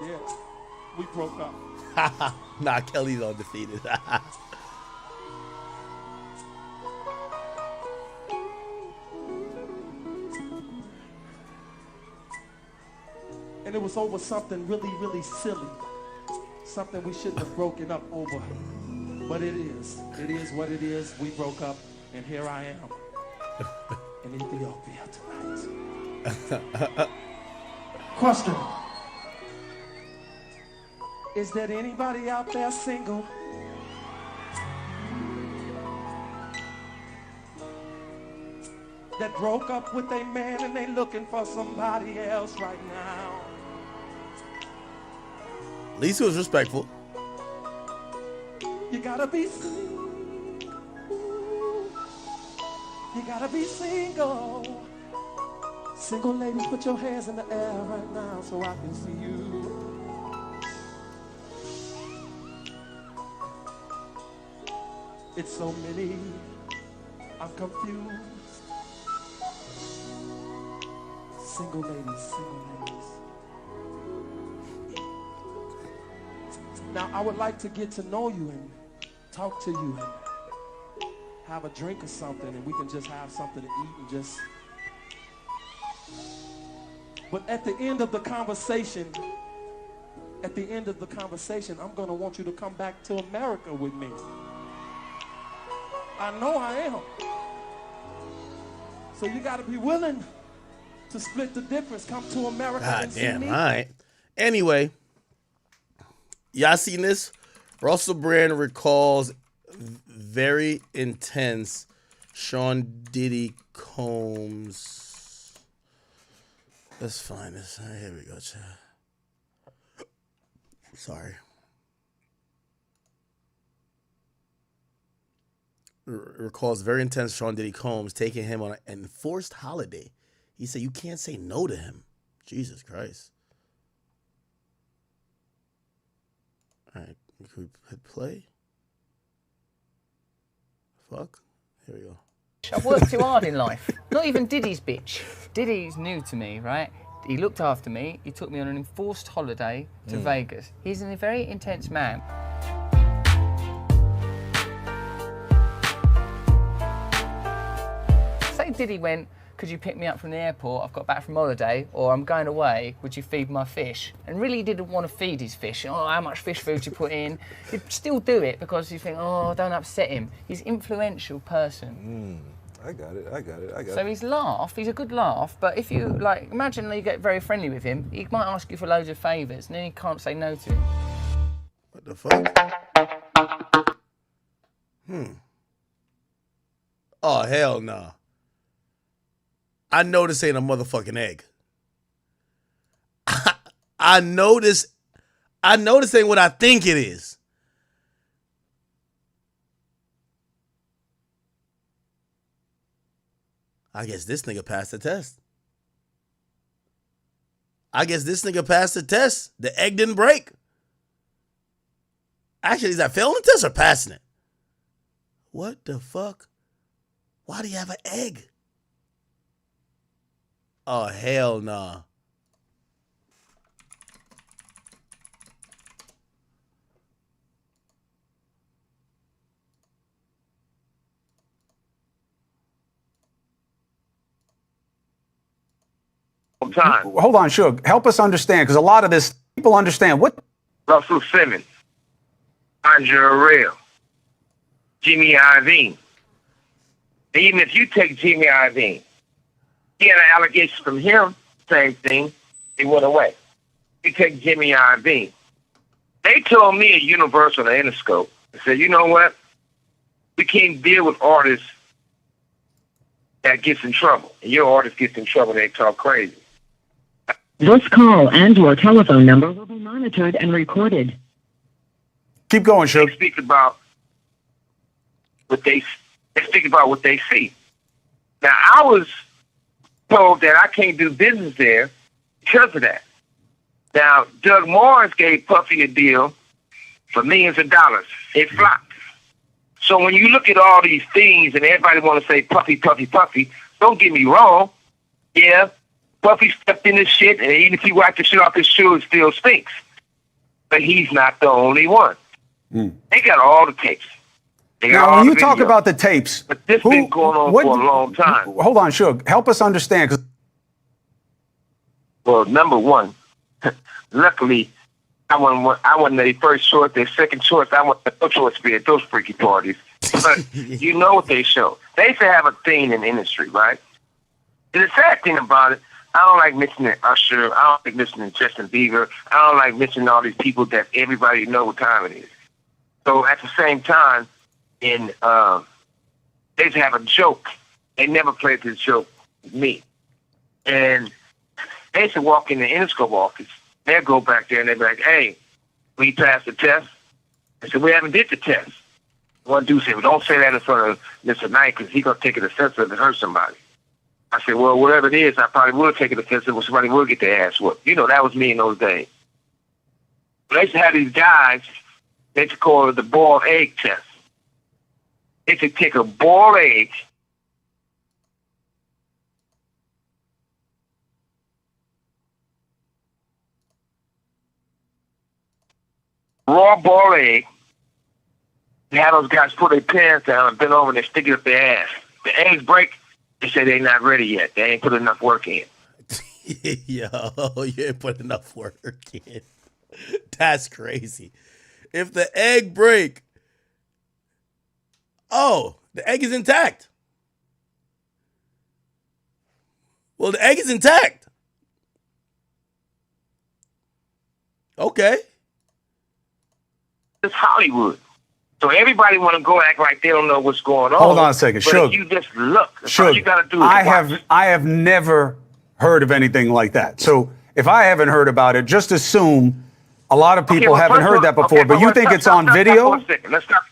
S19: Yeah, we broke up.
S1: Nah, Kelly's undefeated.
S19: And it was over something really, really silly. Something we shouldn't have broken up over. But it is. It is what it is. We broke up, and here I am in Ethiopia tonight. Question. Is there anybody out there single? That broke up with a man and they looking for somebody else right now?
S1: At least he was respectful.
S19: You gotta be single. You gotta be single. Single ladies, put your hands in the air right now so I can see you. It's so many, I'm confused. Single ladies, single ladies. Now, I would like to get to know you and talk to you and have a drink or something, and we can just have something to eat and just... But at the end of the conversation, I'm gonna want you to come back to America with me. I know I am. So you gotta be willing to split the difference. Come to America and see me.
S1: All right. Anyway, y'all seen this? Russell Brand recalls very intense Sean Diddy Combs. Let's find this. Here we go, chat. Sorry. Recalls very intense Sean Diddy Combs taking him on an enforced holiday. He said you can't say no to him. Jesus Christ. All right, can we hit play? Fuck. Here we go.
S7: I've worked too hard in life. Not even Diddy's bitch. Diddy's new to me, right? He looked after me. He took me on an enforced holiday to Vegas. He's a very intense man. Say Diddy went, could you pick me up from the airport? I've got back from holiday, or I'm going away. Would you feed my fish? And really didn't want to feed his fish. Oh, how much fish food you put in? He'd still do it because you think, oh, don't upset him. He's an influential person.
S20: I got it.
S7: So he's a good laugh, but if you, like, imagine you get very friendly with him, he might ask you for loads of favours, and then you can't say no to him.
S1: What the fuck? Oh, hell nah. I know this ain't a motherfucking egg. I know this ain't what I think it is. I guess this nigga passed the test. The egg didn't break. Actually, is that failing the test or passing it? What the fuck? Why do you have an egg? Oh, hell nah.
S3: Time.
S8: Hold on, Suge. Help us understand, because a lot of this, people understand what.
S3: Russell Simmons, Andre Arrell, Jimmy Iovine. Even if you take Jimmy Iovine, he had an allegation from him, same thing, it went away. You take Jimmy Iovine. They told me at Universal and Interscope, they said, you know what? We can't deal with artists that gets in trouble. And your artist gets in trouble, they talk crazy.
S21: This call and your telephone number will be monitored and recorded.
S8: Keep going, Suge.
S3: They speak about what they see. Now, I was told that I can't do business there because of that. Now, Doug Morris gave Puffy a deal for millions of dollars. It flopped. So when you look at all these things and everybody want to say Puffy, Puffy, Puffy, don't get me wrong. Yeah, Puffy stepped in this shit, and even if he wiped the shit off his shoe, it still stinks. But he's not the only one. They got all the tapes.
S8: Now, when you talk about the tapes,
S3: but this been going on for a long time.
S8: Hold on, Suge. Help us understand.
S3: Well, number one, luckily, I wasn't their first choice, their second choice. I went no choice to be at those freaky parties. But you know what they show. They used to have a thing in the industry, right? And the sad thing about it, I don't like mentioning Usher. I don't like mentioning Justin Bieber. I don't like mentioning all these people that everybody know what time it is. So at the same time, they used to have a joke. They never played this joke with me. And they used to walk in the Interscope office. They'd go back there and they'd be like, hey, we passed the test. I said, we haven't did the test. One dude said, well, don't say that in front of Mr. Knight because he's going to take it offensive and hurt somebody. I said, well, whatever it is, I probably would take it offensive when somebody will get their ass whooped. You know, that was me in those days. But they used to have these guys, they used to call it the boiled egg test. They used to take a boiled egg, raw boiled egg, and have those guys put their pants down and bend over and they stick it up their ass. The eggs break, they say they're not ready yet. They ain't put enough work in.
S1: Yo, you ain't put enough work in. That's crazy. If the egg break, oh, the egg is intact. Well, the egg is intact. Okay.
S3: It's Hollywood. So everybody want to go act like they don't know what's going on.
S8: Hold on a second,
S3: but
S8: Suge.
S3: if you just look. That's all you got to do is watch.
S8: I have never heard of anything like that. So if I haven't heard about it, just assume a lot of people haven't heard that before. But you think it's on video?
S3: Let's stop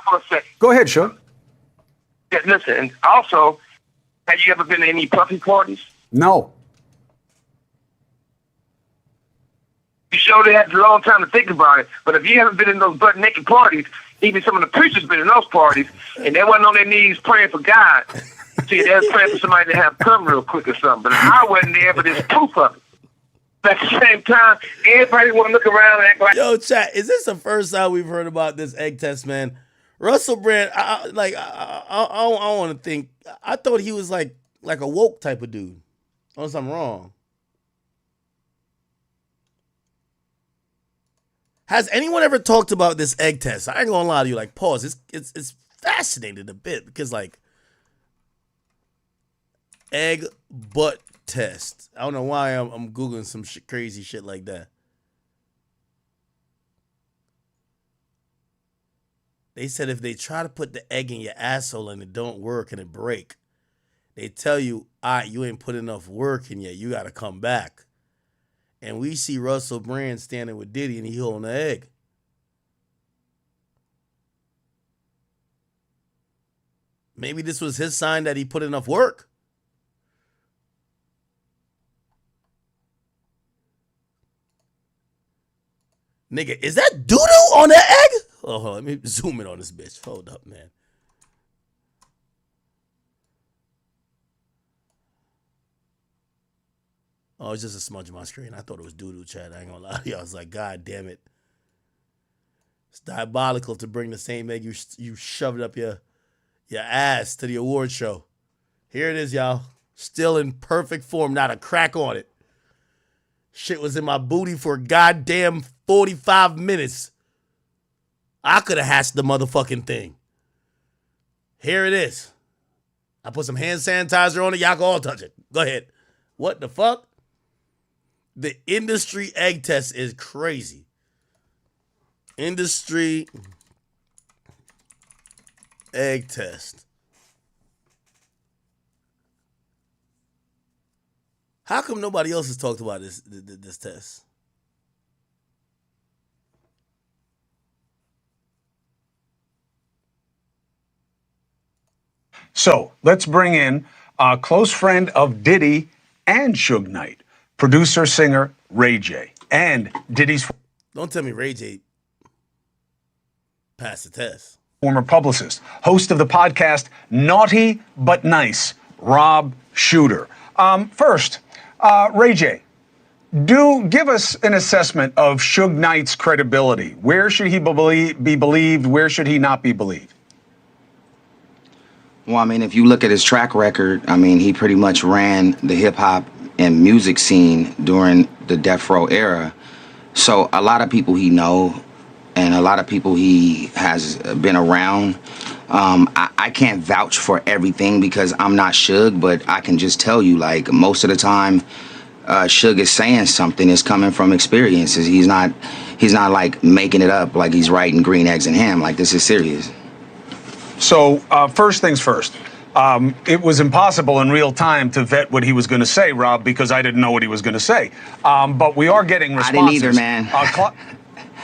S3: for a second.
S8: Go ahead, Suge.
S3: Yeah, listen, and also, have you ever been to any Puffy parties?
S8: No.
S3: You sure they had a long time to think about it. But if you haven't been in those butt naked parties, even some of the preachers been in those parties, and they wasn't on their knees praying for God. See, they was praying for somebody to have come real quick or something. But I wasn't there, but there's proof of it. But at the same time, everybody want to look around and act like...
S1: Yo, chat, is this the first time we've heard about this egg test, man? Russell Brand, I want to think. I thought he was like a woke type of dude. Unless I'm wrong. Has anyone ever talked about this egg test? I ain't gonna lie to you. Like, pause. It's fascinating a bit because like egg butt test. I don't know why I'm googling some crazy shit like that. They said if they try to put the egg in your asshole and it don't work and it break, they tell you, all right, you ain't put enough work in yet. You got to come back. And we see Russell Brand standing with Diddy and he holding the egg. Maybe this was his sign that he put enough work. Nigga, is that doo-doo on the egg? Oh, hold on, let me zoom in on this bitch. Hold up, man. Oh, it's just a smudge on my screen. I thought it was doo-doo, Chad. I ain't gonna lie to you. I was like, God damn it. It's diabolical to bring the same egg you shoved up your ass to the award show. Here it is, y'all. Still in perfect form, not a crack on it. Shit was in my booty for a goddamn 45 minutes. I could have hatched the motherfucking thing. Here it is. I put some hand sanitizer on it. Y'all can all touch it. Go ahead. What the fuck? The industry egg test is crazy. Industry egg test. How come nobody else has talked about this test?
S8: So let's bring in a close friend of Diddy and Suge Knight, producer, singer Ray J, and Diddy's
S1: Don't tell me Ray J passed the test.
S8: Former publicist, host of the podcast Naughty But Nice, Rob Shooter. First, Ray J, give us an assessment of Suge Knight's credibility. Where should he be believed? Where should he not be believed?
S4: Well, I mean, if you look at his track record, I mean, he pretty much ran the hip hop and music scene during the Death Row era. So a lot of people he know and a lot of people he has been around. I can't vouch for everything because I'm not Suge, but I can just tell you, like, most of the time, Suge is saying something is coming from experiences. He's not like making it up like he's writing Green Eggs and Ham. Like, this is serious.
S8: So first things first, it was impossible in real time to vet what he was going to say, Rob, because I didn't know what he was going to say. But we are getting responses.
S4: I didn't either, man.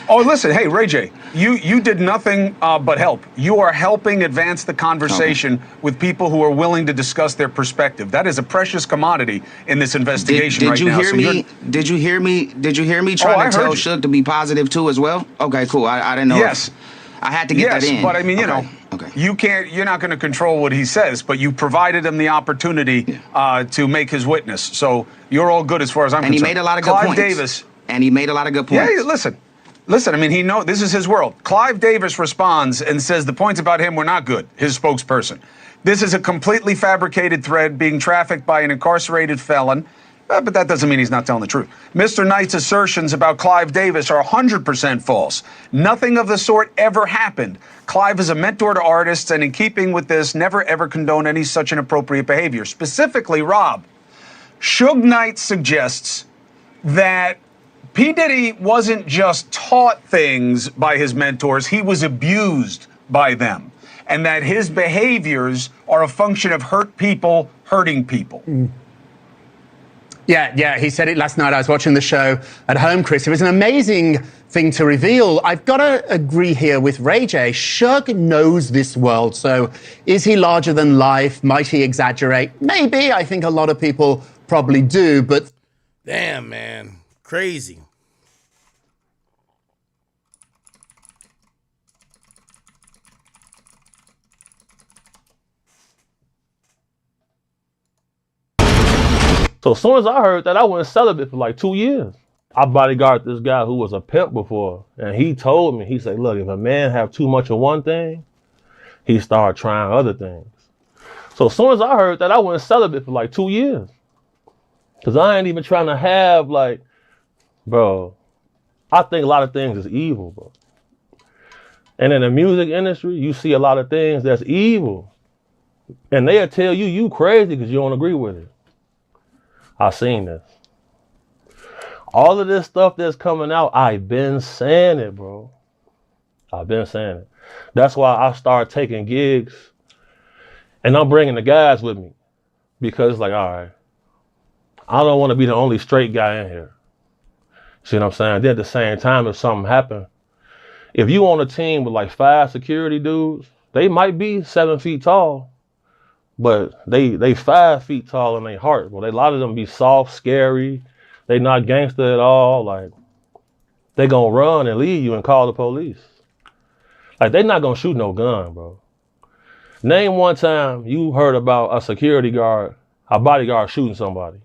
S8: Oh, listen, hey, Ray J, you did nothing but help. You are helping advance the conversation with people who are willing to discuss their perspective. That is a precious commodity in this investigation right now.
S4: Did you hear me trying to tell Suge to be positive too as well? Okay, cool. I didn't know.
S8: Yes.
S4: I had to get that in.
S8: Yes, but I mean, you know, you're not going to control what he says, but you provided him the opportunity to make his witness. So you're all good as far as I'm concerned.
S4: And he made a lot of good points.
S8: Yeah, listen, I mean, this is his world. Clive Davis responds and says the points about him were not good, his spokesperson. This is a completely fabricated thread being trafficked by an incarcerated felon. But that doesn't mean he's not telling the truth. Mr. Knight's assertions about Clive Davis are 100% false. Nothing of the sort ever happened. Clive is a mentor to artists, and in keeping with this, never ever condone any such inappropriate behavior. Specifically, Rob, Suge Knight suggests that P. Diddy wasn't just taught things by his mentors, he was abused by them. And that his behaviors are a function of hurt people hurting people.
S12: Yeah, he said it last night. I was watching the show at home, Chris. It was an amazing thing to reveal. I've got to agree here with Ray J. Suge knows this world. So is he larger than life? Might he exaggerate? Maybe. I think a lot of people probably do, but...
S1: Damn, man. Crazy.
S18: So as soon as I heard that, I went celibate for like 2 years. I bodyguarded this guy who was a pimp before, and he told me, he said, look, if a man have too much of one thing, he start trying other things. So as soon as I heard that, I went celibate for like 2 years. Because I ain't even trying to have like, bro, I think a lot of things is evil, bro. And in the music industry, you see a lot of things that's evil. And they'll tell you crazy because you don't agree with it. I seen this. All of this stuff that's coming out, I've been saying it, bro. I've been saying it. That's why I started taking gigs and I'm bringing the guys with me because it's like, all right, I don't want to be the only straight guy in here. See what I'm saying? Then at the same time, if something happened, if you on a team with like 5 security dudes, they might be 7 feet tall, but they 5 feet tall in their heart. Well, a lot of them be soft, scary. They not gangster at all. Like, they gonna run and leave you and call the police. Like, they not gonna shoot no gun, bro. Name one time you heard about a security guard, a bodyguard shooting somebody.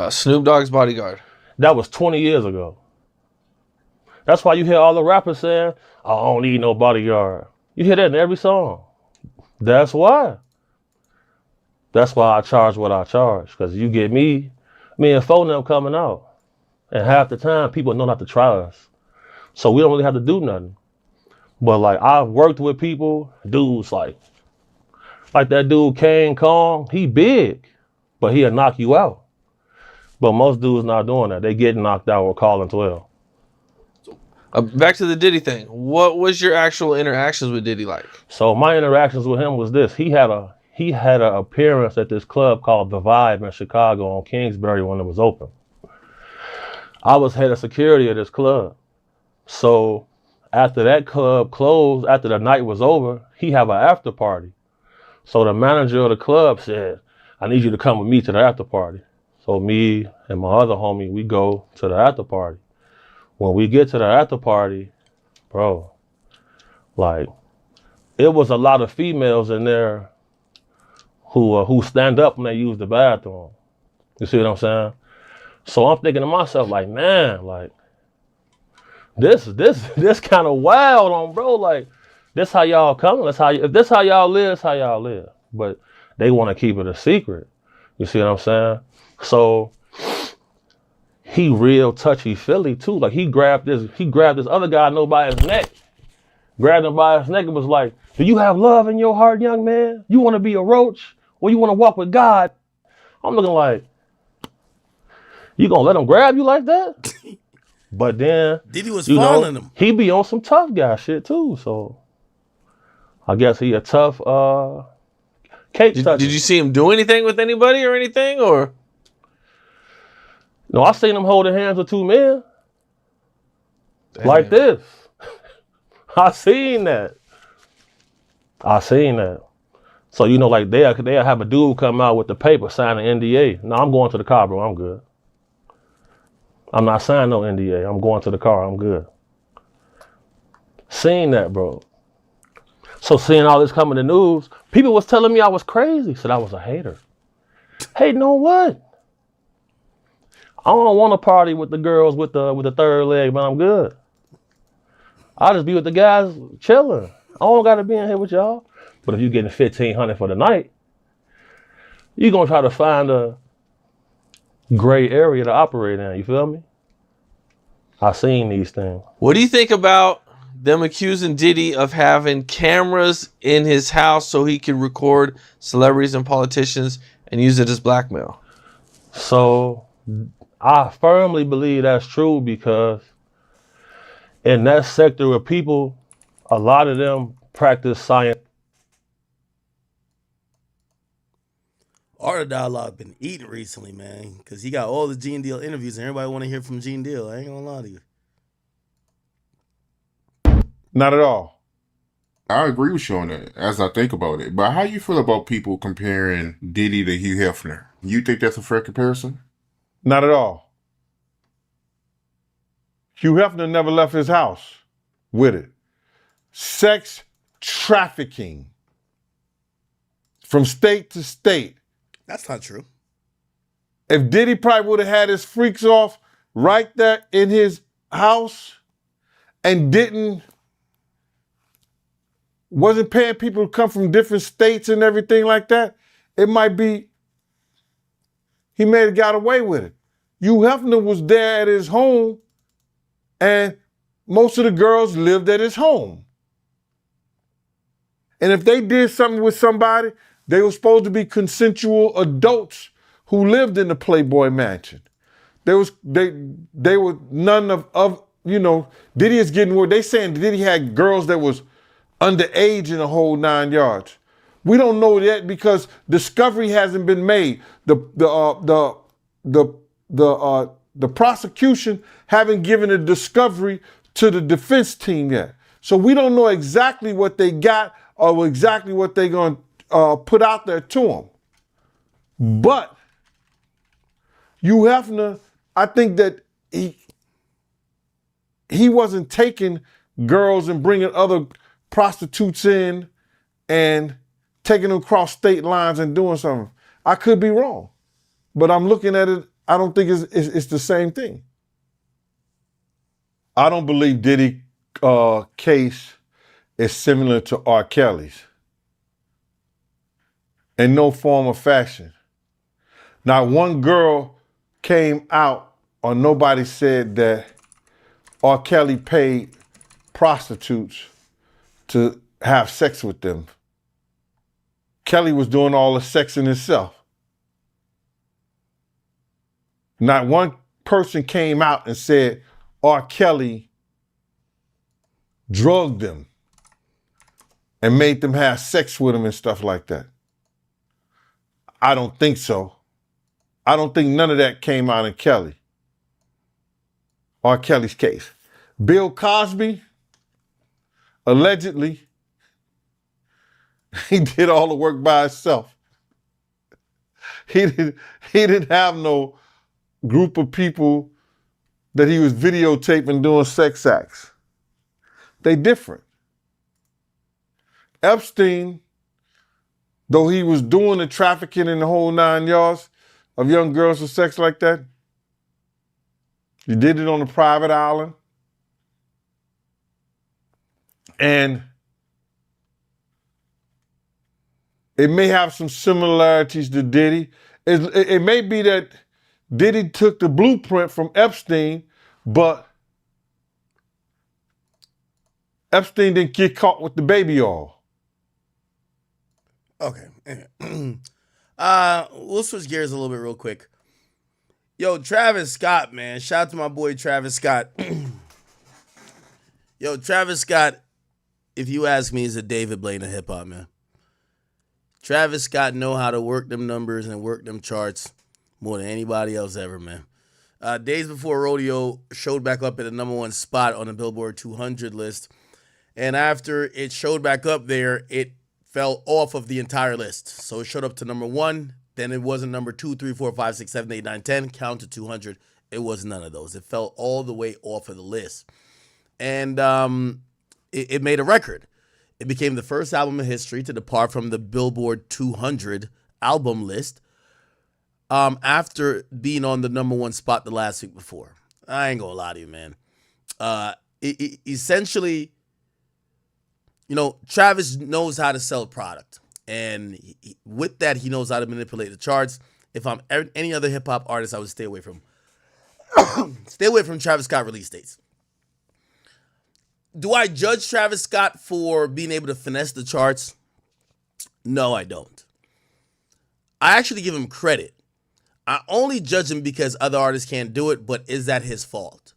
S2: Snoop Dogg's bodyguard.
S18: That was 20 years ago. That's why you hear all the rappers saying, I don't need no bodyguard. You hear that in every song. That's why. That's why I charge what I charge. Because you get me and phone them coming out. And half the time, people know not to try us. So we don't really have to do nothing. But like, I've worked with people, dudes like that dude Kane Kong, he big, but he'll knock you out. But most dudes not doing that. They get knocked out or calling 12.
S2: Back to the Diddy thing. What was your actual interactions with Diddy like?
S18: So my interactions with him was this. He had an appearance at this club called The Vibe in Chicago on Kingsbury when it was open. I was head of security at this club. So after that club closed, after the night was over, he have an after party. So the manager of the club said, I need you to come with me to the after party. So me and my other homie, we go to the after party. When we get to the after party, bro, like, it was a lot of females in there who stand up when they use the bathroom. You see what I'm saying? So I'm thinking to myself, like, man, like, this kind of wild on, bro. Like, this how y'all come. If this how y'all live, it's how y'all live. But they want to keep it a secret. You see what I'm saying? So he real touchy-feely too. Like, he grabbed this other guy I know by his neck. Grabbed him by his neck and was like, do you have love in your heart, young man? You want to be a roach? Or you want to walk with God? I'm looking like, you gonna let him grab you like that? But then
S1: Diddy was following him.
S18: He be on some tough guy shit too. So I guess he a tough cake toucher.
S2: Did you see him do anything with anybody or anything? Or
S18: no, I seen him holding hands with 2 men. Damn. Like this. I seen that. So, you know, like they'll have a dude come out with the paper, sign an NDA. No, I'm going to the car, bro. I'm good. I'm not signing no NDA. I'm going to the car. I'm good. Seen that, bro. So seeing all this come in the news, people was telling me I was crazy. Said I was a hater. Hating on what? I don't want to party with the girls with the third leg, but I'm good. I'll just be with the guys chilling. I don't got to be in here with y'all. But if you're getting $1,500 for the night, you're going to try to find a gray area to operate in. You feel me? I seen these things.
S2: What do you think about them accusing Diddy of having cameras in his house so he can record celebrities and politicians and use it as blackmail?
S18: So I firmly believe that's true because in that sector of people, a lot of them practice science.
S1: Art of Dialogue been eating recently, man, because he got all the Gene Deal interviews and everybody want to hear from Gene Deal. I ain't gonna lie to you.
S6: Not at all. I agree with you on that as I think about it. But how you feel about people comparing Diddy to Hugh Hefner? You think that's a fair comparison?
S9: Not at all. Hugh Hefner never left his house with it. Sex trafficking from state to state.
S1: That's not true.
S9: If Diddy probably would have had his freaks off right there in his house and wasn't paying people to come from different states and everything like that, it might be he may have got away with it. Hugh Hefner was there at his home and most of the girls lived at his home. And if they did something with somebody, they were supposed to be consensual adults who lived in the Playboy Mansion. They were none of Diddy is getting where they saying Diddy had girls that was underage in the whole 9 yards. We don't know that because discovery hasn't been made. The prosecution haven't given a discovery to the defense team yet. So we don't know exactly what they got or exactly what they're going to put out there to them. But Hugh Hefner, I think that he wasn't taking girls and bringing other prostitutes in and taking them across state lines and doing something. I could be wrong, but I'm looking at it. I don't think it's the same thing. I don't believe Diddy case is similar to R. Kelly's in no form or fashion. Not one girl came out or nobody said that R. Kelly paid prostitutes to have sex with them. Kelly was doing all the sexing himself. Not one person came out and said R. Kelly drugged them and made them have sex with him and stuff like that. I don't think so. I don't think none of that came out in Kelly. R. Kelly's case. Bill Cosby, allegedly, he did all the work by himself. He didn't have no group of people that he was videotaping doing sex acts. They different. Epstein, though he was doing the trafficking in the whole 9 yards of young girls for sex like that, he did it on a private island. And it may have some similarities to Diddy. It may be that Diddy took the blueprint from Epstein, but Epstein didn't get caught with the baby oil.
S1: Okay. We'll switch gears a little bit real quick. Yo, Travis Scott, man. Shout out to my boy Travis Scott. Yo, Travis Scott, if you ask me, is a David Blaine of hip-hop, man. Travis Scott know how to work them numbers and work them charts more than anybody else ever, man. Days Before Rodeo showed back up at the #1 spot on the Billboard 200 list. And after it showed back up there, it fell off of the entire list. So it showed up to #1. Then it wasn't number 2, 3, 4, 5, 6, 7, 8, 9, 10. Count to 200. It was none of those. It fell all the way off of the list. And it made a record. It became the first album in history to depart from the Billboard 200 album list after being on the #1 spot the last week before. I ain't gonna lie to you, man. Essentially, Travis knows how to sell product. And with that, he knows how to manipulate the charts. If I'm any other hip-hop artist, I would stay away from Travis Scott release dates. Do I judge Travis Scott for being able to finesse the charts? No, I don't. I actually give him credit. I only judge him because other artists can't do it, but is that his fault?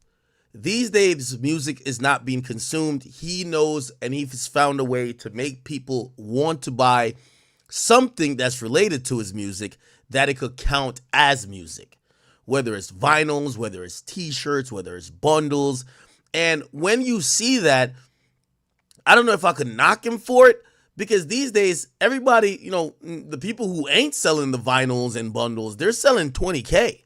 S1: These days, music is not being consumed. He knows, and he's found a way to make people want to buy something that's related to his music that it could count as music. Whether it's vinyls, whether it's t-shirts, whether it's bundles. And when you see that, I don't know if I could knock him for it, because these days, everybody, the people who ain't selling the vinyls and bundles, they're selling $20K.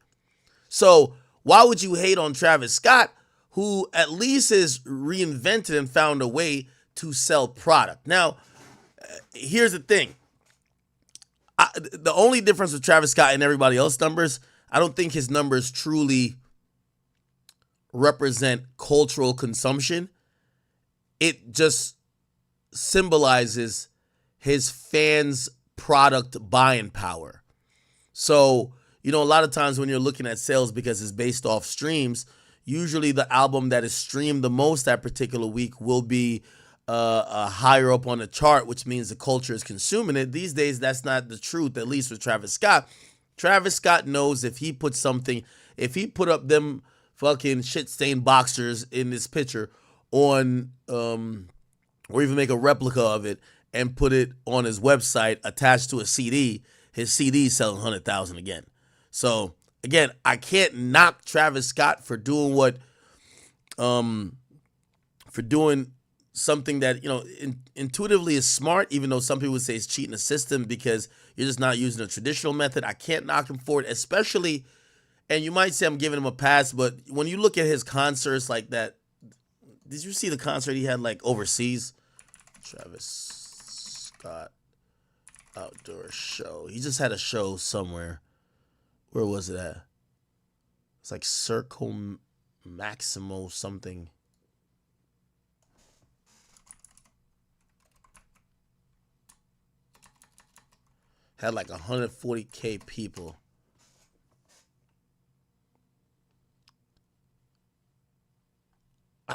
S1: So why would you hate on Travis Scott, who at least has reinvented and found a way to sell product? Now, here's the thing. The only difference with Travis Scott and everybody else's numbers, I don't think his numbers truly represent cultural consumption. It just symbolizes his fans' product buying power. So, a lot of times when you're looking at sales, because it's based off streams, usually the album that is streamed the most that particular week will be higher up on the chart, which means the culture is consuming it. These days, that's not the truth, at least with Travis Scott. Travis Scott knows if he put up them fucking shit-stained boxers in this picture on, or even make a replica of it and put it on his website attached to a CD. His CD selling 100,000 again. So again, I can't knock Travis Scott for doing something that, you know, intuitively is smart, even though some people would say it's cheating the system because you're just not using a traditional method. I can't knock him for it, especially, and you might say I'm giving him a pass, but when you look at his concerts like that, did you see the concert he had like overseas? Travis Scott outdoor show. He just had a show somewhere. Where was it at? It's like Circle Maximo something. Had like 140K people.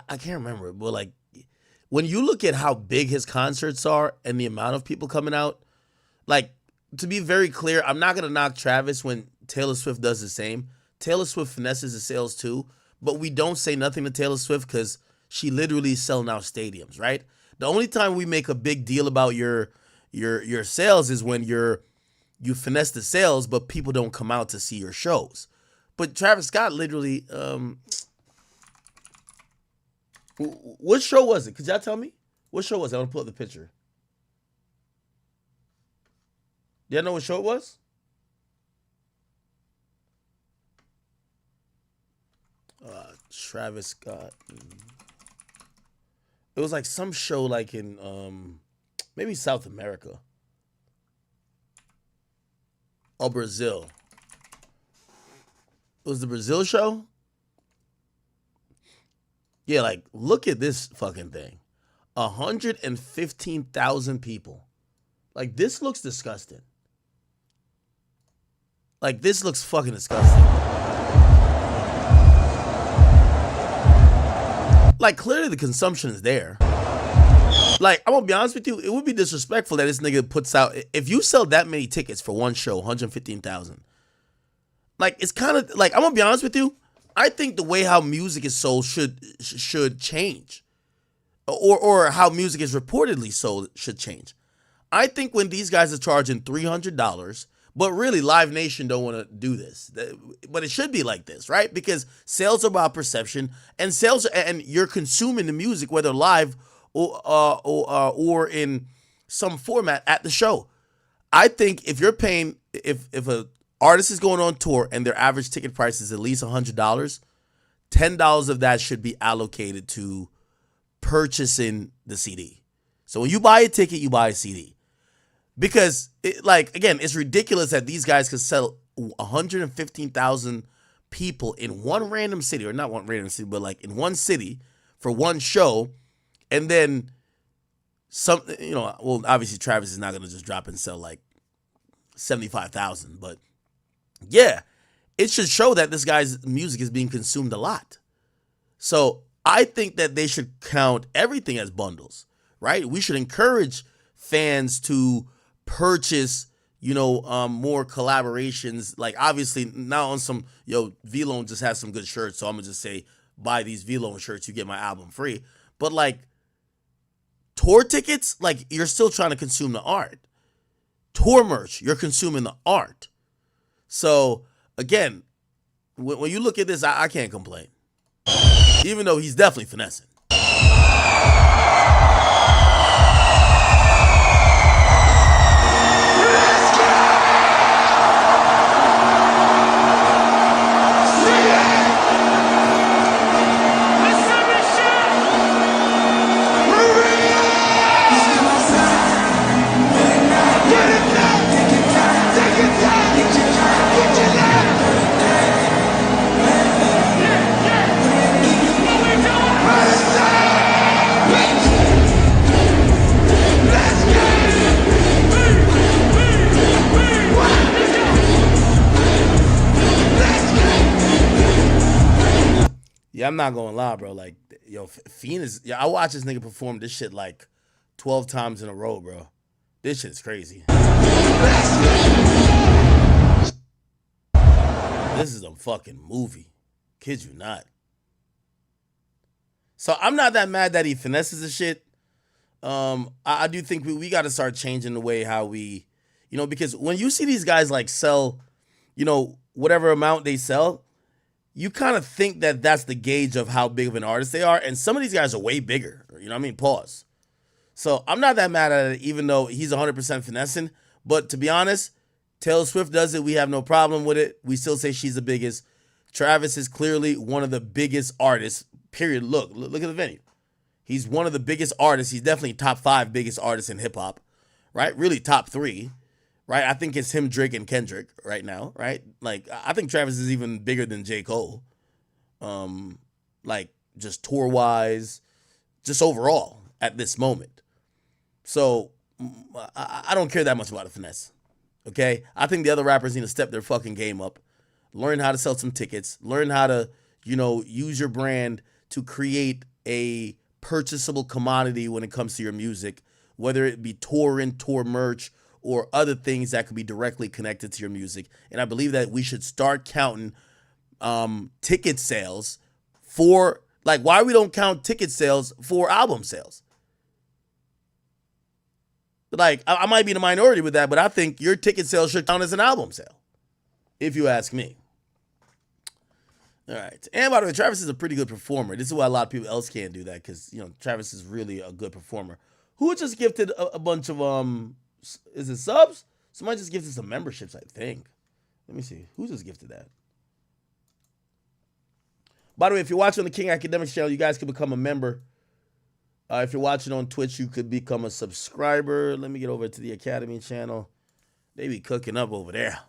S1: I can't remember, but like when you look at how big his concerts are and the amount of people coming out, like, to be very clear, I'm not going to knock Travis when Taylor Swift does the same. Taylor Swift finesses the sales too, but we don't say nothing to Taylor Swift because she literally is selling out stadiums, right? The only time we make a big deal about your sales is when you finesse the sales, but people don't come out to see your shows. But Travis Scott literally, what show was it? Could y'all tell me? What show was it? I want to pull up the picture. Y'all know what show it was? Travis Scott. It was like some show like in maybe South America. Or Brazil. It was the Brazil show? Yeah, like, look at this fucking thing. 115,000 people. Like, this looks disgusting. Like, this looks fucking disgusting. Like, clearly the consumption is there. Like, I'm gonna be honest with you, it would be disrespectful that this nigga puts out, if you sell that many tickets for one show, 115,000. Like, it's kind of, like, I'm gonna be honest with you, I think the way how music is sold should change. Or how music is reportedly sold should change. I think when these guys are charging $300, but really Live Nation don't want to do this. But it should be like this, right? Because sales are about perception, and you're consuming the music, whether live or in some format at the show. I think if you're paying, if a artist is going on tour and their average ticket price is at least $100, $10 of that should be allocated to purchasing the CD. So when you buy a ticket, you buy a CD. Because, again, it's ridiculous that these guys could sell 115,000 people in one random city, or not one random city, but like in one city for one show, and then obviously Travis is not going to just drop and sell like 75,000, but yeah, it should show that this guy's music is being consumed a lot. So I think that they should count everything as bundles, right? We should encourage fans to purchase, more collaborations. Like, obviously, not on some, V-Lone just has some good shirts, so I'm going to just say, buy these V-Lone shirts, you get my album free. But, like, tour tickets, like, you're still trying to consume the art. Tour merch, you're consuming the art. So, again, when you look at this, I can't complain. Even though he's definitely finessing. Yeah, I'm not gonna lie, bro. Like, Fiend is. I watched this nigga perform this shit like 12 times in a row, bro. This shit's crazy. This is a fucking movie. Kid you not. So I'm not that mad that he finesses the shit. I do think we got to start changing the way how we, because when you see these guys like sell, whatever amount they sell, you kind of think that that's the gauge of how big of an artist they are. And some of these guys are way bigger. You know what I mean? Pause. So I'm not that mad at it, even though he's 100% finessing. But to be honest, Taylor Swift does it. We have no problem with it. We still say she's the biggest. Travis is clearly one of the biggest artists, period. Look at the venue. He's one of the biggest artists. He's definitely top 5 biggest artists in hip hop, right? Really top 3, right? I think it's him, Drake, and Kendrick right now, right? Like, I think Travis is even bigger than J. Cole. Like, just tour-wise, just overall at this moment. So, I don't care that much about a finesse, okay? I think the other rappers need to step their fucking game up, learn how to sell some tickets, learn how to, use your brand to create a purchasable commodity when it comes to your music, whether it be tour merch, or other things that could be directly connected to your music. And I believe that we should start counting ticket sales for, like, why we don't count ticket sales for album sales. Like, I might be in the minority with that, but I think your ticket sales should count as an album sale, if you ask me. All right. And by the way, Travis is a pretty good performer. This is why a lot of people else can't do that, because, Travis is really a good performer. Who just gifted a bunch of, is it subs? Somebody just gifted some memberships, I think. Let me see. Who just gifted that? By the way, if you're watching on the King Academics channel, you guys can become a member. If you're watching on Twitch, you could become a subscriber. Let me get over to the Academy channel. They be cooking up over there.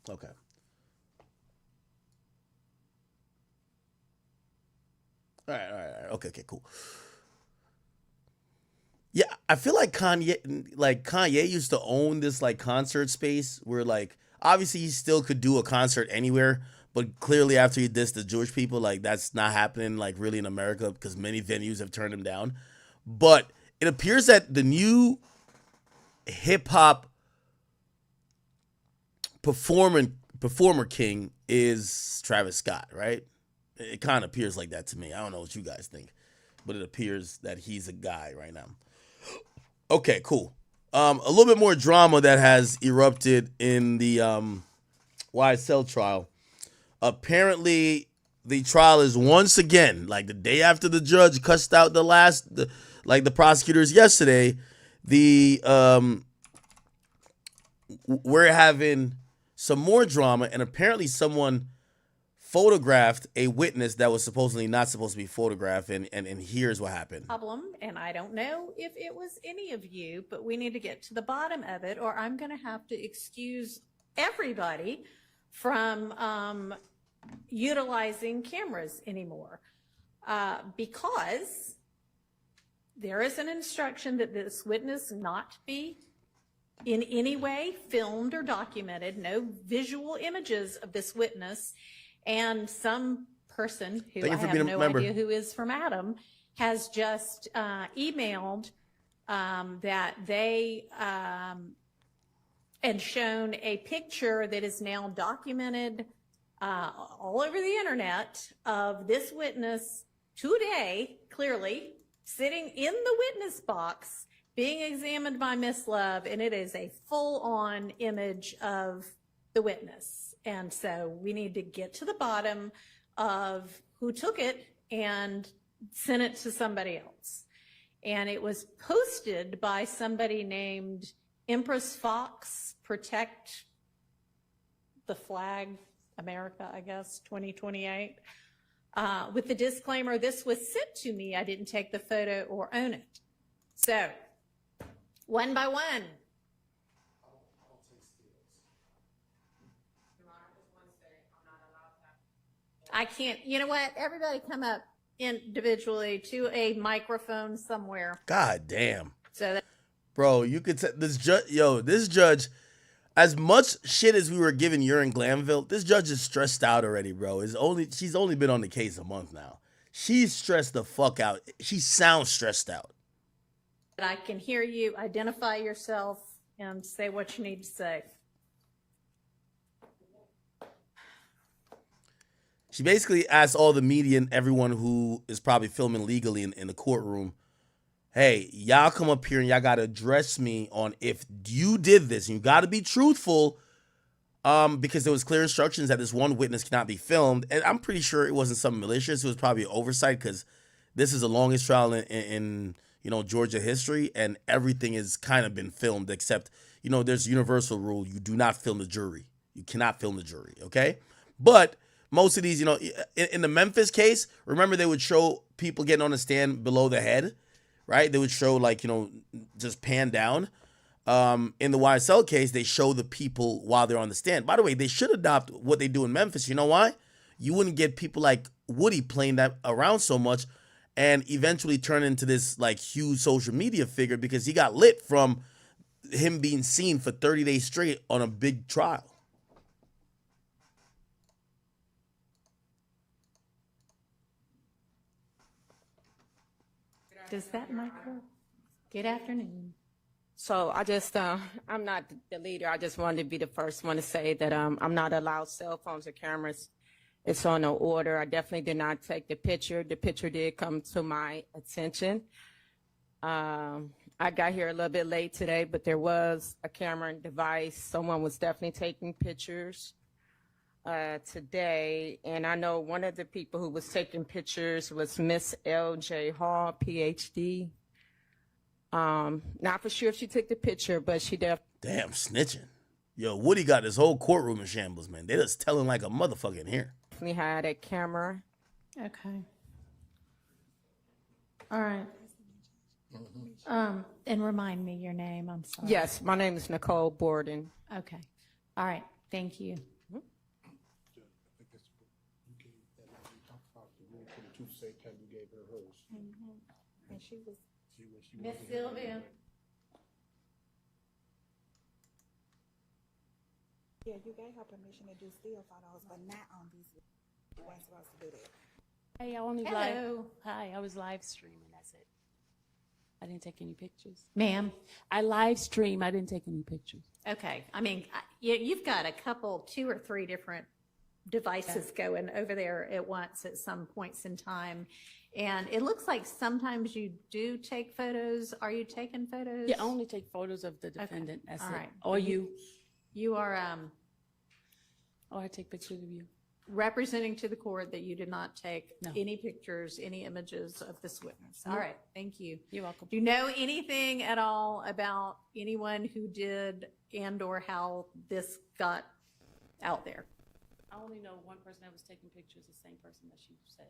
S1: Okay. All right. Okay, cool. Yeah, I feel like Kanye used to own this like concert space where like obviously he still could do a concert anywhere, but clearly after he dissed the Jewish people, like that's not happening like really in America because many venues have turned him down. But it appears that the new hip hop performer king is Travis Scott, right? It kind of appears like that to me. I don't know what you guys think, but it appears that he's a guy right now. Okay, cool. A little bit more drama that has erupted in the YSL trial. Apparently, the trial is once again, like the day after the judge cussed out the prosecutors yesterday, we're having some more drama, and apparently someone photographed a witness that was supposedly not supposed to be photographed, and here's what happened.
S11: Problem, and I don't know if it was any of you, but we need to get to the bottom of it, or I'm going to have to excuse everybody from utilizing cameras anymore, because there is an instruction that this witness not be in any way filmed or documented, no visual images of this witness. And some person who I have no idea who is from Adam has just emailed that they and shown a picture that is now documented all over the internet of this witness today, clearly sitting in the witness box being examined by Miss Love, and it is a full-on image of the witness. And so we need to get to the bottom of who took it and sent it to somebody else. And it was posted by somebody named Empress Fox, Protect the Flag, America, I guess, 2028, with the disclaimer, this was sent to me. I didn't take the photo or own it. So, one by one. I can't, you know what? Everybody come up individually to a microphone somewhere.
S1: God damn.
S11: So that,
S1: bro, you could say this judge, as much shit as we were giving Urine Glanville, this judge is stressed out already, bro. She's only been on the case a month now. She's stressed the fuck out. She sounds stressed out.
S11: I can hear you, identify yourself, and say what you need to say.
S1: She basically asked all the media and everyone who is probably filming legally in the courtroom, hey, y'all come up here and y'all got to address me on if you did this. And you got to be truthful because there was clear instructions that this one witness cannot be filmed. And I'm pretty sure it wasn't something malicious. It was probably an oversight because this is the longest trial in Georgia history, and everything has kind of been filmed except, there's a universal rule. You do not film the jury. You cannot film the jury, okay? But most of these, in the Memphis case, remember they would show people getting on the stand below the head, right? They would show just pan down. In the YSL case, they show the people while they're on the stand. By the way, they should adopt what they do in Memphis. You know why? You wouldn't get people like Woody playing that around so much and eventually turn into this huge social media figure because he got lit from him being seen for 30 days straight on a big trial.
S11: Does that mic work? Good afternoon.
S13: So I just, I'm not the leader. I just wanted to be the first one to say that I'm not allowed cell phones or cameras. It's on no order. I definitely did not take the picture. The picture did come to my attention. I got here a little bit late today, but there was a camera and device. Someone was definitely taking pictures today. And I know one of the people who was taking pictures was Miss L.J. Hall, PhD. Not for sure if she took the picture, but she definitely.
S1: Damn, snitching. Yo, Woody got this whole courtroom in shambles, man. They just telling like a motherfucker in here.
S13: Had a camera.
S11: Okay. All right. And remind me your name. I'm sorry.
S13: Yes, my name is Nicole Borden.
S11: Okay. All right. Thank you.
S13: And she was
S11: Miss Sylvia.
S17: Yeah, you gave her permission to do still photos, but not on these. You weren't supposed to do that.
S22: Hey, I only
S11: Hello.
S22: Hi, I was live streaming. That's it. I didn't take any pictures.
S11: Ma'am?
S22: I live stream. I didn't take any pictures.
S11: Okay. I mean, you've got a couple, 2 or 3 different devices going over there at once at some points in time. And it looks like sometimes you do take photos. Are you taking photos?
S22: Yeah, I only take photos of the defendant. That's
S11: All
S22: it.
S11: right.
S22: Or you.
S11: You are
S22: Or I take pictures of you.
S11: representing to the court that you did not take
S22: No.
S11: any pictures, any images of this witness.
S22: No.
S11: All right. Thank you.
S22: You're welcome.
S11: Do you know anything at all about anyone who did and or how this got out there?
S22: I only know one person that was taking pictures, the same person that she said.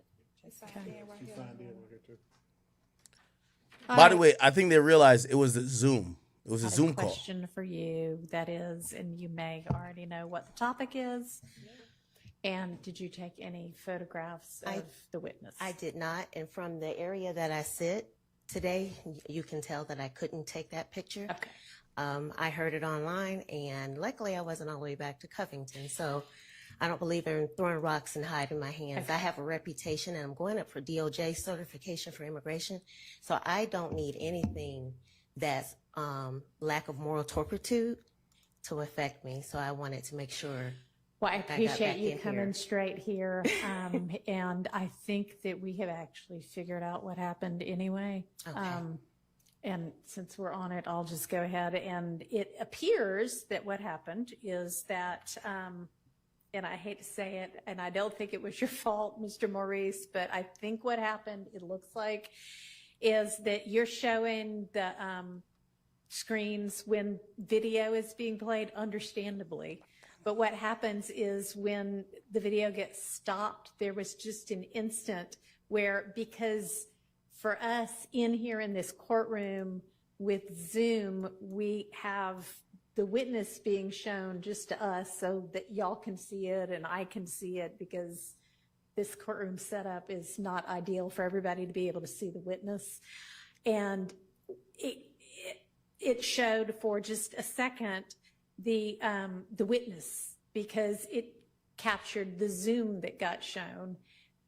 S1: By the way, I think they realized it was a Zoom. It was a
S11: I have
S1: Zoom call.
S11: question for you that is, and you may already know what the topic is. And did you take any photographs of the witness?
S23: I did not, and from the area that I sit today, you can tell that I couldn't take that picture.
S11: Okay.
S23: I heard it online, and luckily I wasn't all the way back to Covington, so I don't believe in throwing rocks and hiding my hands.
S11: Okay.
S23: I have a reputation, and I'm going up for DOJ certification for immigration, so I don't need anything that's lack of moral turpitude to affect me, so I wanted to make sure.
S11: Well, I
S23: got
S11: appreciate
S23: back
S11: you
S23: in
S11: coming
S23: here.
S11: straight here. And I think that we have actually figured out what happened anyway.
S23: Okay.
S11: And since we're on it, I'll just go ahead. And it appears that what happened is that, and I hate to say it, and I don't think it was your fault, Mr. Maurice, but I think what happened, it looks like, is that you're showing the screens when video is being played, understandably. But what happens is when the video gets stopped, there was just an instant where, because for us in here in this courtroom with Zoom, we have the witness being shown just to us so that y'all can see it and I can see it, because this courtroom setup is not ideal for everybody to be able to see the witness. And it showed for just a second the witness, because it captured the Zoom that got shown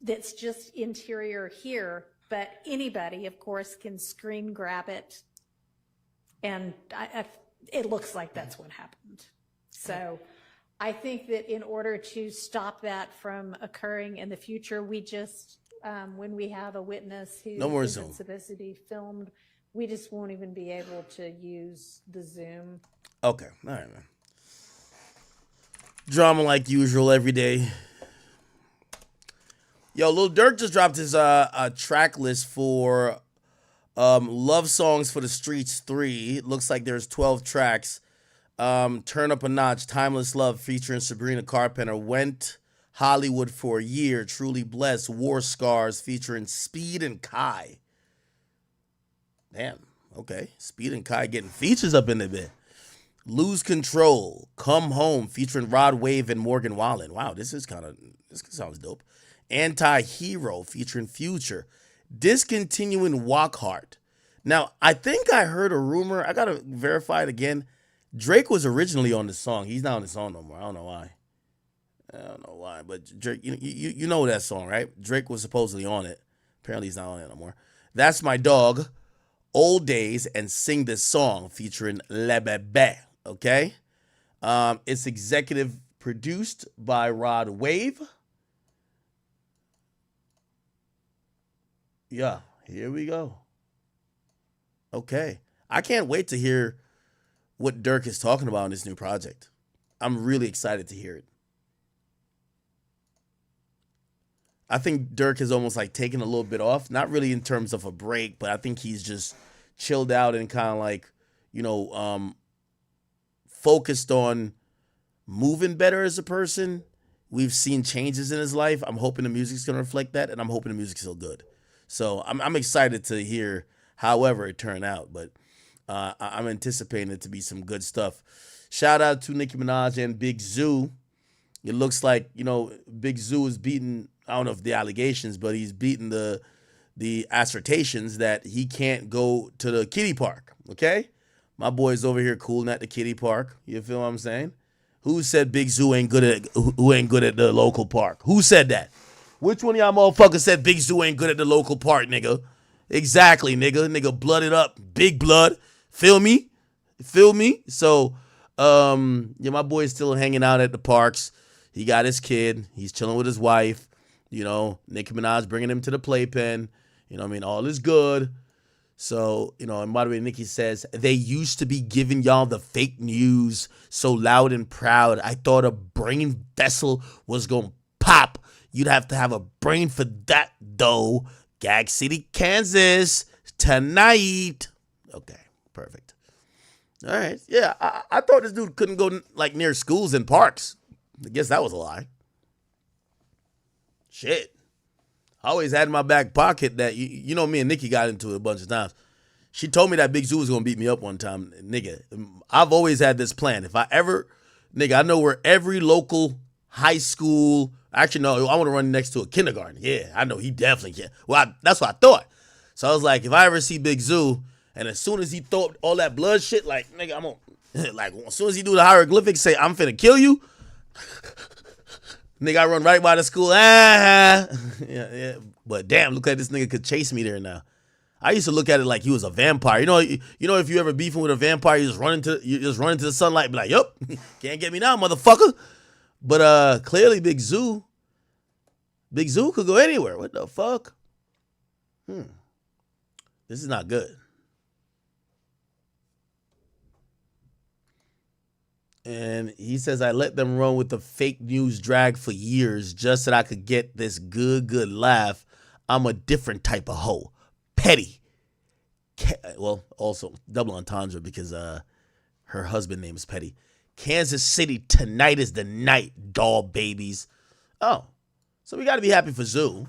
S11: that's just interior here, but anybody, of course, can screen grab it, and it looks like that's what happened. So I think that in order to stop that from occurring in the future, we just, when we have a witness who
S1: No more
S11: isn't
S1: Zoom.
S11: supposed to be filmed, we just won't even be able to use the Zoom.
S1: Okay. All right, man. Drama like usual every day. Yo, Lil Durk just dropped his track list for Love Songs for the Streets 3. It looks like there's 12 tracks. Turn Up a Notch, Timeless Love featuring Sabrina Carpenter, Went Hollywood for a Year, Truly Blessed, War Scars featuring Speed and Kai. Damn, okay. Speed and Kai getting features up in the bit. Lose Control, Come Home featuring Rod Wave and Morgan Wallen. Wow, this sounds dope. Anti-Hero featuring Future. Discontinuing Walk Hard. Now, I think I heard a rumor. I got to verify it again. Drake was originally on the song. He's not on the song no more. I don't know why. But Drake, you know that song, right? Drake was supposedly on it. Apparently he's not on it no more. That's My Dog, Old Days, and Sing This Song featuring Le Bebe. Okay? It's executive produced by Rod Wave. Yeah, here we go. Okay. I can't wait to hear what Durk is talking about in this new project. I'm really excited to hear it. I think Durk is almost like taking a little bit off, not really in terms of a break, but I think he's just chilled out and kind of like, focused on moving better as a person. We've seen changes in his life. I'm hoping the music's going to reflect that, and I'm hoping the music's still good. So I'm excited to hear however it turned out, but I'm anticipating it to be some good stuff. Shout out to Nicki Minaj and Big Zoo. It looks like, Big Zoo is beating, I don't know if the allegations, but he's beating the assertions that he can't go to the kiddie park, okay? My boy's over here cooling at the kiddie park. You feel what I'm saying? Who said Big Zoo ain't good at the local park? Who said that? Which one of y'all motherfuckers said Big Zoo ain't good at the local park, nigga? Exactly, nigga. Nigga blooded up. Big blood. Feel me? So, my boy's still hanging out at the parks. He got his kid. He's chilling with his wife. Nicki Minaj bringing him to the playpen. All is good. So, and by the way, Nicki says, they used to be giving y'all the fake news so loud and proud. I thought a brain vessel was going to pop. You'd have to have a brain for that, though. Gag City, Kansas, tonight. Okay, perfect. All right. Yeah, I thought this dude couldn't go near schools and parks. I guess that was a lie. Shit. I always had in my back pocket that, me and Nikki got into it a bunch of times. She told me that Big Zoo was going to beat me up one time. Nigga, I've always had this plan. If I ever, I know where every local high school, actually, no, I want to run next to a kindergarten. Yeah, I know he definitely can. Well, that's what I thought. So I was like, if I ever see Big Zoo, and as soon as he throw up all that blood shit, nigga, I'm on, as soon as he do the hieroglyphics, say, I'm finna kill you, nigga, I run right by the school. Yeah. But damn, look like this nigga could chase me there now. I used to look at it like he was a vampire. If you ever beefing with a vampire, you just run into the sunlight and be like, yup, can't get me now, motherfucker. But clearly Big Zoo could go anywhere. What the fuck? This is not good. And he says, I let them run with the fake news drag for years just so that I could get this good laugh. I'm a different type of hoe. Petty. Well, also double entendre because her husband name is Petty. Kansas City, tonight is the night, doll babies. Oh, so we got to be happy for Zoo.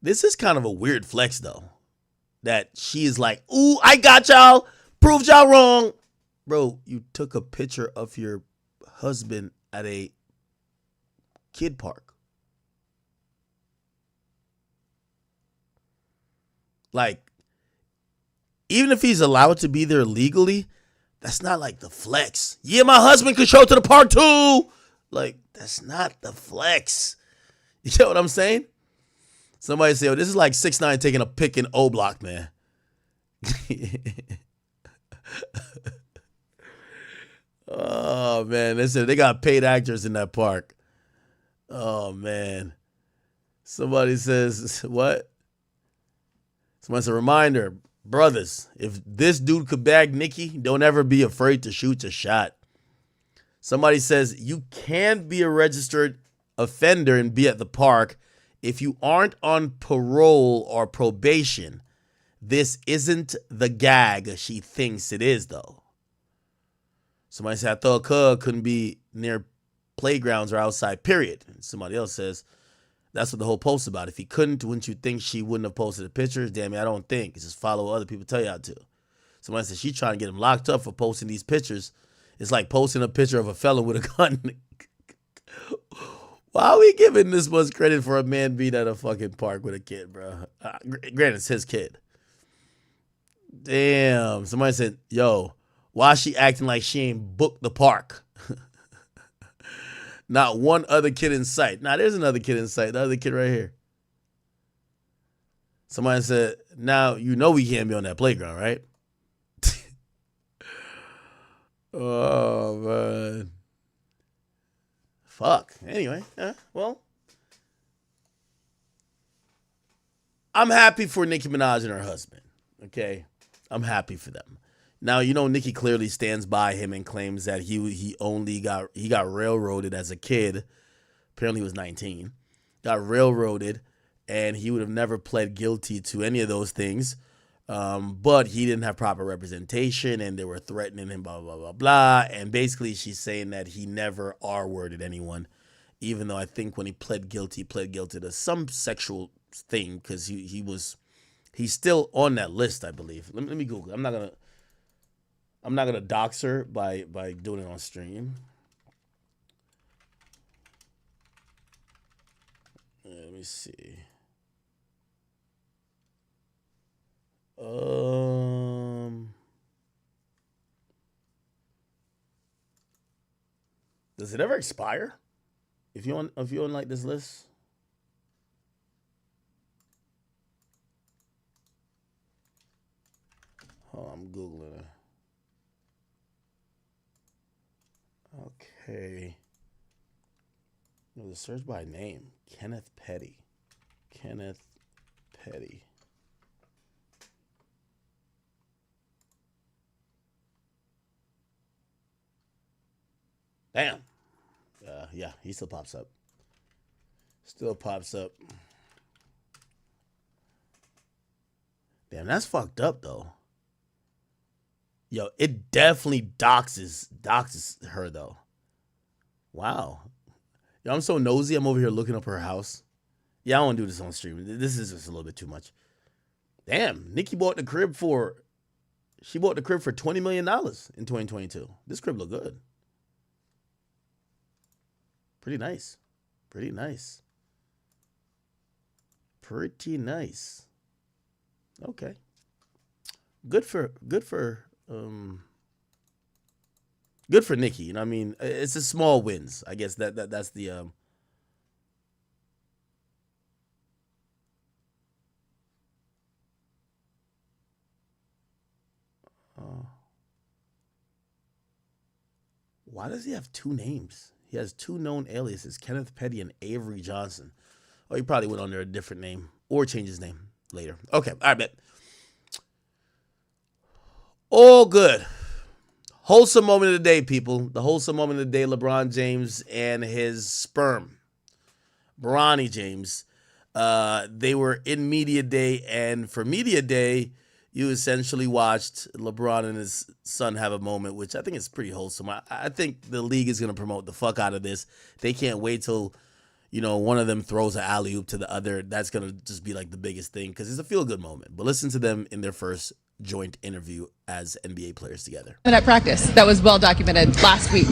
S1: This is kind of a weird flex, though. That she is like, ooh, I got y'all. Proved y'all wrong. Bro, you took a picture of your husband at a kid park. Even if he's allowed to be there legally, that's not like the flex. Yeah, my husband could show to the park too. That's not the flex. You know what I'm saying? Somebody say, oh, this is like 6ix9ine taking a pic in O Block, man. Oh man, listen, they got paid actors in that park. Oh man. Somebody says, what? Somebody says, a reminder, brothers, if this dude could bag Nicki, don't ever be afraid to shoot your shot. Somebody says, you can't be a registered offender and be at the park if you aren't on parole or probation. This isn't the gag she thinks it is, though. Somebody said, I thought Cub couldn't be near playgrounds or outside, period. And somebody else says, that's what the whole post about. If he couldn't, wouldn't you think she wouldn't have posted the pictures? Damn it, I don't think. It's just follow what other people tell you how to. Somebody said she's trying to get him locked up for posting these pictures. It's like posting a picture of a felon with a gun. Why are we giving this much credit for a man being at a fucking park with a kid, bro? Granted, it's his kid. Damn. Somebody said, yo, why is she acting like she ain't booked the park? Not one other kid in sight. Nah, there's another kid in sight. The other kid right here. Somebody said, now you know we can't be on that playground, right? Oh, man. Fuck. Anyway, well. I'm happy for Nicki Minaj and her husband. Okay? I'm happy for them. Now, you know, Nicki clearly stands by him and claims that he got railroaded as a kid. Apparently he was 19. Got railroaded, and he would have never pled guilty to any of those things. But he didn't have proper representation, and they were threatening him, blah, blah, blah, blah. And basically she's saying that he never R-worded anyone, even though I think when he pled guilty to some sexual thing, because he's still on that list, I believe. Let me Google it. I'm not gonna dox her by doing it on stream. Let me see. Does it ever expire? If you on like this list? Oh, I'm Googling it. Okay. There's a search by name. Kenneth Petty. Damn. Yeah, he still pops up. Damn, that's fucked up though. Yo, it definitely doxes her though. Wow. Yo, I'm so nosy. I'm over here looking up her house. Yeah, I don't do this on stream. This is just a little bit too much. Damn, Nicki bought the crib for $20 million in 2022. This crib look good. Pretty nice. Okay. Good for Nicki. You know what I mean? It's a small wins. I guess that's the why does he have two names? He has two known aliases, Kenneth Petty and Avery Johnson. Oh, he probably went under a different name or changed his name later. Okay, all right, bet. All good. Wholesome moment of the day, people. The wholesome moment of the day, LeBron James and his sperm. Bronny James. They were in Media Day, and for Media Day, you essentially watched LeBron and his son have a moment, which I think is pretty wholesome. I think the league is going to promote the fuck out of this. They can't wait till, one of them throws an alley-oop to the other. That's going to just be like the biggest thing because it's a feel-good moment. But listen to them in their first joint interview as NBA players together.
S14: At practice, that was well documented last week.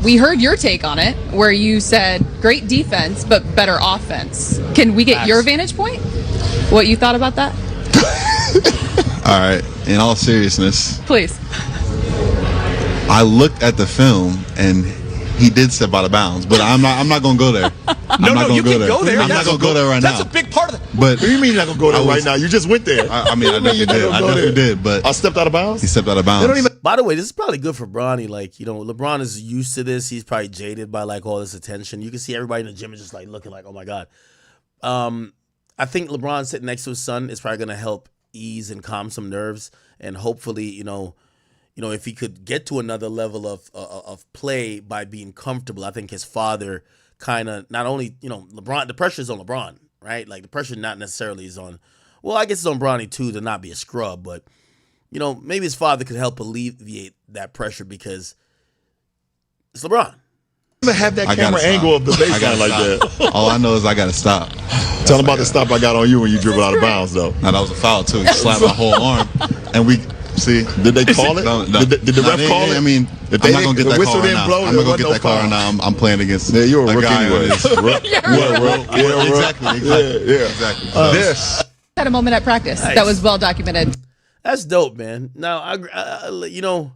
S14: We heard your take on it, where you said great defense, but better offense. Can we get your vantage point? What you thought about that?
S15: All right, in all seriousness,
S14: please.
S15: I looked at the film and he did step out of bounds, but I'm not gonna go there.
S5: No, you can go there.
S15: I'm not gonna go there right now.
S5: That's a big part of it.
S15: But
S5: what do you mean you're not gonna go there right now? You just went there.
S15: I mean, I definitely did. But
S5: I stepped out of bounds.
S15: He stepped out of bounds.
S1: By the way, this is probably good for Bronny. Like, you know, LeBron is used to this. He's probably jaded by like all this attention. You can see everybody in the gym is just like looking like, oh my God. I think LeBron sitting next to his son is probably gonna help ease and calm some nerves, and hopefully, you know, if he could get to another level of play by being comfortable, I think his father kind of not only, you know, LeBron, the pressure is on LeBron, right? Like the pressure not necessarily is on, well, I guess it's on Bronny too to not be a scrub, but you know, maybe his father could help alleviate that pressure because it's LeBron.
S5: To have that camera angle of the baseline like that.
S15: All I know is I gotta stop.
S5: Tell him about the stop I got on you when you dribbled out of bounds, though.
S15: Now that was a foul too. He slapped my whole arm, and we see.
S5: Did they call it?
S15: No.
S5: Did the ref call it?
S15: I mean, I'm not gonna get that call right now. I'm not gonna get that call right now. I'm playing against.
S5: Yeah, you're a rookie
S15: guy
S5: anyway.
S15: Exactly.
S5: This.
S14: Had a moment at practice that was well documented.
S1: That's dope, man. Now, I you know,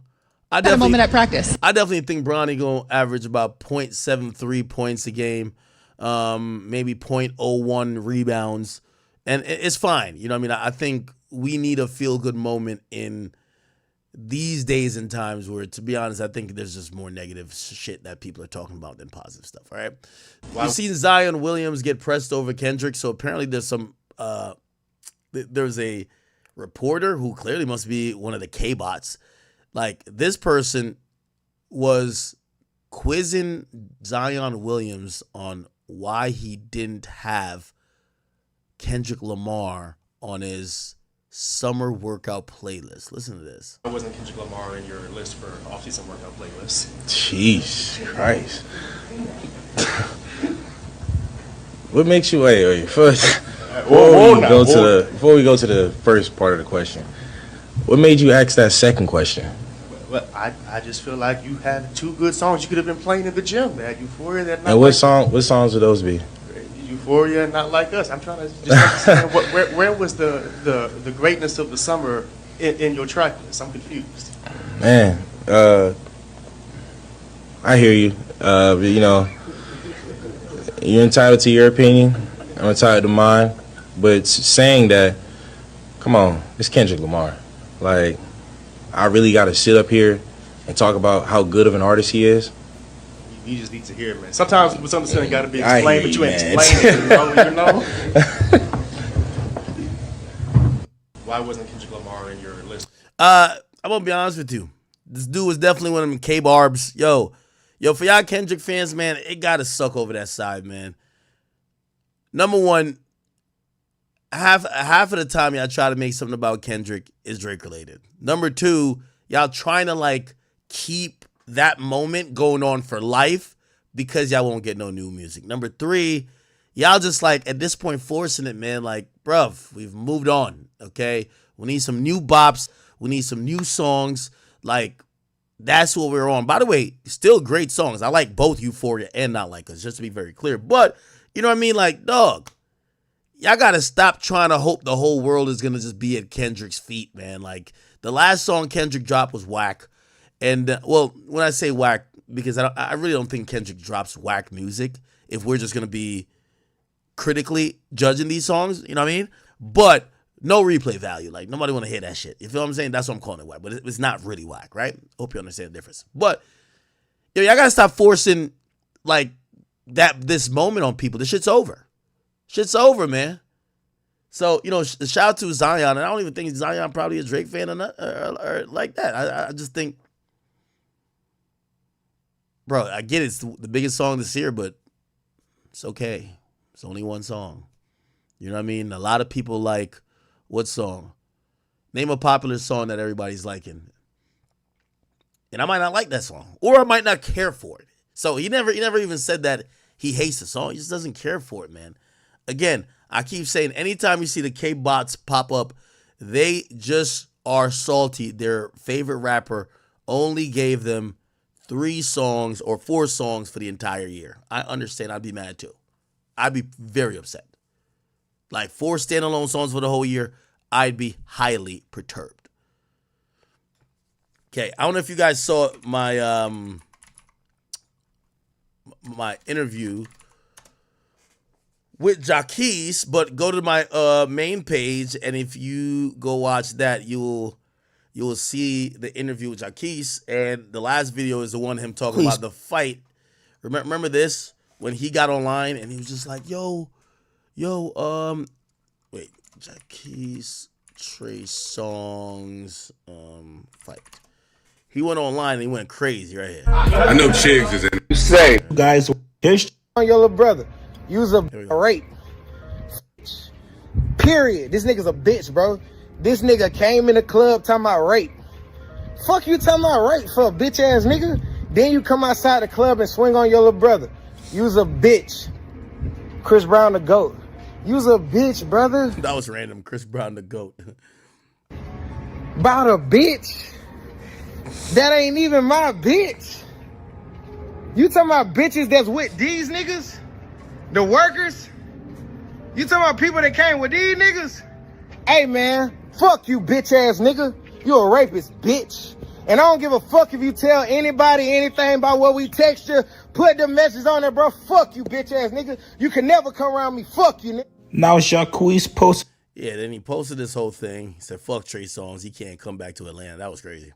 S1: I
S14: Had a moment at practice.
S1: I definitely think Bronny gonna average about 0.73 points a game, maybe 0.01 rebounds, and it's fine. You know what I mean? I think we need a feel-good moment in these days and times where, to be honest, I think there's just more negative shit that people are talking about than positive stuff, all right? Wow. We've seen Zion Williams get pressed over Kendrick, so apparently there's some there's a reporter who clearly must be one of the K-bots. Like, this person was quizzing Zion Williams on why he didn't have Kendrick Lamar on his summer workout playlist. Listen to this.
S10: Why wasn't Kendrick Lamar in your list for off-season workout playlists?
S16: Jeez Christ. What makes you wait first? Before we go to the first part of the question, what made you ask that second question?
S10: Well, I just feel like you had two good songs you could have been playing in the gym, man. Euphoria, that.
S16: And what songs would those be?
S10: Euphoria, Not Like Us. I'm trying to just understand where was the greatness of the summer in your track list? I'm confused.
S16: Man, I hear you. You know, you're entitled to your opinion. I'm entitled to mine. But saying that, come on, it's Kendrick Lamar. Like, I really got to sit up here and talk about how good of an artist he is.
S10: You just need to hear it, man. Sometimes misunderstanding got to be explained, but you ain't explaining it, you know? Why wasn't Kendrick Lamar in your list?
S1: I'm going to be honest with you. This dude was definitely one of them K-barbs. Yo, for y'all Kendrick fans, man, it got to suck over that side, man. Number one, half of the time y'all try to make something about Kendrick is Drake related. Number two, y'all trying to like keep that moment going on for life because y'all won't get no new music. Number three, y'all just like at this point forcing it, man. Like, bruv, we've moved on, okay? We need some new bops. We need some new songs. Like, that's what we're on. By the way, still great songs. I like both Euphoria and Not Like Us, just to be very clear. But, you know what I mean? Like, dog, y'all got to stop trying to hope the whole world is going to just be at Kendrick's feet, man. Like, the last song Kendrick dropped was whack. And, well, when I say whack, because I really don't think Kendrick drops whack music if we're just going to be critically judging these songs, you know what I mean? But no replay value. Like, nobody want to hear that shit. You feel what I'm saying? That's what I'm calling it whack. But it's not really whack, right? Hope you understand the difference. But, yo, y'all got to stop forcing, like, this moment on people. This shit's over. Shit's over, man. So, you know, shout out to Zion. And I don't even think Zion probably a Drake fan or like that. I just think, bro, I get it's the biggest song this year, but it's okay. It's only one song. You know what I mean? A lot of people like, what song? Name a popular song that everybody's liking. And I might not like that song. Or I might not care for it. So he never even said that he hates the song. He just doesn't care for it, man. Again, I keep saying anytime you see the K-bots pop up, they just are salty. Their favorite rapper only gave them 3 songs or 4 songs for the entire year. I understand. I'd be mad too. I'd be very upset. Like 4 standalone songs for the whole year, I'd be highly perturbed. Okay, I don't know if you guys saw my my interview with Jaquise, but go to my main page, and if you go watch that, you'll see the interview with Jaquise, and the last video is the one him talking about the fight. Remember this? When he got online and he was just like, yo, wait, Jaquise Trey Songz fight. He went online and he went crazy right here.
S7: I know Chiggs is in it.
S19: Say, guys, here's on your little brother. You's a rape. Period. This nigga's a bitch, bro. This nigga came in the club talking about rape. Fuck you talking about rape for a bitch ass nigga? Then you come outside the club and swing on your little brother. You's a bitch. Chris Brown the GOAT. You's a bitch, brother.
S1: That was random. Chris Brown the GOAT.
S19: About a bitch. That ain't even my bitch. You talking about bitches that's with these niggas? The workers? You talking about people that came with these niggas? Hey man, fuck you bitch ass nigga. You a rapist, bitch. And I don't give a fuck if you tell anybody anything about what we text you. Put the message on there, bro. Fuck you bitch ass nigga. You can never come around me. Fuck you, nigga.
S12: Now Jaquise posted.
S1: Yeah, then he posted this whole thing. He said, fuck Trey Songz. He can't come back to Atlanta. That was crazy. He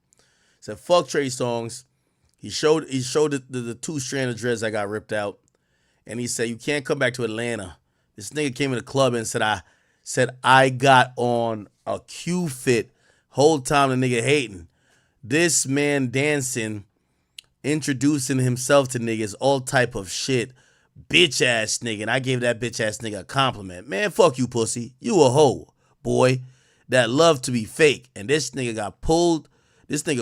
S1: said, fuck Trey Songz. He showed the two strand of dreads that got ripped out. And he said, you can't come back to Atlanta. This nigga came in the club and said I got on a Q fit. Whole time the nigga hating. This man dancing, introducing himself to niggas, all type of shit. Bitch ass nigga. And I gave that bitch ass nigga a compliment. Man, fuck you, pussy. You a hoe, boy, that love to be fake. And this nigga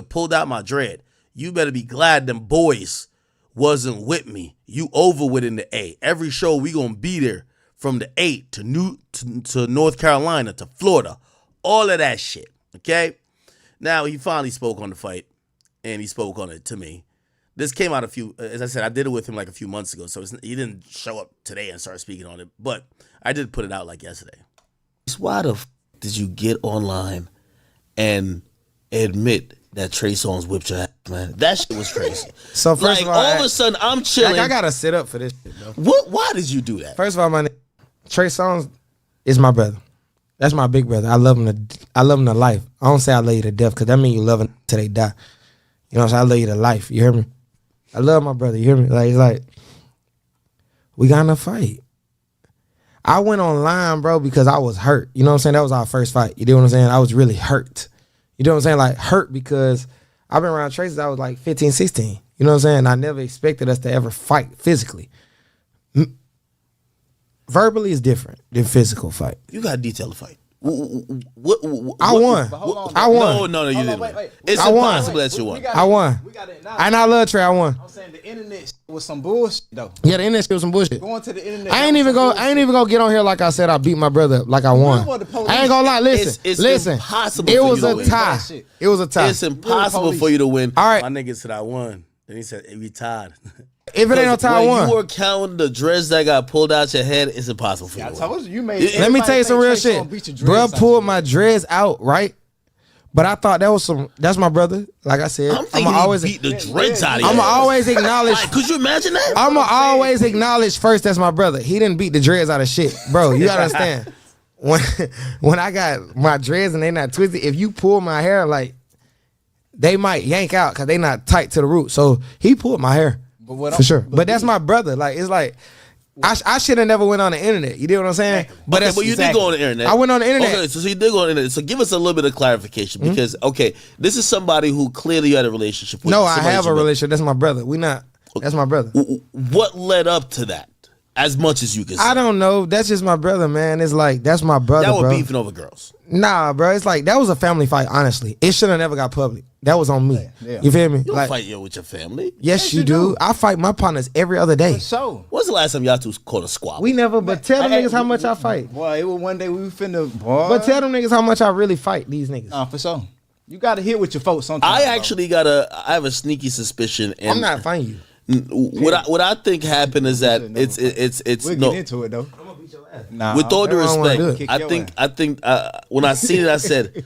S1: pulled out my dread. You better be glad them boys wasn't with me. You over with in the A. Every show we gonna be there. From the 8 to North Carolina to Florida. All of that shit. Okay? Now, he finally spoke on the fight. And he spoke on it to me. This came out as I said, I did it with him like a few months ago. So he didn't show up today and start speaking on it. But I did put it out like yesterday. Why the f did you get online and admit that Trey Songz whipped your ass, man? That shit was crazy.
S19: So first of all,
S1: of a sudden, I'm chilling.
S19: I gotta sit up for this shit, though.
S1: Why did you do that?
S19: First of all, my nigga, Trey Songz is my brother. That's my big brother. I love him to life. I don't say I love you to death because that means you love him till they die. You know what I'm saying? I love you to life. You hear me? I love my brother. You hear me? Like, it's like, we got in a fight. I went online, bro, because I was hurt. You know what I'm saying? That was our first fight. You know what I'm saying? I was really hurt. You know what I'm saying? Like, hurt because I've been around Trey since I was like 15, 16. You know what I'm saying? I never expected us to ever fight physically. Verbally is different than physical fight.
S1: You got to detail the fight.
S19: I won. I won.
S1: No, you didn't.
S20: Wait.
S1: It's impossible that you won.
S19: I won. And I love Trey. I won.
S20: I'm saying the internet was some bullshit though.
S19: Yeah, the internet shit was some bullshit.
S20: Going to the internet.
S19: I ain't even gonna get on here like I said I beat my brother up like I won. I ain't gonna lie. Listen.
S1: It's impossible.
S19: It
S1: for
S19: was
S1: you
S19: a
S1: to win.
S19: tie. It was a tie.
S1: It's impossible for you to win.
S19: All right.
S1: My nigga said I won. Then he said we tied.
S19: If it ain't no tie, I won.
S1: When you were counting the dreads that got pulled out your head, it's impossible for you.
S20: I told you made.
S19: Let me tell you some real shit. Bro pulled my dreads out, right? But I thought that's my brother. Like I said,
S1: I'm always beat the dreads out of you.
S19: I'ma always acknowledge.
S1: Could you imagine that?
S19: I'ma always acknowledge first that's my brother. He didn't beat the dreads out of shit. Bro, you gotta understand. When I got my dreads and they not twisted, if you pull my hair, like, they might yank out because they not tight to the root. So he pulled my hair. For sure. But that's my brother. Like, it's like, I should have never went on the internet. You know what I'm saying? But
S1: you did go on the internet.
S19: I went on the internet.
S1: Okay, so you did go on the internet. So give us a little bit of clarification because, okay, this is somebody who clearly you had a relationship with.
S19: No, I have a relationship. That's my brother. That's my brother.
S1: What led up to that? As much as you can say.
S19: I don't know. That's just my brother, man. It's like, that's my brother,
S1: Y'all were
S19: bro.
S1: beefing over girls.
S19: Nah, bro. It's like, that was a family fight, honestly. It should have never got public. That was on me.
S20: Yeah.
S19: You feel me?
S1: You don't fight with your family.
S19: Yes, you do. I fight my partners every other day.
S20: So,
S1: when's the last time y'all two caught a squabble?
S19: We never, but tell them niggas how much I fight.
S20: Boy, it was one day we were finna, boy.
S19: But tell them niggas how much I really fight these niggas.
S20: For sure. You gotta hit with your folks sometimes.
S1: I have a sneaky suspicion. And
S19: I'm not fighting you.
S1: What I think happened is that it's
S20: we'll
S1: no.
S20: Get into it though. I'm gonna beat your ass. Nah,
S1: with all due respect,
S20: I
S1: think when I seen it,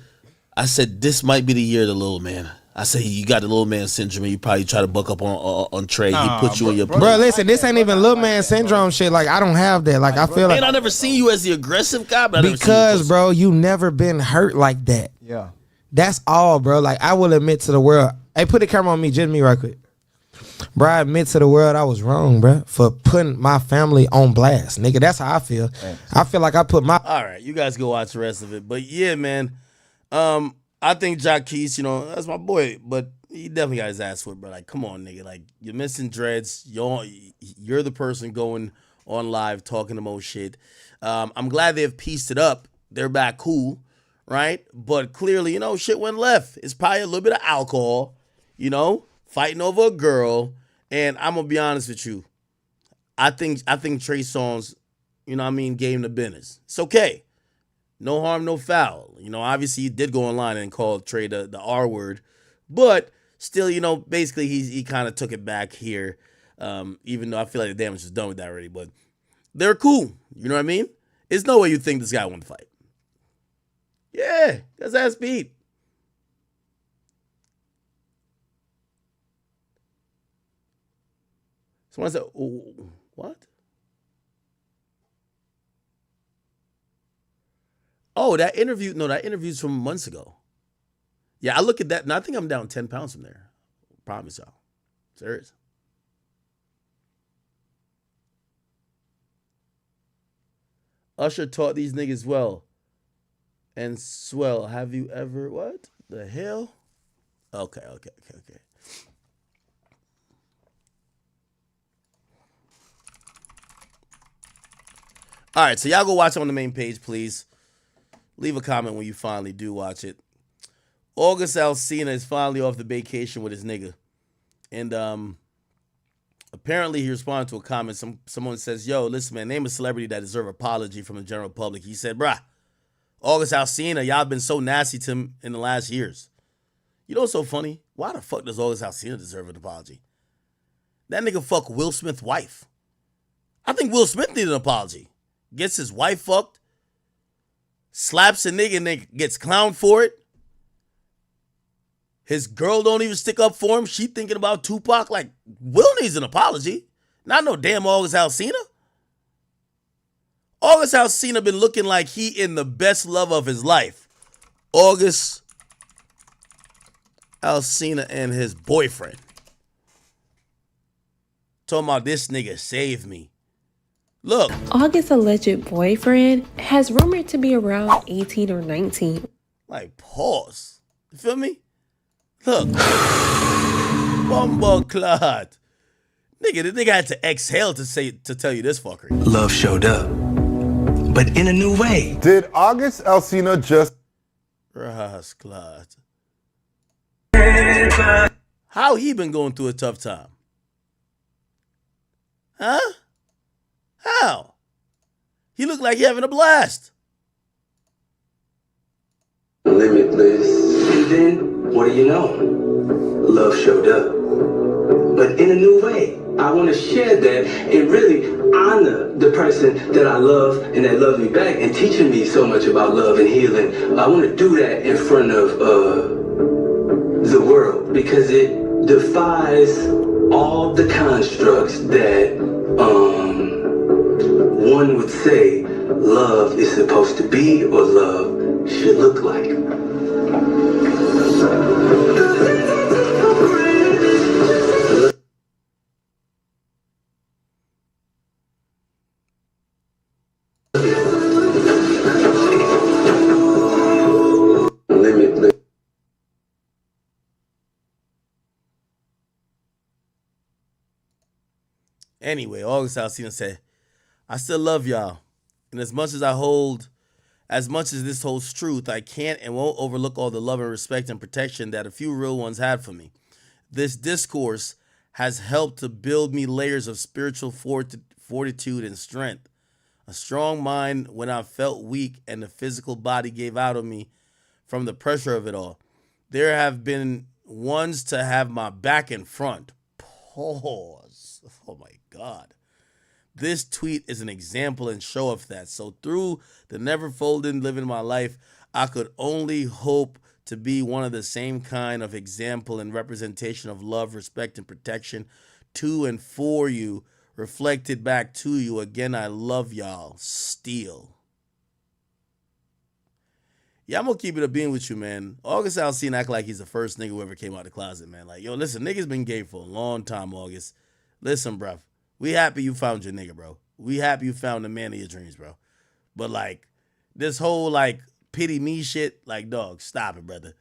S1: I said this might be the year of the little man.
S3: I say you got the little man syndrome, and you probably try to buck up on Trey. He put you in your place.
S19: Bro, listen, this ain't even little man syndrome shit. Like, I don't have that. Like, I feel like.
S3: Man, I never seen you as the aggressive guy, but
S19: because, bro, you never been hurt like that.
S20: Yeah.
S19: That's all, bro. Like, I will admit to the world. Hey, put the camera on me, just me right quick. Bro, I admit to the world I was wrong, bro, for putting my family on blast. Nigga, that's how I feel. Thanks. I feel like I put my...
S1: All right, you guys go watch the rest of it. But yeah, man, I think Jacquees, you know, that's my boy, but he definitely got his ass whipped, bro. Like, come on, nigga. Like, you're missing dreads. You're the person going on live talking the most shit. I'm glad they've pieced it up. They're back cool, right? But clearly, you know, shit went left. It's probably a little bit of alcohol, you know, fighting over a girl. And I'm going to be honest with you. I think Trey Songz, you know what I mean, gave him the business. It's okay. No harm, no foul. You know, obviously he did go online and call Trey the R word. But still, you know, basically he kind of took it back here. Even though I feel like the damage is done with that already. But they're cool. You know what I mean? There's no way you think this guy won the fight. Yeah, that's ass beat. Someone said, oh, what? Oh, that interview's from months ago. Yeah, I look at that, and I think I'm down 10 pounds from there. Promise y'all. Serious. Usher taught these niggas well. And swell. Have you ever, what? The hell? Okay. All right, so y'all go watch it on the main page, please. Leave a comment when you finally do watch it. August Alsina is finally off the vacation with his nigga. And apparently he responded to a comment. Someone says, yo, listen, man, name a celebrity that deserve apology from the general public. He said, bruh, August Alsina, y'all been so nasty to him in the last years. You know what's so funny? Why the fuck does August Alsina deserve an apology? That nigga fuck Will Smith's wife. I think Will Smith needed an apology. Gets his wife fucked. Slaps a nigga and then gets clowned for it. His girl don't even stick up for him. She thinking about Tupac. Like, Will needs an apology. Not no damn August Alsina. August Alsina been looking like he in the best love of his life. August Alsina and his boyfriend. Talking about this nigga saved me. Look.
S7: August's alleged boyfriend has rumored to be around 18 or 19.
S1: Like, pause. You feel me? Look. Bumbleclot. Nigga, the nigga had to exhale to tell you this fuckery.
S21: Love showed up. But in a new way.
S9: Did August Alsina just...
S1: Rasclot. How he been going through a tough time? Huh? How? He looked like he having a blast.
S21: Limitless. And then, what do you know? Love showed up. But in a new way. I want to share that and really honor the person that I love and that loved me back and teaching me so much about love and healing. I want to do that in front of the world because it defies all the constructs that one would say love is supposed to be or love should look like.
S1: Anyway, August Alsina said, I still love y'all. And as much as this holds truth, I can't and won't overlook all the love and respect and protection that a few real ones had for me. This discourse has helped to build me layers of spiritual fortitude and strength. A strong mind when I felt weak and the physical body gave out on me from the pressure of it all. There have been ones to have my back and front. Pause. Oh my God. This tweet is an example and show of that. So through the never folding living my life, I could only hope to be one of the same kind of example and representation of love, respect, and protection to and for you, reflected back to you. Again, I love y'all. Steele. Yeah, I'm gonna keep it a bean with you, man. August Alsina act like he's the first nigga who ever came out of the closet, man. Like, yo, listen, niggas been gay for a long time, August. Listen, bruv. We happy you found your nigga, bro. We happy you found the man of your dreams, bro. But, like, this whole, like, pity me shit, like, dog, stop it, brother.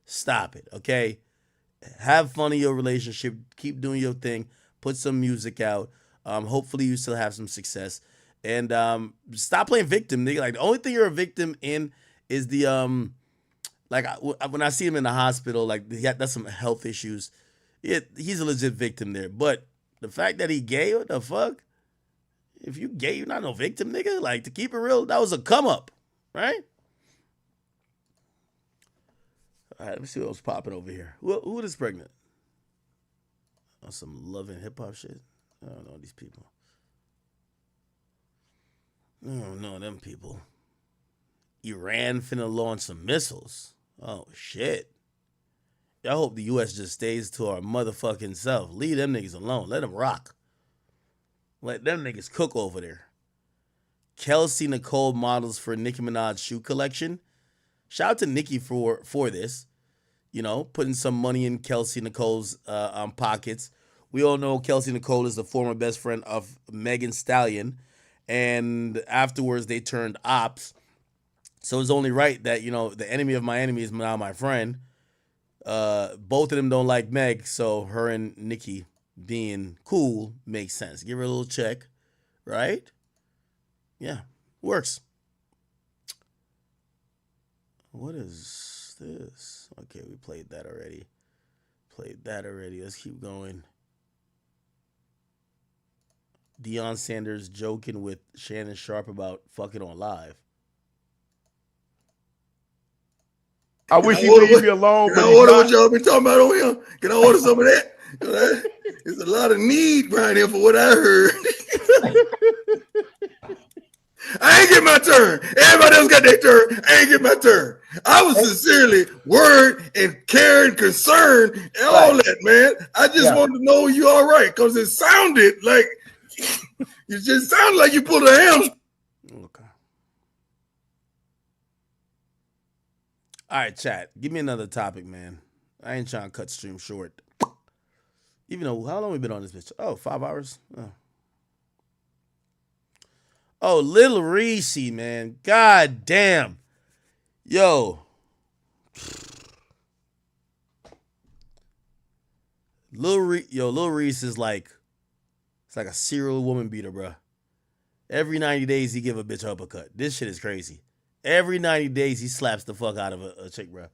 S1: Stop it, okay? Have fun in your relationship. Keep doing your thing. Put some music out. Hopefully you still have some success. And stop playing victim, nigga. Like, the only thing you're a victim in is the, when I see him in the hospital, like, that's some health issues. He's a legit victim there. But the fact that he gay, what the fuck? If you gay, you're not no victim, nigga. Like, to keep it real, that was a come up, right? All right, let me see what's popping over here. Who is pregnant? Oh, some Love and Hip Hop shit. I don't know these people. I don't know them people. Iran finna launch some missiles. Oh, shit. I hope the U.S. just stays to our motherfucking self. Leave them niggas alone. Let them rock. Let them niggas cook over there. Kelsey Nicole models for Nicki Minaj shoe collection. Shout out to Nicki for this. You know, putting some money in Kelsey Nicole's pockets. We all know Kelsey Nicole is the former best friend of Megan Stallion. And afterwards, they turned ops. So it's only right that, you know, the enemy of my enemy is now my friend. Both of them don't like Meg, so her and Nicki being cool makes sense. Give her a little check, right? Yeah, works. What is this? Okay, we played that already. Let's keep going. Deion Sanders joking with Shannon Sharp about fucking on live.
S5: I wish he'd leave me alone.
S2: Can I order what y'all been talking about on here? Can I order some of that? There's a lot of need behind here for what I heard. I ain't get my turn. Everybody else got their turn. I ain't get my turn. I was sincerely worried and caring, concerned, and all that, man. I just wanted to know you all right, because it sounded like you just sounded like you pulled a hamstring.
S1: Okay. All right, chat. Give me another topic, man. I ain't trying to cut stream short. Even though, how long we been on this bitch? Oh, 5 hours? Oh, Lil Reese, man. God damn. Yo. Lil Reese is like, it's like a serial woman beater, bro. Every 90 days, he give a bitch an uppercut. This shit is crazy. Every 90 days, he slaps the fuck out of a chick, bro.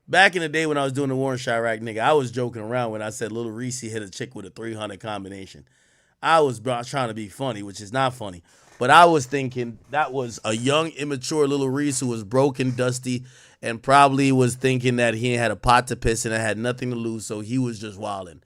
S1: Back in the day when I was doing the War in Chirac, nigga, I was joking around when I said Lil Reese hit a chick with a 300 combination. I was trying to be funny, which is not funny. But I was thinking that was a young, immature Lil Reese who was broken, dusty, and probably was thinking that he had a pot to piss and had nothing to lose, so he was just wilding.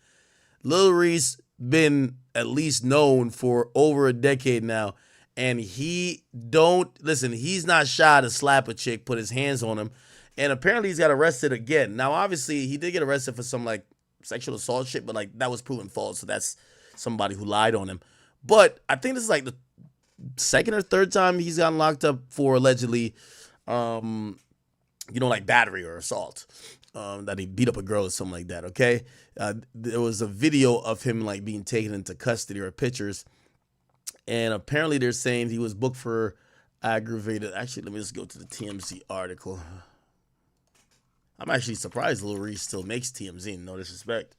S1: Lil Reese been at least known for over a decade now, and he's not shy to slap a chick, put his hands on him, and apparently he's got arrested again. Now, obviously, he did get arrested for some, like, sexual assault shit, but, like, that was proven false, so that's somebody who lied on him. But I think this is, like, the second or third time he's gotten locked up for allegedly, like battery or assault, that he beat up a girl or something like that, okay? There was a video of him, like, being taken into custody or pictures, and apparently they're saying he was booked for aggravated. Actually, let me just go to the TMZ article. I'm actually surprised Lil Reese still makes TMZ, no disrespect.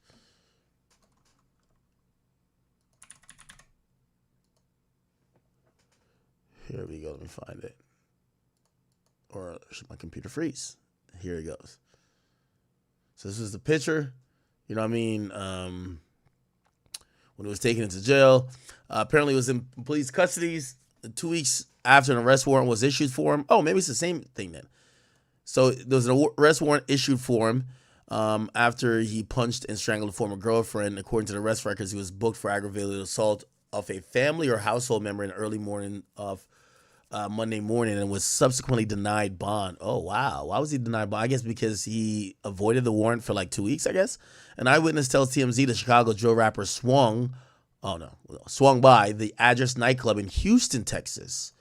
S1: Here we go. Let me find it. Or should my computer freeze? Here it goes. So this is the picture. You know what I mean? When he was taken into jail. Apparently it was in police custody 2 weeks after an arrest warrant was issued for him. Oh, maybe it's the same thing then. So there was an arrest warrant issued for him after he punched and strangled a former girlfriend. According to the arrest records, he was booked for aggravated assault of a family or household member in the early morning of Monday morning and was subsequently denied bond. Oh, wow. Why was he denied bond? I guess because he avoided the warrant for like 2 weeks, I guess. An eyewitness tells TMZ the Chicago drill rapper swung by the Address nightclub in Houston, Texas.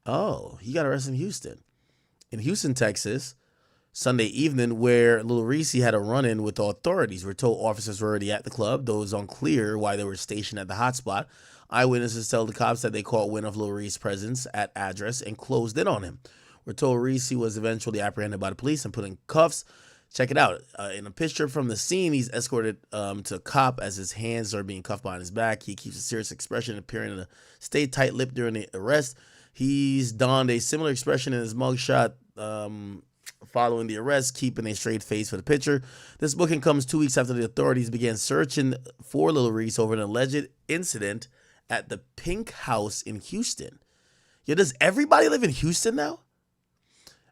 S1: Oh, he got arrested in Houston. In Houston, Texas, Sunday evening, where Lil Reese had a run-in with the authorities. We're told officers were already at the club, though it was unclear why they were stationed at the hotspot. Eyewitnesses tell the cops that they caught wind of Lil Reese's presence at Address and closed in on him. We're told Reese was eventually apprehended by the police and put in cuffs. Check it out. In a picture from the scene, he's escorted to a cop as his hands are being cuffed behind his back. He keeps a serious expression, appearing to stay tight-lipped during the arrest. He's donned a similar expression in his mugshot following the arrest, keeping a straight face for the picture. This booking comes 2 weeks after the authorities began searching for Lil Reese over an alleged incident at the Pink House in Houston. Yo, does everybody live in Houston now?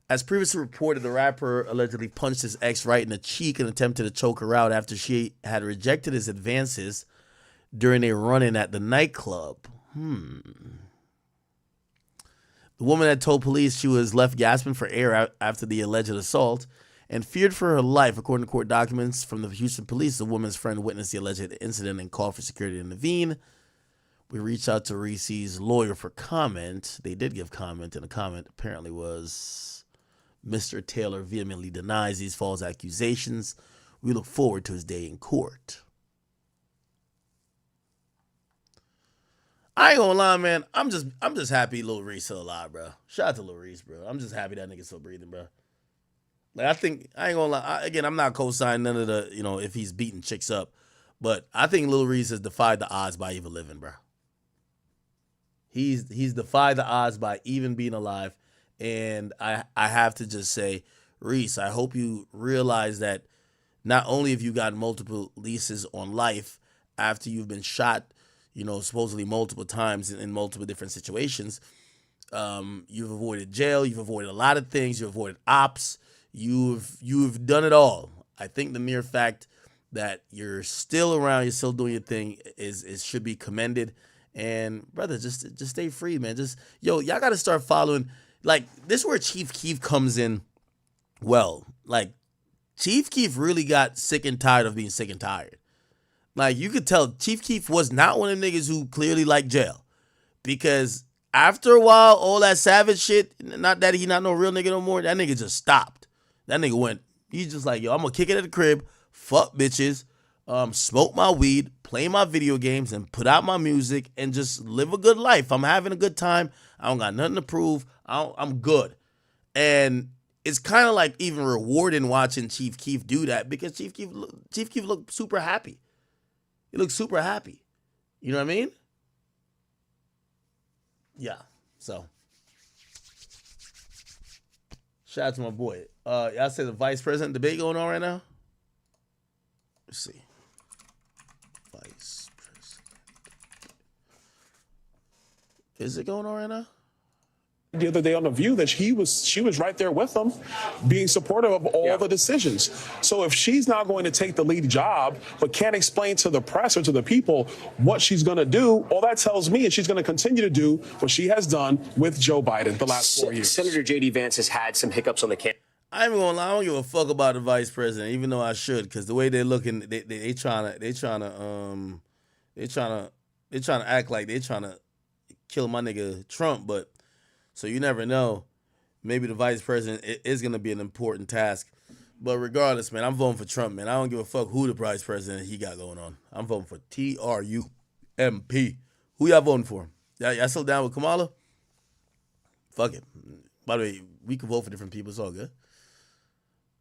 S1: As previously reported, the rapper allegedly punched his ex right in the cheek and attempted to choke her out after she had rejected his advances during a run-in at the nightclub. The woman had told police she was left gasping for air after the alleged assault and feared for her life. According to court documents from the Houston police, the woman's friend witnessed the alleged incident and called for security to intervene. We reached out to Reese's lawyer for comment. They did give comment, and the comment apparently was, Mr. Taylor vehemently denies these false accusations. We look forward to his day in court. I ain't gonna lie, man. I'm just happy Lil Reese still alive, bro. Shout out to Lil Reese, bro. I'm just happy that nigga still breathing, bro. Like, I ain't gonna lie. Again, I'm not co-signing none of the, if he's beating chicks up. But I think Lil Reese has defied the odds by even living, bro. He's defied the odds by even being alive. And I have to just say, Reese, I hope you realize that not only have you gotten multiple leases on life after you've been shot, supposedly multiple times in multiple different situations, you've avoided jail, you've avoided a lot of things, you've avoided ops, you've done it all. I think the mere fact that you're still around, you're still doing your thing is should be commended. And brother, just stay free, man. Y'all gotta start following. Like, this is where Chief Keef comes in. Well, like, Chief Keef really got sick and tired of being sick and tired. Like, you could tell Chief Keef was not one of them niggas who clearly liked jail. Because after a while, all that savage shit, not that he not no real nigga no more, that nigga just stopped. That nigga he's just like, yo, I'm gonna kick it at the crib, fuck bitches, smoke my weed, play my video games, and put out my music, and just live a good life. I'm having a good time. I don't got nothing to prove. I'm good. And it's kind of like even rewarding watching Chief Keef do that, because Chief Keef looked super happy. He looked super happy. You know what I mean? Yeah. So, shout out to my boy. Y'all say the vice president debate going on right now? Let's see. Vice president. Is it going on right now?
S4: The other day on The View that she was right there with them, being supportive of all the decisions. So if she's not going to take the lead job, but can't explain to the press or to the people what she's going to do, all that tells me is she's going to continue to do what she has done with Joe Biden the last 4 years.
S8: Senator J.D. Vance has had some hiccups on the campaign.
S1: I ain't gonna lie, I don't give a fuck about the vice president, even though I should, because the way they're looking, they trying to act like they trying to kill my nigga Trump, but. So you never know. Maybe the vice president is going to be an important task. But regardless, man, I'm voting for Trump, man. I don't give a fuck who the vice president he got going on. I'm voting for Trump. Who y'all voting for? Y'all still down with Kamala? Fuck it. By the way, we can vote for different people. It's all good.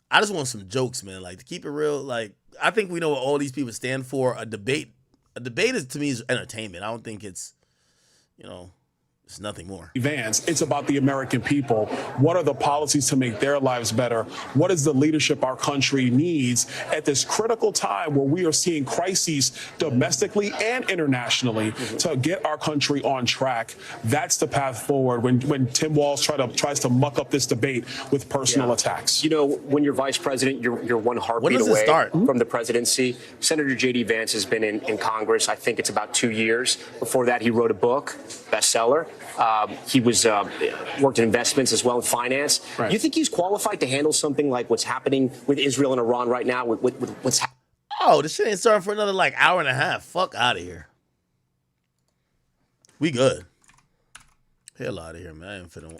S1: I just want some jokes, man. Like, to keep it real, like, I think we know what all these people stand for. A debate is, to me, is entertainment. I don't think it's, it's nothing more.
S4: Vance, it's about the American people. What are the policies to make their lives better? What is the leadership our country needs at this critical time where we are seeing crises domestically and internationally to get our country on track? That's the path forward when Tim Walz tries to muck up this debate with personal attacks.
S8: When you're vice president, you're one heartbeat away from the presidency. Senator J.D. Vance has been in Congress. I think it's about 2 years. Before that, he wrote a book, bestseller. He was worked in investments as well in finance.
S1: Right.
S8: Do you think he's qualified to handle something like what's happening with Israel and Iran right now? With what's happening?
S1: Oh, this shit ain't starting for another like hour and a half. Fuck out of here. We good. Hell out of here, man. I ain't finna.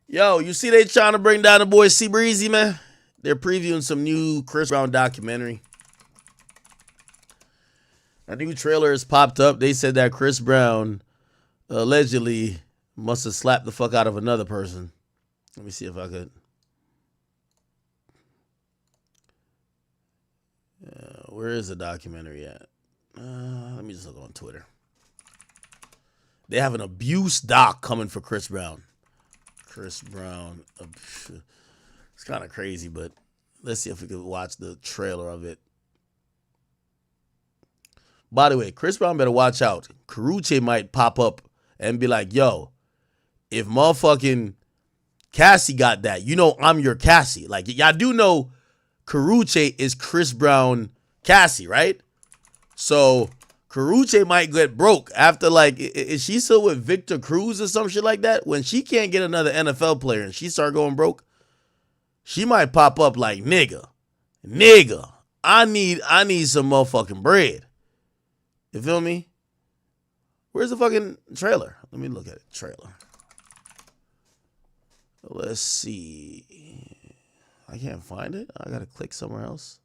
S1: Yo, you see they trying to bring down the boy C Breezy, man? They're previewing some new Chris Brown documentary. A new trailer has popped up. They said that Chris Brown allegedly must have slapped the fuck out of another person. Let me see if I could. Where is the documentary at? Let me just look on Twitter. They have an abuse doc coming for Chris Brown. Chris Brown. It's kind of crazy, but let's see if we can watch the trailer of it. By the way, Chris Brown better watch out. Karrueche might pop up and be like, yo, if motherfucking Cassie got that, you know I'm your Cassie. Like, y'all do know Karrueche is Chris Brown Cassie, right? So Karrueche might get broke after, like, is she still with Victor Cruz or some shit like that? When she can't get another NFL player and she start going broke, she might pop up like, nigga, I need some motherfucking bread. You feel me? Where's the fucking trailer? Let me look at it. Trailer. Let's see. I can't find it. I gotta click somewhere else.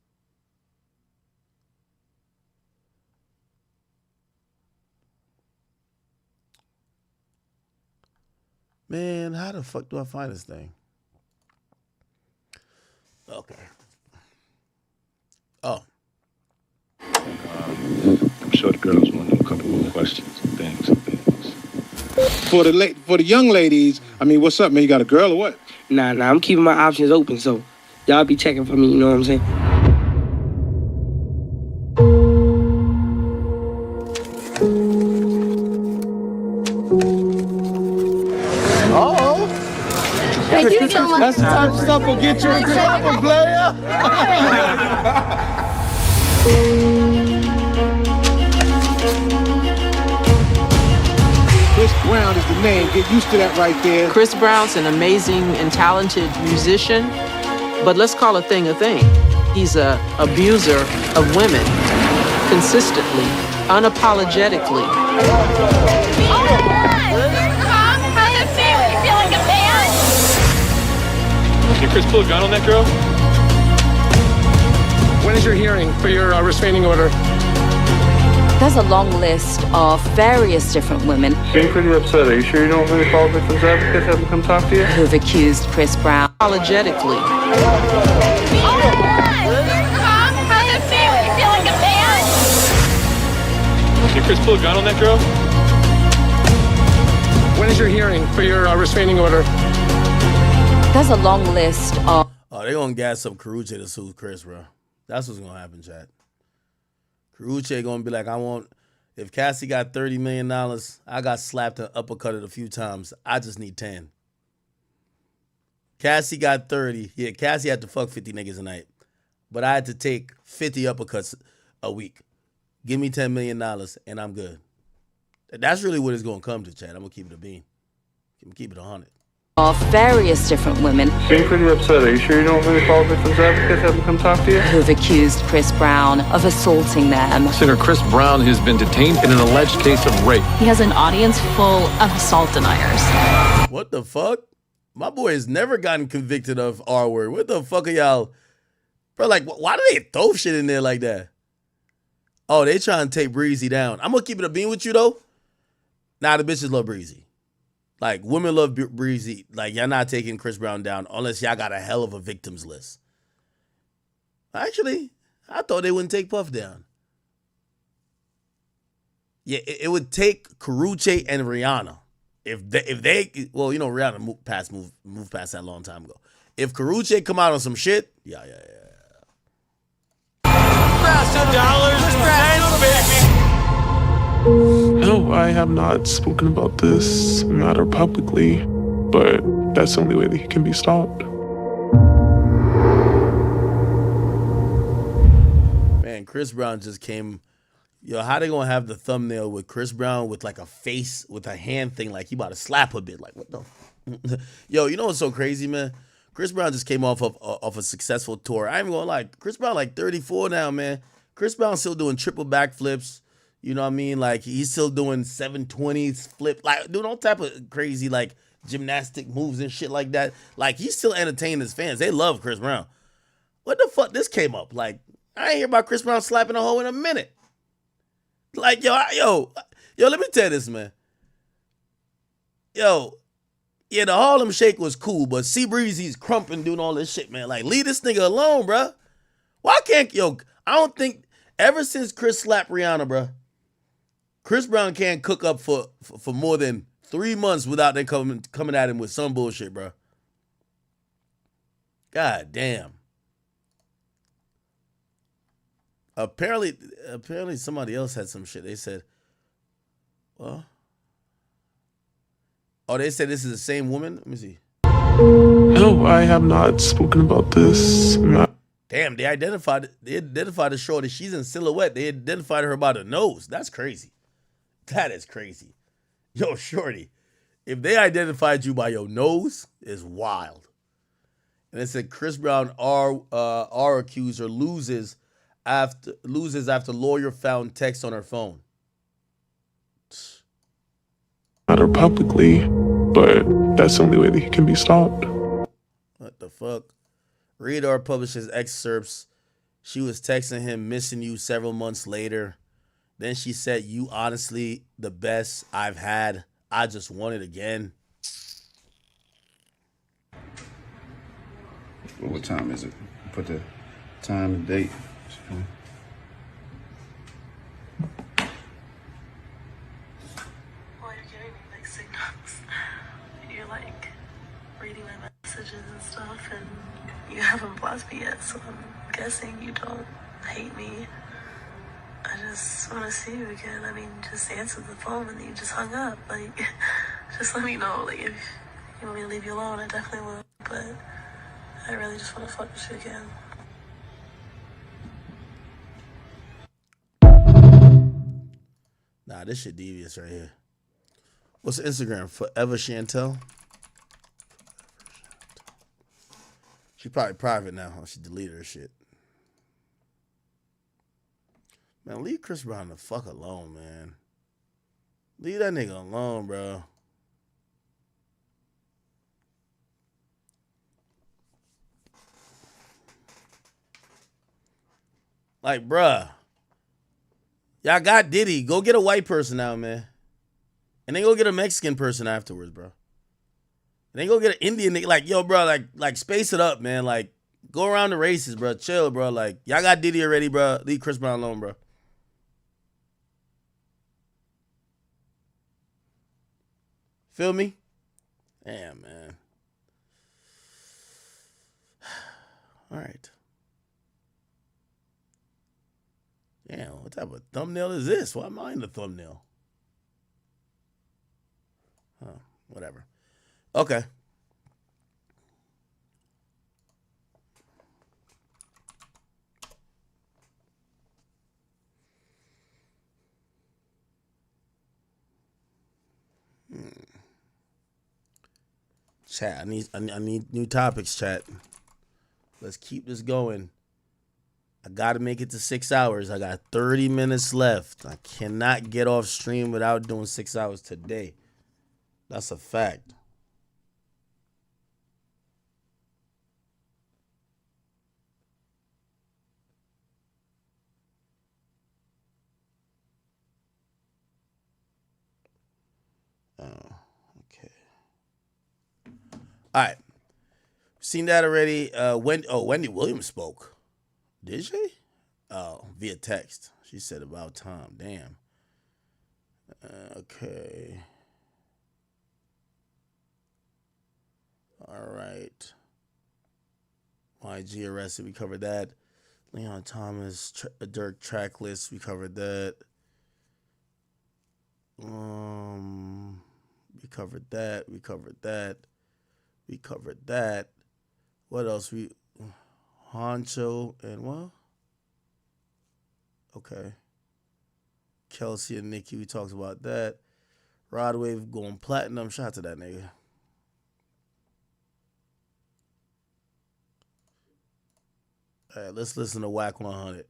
S1: Man, how the fuck do I find this thing? Okay. Oh.
S6: I'm sure the girls want to know a couple more questions and things. For the young ladies, I mean, what's up, man? You got a girl or what?
S13: Nah, I'm keeping my options open, so y'all be checking for me, you know what I'm saying?
S6: Oh.
S13: Thank you so much.
S6: That's the type of stuff will get you in trouble, player. Chris Brown is the name. Get used to that right there.
S18: Chris Brown's an amazing and talented musician, but let's call a thing a thing. He's an abuser of women, consistently, unapologetically.
S24: Did Chris pull a gun on that girl?
S13: When is your hearing for your restraining order?
S22: There's a long list of various different women
S25: Being pretty upset. Are you sure you don't really call victims advocates, have them come talk to you?
S22: who've accused Chris Brown.
S18: Apologetically.
S24: Did Chris pull a gun on that girl?
S13: When is your hearing for your restraining order?
S22: There's a long list of.
S1: Oh, they gonna gas up Karrueche to sue Chris, bro. That's what's gonna happen, chat. Karrueche gonna be like, if Cassie got $30 million, I got slapped and uppercutted a few times. I just need 10. Cassie got 30. Yeah, Cassie had to fuck 50 niggas a night. But I had to take 50 uppercuts a week. Give me $10 million and I'm good. That's really what it's gonna come to, chat. I'm gonna keep it a bean. I'm gonna keep it 100.
S22: Of various different women
S25: Being pretty upset. Are you sure you don't really call victims advocates, have them come talk to you?
S22: who've accused Chris Brown of assaulting them.
S26: Senator Chris Brown has been detained in an alleged case of rape.
S14: He has an audience full of assault deniers.
S1: What the fuck? My boy has never gotten convicted of R-word. What the fuck are y'all? Bro, like, why do they throw shit in there like that? Oh, they trying to take Breezy down. I'm gonna keep it a bean with you, though. Nah, the bitches love Breezy. Like, women love Breezy. Like, y'all not taking Chris Brown down unless y'all got a hell of a victims list. Actually, I thought they wouldn't take Puff down. Yeah, it would take Karrueche and Rihanna. If they well, you know, Rihanna moved past that a long time ago. If Karrueche come out on some shit, yeah.
S27: No, I have not spoken about this matter publicly, but that's the only way that he can be stopped.
S1: Man, Chris Brown just came Yo, how they gonna have the thumbnail with Chris Brown with like a face with a hand thing like he about to slap a bit? Like what the? Yo, you know what's so crazy, man? Chris Brown just came off of a successful tour. I ain't gonna lie, Chris Brown like 34 now, man. Chris Brown still doing triple backflips. You know what I mean? Like he's still doing 720s flip, like doing all type of crazy like gymnastic moves and shit like that. Like he's still entertaining his fans. They love Chris Brown. What the fuck? This came up. Like I ain't hear about Chris Brown slapping a hoe in a minute. Like, yo, let me tell you this, man. Yo, yeah, the Harlem Shake was cool, but C Breezy's crumping doing all this shit, man. Like, leave this nigga alone, bruh. Why can't, I don't think, ever since Chris slapped Rihanna, bruh, Chris Brown can't cook up for more than 3 months without them coming at him with some bullshit, bruh. God damn. Apparently somebody else had some shit. They said, well, they said this is the same woman? Let me see.
S27: No, I have not spoken about this.
S1: Damn, they identified the shorty. She's in silhouette. They identified her by the nose. That's crazy. That is crazy. Yo, shorty, if they identified you by your nose, it's wild. And it said Chris Brown, our accuser, loses after lawyer found text on her phone.
S27: Not her publicly, but that's the only way that he can be stopped.
S1: What the fuck? Radar publishes excerpts. She was texting him, missing you several months later. Then she said, you honestly the best I've had. I just want it again.
S10: What time is it? Put the time and date.
S11: Well, you're giving me like signals. You're like reading my messages and stuff, and you haven't blocked me yet, so I'm guessing you don't hate me. I just want to see you again. I mean, just answered the phone and then you just hung up. Like, just let me know. Like, if you want me to leave you alone, I definitely will. But I really just want to fuck with you again.
S1: Nah, this shit devious right here. What's the Instagram? Forever Chantel? She probably private now. She deleted her shit. Man, leave Chris Brown the fuck alone, man. Leave that nigga alone, bro. Like, bruh. Y'all got Diddy. Go get a white person out, man. And then go get a Mexican person afterwards, bro. And then go get an Indian nigga. Like, yo, bro, like space it up, man. Like, go around the races, bro. Chill, bro. Like, y'all got Diddy already, bro. Leave Chris Brown alone, bro. Feel me? Damn, man. All right. Damn, what type of thumbnail is this? Why am I in the thumbnail? Huh, whatever. Okay. Chat, I need new topics, chat. Let's keep this going. I got to make it to 6 hours. I got 30 minutes left. I cannot get off stream without doing 6 hours today. That's a fact. Oh, okay. All right. Seen that already. Wendy Williams spoke. Did she? Oh, via text. She said about time. Damn. Okay. All right. YG arrested. We covered that. Leon Thomas, Dirk tracklist. We covered that. We covered that. We covered that. We covered that. What else? Honcho and what? Okay. Kelsey and Nikki, we talked about that. Rod Wave going platinum. Shout out to that nigga. All right, let's listen to Whack 100.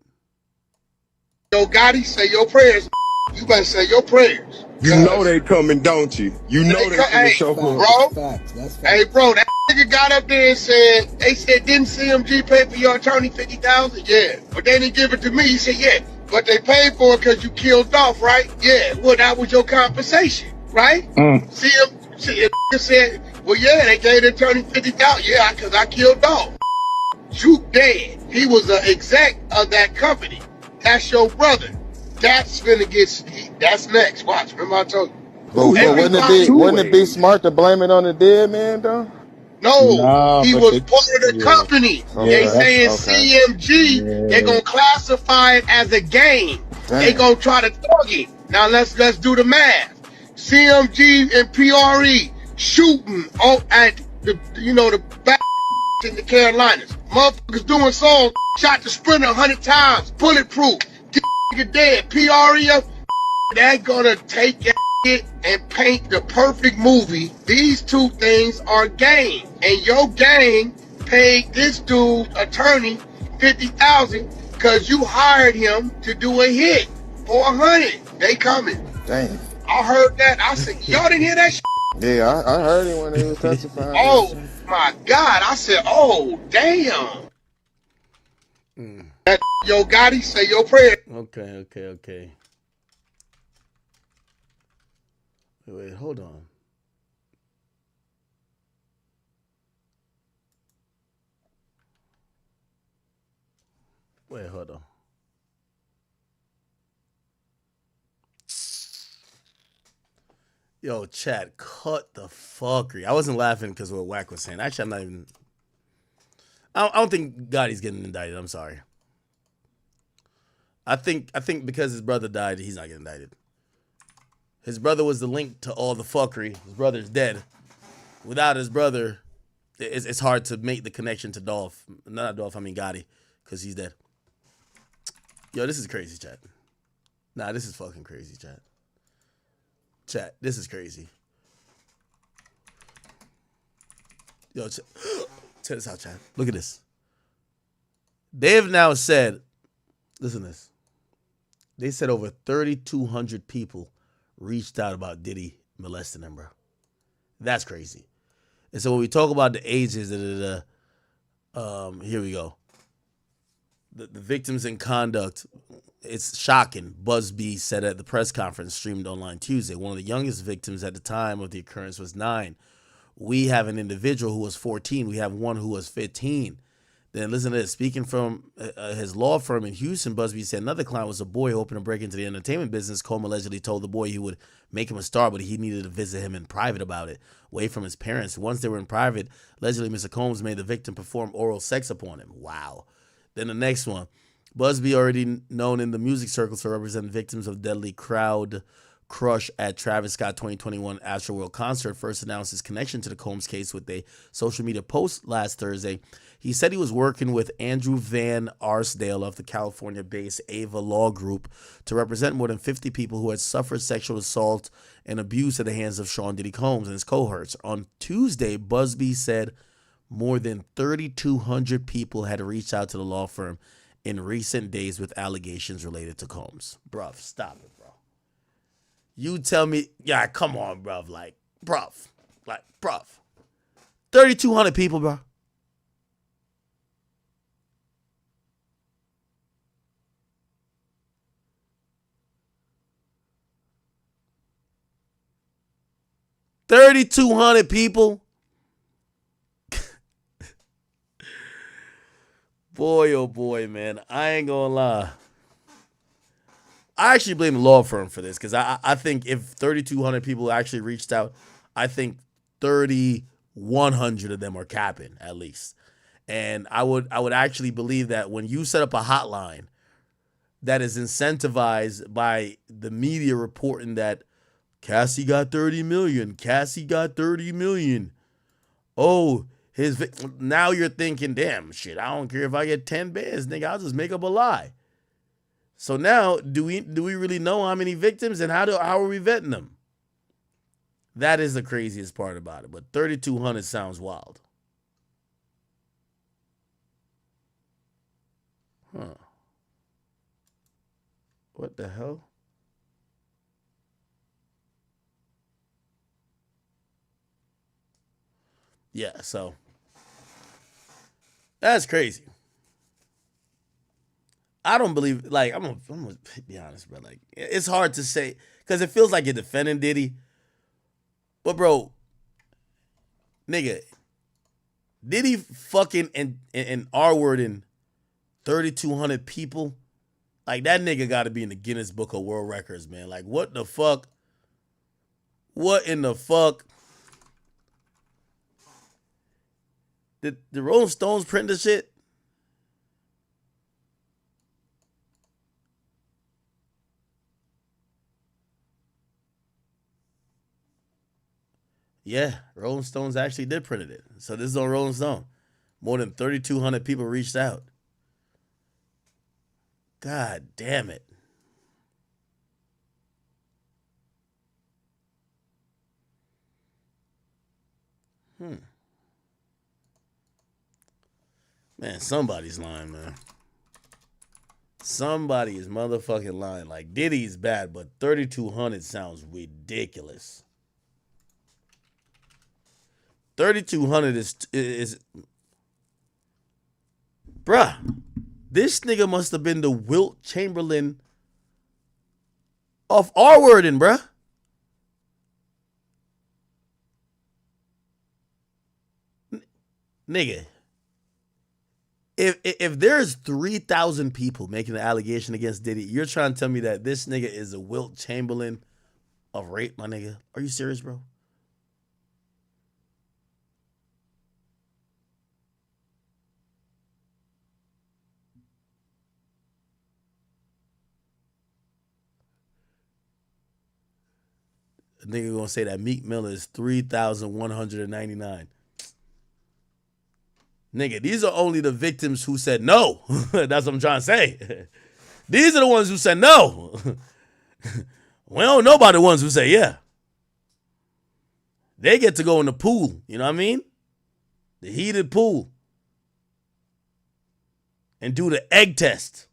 S3: Yo, Gotti, say your prayers. You better say your prayers.
S12: You know they coming, don't you? You know they coming.
S3: Hey, bro. Hey, bro, that nigga got up there and said, they said, didn't CMG pay for your attorney $50,000? Yeah. But they didn't give it to me. He said, yeah. But they paid for it because you killed Dolph, right? Yeah. Well, that was your compensation, right? CMG said, well, yeah, they gave the attorney $50,000. Yeah, because I killed Dolph. You dead. He was an exec of that company. That's your brother. That's finna get. That's next. Watch. Remember I told you.
S12: But wouldn't it be smart to blame it on the dead man, though?
S3: No, he was part of the company. They saying CMG. They're gonna classify it as a game. They gonna try to target. Now let's do the math. CMG and PRE shooting at the back in the Carolinas. Motherfuckers doing songs. Shot the Sprinter 100 times. Bulletproof. Nigga dead. PRE. They're gonna take it and paint the perfect movie. These two things are game, and your gang paid this dude's attorney $50,000 because you hired him to do a hit for $100. They coming.
S12: Damn.
S3: I heard that. I said, y'all didn't hear that shit?
S12: Yeah, I heard it when they was testifying.
S3: Oh my God! I said, oh damn. That Yo Gotti, say your prayer.
S1: Okay. Wait, hold on. Wait, hold on. Yo, chat, cut the fuckery. I wasn't laughing because of what Wack was saying. Actually, I'm not even. I don't think Gotti's getting indicted. I'm sorry. I think because his brother died, he's not getting indicted. His brother was the link to all the fuckery. His brother's dead. Without his brother, it's hard to make the connection to Dolph. Not Dolph, I mean Gotti, because he's dead. Yo, this is crazy, chat. Nah, this is fucking crazy, chat. Chat, this is crazy. Yo, check this out, chat. Look at this. They have now said, listen to this. They said over 3,200 people reached out about Diddy molesting them, bro. That's crazy. And so when we talk about the ages, here we go. The victims in conduct, it's shocking. Busby said at the press conference streamed online Tuesday, one of the youngest victims at the time of the occurrence was 9. We have an individual who was 14. We have one who was 15. Then listen to this. Speaking from his law firm in Houston, Busby said another client was a boy hoping to break into the entertainment business. Coleman allegedly told the boy he would make him a star, but he needed to visit him in private about it, away from his parents. Once they were in private, allegedly Mr. Combs made the victim perform oral sex upon him. Wow. Then the next one. Busby, already known in the music circles for representing victims of deadly crowd crush at Travis Scott 2021 Astroworld concert, first announced his connection to the Combs case with a social media post last Thursday. He said he was working with Andrew Van Arsdale of the California-based Ava Law Group to represent more than 50 people who had suffered sexual assault and abuse at the hands of Sean Diddy Combs and his cohorts. On Tuesday, Busby said more than 3,200 people had reached out to the law firm in recent days with allegations related to Combs. Bruv, stop it, bro. You tell me, yeah, come on, bruv. Like, bruv. 3,200 people, bro. $3,200 people. Boy, oh boy, man. I ain't gonna lie. I actually blame the law firm for this because I think if 3,200 people actually reached out, I think 3,100 of them are capping at least. And I would actually believe that when you set up a hotline that is incentivized by the media reporting that Cassie got 30 million, Cassie got 30 million. Oh, now you're thinking, damn, shit, I don't care if I get 10 bands, nigga, I'll just make up a lie. So now, do we really know how many victims and how are we vetting them? That is the craziest part about it. But 3,200 sounds wild. Huh. What the hell? Yeah, so that's crazy. I don't believe, like, I'm gonna be honest, bro. Like, it's hard to say because it feels like you're defending Diddy. But bro, nigga, Diddy fucking and R-wording 3,200 people. Like, that nigga got to be in the Guinness Book of World Records, man. Like, what the fuck? What in the fuck? Did the Rolling Stones print this shit? Yeah, Rolling Stones actually did print it. So this is on Rolling Stone. More than 3,200 people reached out. God damn it. Man, somebody's lying, man. Somebody is motherfucking lying. Like, Diddy's bad, but 3,200 sounds ridiculous. 3,200 is bruh, this nigga must have been the Wilt Chamberlain of R-wording, bruh. Nigga, if there's 3,000 people making an allegation against Diddy, you're trying to tell me that this nigga is a Wilt Chamberlain of rape, my nigga? Are you serious, bro? A nigga gonna say that Meek Mill is 3,199. Nigga, these are only the victims who said no. That's what I'm trying to say. These are the ones who said no. We don't know about the ones who say yeah. They get to go in the pool. You know what I mean? The heated pool. And do the egg test.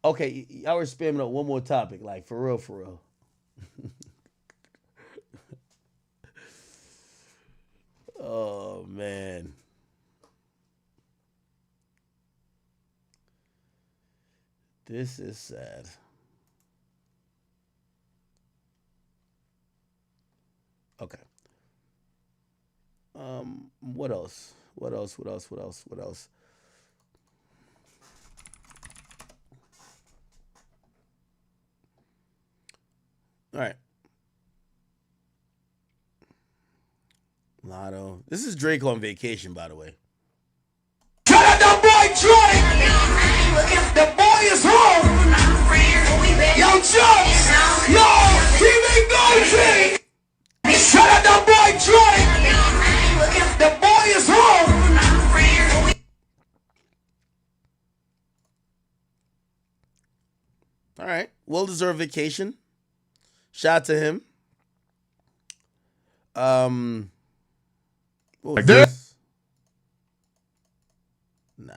S1: Okay, y'all were spamming up one more topic, like for real, for real. Oh, man. This is sad. Okay. What else? What else? All right. Lotto. This is Drake on vacation, by the way.
S7: Shut up, that boy Drake! The boy is home! Yo, Chubbs! Yo, TV Goldie! Shut up, that boy Drake! The boy is home!
S1: All right. Well-deserved vacation. Shout out to him. What was this? No.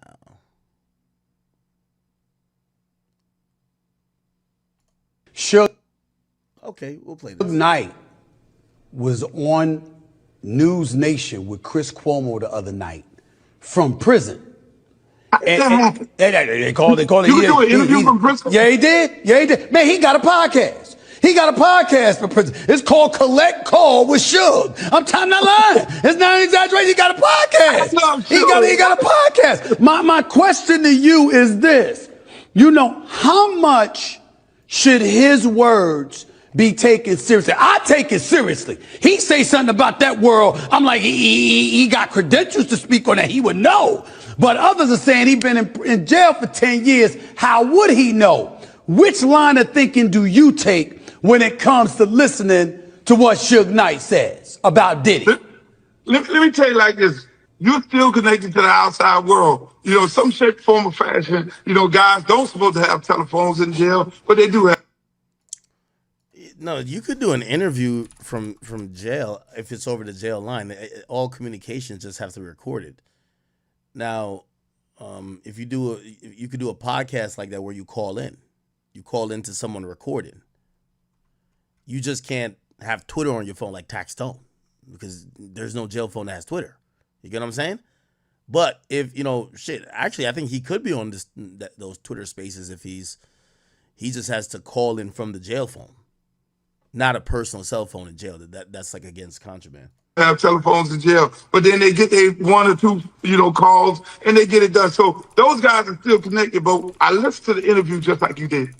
S15: Suge
S1: Okay, we'll play this.
S15: Knight was on News Nation with Chris Cuomo the other night from prison. They called it.
S2: You do an interview from prison?
S15: Yeah, he did. Man, he got a podcast. He got a podcast for prison. It's called Collect Call with Suge. I'm not lying. It's not an exaggeration. He got a podcast. He got a podcast. My question to you is this. You know, how much should his words be taken seriously? I take it seriously. He say something about that world. I'm like, he got credentials to speak on that. He would know. But others are saying he's been in jail for 10 years. How would he know? Which line of thinking do you take when it comes to listening to what Suge Knight says about Diddy?
S2: Let me tell you like this. you're still connected to the outside world. You know, some shape, form, or fashion. You know, guys don't supposed to have telephones in jail, but they do have.
S1: No, you could do an interview from jail if it's over the jail line. All communications just have to be recorded. Now, if you could do a podcast like that where you call into someone recording. You just can't have Twitter on your phone like Tax Stone because there's no jail phone that has Twitter. You get what I'm saying? But if actually, I think he could be on those Twitter Spaces if he just has to call in from the jail phone, not a personal cell phone in jail. That's like against contraband.
S2: Have telephones in jail, but then they get their 1 or 2, calls, and they get it done. So those guys are still connected. But I listened to the interview just like you did,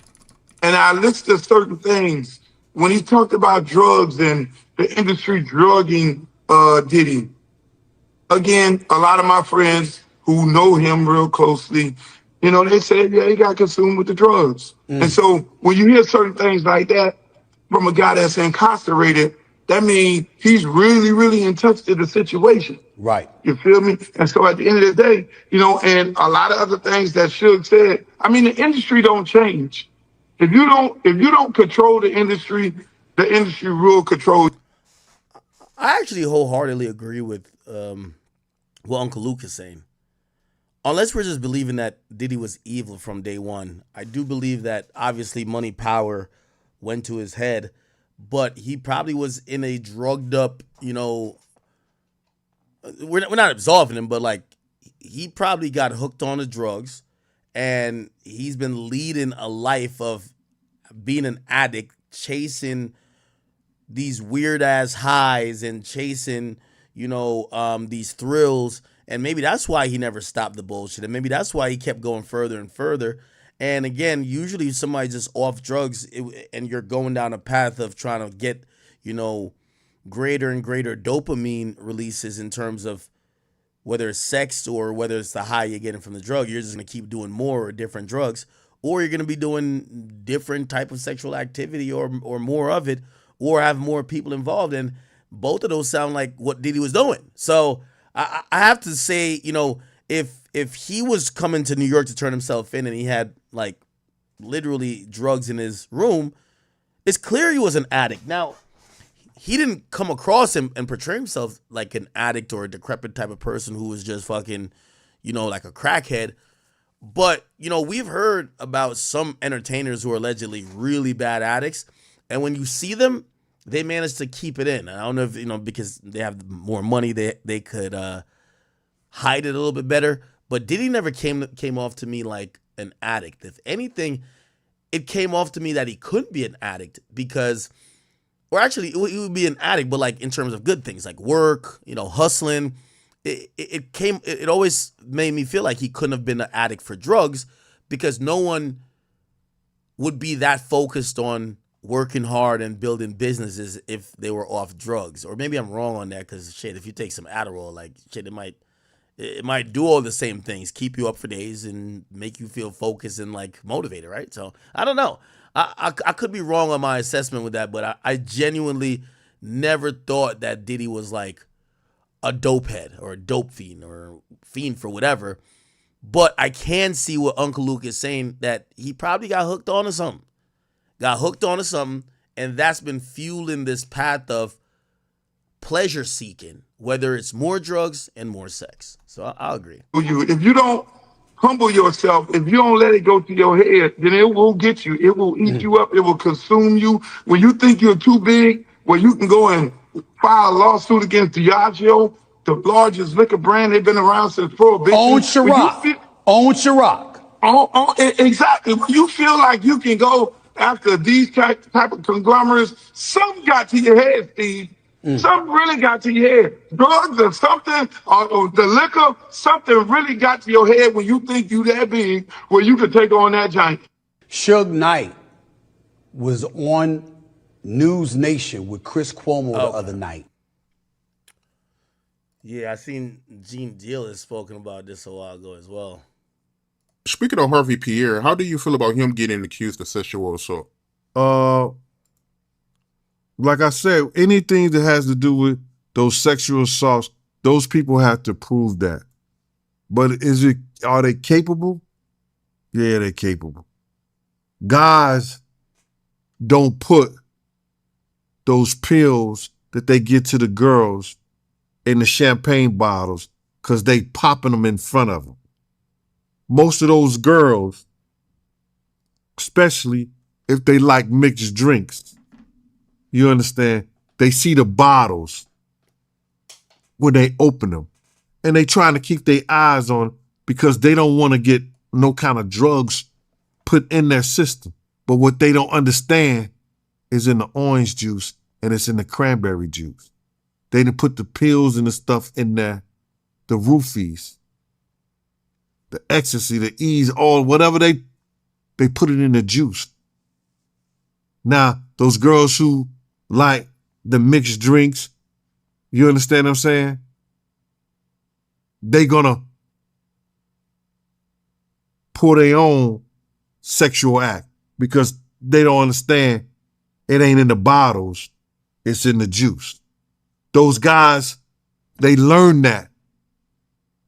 S2: and I listened to certain things when he talked about drugs and the industry drugging Diddy. Again, a lot of my friends who know him real closely, they said, yeah, he got consumed with the drugs. And so when you hear certain things like that from a guy that's incarcerated, that means he's really, really in touch with the situation.
S15: Right.
S2: You feel me? And so at the end of the day, and a lot of other things that Suge said, I mean, the industry don't change. If you don't control the industry will control.
S1: I actually wholeheartedly agree with what Uncle Luke is saying. Unless we're just believing that Diddy was evil from day one, I do believe that obviously money, power went to his head, but he probably was in a drugged up, we're not absolving him, but like he probably got hooked on the drugs and he's been leading a life of being an addict, chasing these weird ass highs and chasing, these thrills. And maybe that's why he never stopped the bullshit. And maybe that's why he kept going further and further. And again, usually if somebody's just off drugs and you're going down a path of trying to get, greater and greater dopamine releases in terms of whether it's sex or whether it's the high you're getting from the drug, you're just going to keep doing more or different drugs, or you're going to be doing different type of sexual activity or more of it, or have more people involved. And both of those sound like what Diddy was doing. So I have to say, if he was coming to New York to turn himself in and he had like literally drugs in his room, it's clear he was an addict. Now, he didn't come across him and portray himself like an addict or a decrepit type of person who was just fucking, like a crackhead. But, we've heard about some entertainers who are allegedly really bad addicts. And when you see them, they manage to keep it in. I don't know if, because they have more money, they could hide it a little bit better. But Diddy never came off to me like an addict. If anything, it came off to me that he couldn't be an addict because, or actually, he would be an addict, but like in terms of good things like work, hustling. It always made me feel like he couldn't have been an addict for drugs because no one would be that focused on working hard and building businesses if they were off drugs. Or maybe I'm wrong on that because shit, if you take some Adderall, like shit, it might do all the same things, keep you up for days and make you feel focused and like motivated, right? So I don't know. I could be wrong on my assessment with that, but I genuinely never thought that Diddy was like a dope head or a dope fiend or fiend for whatever. But I can see what Uncle Luke is saying, that he probably got hooked onto something. And that's been fueling this path of pleasure seeking, whether it's more drugs and more sex. So I'll agree.
S2: If you don't humble yourself, if you don't let it go to your head, then it will get you. It will eat you up. It will consume you. When you think you're too big, well, you can go and file a lawsuit against Diageo, the largest liquor brand. They've been around since Prohibition.
S15: Own Ciroc.
S2: Exactly. When you feel like you can go after these type of conglomerates, some got to your head, Steve. Something really got to your head. Drugs or something, or the liquor, something really got to your head when you think you that big, where you could take on that giant.
S15: Suge Knight was on News Nation with Chris Cuomo the other night.
S1: Yeah, I seen Gene Deal has spoken about this a while ago as well.
S5: Speaking of Harvey Pierre, how do you feel about him getting accused of sexual assault?
S9: Like I said, anything that has to do with those sexual assaults, those people have to prove that. But are they capable? Yeah, they're capable. Guys don't put those pills that they get to the girls in the champagne bottles because they popping them in front of them. Most of those girls, especially if they like mixed drinks, you understand, they see the bottles when they open them. And they trying to keep their eyes on because they don't want to get no kind of drugs put in their system. But what they don't understand is in the orange juice and it's in the cranberry juice. They didn't put the pills and the stuff in there, the roofies, the ecstasy, the ease, all whatever they put it in the juice. Now, those girls who like the mixed drinks, you understand what I'm saying? They gonna pour their own sexual act because they don't understand it ain't in the bottles, it's in the juice. Those guys, they learn that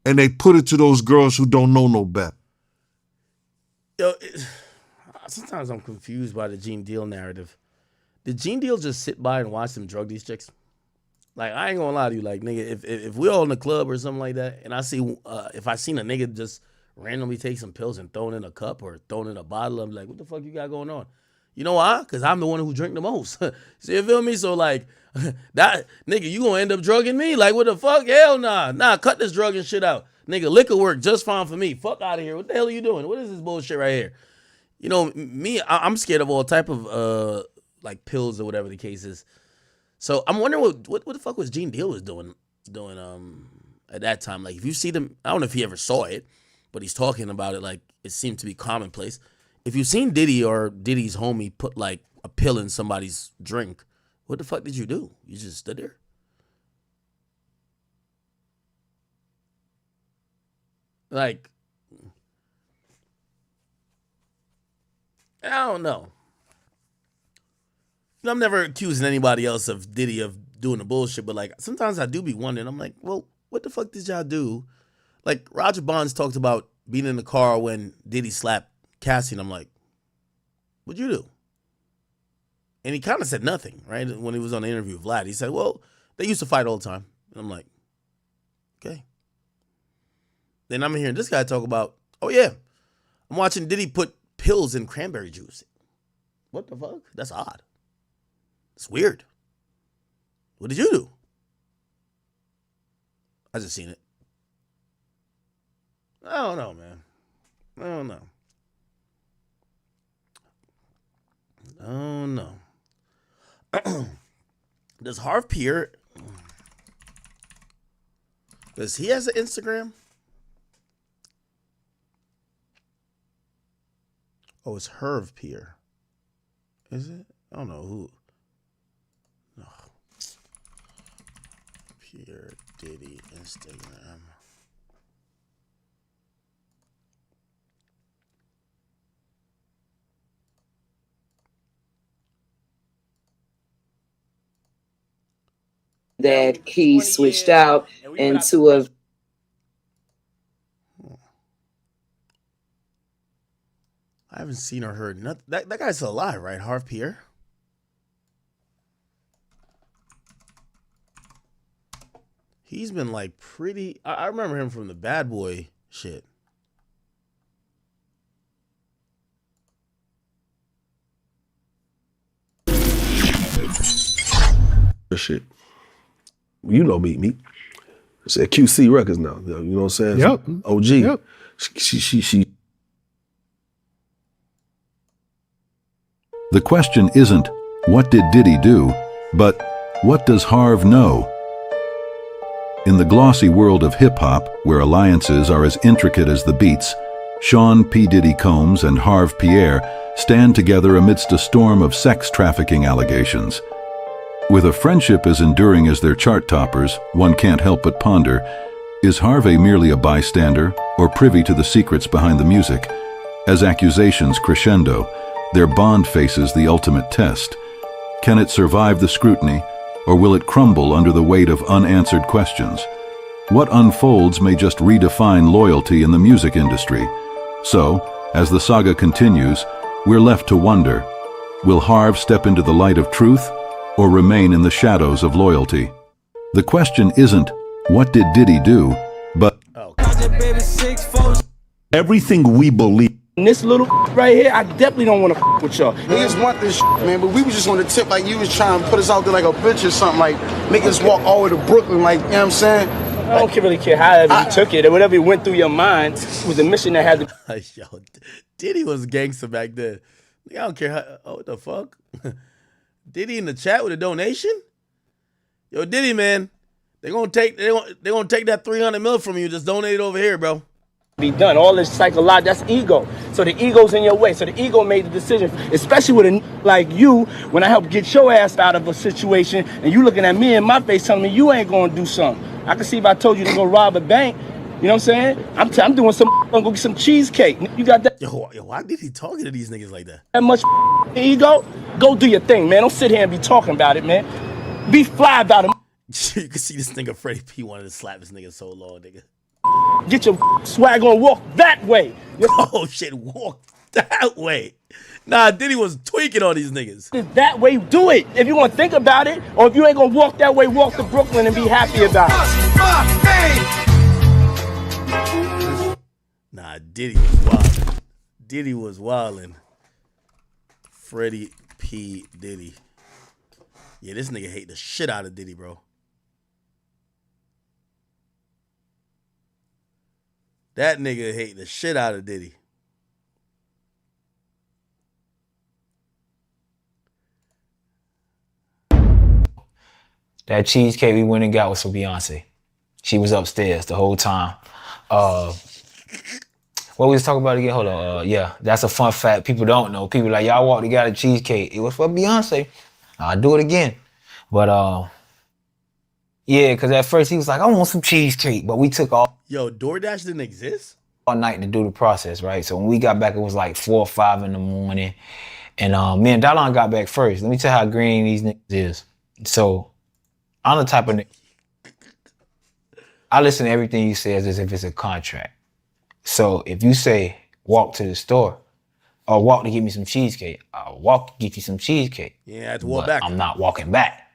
S9: and they put it to those girls who don't know no better.
S1: Yo, sometimes I'm confused by the Gene Deal narrative. Did Gene Deal just sit by and watch them drug these chicks? Like, I ain't gonna lie to you, like, nigga, if we're all in the club or something like that, and I see, if I seen a nigga just randomly take some pills and throw it in a cup or throw it in a bottle, I'm like, what the fuck you got going on? You know why? Because I'm the one who drink the most. So you feel me? So, like, that, nigga, you gonna end up drugging me? Like, what the fuck? Hell nah. Nah, cut this drugging shit out. Nigga, liquor work just fine for me. Fuck out of here. What the hell are you doing? What is this bullshit right here? You know, me, I'm scared of all type of, like, pills or whatever the case is. So I'm wondering what the fuck was Gene Deal was doing at that time. Like, if you see them, I don't know if he ever saw it, but he's talking about it like it seemed to be commonplace. If you've seen Diddy or Diddy's homie put like a pill in somebody's drink, what the fuck did you do? You just stood there? Like, I don't know. I'm never accusing anybody else of Diddy of doing the bullshit, but like sometimes I do be wondering. I'm like, well, what the fuck did y'all do? Like Roger Bonds talked about being in the car when Diddy slapped Cassie, and I'm like, what'd you do? And he kind of said nothing, right? When he was on the interview with Vlad, he said, well, they used to fight all the time. And I'm like, okay. Then I'm hearing this guy talk about, oh yeah, I'm watching Diddy put pills in cranberry juice. What the fuck? That's odd. It's weird. What did you do? I just seen it. I don't know, man. I don't know. Oh, no. Does Harv Pierre, does he has an Instagram? Oh, it's Harv Pierre. Is it? I don't know who. No. Pierre Diddy Instagram.
S16: That he switched out into a.
S1: I haven't seen or heard nothing. That guy's still alive, right? Harv Pierre. He's been like pretty. I remember him from the Bad Boy shit.
S17: Shit. You know me. It's at QC Records now. You know what I'm saying?
S19: Yep.
S17: OG.
S19: Yep.
S17: She.
S20: The question isn't, what did Diddy do, but what does Harv know? In the glossy world of hip-hop, where alliances are as intricate as the beats, Sean P. Diddy Combs and Harv Pierre stand together amidst a storm of sex trafficking allegations. With a friendship as enduring as their chart toppers, one can't help but ponder, is Harvey merely a bystander or privy to the secrets behind the music? As accusations crescendo, their bond faces the ultimate test. Can it survive the scrutiny, or will it crumble under the weight of unanswered questions? what unfolds may just redefine loyalty in the music industry. So, as the saga continues, we're left to wonder, will Harv step into the light of truth or remain in the shadows of loyalty? The question isn't, what did Diddy do, but
S4: everything we believe.
S6: And this little right here, I definitely don't want to with y'all.
S8: Niggas want this man, but we was just on the tip like you was trying to put us out there like a bitch or something, like make us walk all the way to Brooklyn, like, you know what I'm saying?
S6: I don't really care however you took it or whatever went through your mind. It was a mission that had to.
S1: Yo, Diddy was gangster back then. I don't care how. Oh, what the fuck? Diddy in the chat with a donation? Yo, Diddy, man, they gonna take that 300 mil from you. Just donate it over here, bro.
S6: Be done. All this psychological, that's ego. So the ego's in your way. So the ego made the decision, especially with a like you, when I helped get your ass out of a situation and you looking at me in my face telling me you ain't gonna do something. I can see if I told you to go rob a bank, you know what I'm saying? I'm doing some, I'm gonna go get some cheesecake. You got that?
S1: Yo, why did he talking to these niggas like that?
S6: That much ego? Go do your thing, man. Don't sit here and be talking about it, man. Be fly about it.
S1: You can see this nigga Freddie P wanted to slap this nigga so long, nigga.
S6: Get your swag on, walk that way.
S1: Oh shit, walk that way. Nah, Diddy was tweaking on these niggas.
S6: That way, do it. If you want to think about it, or if you ain't gonna walk that way, walk to Brooklyn and be happy about it.
S1: Nah, Diddy was wildin'. Diddy was wildin'. Freddie P. Diddy. Yeah, this nigga hate the shit out of Diddy, bro. That nigga hate the shit out of Diddy.
S18: That cheesecake we went and got was for Beyonce. She was upstairs the whole time. What we was talking about again? Hold on. Yeah, that's a fun fact. People don't know. People like, y'all walked together cheesecake. It was for Beyonce. I'll do it again. But yeah, because at first he was like, I want some cheesecake. But we took all.
S1: Yo, DoorDash didn't exist?
S18: All night to do the process, right? So when we got back, it was like 4 or 5 in the morning. And me and Dallon got back first. Let me tell you how green these niggas is. So I'm the type of nigga. I listen to everything you say as if it's a contract. So if you say, walk to the store, or walk to get me some cheesecake, I'll walk to get you some cheesecake.
S1: Yeah, I have to walk back.
S18: I'm not walking back.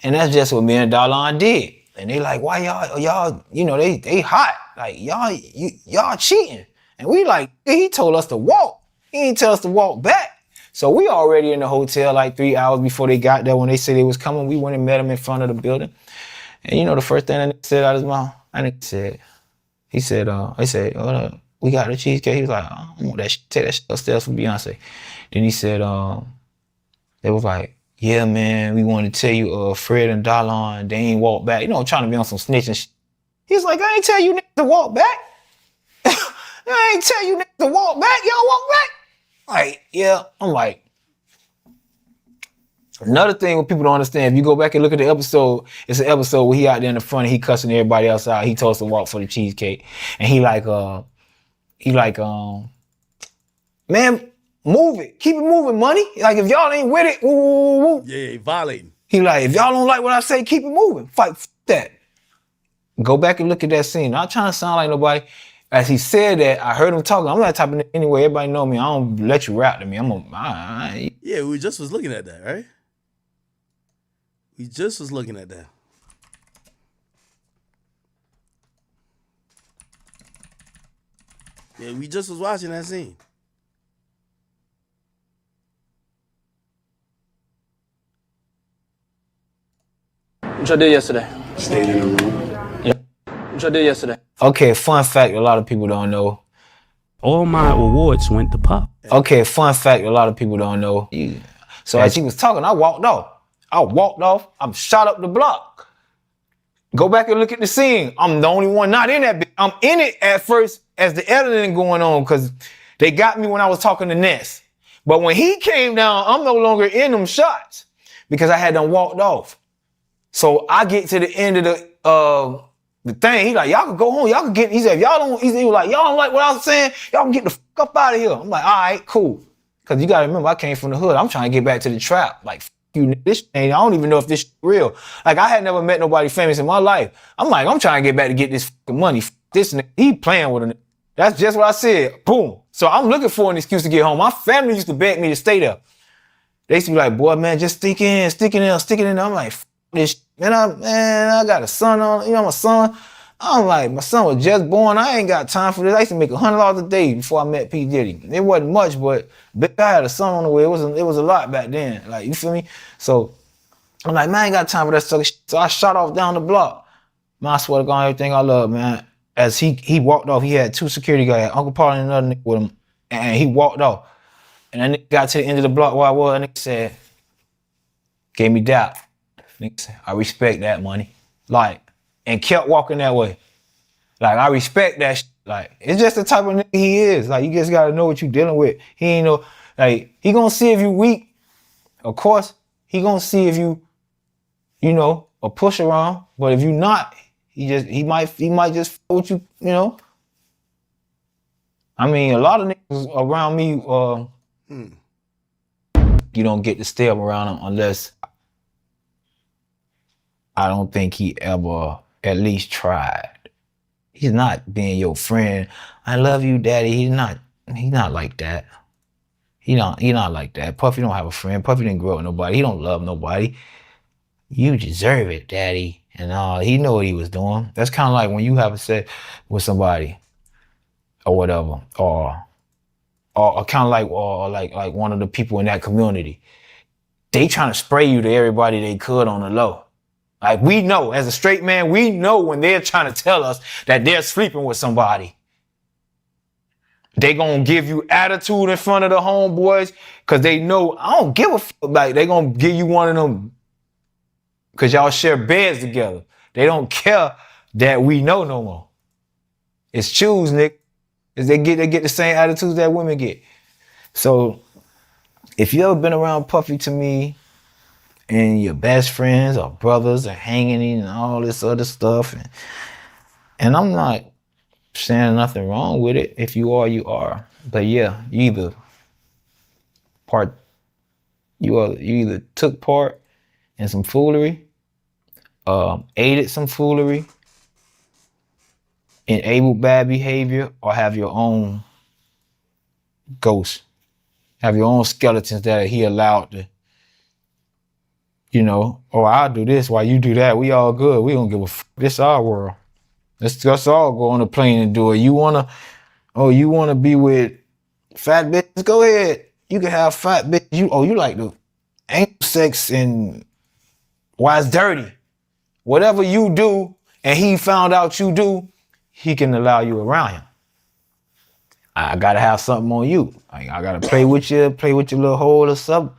S18: And that's just what me and Dallon did. And they like, why y'all, you know, they hot. Like, y'all cheating. And we like, he told us to walk. He ain't tell us to walk back. So we already in the hotel like 3 hours before they got there. When they said they was coming, we went and met him in front of the building. And you know the first thing that said out of his mouth? He said, we got the cheesecake. He was like, I don't want that shit. Take that shit upstairs for Beyonce. Then he said, they was like, yeah, man, we wanted to tell you, Fred and Dallon, they ain't walk back. You know, trying to be on some snitching shit. He's like, I ain't tell you niggas to walk back. I ain't tell you niggas to walk back. Y'all walk back? Like, yeah. I'm like, another thing what people don't understand, if you go back and look at the episode, it's an episode where he out there in the front and he cussing everybody else out. He told us to walk for the cheesecake. And he like, man, move it. Keep it moving, money. Like, if y'all ain't with it, woo, woo, woo.
S1: Yeah, violating.
S18: He like, if y'all don't like what I say, keep it moving. Fight that. Go back and look at that scene. Not trying to sound like nobody. As he said that, I heard him talking. I'm that type of nigga anyway. Everybody know me. I don't let you rap to me.
S1: Yeah, we just was looking at that, right? We just was looking at that. Yeah, we just was watching that scene.
S6: What y'all did yesterday?
S8: Stayed in the room.
S6: Yeah. What y'all did yesterday?
S18: Okay, fun fact a lot of people don't know.
S19: All my awards went to Pop.
S18: Okay, fun fact a lot of people don't know. So as he was talking, I walked off. I'm shot up the block. Go back and look at the scene. I'm the only one not in that bitch. I'm in it at first as the editing going on because they got me when I was talking to Ness. But when he came down, I'm no longer in them shots because I had done walked off. So I get to the end of the thing. He like, y'all can go home. Y'all can get, he said, y'all don't, he was like, y'all don't like what I was saying? Y'all can get the fuck up out of here. I'm like, all right, cool. Cause you gotta remember, I came from the hood. I'm trying to get back to the trap. Like, you, this ain't, I don't even know if this real. Like, I had never met nobody famous in my life. I'm like, I'm trying to get back to get this fucking money. This nigga, he playing with a nigga. That's just what I said. Boom. So I'm looking for an excuse to get home. My family used to beg me to stay there. They used to be like, boy, man, just stick it in. I'm like, this, man, I got a son on, you know, my son. I'm like, my son was just born. I ain't got time for this. I used to make $100 a day before I met P. Diddy. It wasn't much, but I had a son on the way. It was a lot back then. Like, you feel me? So I'm like, man, I ain't got time for that stuff. So I shot off down the block. Man, I swear to God, everything I love, man. As he walked off, he had 2 security guards, Uncle Paul and another nigga with him, and he walked off. And that nigga got to the end of the block where I was, and nigga said, gave me that. Nigga said, I respect that money. Like, and kept walking that way. Like, I respect that shit. Like, it's just the type of nigga he is. Like, you just gotta know what you dealing with. He ain't know, like, he gonna see if you weak. Of course, he gonna see if you know, a push around. But if you not, he might just fuck with you, you know. I mean, a lot of niggas around me, you don't get to stay up around him unless I don't think he ever at least tried. He's not being your friend. I love you, daddy. He's not like that. He not like that. Puffy don't have a friend. Puffy didn't grow up with nobody. He don't love nobody. You deserve it, daddy. And he know what he was doing. That's kind of like when you have a set with somebody or whatever, or kind of like one of the people in that community. They trying to spray you to everybody they could on the low. Like, we know, as a straight man, we know when they're trying to tell us that they're sleeping with somebody. They gonna give you attitude in front of the homeboys because they know, I don't give a fuck. Like, they gonna give you one of them because y'all share beds together. They don't care that we know no more. It's choose, Nick. They get the same attitudes that women get. So, if you ever been around Puffy to me, and your best friends or brothers are hanging and all this other stuff, and I'm not saying nothing wrong with it. If you are, you are. But yeah, you either took part in some foolery, aided some foolery, enabled bad behavior, or have your own ghosts, have your own skeletons that he allowed to, you know, oh, I'll do this while you do that. We all good. We don't give a fuck. This our world. Let's all go on a plane and do it. You wanna be with fat bitches? Go ahead. You can have fat bitches. You like the anal sex and why it's dirty. Whatever you do and he found out you do, he can allow you around him. I gotta have something on you. I gotta play with your little hole or something.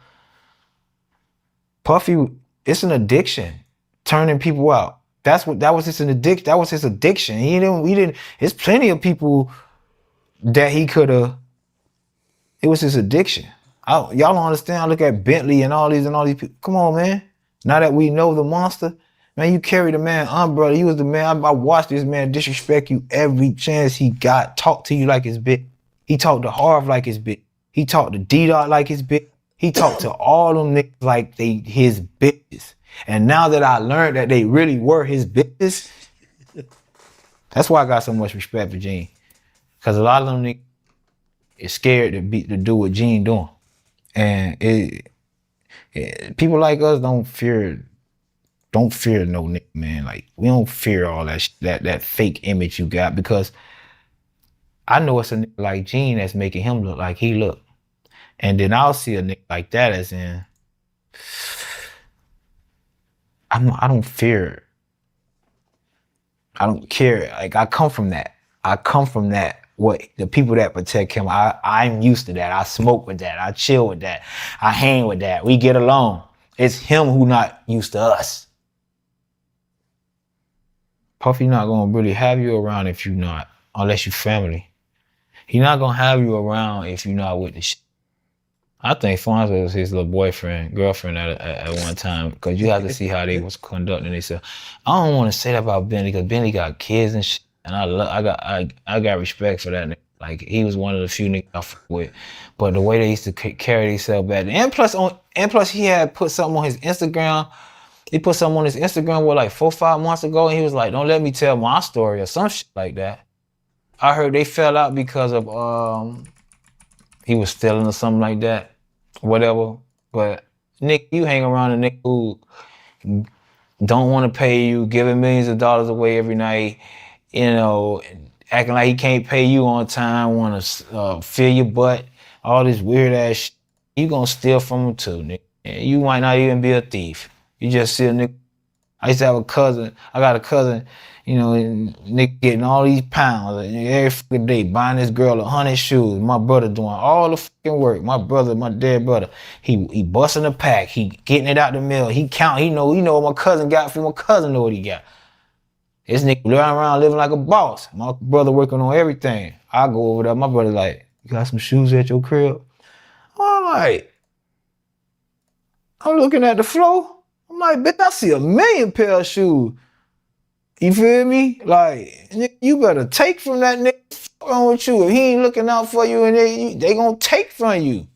S18: Puffy, it's an addiction, turning people out. That was his addiction. He didn't. There's plenty of people that he could have. It was his addiction. Y'all don't understand. I look at Bentley and all these people. Come on, man. Now that we know the monster, man, you carry the man umbrella. You was the man. I watched this man disrespect you every chance he got. Talk to you like his bitch. He talked to Harv like his bitch. He talked to D-Dot like his bitch. He talked to all them niggas like they his bitches. And now that I learned that they really were his bitches, that's why I got so much respect for Gene. Because a lot of them niggas is scared to do what Gene doing. And people like us don't fear no nigga, man. Like, we don't fear all that fake image you got, because I know it's a nigga like Gene that's making him look like he look. And then I'll see a nigga like that as in, I don't fear. I don't care. Like, I come from that. What the people that protect him, I'm used to that. I smoke with that. I chill with that. I hang with that. We get along. It's him who not used to us. Puffy not gonna really have you around if you not, unless you family. He not gonna have you around if you not with the shit. I think Fonzo was his little girlfriend at one time, because you have to see how they was conducting themselves. I don't want to say that about Benny, because Benny got kids and shit, and I got respect for that nigga. Like he was one of the few niggas I fuck with. But the way they used to carry themselves back then. And plus he had put something on his Instagram. He put something on his Instagram like 4 or 5 months ago, and he was like, "Don't let me tell my story" or some shit like that. I heard they fell out because of he was stealing or something like that, whatever. But Nick, you hang around a nigga who don't want to pay you, giving millions of dollars away every night, you know, acting like he can't pay you on time, want to fill your butt, all this weird ass shit. You gonna steal from him too, nigga. And you might not even be a thief. You just see a nigga. I used to have a cousin. I got a cousin, you know, nigga getting all these pounds every fucking day, buying this girl 100 shoes. My brother doing all the fucking work. My brother, my dead brother, he busting a pack. He getting it out the mill. He count. He know what my cousin got for my cousin know what he got. This nigga running around living like a boss. My brother working on everything. I go over there. My brother like, "You got some shoes at your crib?" I'm like, I'm looking at the floor. I'm like, bitch, I see 1,000,000 pair of shoes. You feel me? Like, nigga, you better take from that nigga. What's wrong with you? If he ain't looking out for you, and they gonna take from you.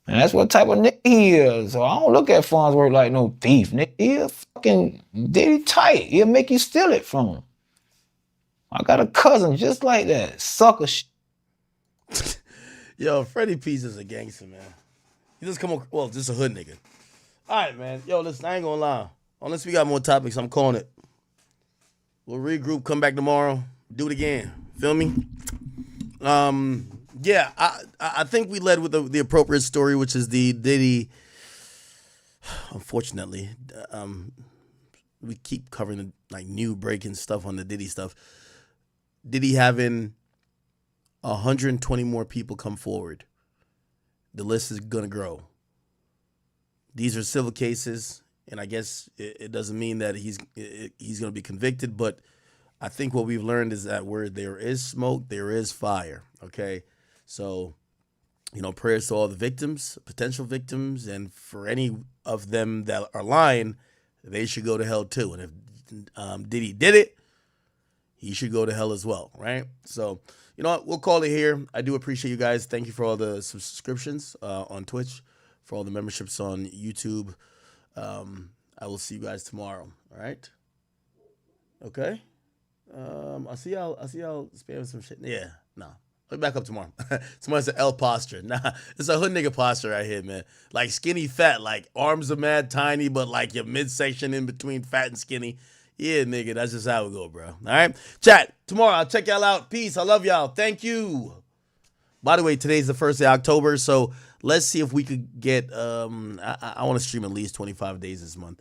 S18: And that's what type of nigga he is. So I don't look at Farnsworth like no thief, nigga. He a fucking Diddy tight. He'll make you steal it from him. I got a cousin just like that. Sucker shit.
S1: Yo, Freddie Peace is a gangster, man. He just come on, well, just a hood nigga. All right, man. Yo, listen, I ain't gonna lie. Unless we got more topics, I'm calling it. We'll regroup, come back tomorrow, do it again. Feel me? Yeah, I think we led with the appropriate story, which is the Diddy. Unfortunately, we keep covering the like new breaking stuff on the Diddy stuff. Diddy having 120 more people come forward. The list is gonna grow. These are civil cases, and I guess it doesn't mean that he's gonna be convicted, but I think what we've learned is that where there is smoke, there is fire. Okay, so prayers to all the victims, potential victims, and for any of them that are lying, they should go to hell too. And if Diddy did it, he should go to hell as well, right? So, you know what? We'll call it here. I do appreciate you guys. Thank you for all the subscriptions on Twitch, for all the memberships on YouTube. I will see you guys tomorrow. All right? Okay? I'll see y'all spamming some shit. Yeah, no. I'll be back up tomorrow. Somebody said L posture. Nah, it's a hood nigga posture right here, man. Like skinny fat, like arms are mad tiny, but like your midsection in between fat and skinny. Yeah, nigga, that's just how it go, bro. All right? Chat, tomorrow, I'll check y'all out. Peace. I love y'all. Thank you. By the way, today's the 1st of October, so let's see if we could get, I want to stream at least 25 days this month.